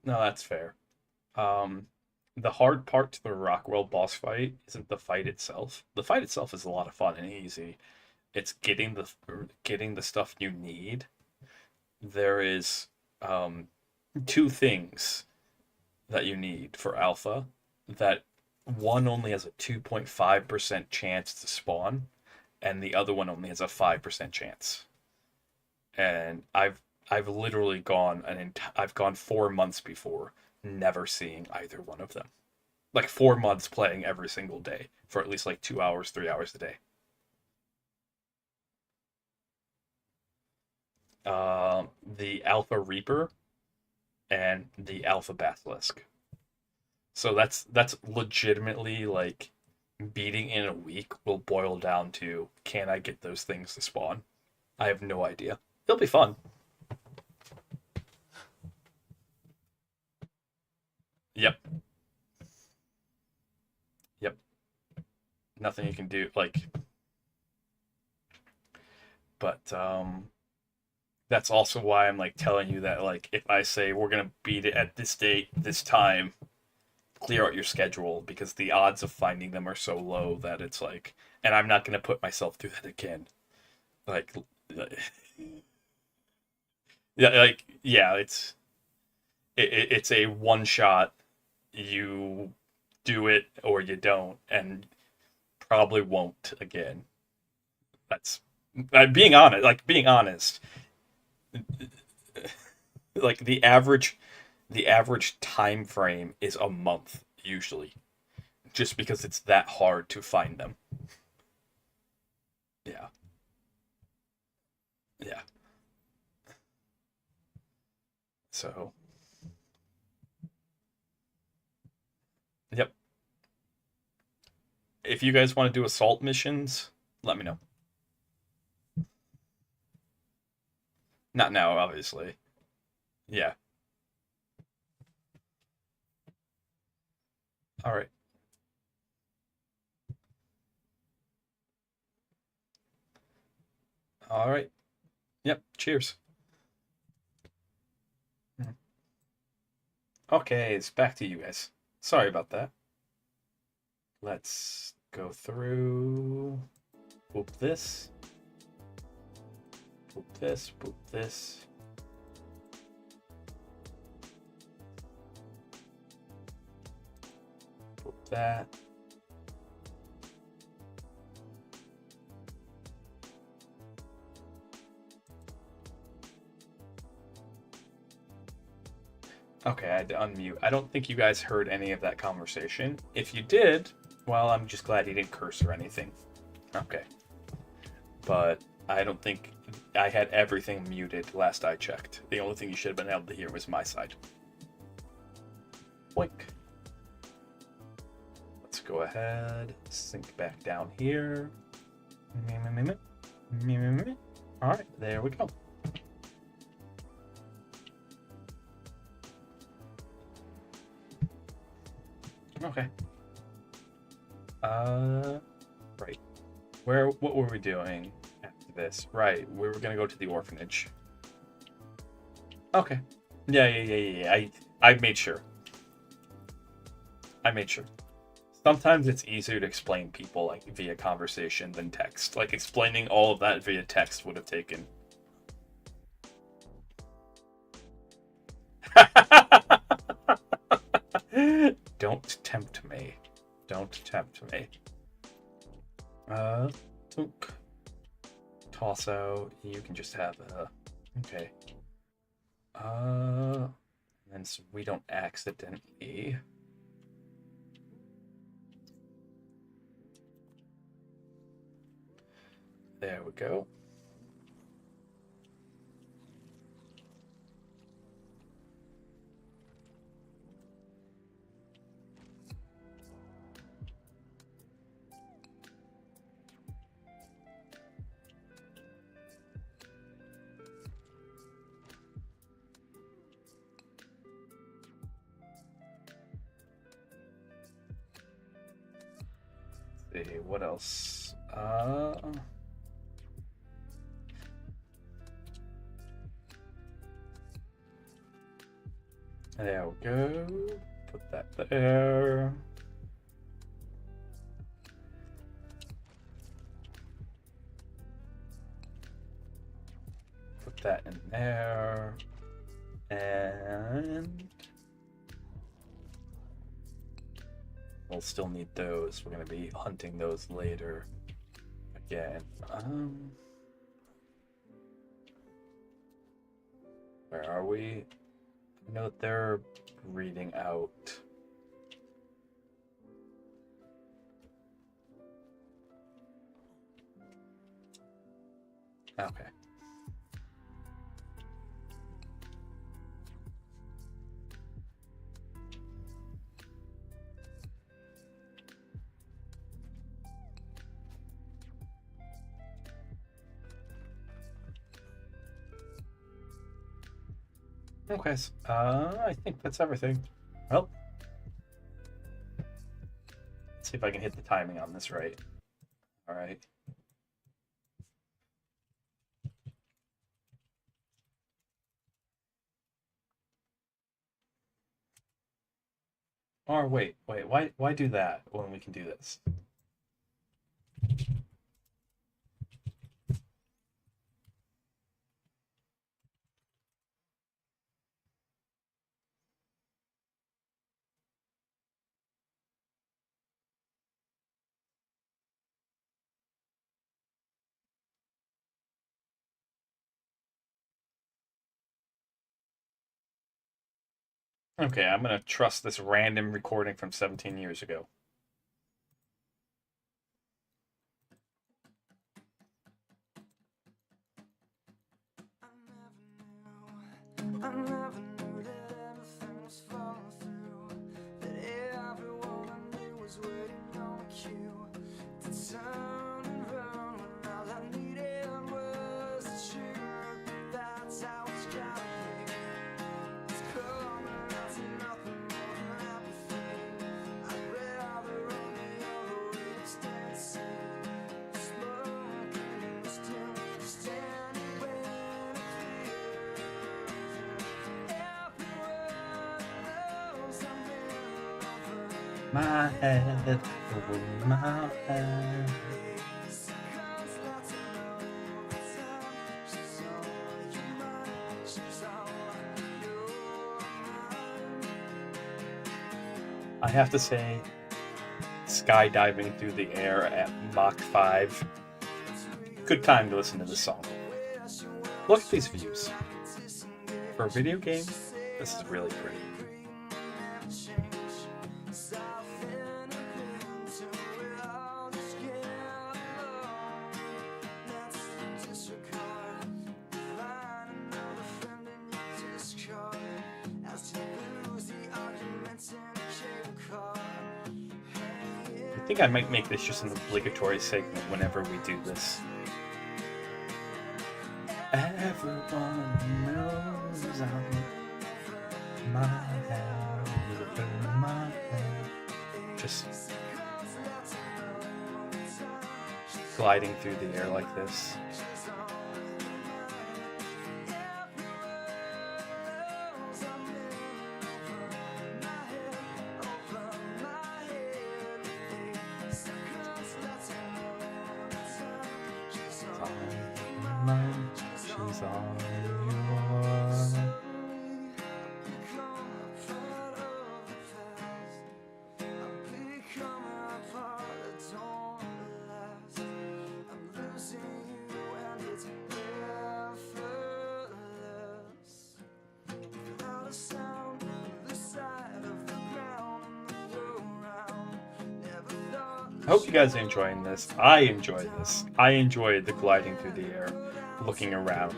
No, that's fair. Um, the hard part to the Rockwell boss fight isn't the fight itself. The fight itself is a lot of fun and easy. It's getting the stuff you need. There is two things that you need for alpha that one only has a 2.5% chance to spawn and the other one only has a 5% chance. And I've literally I've gone 4 months before never seeing either one of them. Like 4 months playing every single day for at least like 2 hours, 3 hours a day. The Alpha Reaper and the Alpha Basilisk. So that's legitimately like beating in a week will boil down to, can I get those things to spawn? I have no idea. It'll be fun. Yep. Yep. Nothing you can do but that's also why I'm like telling you that, like, if I say we're gonna beat it at this date, this time, clear out your schedule, because the odds of finding them are so low that it's like, and I'm not gonna put myself through that again. Like, yeah, it's a one shot. You do it or you don't, and probably won't again. That's being honest. Like, being honest. Like the average time frame is a month usually, just because it's that hard to find them. Yeah, yeah. So, yep. If you guys want to do assault missions, let me know. Not now, obviously. Yeah. All right. All right. Yep. Cheers. Okay, it's back to you guys. Sorry about that. Let's go through. Boop this. Boop this. Boop this. Boop that. Okay, I had to unmute. I don't think you guys heard any of that conversation. If you did, well, I'm just glad you didn't curse or anything. Okay. But I don't think I had everything muted last I checked. The only thing you should have been able to hear was my side. Boink. Let's go ahead, sink back down here. Alright, there we go. Okay. Right. What were we doing after this? Right, we were gonna go to the orphanage. Okay. Yeah. I made sure. Sometimes it's easier to explain people like via conversation than text. Like, explaining all of that via text would have taken. Don't tempt me. Tunk. Toss out. You can just have a. Okay. And so we don't accidentally. There we go. Let's see, what else? There we go. Put that there. Put that in there. And we'll still need those. We're going to be hunting those later. Again. Where are we? I know that they're reading out. Okay. Okay, so, I think that's everything. Well, let's see if I can hit the timing on this right. All right. Or wait, why do that when we can do this? Okay, I'm gonna trust this random recording from 17 years ago. I never knew that everything was falling through. That everyone I knew was waiting on a cue to turn around when all I needed was the truth. That's how it's gotta be. It's coming out to nothing more than apathy. I'd rather run the other way than stay and see. Smoking was still just anywhere to clear. My head, over my head. I have to say, skydiving through the air at Mach 5. Good time to listen to this song. Look at these views. For a video game, this is really pretty. I think I might make this just an obligatory segment whenever we do this. Everyone knows I'm my head, my head. Just gliding through the air like this. She's all you are. I hope you guys are enjoying this. I enjoy this. I enjoy the gliding through the air, looking around,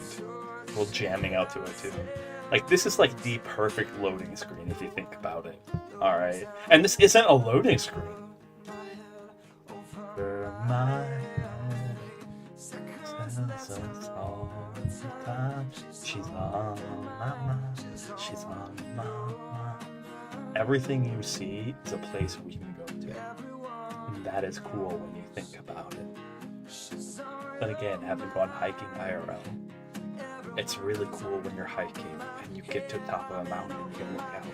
while jamming out to a tune. Like, this is like the perfect loading screen if you think about it. Alright. And this isn't a loading screen. She's on my mind. She's on my mind. Everything you see is a place we can go to. And that is cool when you think about it. But again, having gone hiking IRL, It's really cool when you're hiking and you get to the top of a mountain and you can look out.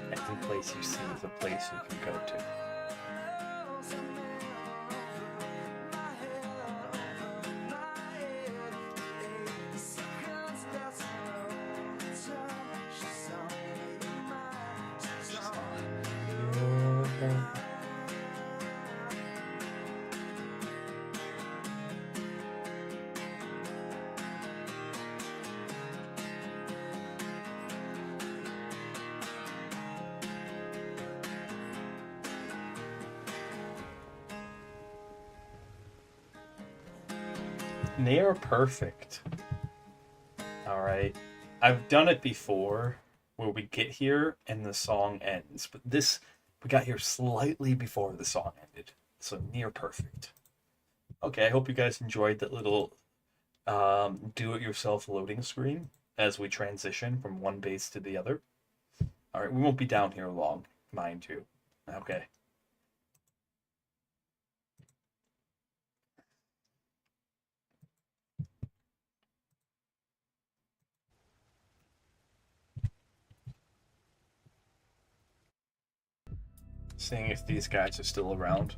And every place you see is a place you can go to. Near perfect. Alright. I've done it before where we get here and the song ends, but this, we got here slightly before the song ended. So near perfect. Okay, I hope you guys enjoyed that little do-it-yourself loading screen as we transition from one base to the other. Alright, we won't be down here long, mind you. Okay. Seeing if these guys are still around.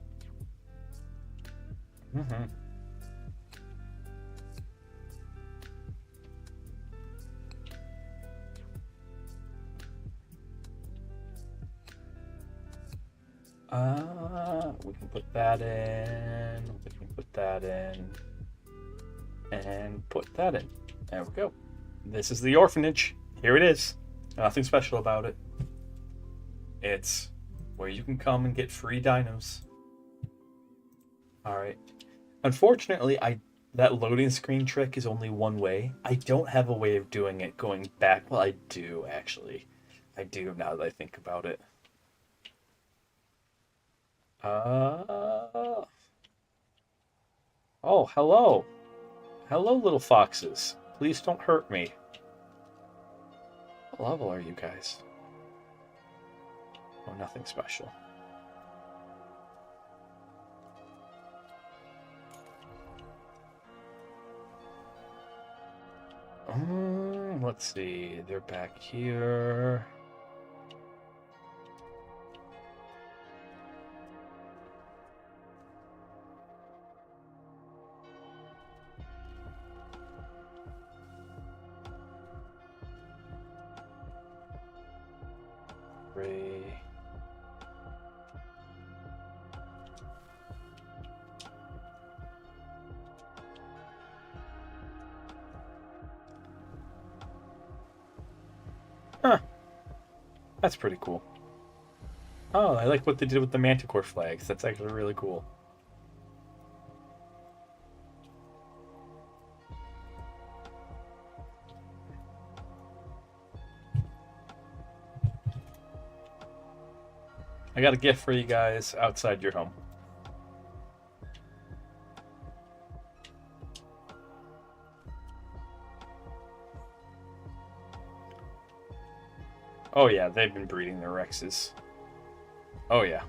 Mm-hmm. We can put that in. We can put that in. And put that in. There we go. This is the orphanage. Here it is. Nothing special about it. It's where you can come and get free dinos. Alright. Unfortunately, that loading screen trick is only one way. I don't have a way of doing it going back. Well, I do, actually. I do, now that I think about it. Oh, hello. Hello, little foxes. Please don't hurt me. What level are you guys? Oh, nothing special. Let's see. They're back here. Ray. Huh. That's pretty cool. Oh, I like what they did with the Manticore flags. That's actually really cool. I got a gift for you guys outside your home. Oh yeah, they've been breeding their Rexes. Oh yeah.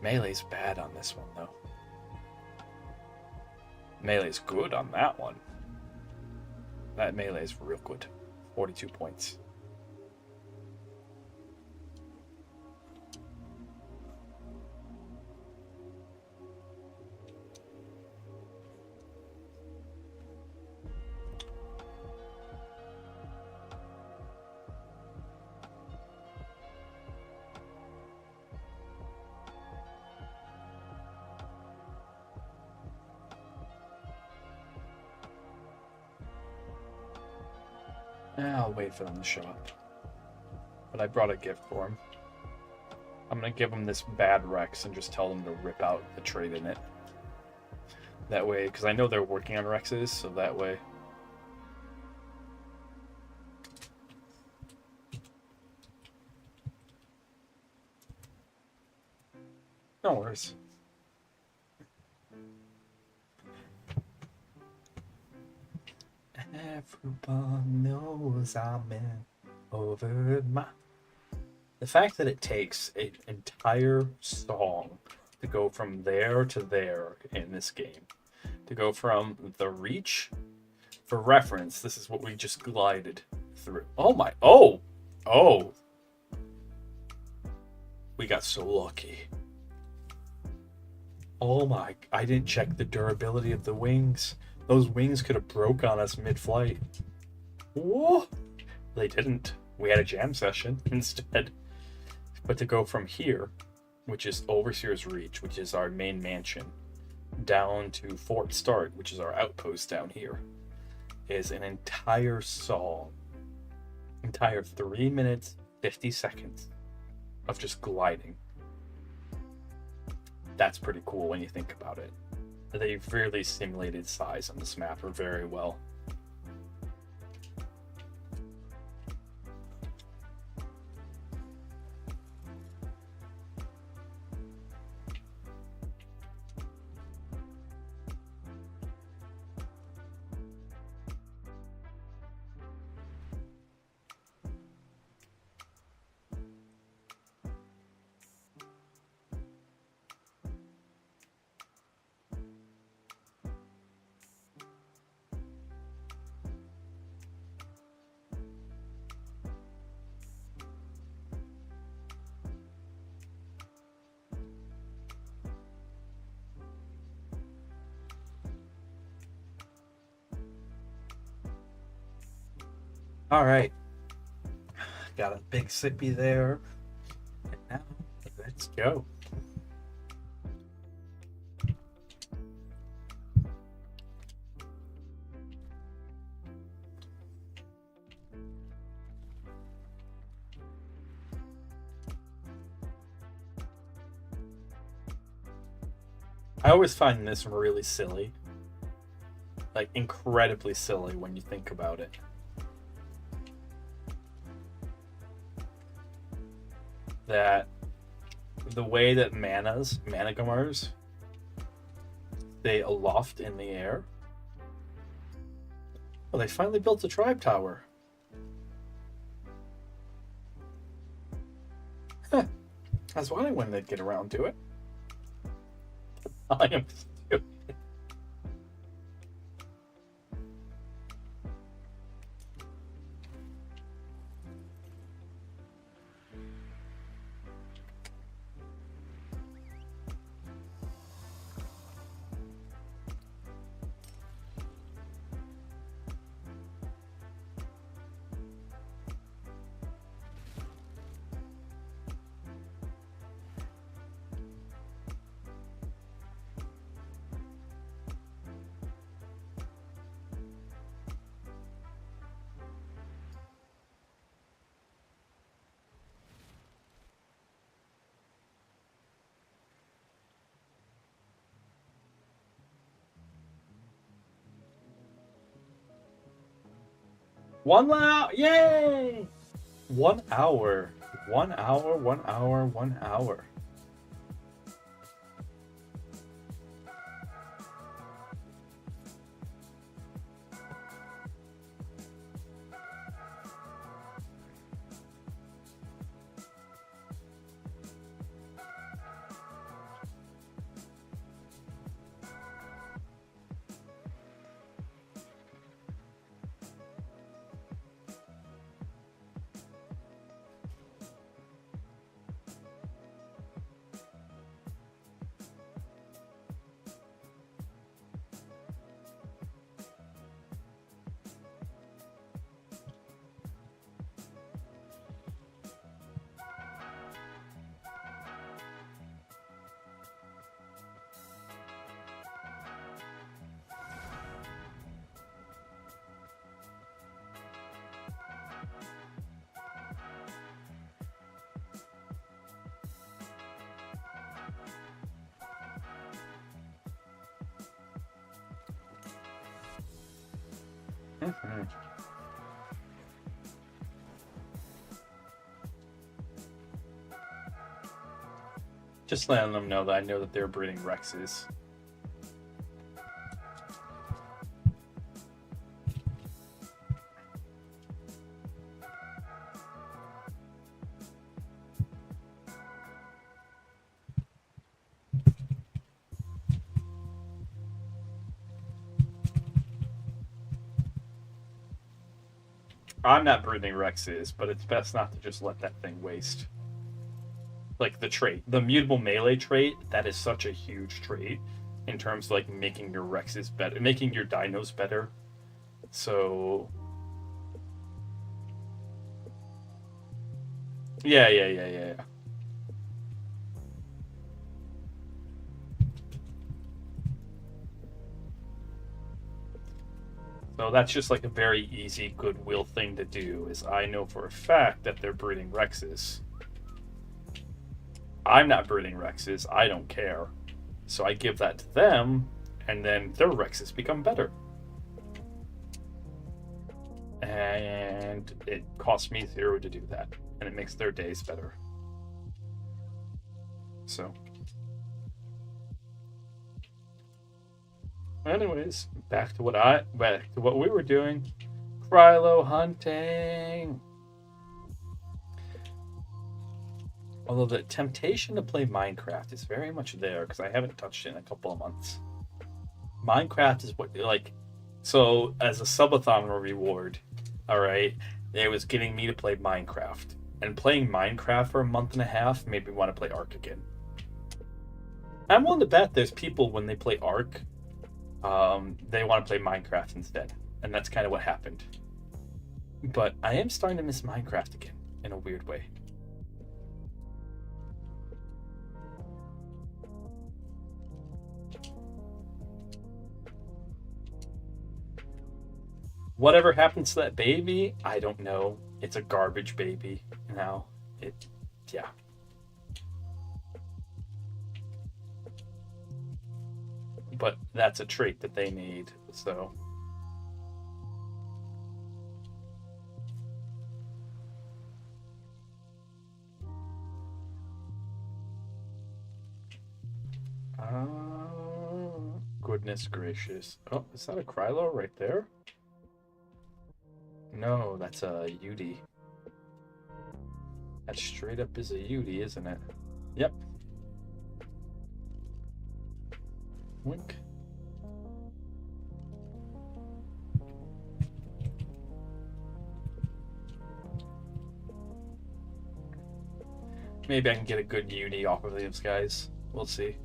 Melee's bad on this one, though. Melee's good on that one. That Melee's real good. 42 points. I'll wait for them to show up. But I brought a gift for him. I'm gonna give him this bad Rex and just tell them to rip out the trait in it. That way, because I know they're working on Rexes, so that way. No worries. Everyone knows I'm in over my... The fact that it takes an entire song to go from there to there in this game, to go from the Reach For reference, this is what we just glided through. Oh my, oh! We got so lucky. Oh my, I didn't check the durability of the wings. Those wings could have broke on us mid-flight. Whoa! They didn't. We had a jam session instead. But to go from here, which is Overseer's Reach, which is our main mansion, down to Fort Start, which is our outpost down here, is an entire song. Entire 3 minutes, 50 seconds of just gliding. That's pretty cool when you think about it. They really simulated size on this map very well. All right, got a big sippy there, and now let's go. I always find this really silly, like incredibly silly when you think about it. That the way that Managamars, stay aloft in the air. Well, they finally built a tribe tower. Huh. I was wondering when they'd get around to it. I am stupid. Yay! 1 hour. 1 hour, 1 hour, 1 hour. Mhm. Just letting them know that I know that they're breeding Rexes. I'm not breeding Rexes, but it's best not to just let that thing waste. Like the trait, the mutable melee trait, that is such a huge trait in terms of like making your Rexes better, making your dinos better. So yeah. So that's just like a very easy goodwill thing to do, is I know for a fact that they're breeding Rexes. I'm not breeding Rexes, I don't care. So I give that to them, and then their Rexes become better. And it costs me 0 to do that, and it makes their days better. So anyways, back to what we were doing. Krylo hunting. Although the temptation to play Minecraft is very much there, because I haven't touched it in a couple of months. Minecraft is what, like, so as a subathon reward, all right, it was getting me to play Minecraft. And playing Minecraft for a month and a half made me want to play ARK again. I'm willing to bet there's people, when they play ARK, they want to play Minecraft instead. And that's kind of what happened. But I am starting to miss Minecraft again, in a weird way. Whatever happens to that baby, I don't know. It's a garbage baby now. Yeah. But that's a trait that they need, so. Goodness gracious. Oh, is that a Krylo right there? No, that's a Yudi. That straight up is a Yudi, isn't it? Yep. Wink. Maybe I can get a good Yudi off of these guys. We'll see.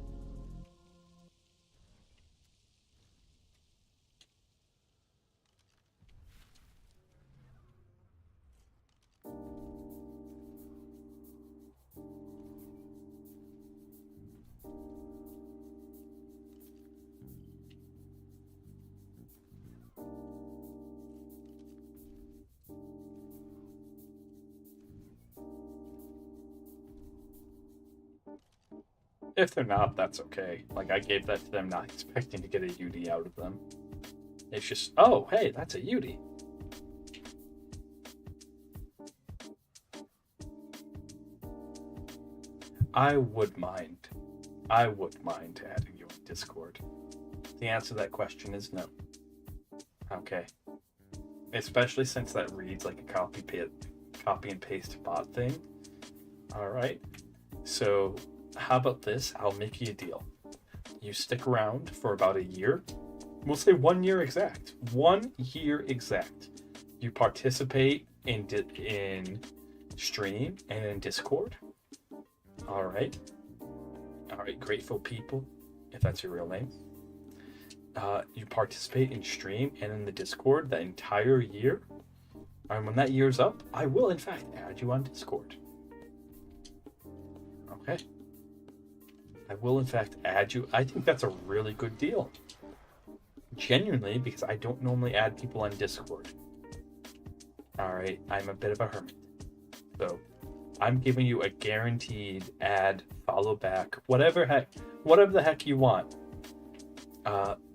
If they're not, that's okay. Like, I gave that to them not expecting to get a UD out of them. It's just, oh, hey, that's a UD. I would mind adding you on Discord. The answer to that question is no. Okay. Especially since that reads like a copy and paste bot thing. Alright. So how about this? I'll make you a deal. You stick around for about a year. We'll say 1 year exact. 1 year exact. You participate in stream and in Discord. Alright. Alright, grateful people, if that's your real name. You participate in stream and in the Discord that entire year. And when that year's up, I will in fact add you on Discord. Okay. I will in fact add you. I think that's a really good deal. Genuinely, because I don't normally add people on Discord. Alright, I'm a bit of a hermit. So I'm giving you a guaranteed add, follow back, whatever the heck you want.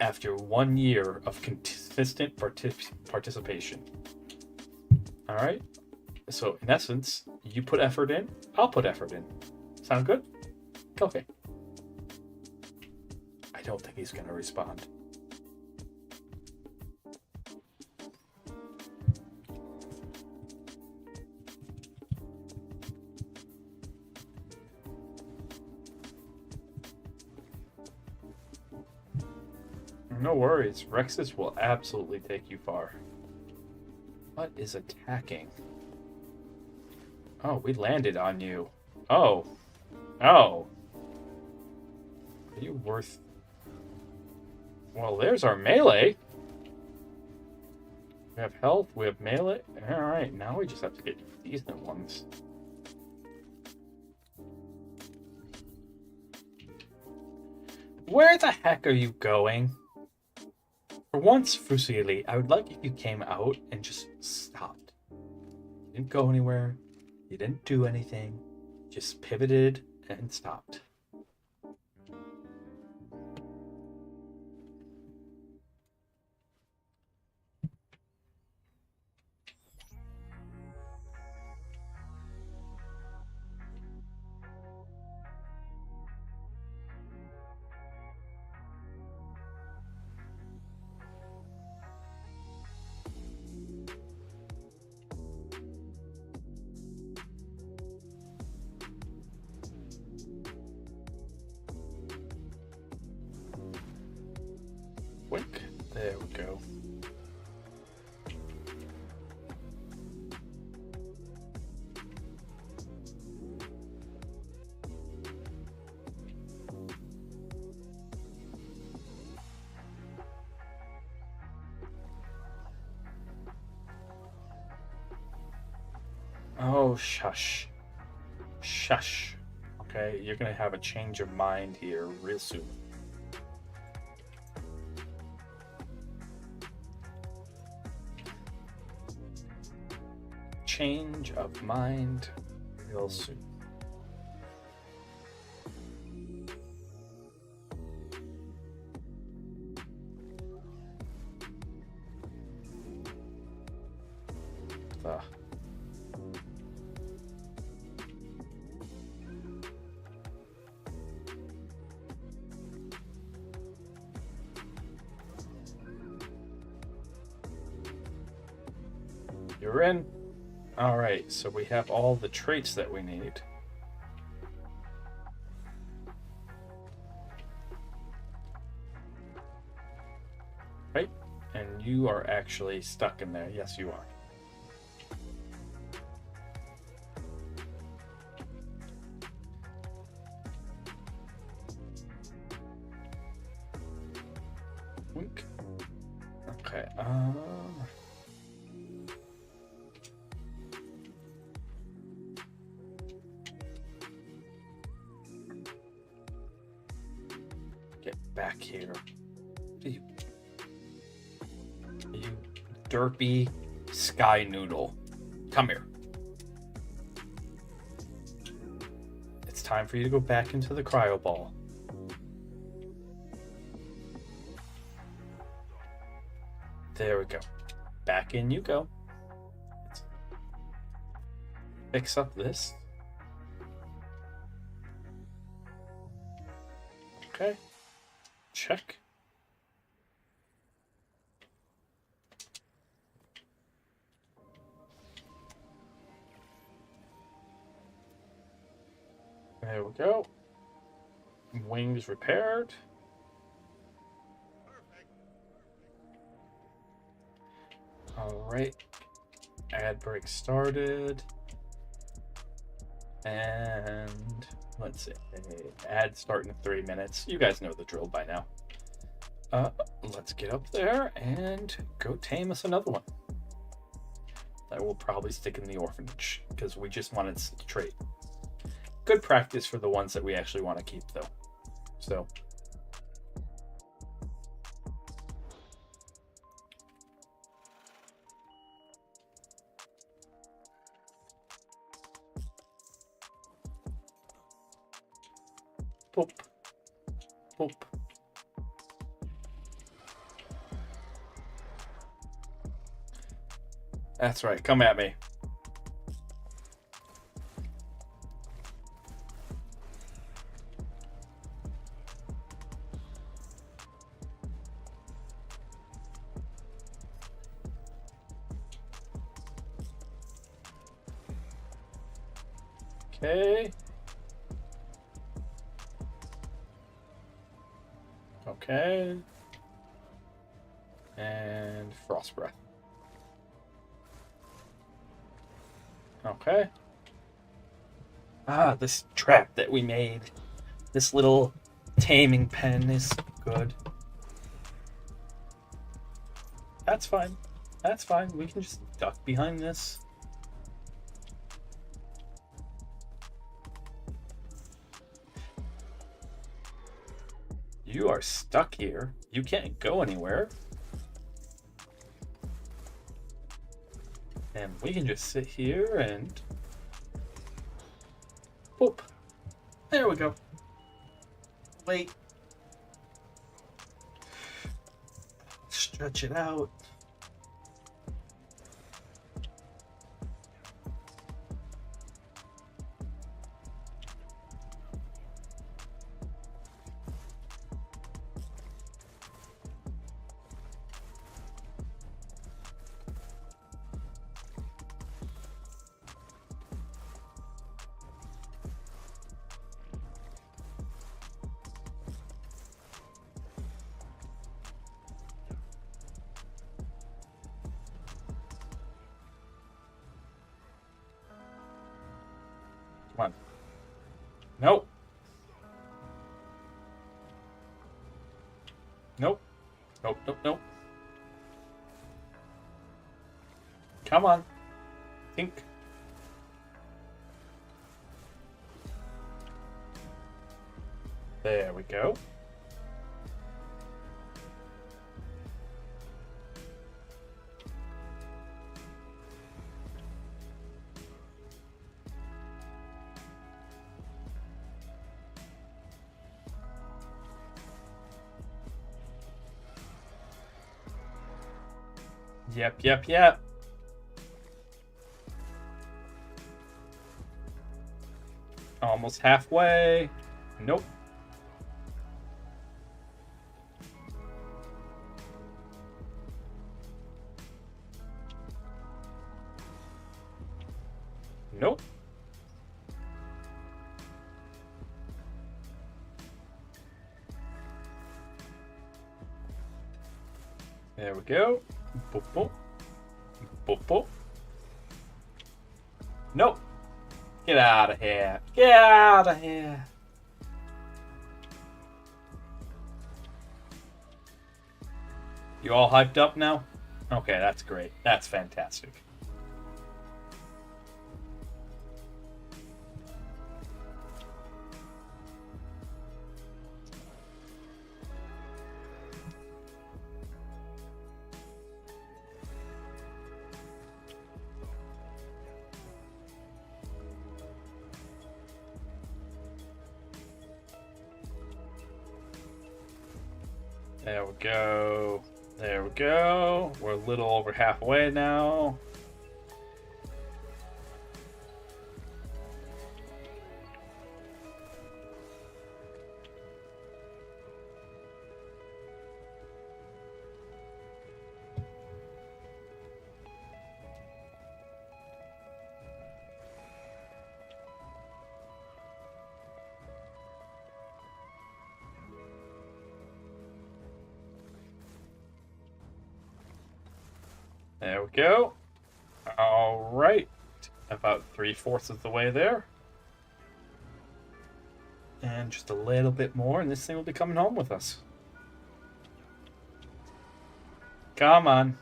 After 1 year of consistent participation. Alright? So in essence, you put effort in, I'll put effort in. Sound good? Okay. I don't think he's gonna respond. No worries, Rexes will absolutely take you far. What is attacking? Oh, we landed on you. Oh. Oh. Are you worth... Well, there's our melee. We have health, we have melee. Alright, now we just have to get decent ones. Where the heck are you going? For once, Fusili, I would like if you came out and just stopped. You didn't go anywhere. You didn't do anything. Just pivoted and stopped. Wink. There we go. Oh, shush. Shush. Okay, you're gonna have a change of mind here real soon. Change of mind real soon. The You're in. Alright, so we have all the traits that we need. Right? And you are actually stuck in there. Yes, you are. Wink. Okay, get back here. You derpy sky noodle. Come here. It's time for you to go back into the cryo ball. There we go. Back in you go. Let's fix up this. Okay. Check. There we go. Wings repaired. Alright. Ad break started. And let's see. Ad starting in 3 minutes. You guys know the drill by now. Let's get up there and go tame us another one. That will probably stick in the orphanage because we just wanted to trade. Good practice for the ones that we actually want to keep, though. So. Boop. Boop. That's right. Come at me. Okay. Okay. And frost breath. Okay. Ah, this trap that we made. This little taming pen is good. That's fine. That's fine. We can just duck behind this. You are stuck here. You can't go anywhere. And we can just sit here and... Boop. There we go. Wait. Stretch it out. Come on. Nope. Nope. Nope, nope, nope. Come on. Think. There we go. Yep, yep, yep. Almost halfway. Nope. Nope. There we go. Boop, boop. Boop, boop. Nope. Get out of here. Get out of here. You all hyped up now? Okay, that's great. That's fantastic. There we go. There we go. We're a little over halfway now. There we go. All right. About 3/4 of the way there. And just a little bit more, and this thing will be coming home with us. Come on.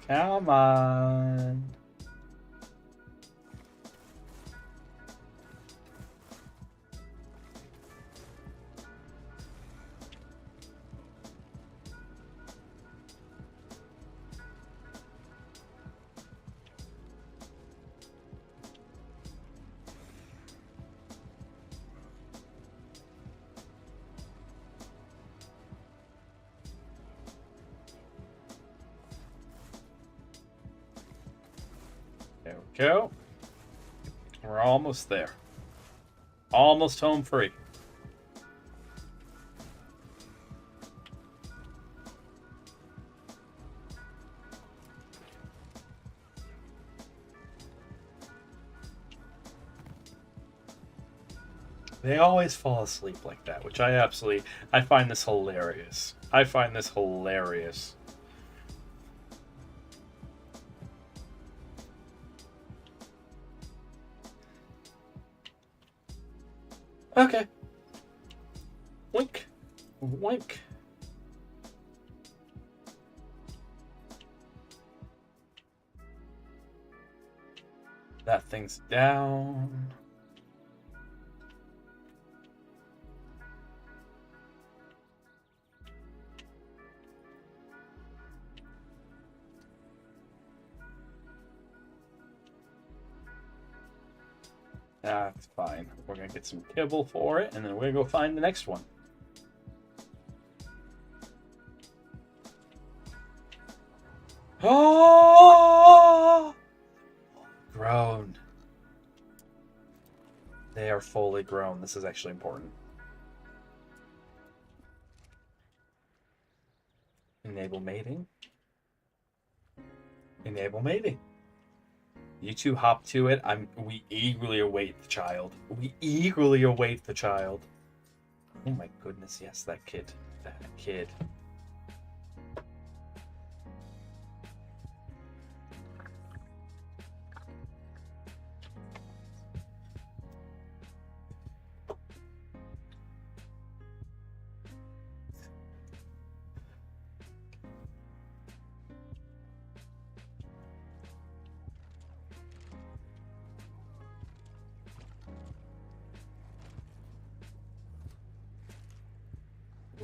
Come on. There we go. We're almost there. Almost home free. They always fall asleep like that, which I find this hilarious. I find this hilarious. Okay. Wink. Wink. That thing's down. That's fine. We're gonna get some kibble for it, and then we're gonna go find the next one. Oh! Grown. They are fully grown. This is actually important. Enable mating. Enable mating. You two hop to it. We eagerly await the child. We eagerly await the child. Oh my goodness, yes, that kid. That kid.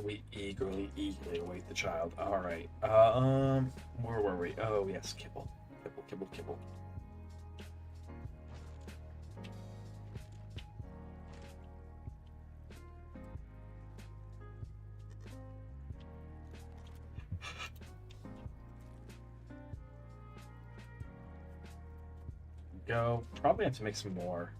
We eagerly await the child. All right. Where were we? Oh yes, kibble, kibble, kibble, kibble. Go. Probably have to make some more.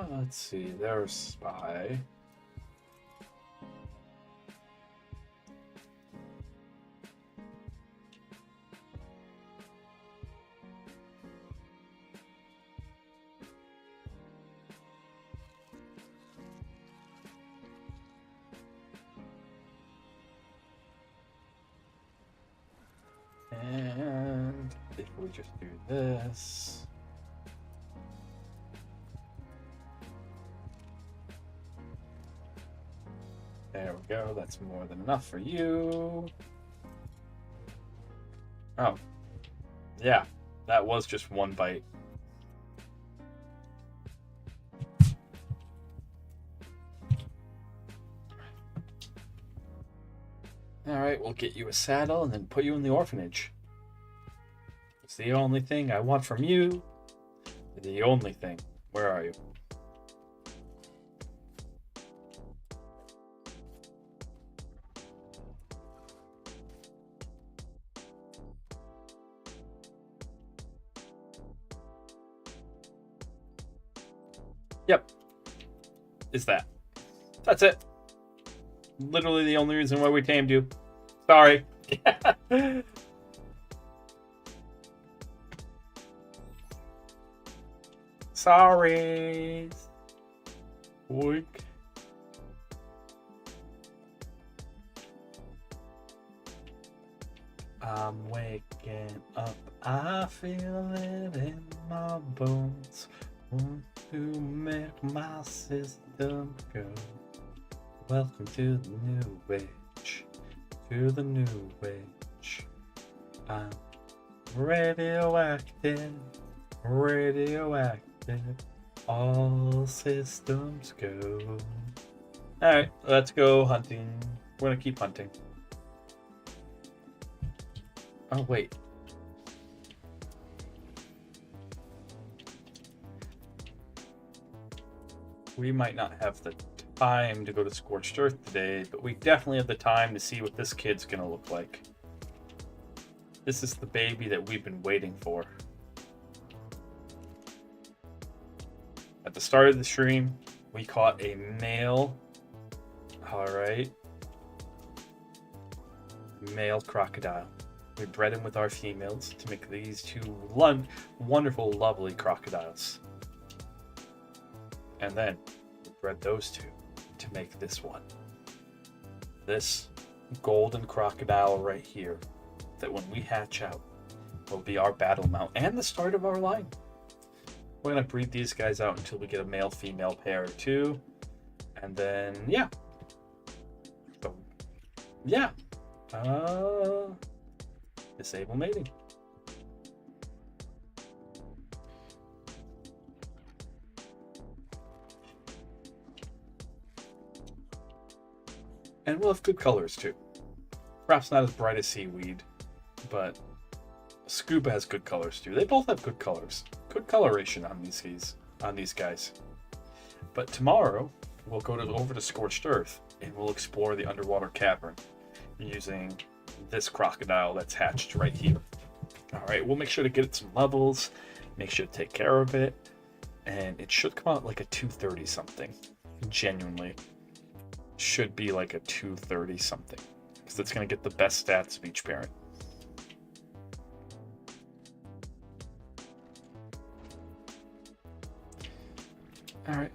Let's see. There's Spy. And if we just do this. There we go. That's more than enough for you. Oh. Yeah. That was just one bite. Alright, we'll get you a saddle and then put you in the orphanage. It's the only thing I want from you. The only thing. Where are you? Yep. Is that. That's it. Literally the only reason why we tamed you. Sorry. Sorry. Oink. I'm waking up. I feel it in my bones. Want to make my system go. Welcome to the new age. To the new age. I'm radioactive. Radioactive. All systems go. Alright, let's go hunting. We're gonna keep hunting. Oh, wait. We might not have the time to go to Scorched Earth today, but we definitely have the time to see what this kid's gonna look like. This is the baby that we've been waiting for. A At the start of the stream, we caught a male. All right. Male crocodile. We bred him with our females to make these two wonderful, lovely crocodiles. And then we bred those two to make this one. This golden crocodile right here, that when we hatch out, will be our battle mount and the start of our line. We're gonna breed these guys out until we get a male-female pair or two. And then, yeah. So, yeah. Disable mating. And we'll have good colors too. Perhaps not as bright as seaweed, but scuba has good colors too. They both have good colors. Good coloration on these guys. But tomorrow we'll go over to Scorched Earth and we'll explore the underwater cavern using this crocodile that's hatched right here. Alright, we'll make sure to get it some levels, make sure to take care of it, and it should come out like a 230 something. Genuinely. Should be like a 230 something. Because it's going to get the best stats of each parent. Alright,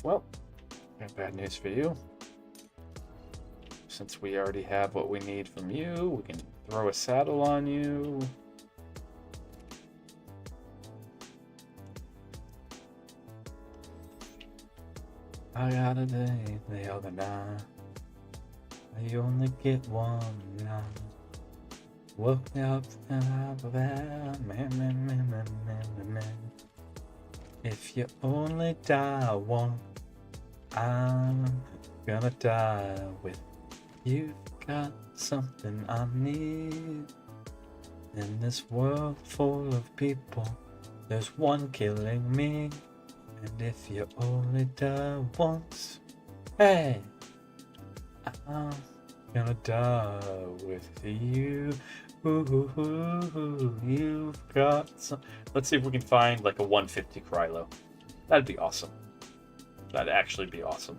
well, got bad news for you. Since we already have what we need from you, we can throw a saddle on you. I got a day, the other night. You only get one night. Woke me up and I man. If you only die one, I'm gonna die with. You've got something I need. In this world full of people, there's one killing me. And if you only die once, hey, I'm gonna die with you. Ooh, you've got some. Let's see if we can find like a 150 Krylo. That'd be awesome. That'd actually be awesome.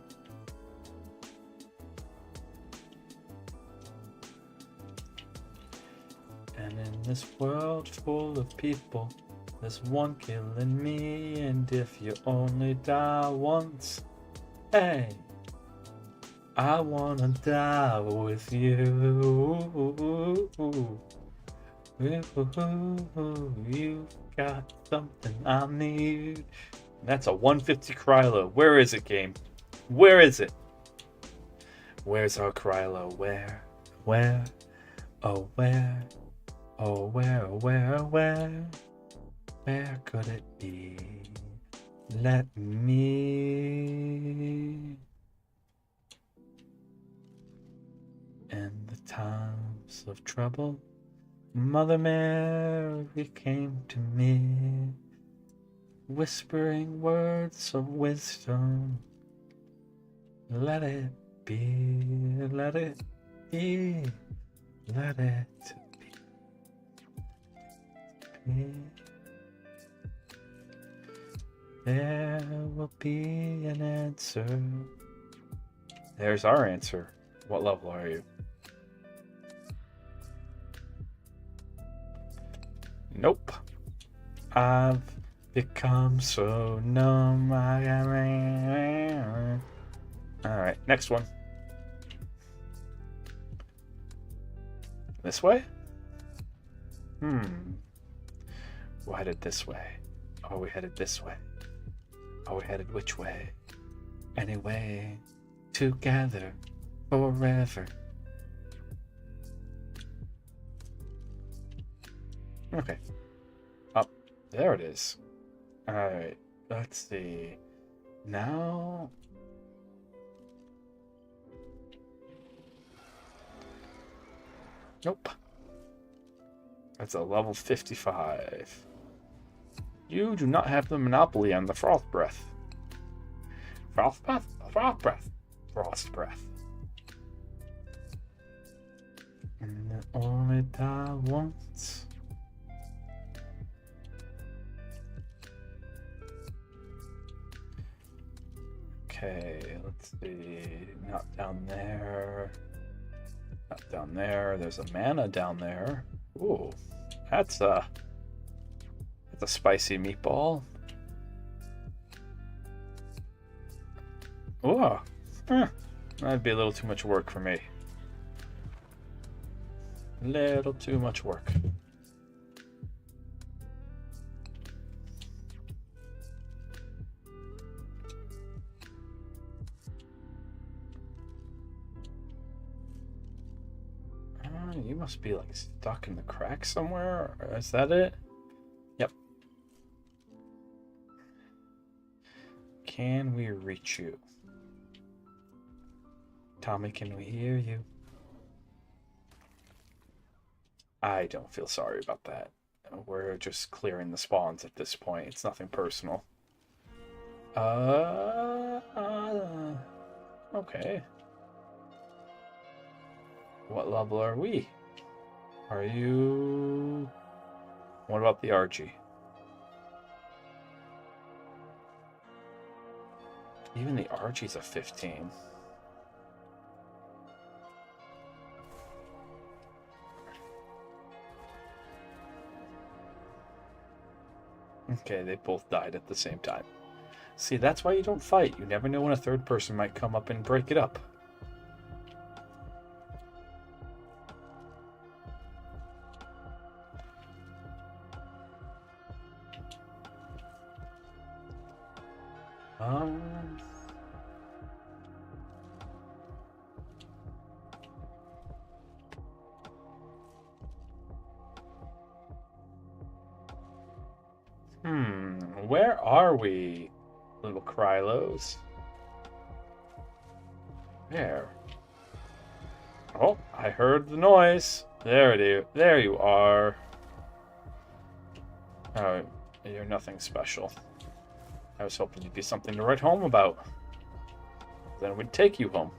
And in this world full of people, there's one killing me. And if you only die once, hey, I wanna die with you. You've got something I need. That's a 150 Krylo. Where is it, game? Where is it? Where's our Krylo? Where? Oh, where? Oh, where? Where could it be? Let me. In the times of trouble, Mother Mary came to me, whispering words of wisdom. Let it be, let it be, let it be. There will be an answer. There's our answer. What level are you? Nope. I've become so numb. Alright, next one. This way? We're headed this way. Are we headed this way? Are we headed which way? Anyway, together, forever. Okay. Up. There it is. Alright, let's see. Now... Nope. That's a level 55. You do not have the monopoly on the frost breath. Frost breath? Frost breath. Frost breath. And it only die once. Okay, let's see. Not down there. Not down there. There's a mana down there. Ooh, that's a spicy meatball. Ooh, that'd be a little too much work for me. Little too much work. You must be like stuck in the crack somewhere. Is that it? Yep. Can we reach you? Tommy, can we hear you? I don't feel sorry about that. We're just clearing the spawns at this point. It's nothing personal. Okay. What level are we? Are you... What about the Archie? Even the Archie's a 15. Okay, they both died at the same time. See, that's why you don't fight. You never know when a third person might come up and break it up. Where are we, little Krylos? There. Oh, I heard the noise. There you are. Oh, you're nothing special. I was hoping you'd be something to write home about. Then we'd take you home.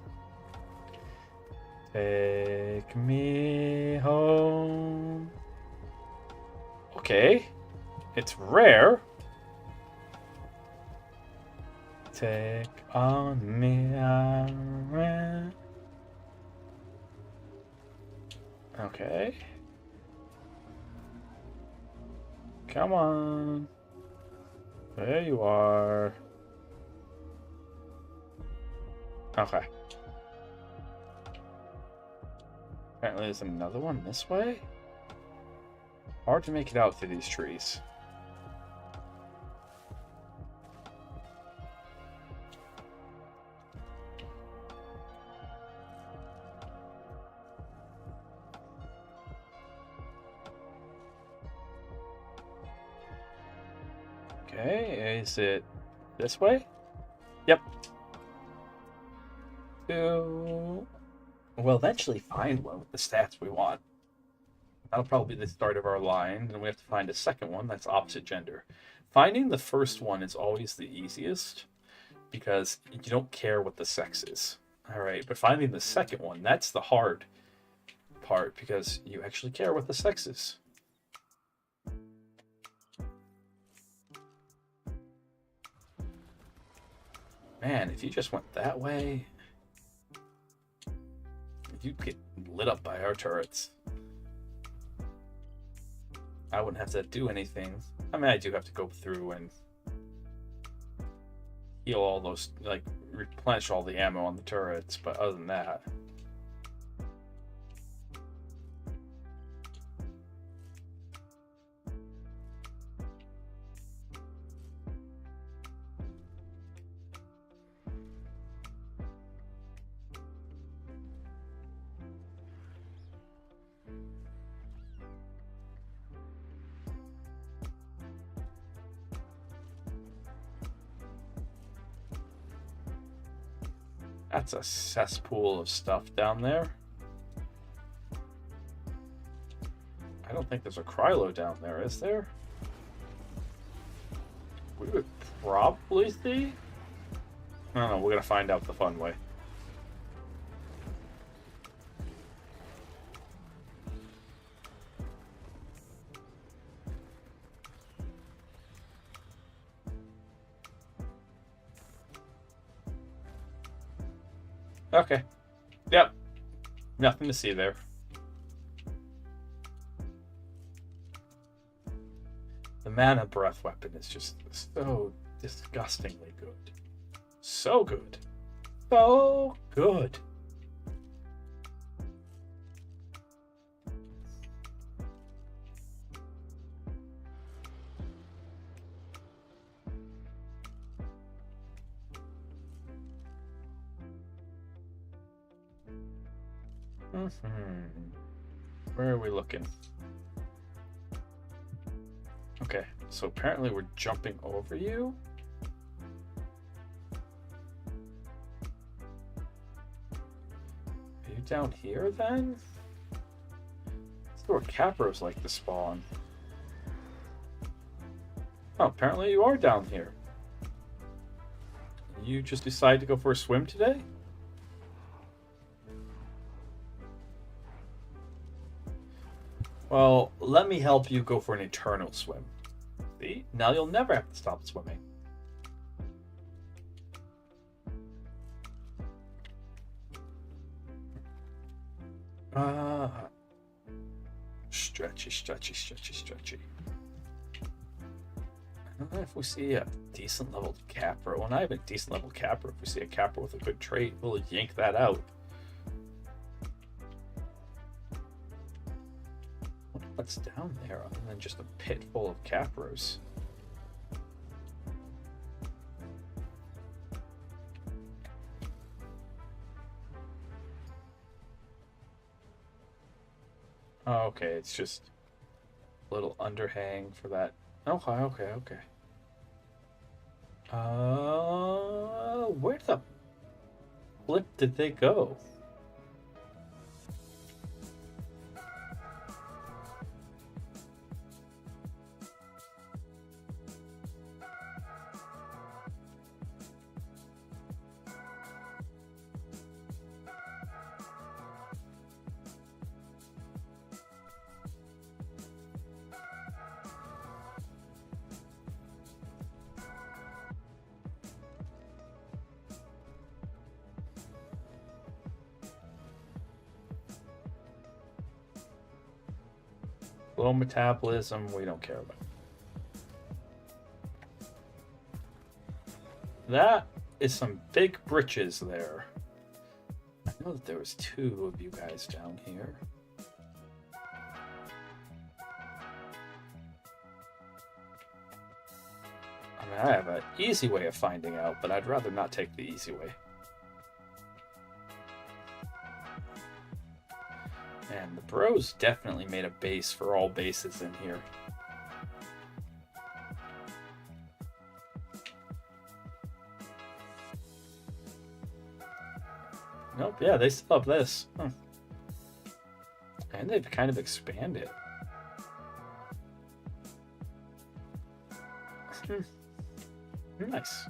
Take me home. Okay. It's rare. Take on me, I'm rare. Okay. Come on. There you are. Okay. Apparently there's another one this way? Hard to make it out through these trees. Okay, is it this way? Yep. We'll eventually find one with the stats we want. That'll probably be the start of our line, and we have to find a second one that's opposite gender. Finding the first one is always the easiest, because you don't care what the sex is. Alright, but finding the second one, that's the hard part, because you actually care what the sex is. Man, if you just went that way, you'd get lit up by our turrets. I wouldn't have to do anything. I mean, I do have to go through and heal all those, like, replenish all the ammo on the turrets, but other than that... That's a cesspool of stuff down there. I don't think there's a Krylo down there, is there? We would probably see. I don't know, we're gonna find out the fun way. Okay. Yep. Nothing to see there. The mana breath weapon is just so disgustingly good. So good. So good. Where are we looking? Okay, so apparently we're jumping over you. Are you down here then? That's where Capros like to spawn. Oh, apparently you are down here. You just decided to go for a swim today? Well, let me help you go for an eternal swim. See? Now you'll never have to stop swimming. Stretchy, stretchy, stretchy, stretchy. I don't know if we see a decent level capper. Well, not even a decent level capper. If we see a capper with a good trait, we'll yank that out. What's down there other than just a pit full of capros? Oh, okay, it's just a little underhang for that. Okay, okay, okay. Where the flip did they go? Low metabolism, we don't care about. That is some big britches there. I know that there was 2 of you guys down here. I mean, I have an easy way of finding out, but I'd rather not take the easy way. And the bros definitely made a base for all bases in here. Nope, yeah, they still have this. Huh. And they've kind of expanded. Nice.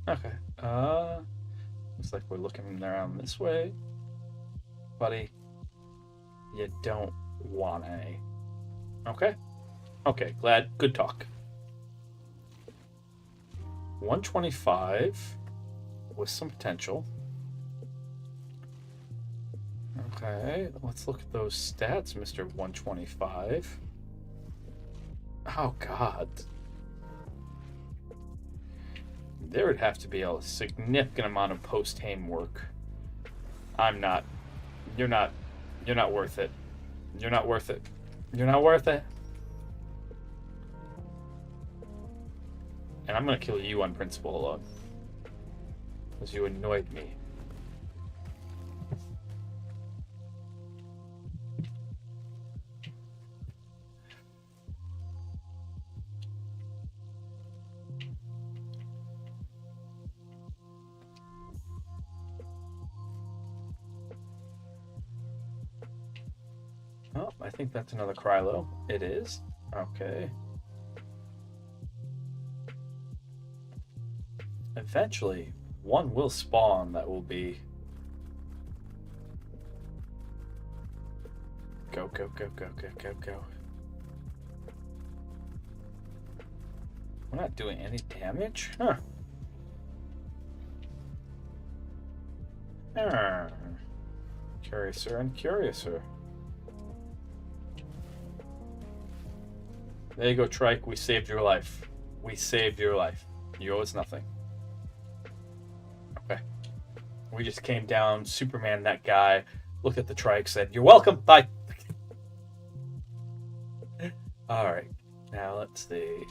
Okay. Looks like we're looking around this way. Buddy, you don't want any. Okay. Okay, glad. Good talk. 125 with some potential. Okay, let's look at those stats, Mr. 125. Oh, God. There would have to be a significant amount of post-haim work. I'm not. You're not. You're not worth it. You're not worth it. You're not worth it. And I'm gonna kill you on principle alone. Because you annoyed me. Oh, I think that's another Krylo. It is. Okay. Eventually, one will spawn that will be... Go, go, go, go, go, go, go. We're not doing any damage? Huh. Curiouser and curiouser. There you go, Trike. We saved your life. We saved your life. You owe us nothing. Okay. We just came down, Superman, that guy, looked at the Trike, said, "You're welcome. Bye." Alright. Now let's see.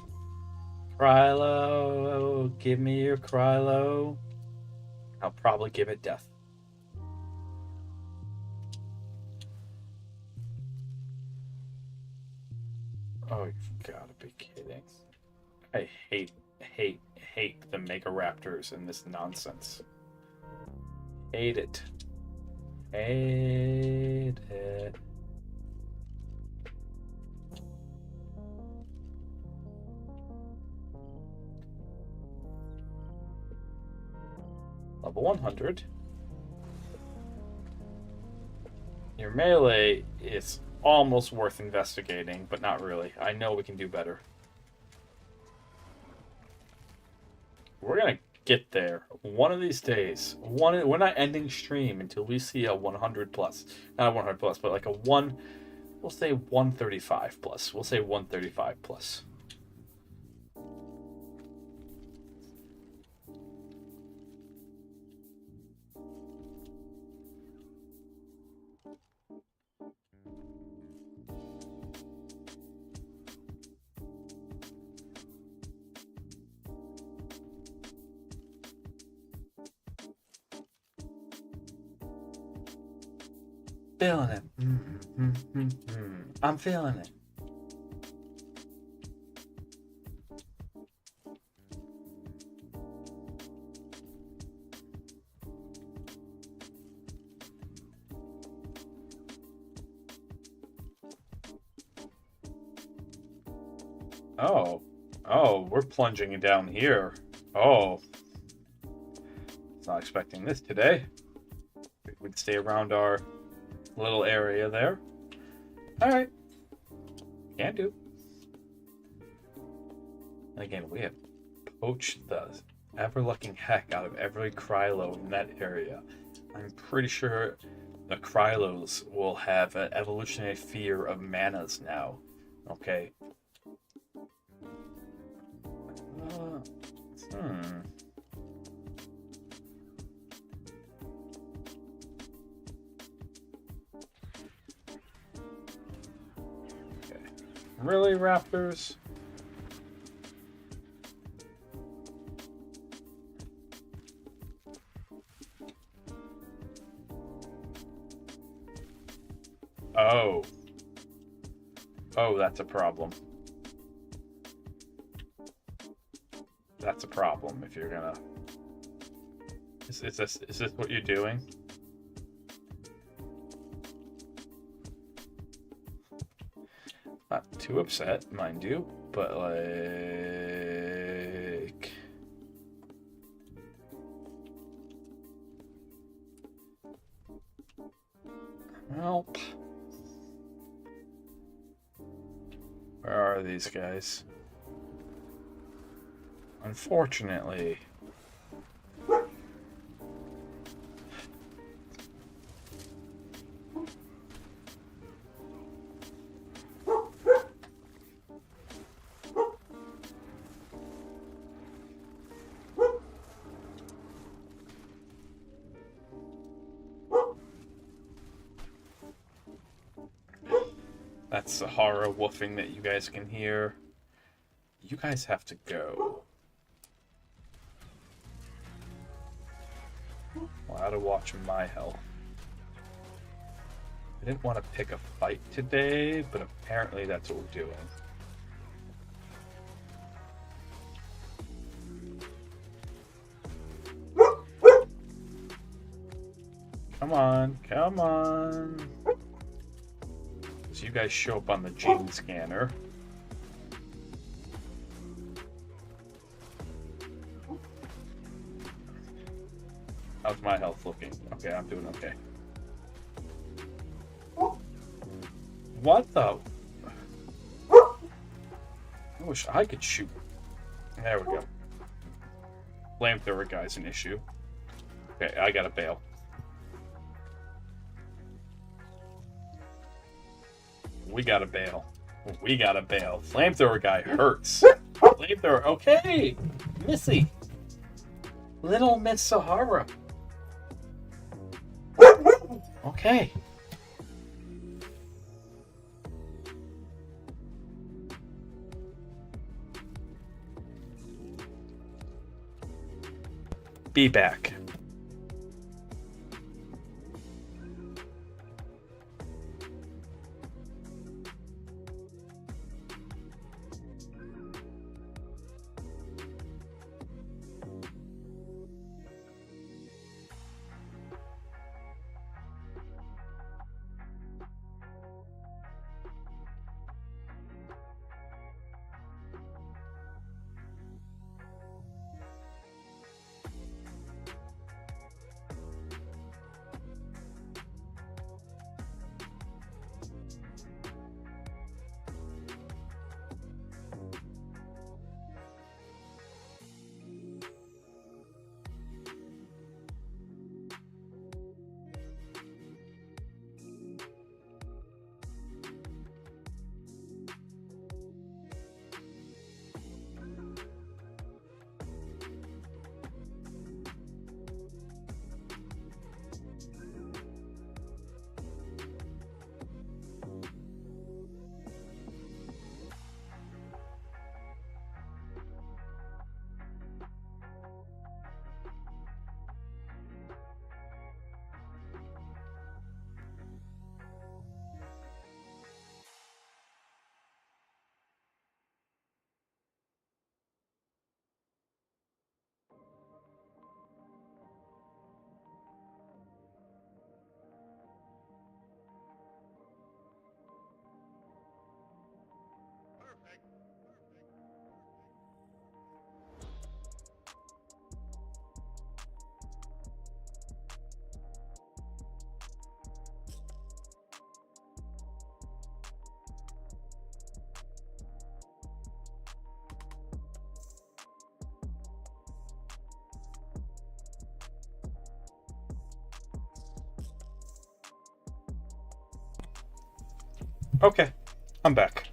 Krylo. Give me your Krylo. I'll probably give it death. Oh, you've got to be kidding. I hate the Mega Raptors and this nonsense. Hate it. Hate it. Level 100. Your melee is almost worth investigating, but not really. I know we can do better. We're gonna get there one of these days. We're not ending stream until we see a 100 plus. Not a 100 plus, but like a 1. We'll say 135 plus. We'll say 135 plus. Feeling it. I'm feeling it. Oh, we're plunging down here. Oh. Not expecting this today. We'd stay around our little area there. Alright. Can do. And again, we have poached the ever-lucking heck out of every Krylo in that area. I'm pretty sure the Krylos will have an evolutionary fear of manas now. Okay. Okay. Really, Raptors? Oh. Oh, that's a problem. That's a problem if you're gonna... Is this what you're doing? Not too upset, mind you, but like... Help. Where are these guys? Unfortunately. That's the horror woofing that you guys can hear. You guys have to go. Well, out of watch my health. I didn't want to pick a fight today, but apparently that's what we're doing. Come on, come on. So you guys show up on the gene scanner. How's my health looking? Okay, I'm doing okay. What the? I wish I could shoot. There we go. Flamethrower guy's an issue. Okay, I gotta bail. We gotta bail. We gotta bail. Flamethrower guy hurts. Flamethrower, okay! Missy! Little Miss Sahara. Okay. Be back. Okay, I'm back.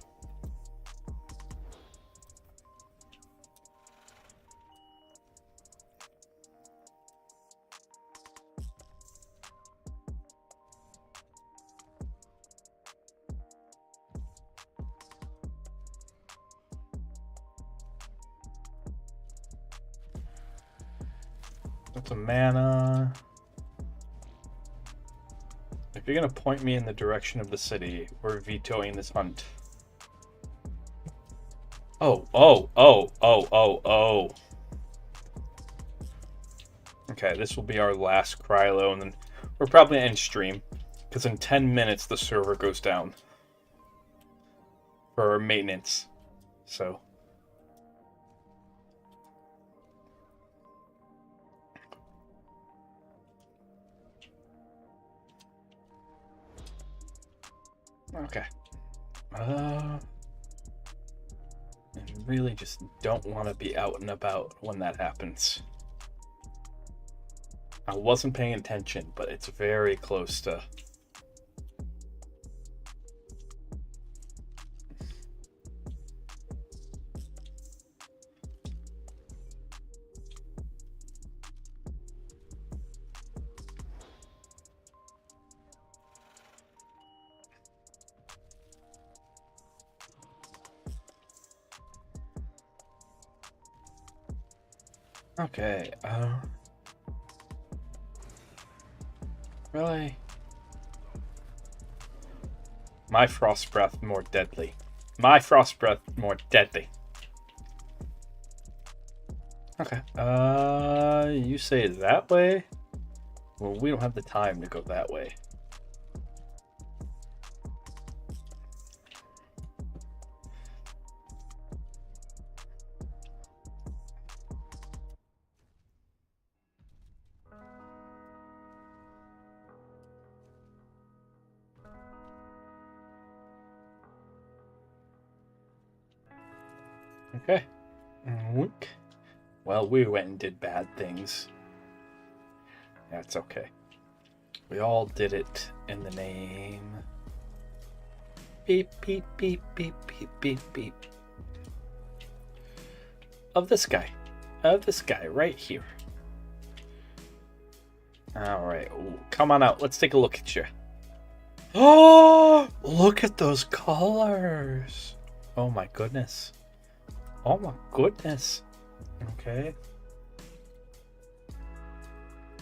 That's a mana. If you're gonna point me in the direction of the city, we're vetoing this hunt. Oh. Okay, this will be our last Krylo, and then we're probably gonna end stream, because in 10 minutes the server goes down for maintenance. So. Okay. I really just don't want to be out and about when that happens. I wasn't paying attention, but it's very close to... Okay, really? My frost breath more deadly. My frost breath more deadly. Okay, you say that way? Well, we don't have the time to go that way. Okay. Wink. Well, we went and did bad things. That's okay. We all did it in the name. Beep, beep, beep, beep, beep, beep, beep. Of this guy. Of this guy right here. Alright. Come on out. Let's take a look at you. Oh! Look at those colors. Oh my goodness. Oh my goodness. Okay.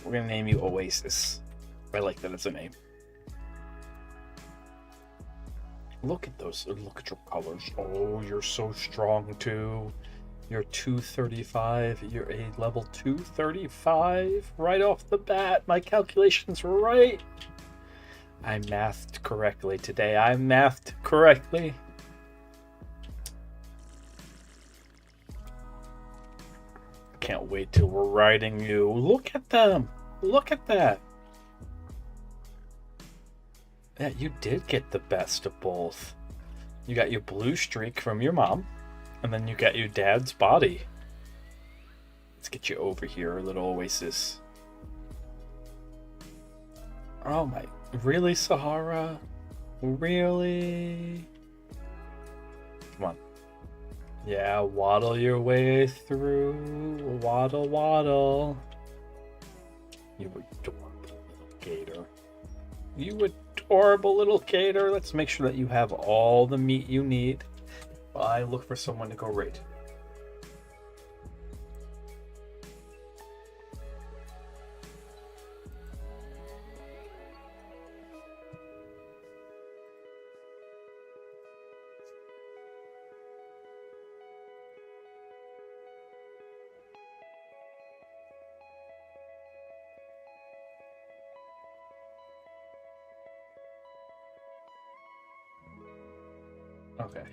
We're gonna name you Oasis. I like that as a name. Look at those. Look at your colors. Oh, you're so strong too. You're 235. You're a level 235 right off the bat. My calculations were right. I mathed correctly today. I mathed correctly. Can't wait till we're riding you. Look at them. Look at that. Yeah, you did get the best of both. You got your blue streak from your mom, and then you got your dad's body. Let's get you over here, little Oasis. Oh my, really, Sahara? Really? Come on. Yeah, waddle your way through. Waddle, waddle. You adorable little gator. You adorable little gator. Let's make sure that you have all the meat you need while I look for someone to go raid. Okay.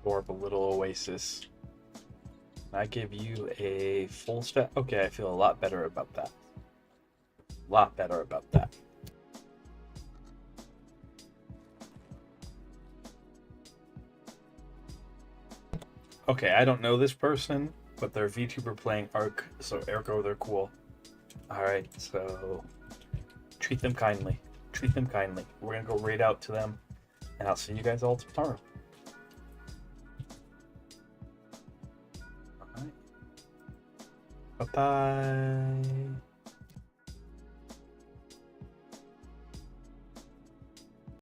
Adorable little Oasis. I give you a full step. Okay, I feel a lot better about that. A lot better about that. Okay, I don't know this person, but they're a VTuber playing ARK, so ergo they're cool. Alright, so treat them kindly. Treat them kindly. We're gonna go raid out to them, and I'll see you guys all tomorrow. Alright. Bye-bye.